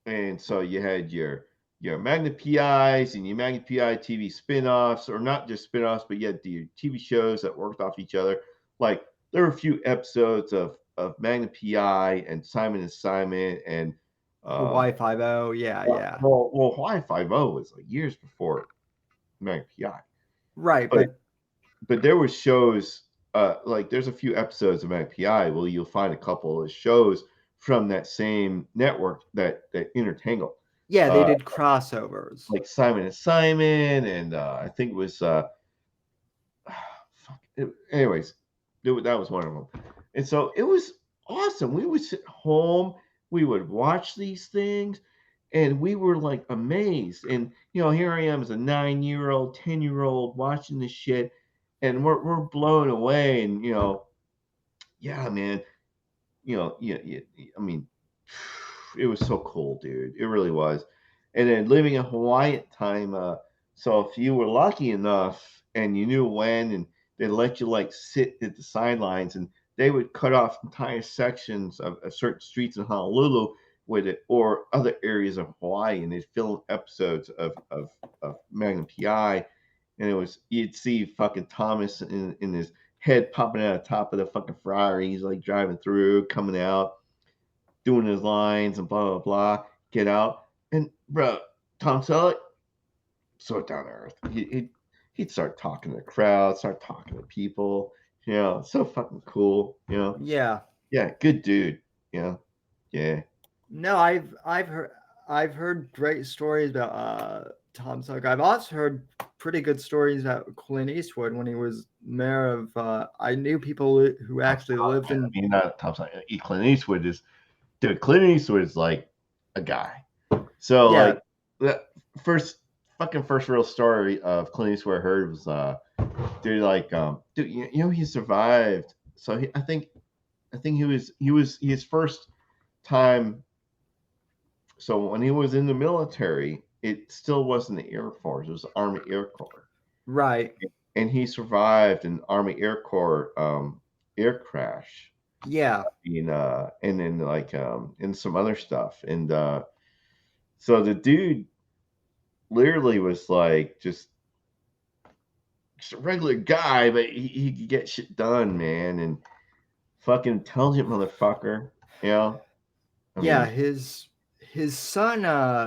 Speaker 6: And so you had your Magna PIs and your Magna PI TV spin-offs, or not just spin-offs, but you had the TV shows that worked off each other. Like there were a few episodes of Magna PI and Simon & Simon and
Speaker 2: Hawaii Five-0. Yeah.
Speaker 6: Well, Hawaii Five-0 was like years before Magna PI.
Speaker 2: Right,
Speaker 6: but there were shows like there's a few episodes of Magna PI where you'll find a couple of shows from that same network that intertangle.
Speaker 2: Yeah, they did crossovers.
Speaker 6: Like Simon & Simon, and I think it was anyways, that was one of them. And so it was awesome. We would sit home, we would watch these things, and we were like amazed. And here I am as a 9-year-old, 10-year-old watching this shit, and we're blown away. And yeah, man, I mean, it was so cool, dude. It really was. And then living in Hawaii at the time, so if you were lucky enough and you knew when, and they let you like sit at the sidelines and they would cut off entire sections of certain streets in Honolulu with it, or other areas of Hawaii, and they'd film episodes of Magnum PI, and it was, you'd see fucking Thomas in his head popping out of the top of the fucking Ferrari. He's like driving through, coming out, doing his lines and blah blah blah. Get out, and bro, Tom Selleck, so down to earth. He'd start talking to the crowd, start talking to people. You know, so fucking cool. You know.
Speaker 2: Yeah.
Speaker 6: Yeah, good dude. You know. Yeah.
Speaker 2: No, I've heard great stories about Tom Selleck. I've also heard pretty good stories about Clint Eastwood when he was mayor of. I knew people who actually lived in.
Speaker 6: I mean, not Tom Selleck. Clint Eastwood is, dude. Clint Eastwood is like a guy. So
Speaker 2: Yeah.
Speaker 6: like the first real story of Clint Eastwood I heard was dude, like dude, you know, he survived. So I think he was his first time. So when he was in the military, it still wasn't the Air Force; it was the Army Air Corps.
Speaker 2: Right.
Speaker 6: And he survived an Army Air Corps air crash.
Speaker 2: Yeah.
Speaker 6: And then like and some other stuff. And so the dude literally was like just a regular guy, but he could get shit done, man. And fucking intelligent motherfucker, you know. I
Speaker 2: Yeah,
Speaker 6: mean,
Speaker 2: his son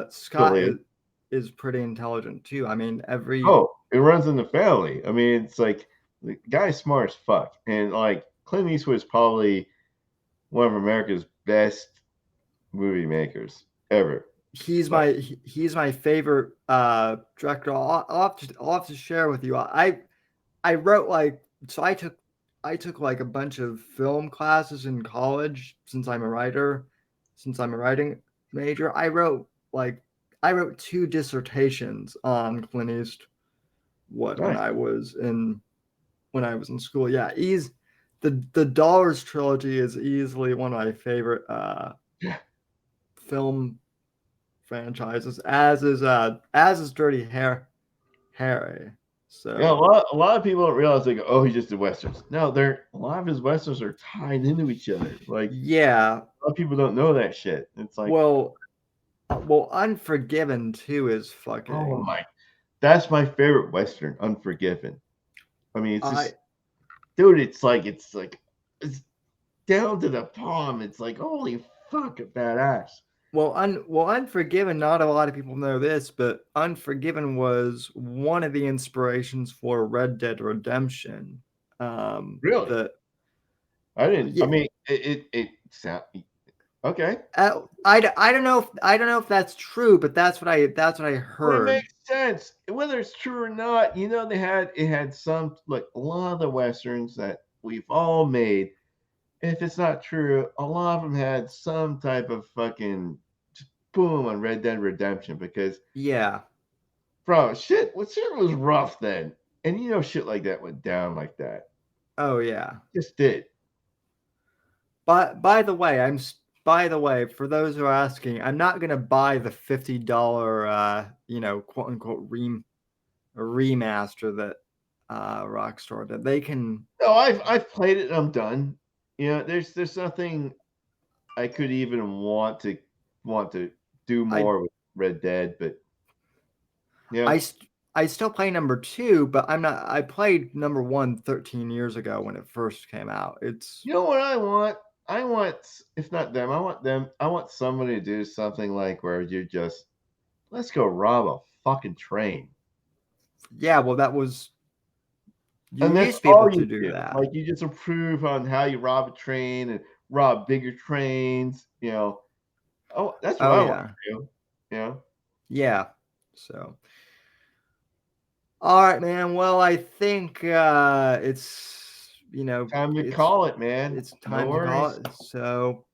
Speaker 2: Scott
Speaker 6: Billy.
Speaker 2: is pretty intelligent too. I mean, every
Speaker 6: Oh, it runs in the family. I mean, it's like the guy's smart as fuck, and like Clint Eastwood is probably one of America's best movie makers ever.
Speaker 2: he's my favorite director. I'll have to share with you. I wrote like, so I took like a bunch of film classes in college since I'm a writing major. I wrote 2 dissertations on Clint Eastwood
Speaker 6: Nice.
Speaker 2: when I was in school. Yeah, the Dollars trilogy is easily one of my favorite film franchises, as is Dirty Harry. So
Speaker 6: Yeah, a lot of people don't realize, they go, "Oh, he just did westerns." No, a lot of his westerns are tied into each other. Like,
Speaker 2: yeah,
Speaker 6: a lot of people don't know that shit. It's like,
Speaker 2: well, Unforgiven too is fucking.
Speaker 6: oh my, that's my favorite western, Unforgiven. I mean, it's just, dude, it's it's down to the palm. It's like, holy fuck, a badass.
Speaker 2: Well, Unforgiven. Not a lot of people know this, but Unforgiven was one of the inspirations for Red Dead Redemption.
Speaker 6: Really? I didn't.
Speaker 2: Yeah.
Speaker 6: I mean, it sound okay.
Speaker 2: I don't know if that's true, but that's what I
Speaker 6: Well, it
Speaker 2: heard.
Speaker 6: makes sense. Whether it's true or not, you know, it had some, like a lot of the westerns that we've all made. If it's not true, a lot of them had some type of fucking just boom on Red Dead Redemption, because
Speaker 2: Yeah.
Speaker 6: bro, shit was rough then, and you know, shit like that went down like that.
Speaker 2: Oh yeah.
Speaker 6: Just did.
Speaker 2: But by the way, for those who are asking, I'm not gonna buy the $50 quote unquote remaster that Rockstar did. They can.
Speaker 6: No, I've played it and I'm done. You know, there's nothing I could even want to do more with Red Dead, but yeah.
Speaker 2: I still play number 2, but I'm not. I played number 1 13 years ago when it first came out. It's,
Speaker 6: You know what I want? I want, if not them, I want somebody to do something like where you just, let's go rob a fucking train.
Speaker 2: yeah. Well, that was. You
Speaker 6: And that's
Speaker 2: used to be able
Speaker 6: all
Speaker 2: to
Speaker 6: you
Speaker 2: do that.
Speaker 6: Like, you just improve on how you rob a train and rob bigger trains, you know. Oh, that's what I want to do. You know?
Speaker 2: Yeah. So. All right, man. Well, I think it's
Speaker 6: Time to call it, man.
Speaker 2: It's time
Speaker 6: No
Speaker 2: to call
Speaker 6: worries.
Speaker 2: it. So,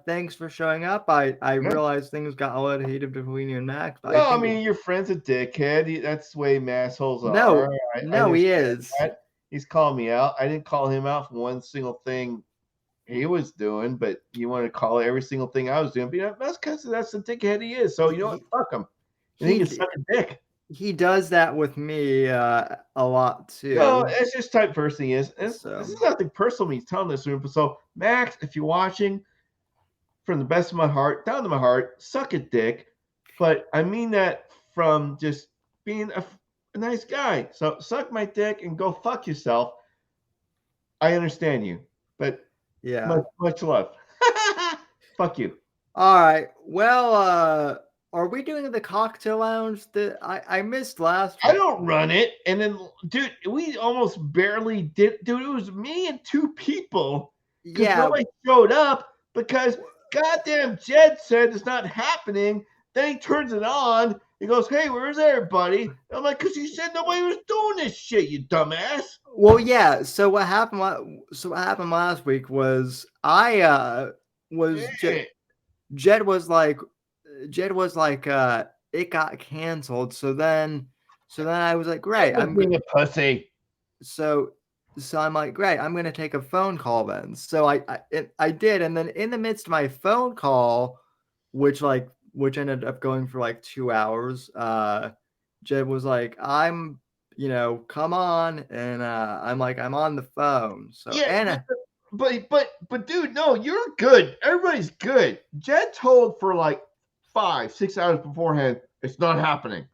Speaker 2: thanks for showing up. I realized things got a little heated between you and Max. But
Speaker 6: No, I mean, your friend's a dickhead. That's the way assholes are.
Speaker 2: no,
Speaker 6: I
Speaker 2: no, he
Speaker 6: understand
Speaker 2: is.
Speaker 6: that. He's calling me out. I didn't call him out for one single thing he was doing, but you want to call every single thing I was doing. But that's because that's the dickhead he is. So you know what? Fuck him. And he can suck a dick.
Speaker 2: he does that with me a lot too.
Speaker 6: No, it's just type person he is. And
Speaker 2: So.
Speaker 6: this is nothing personal. He's telling this to him. So, Max, if you're watching, from the best of my heart, down to my heart, suck a dick. But I mean that from just being a nice guy. So suck my dick and go fuck yourself. I understand you, but
Speaker 2: Yeah.
Speaker 6: much love. Fuck you.
Speaker 2: All right. Well, are we doing the cocktail lounge that I missed last week?
Speaker 6: I don't run it. And then, dude, we almost barely did. Dude, it was me and two people because nobody showed up because goddamn Jed said it's not happening. Then he turns it on. He goes, "Hey, where's everybody?" And I'm like, "Cause you said nobody was doing this shit, you dumbass."
Speaker 2: Well, yeah. So what happened? So what happened last week was Jed was like, it got canceled. So then I was like, great.
Speaker 6: I'm being a pussy.
Speaker 2: So I'm like, great. I'm gonna take a phone call then. So I did, and then in the midst of my phone call, which ended up going for like 2 hours, Jed was like, come on, and I'm like, I'm on the phone. So
Speaker 6: yeah, but dude, no, you're good. Everybody's good. Jed told for like 5-6 hours beforehand, it's not happening.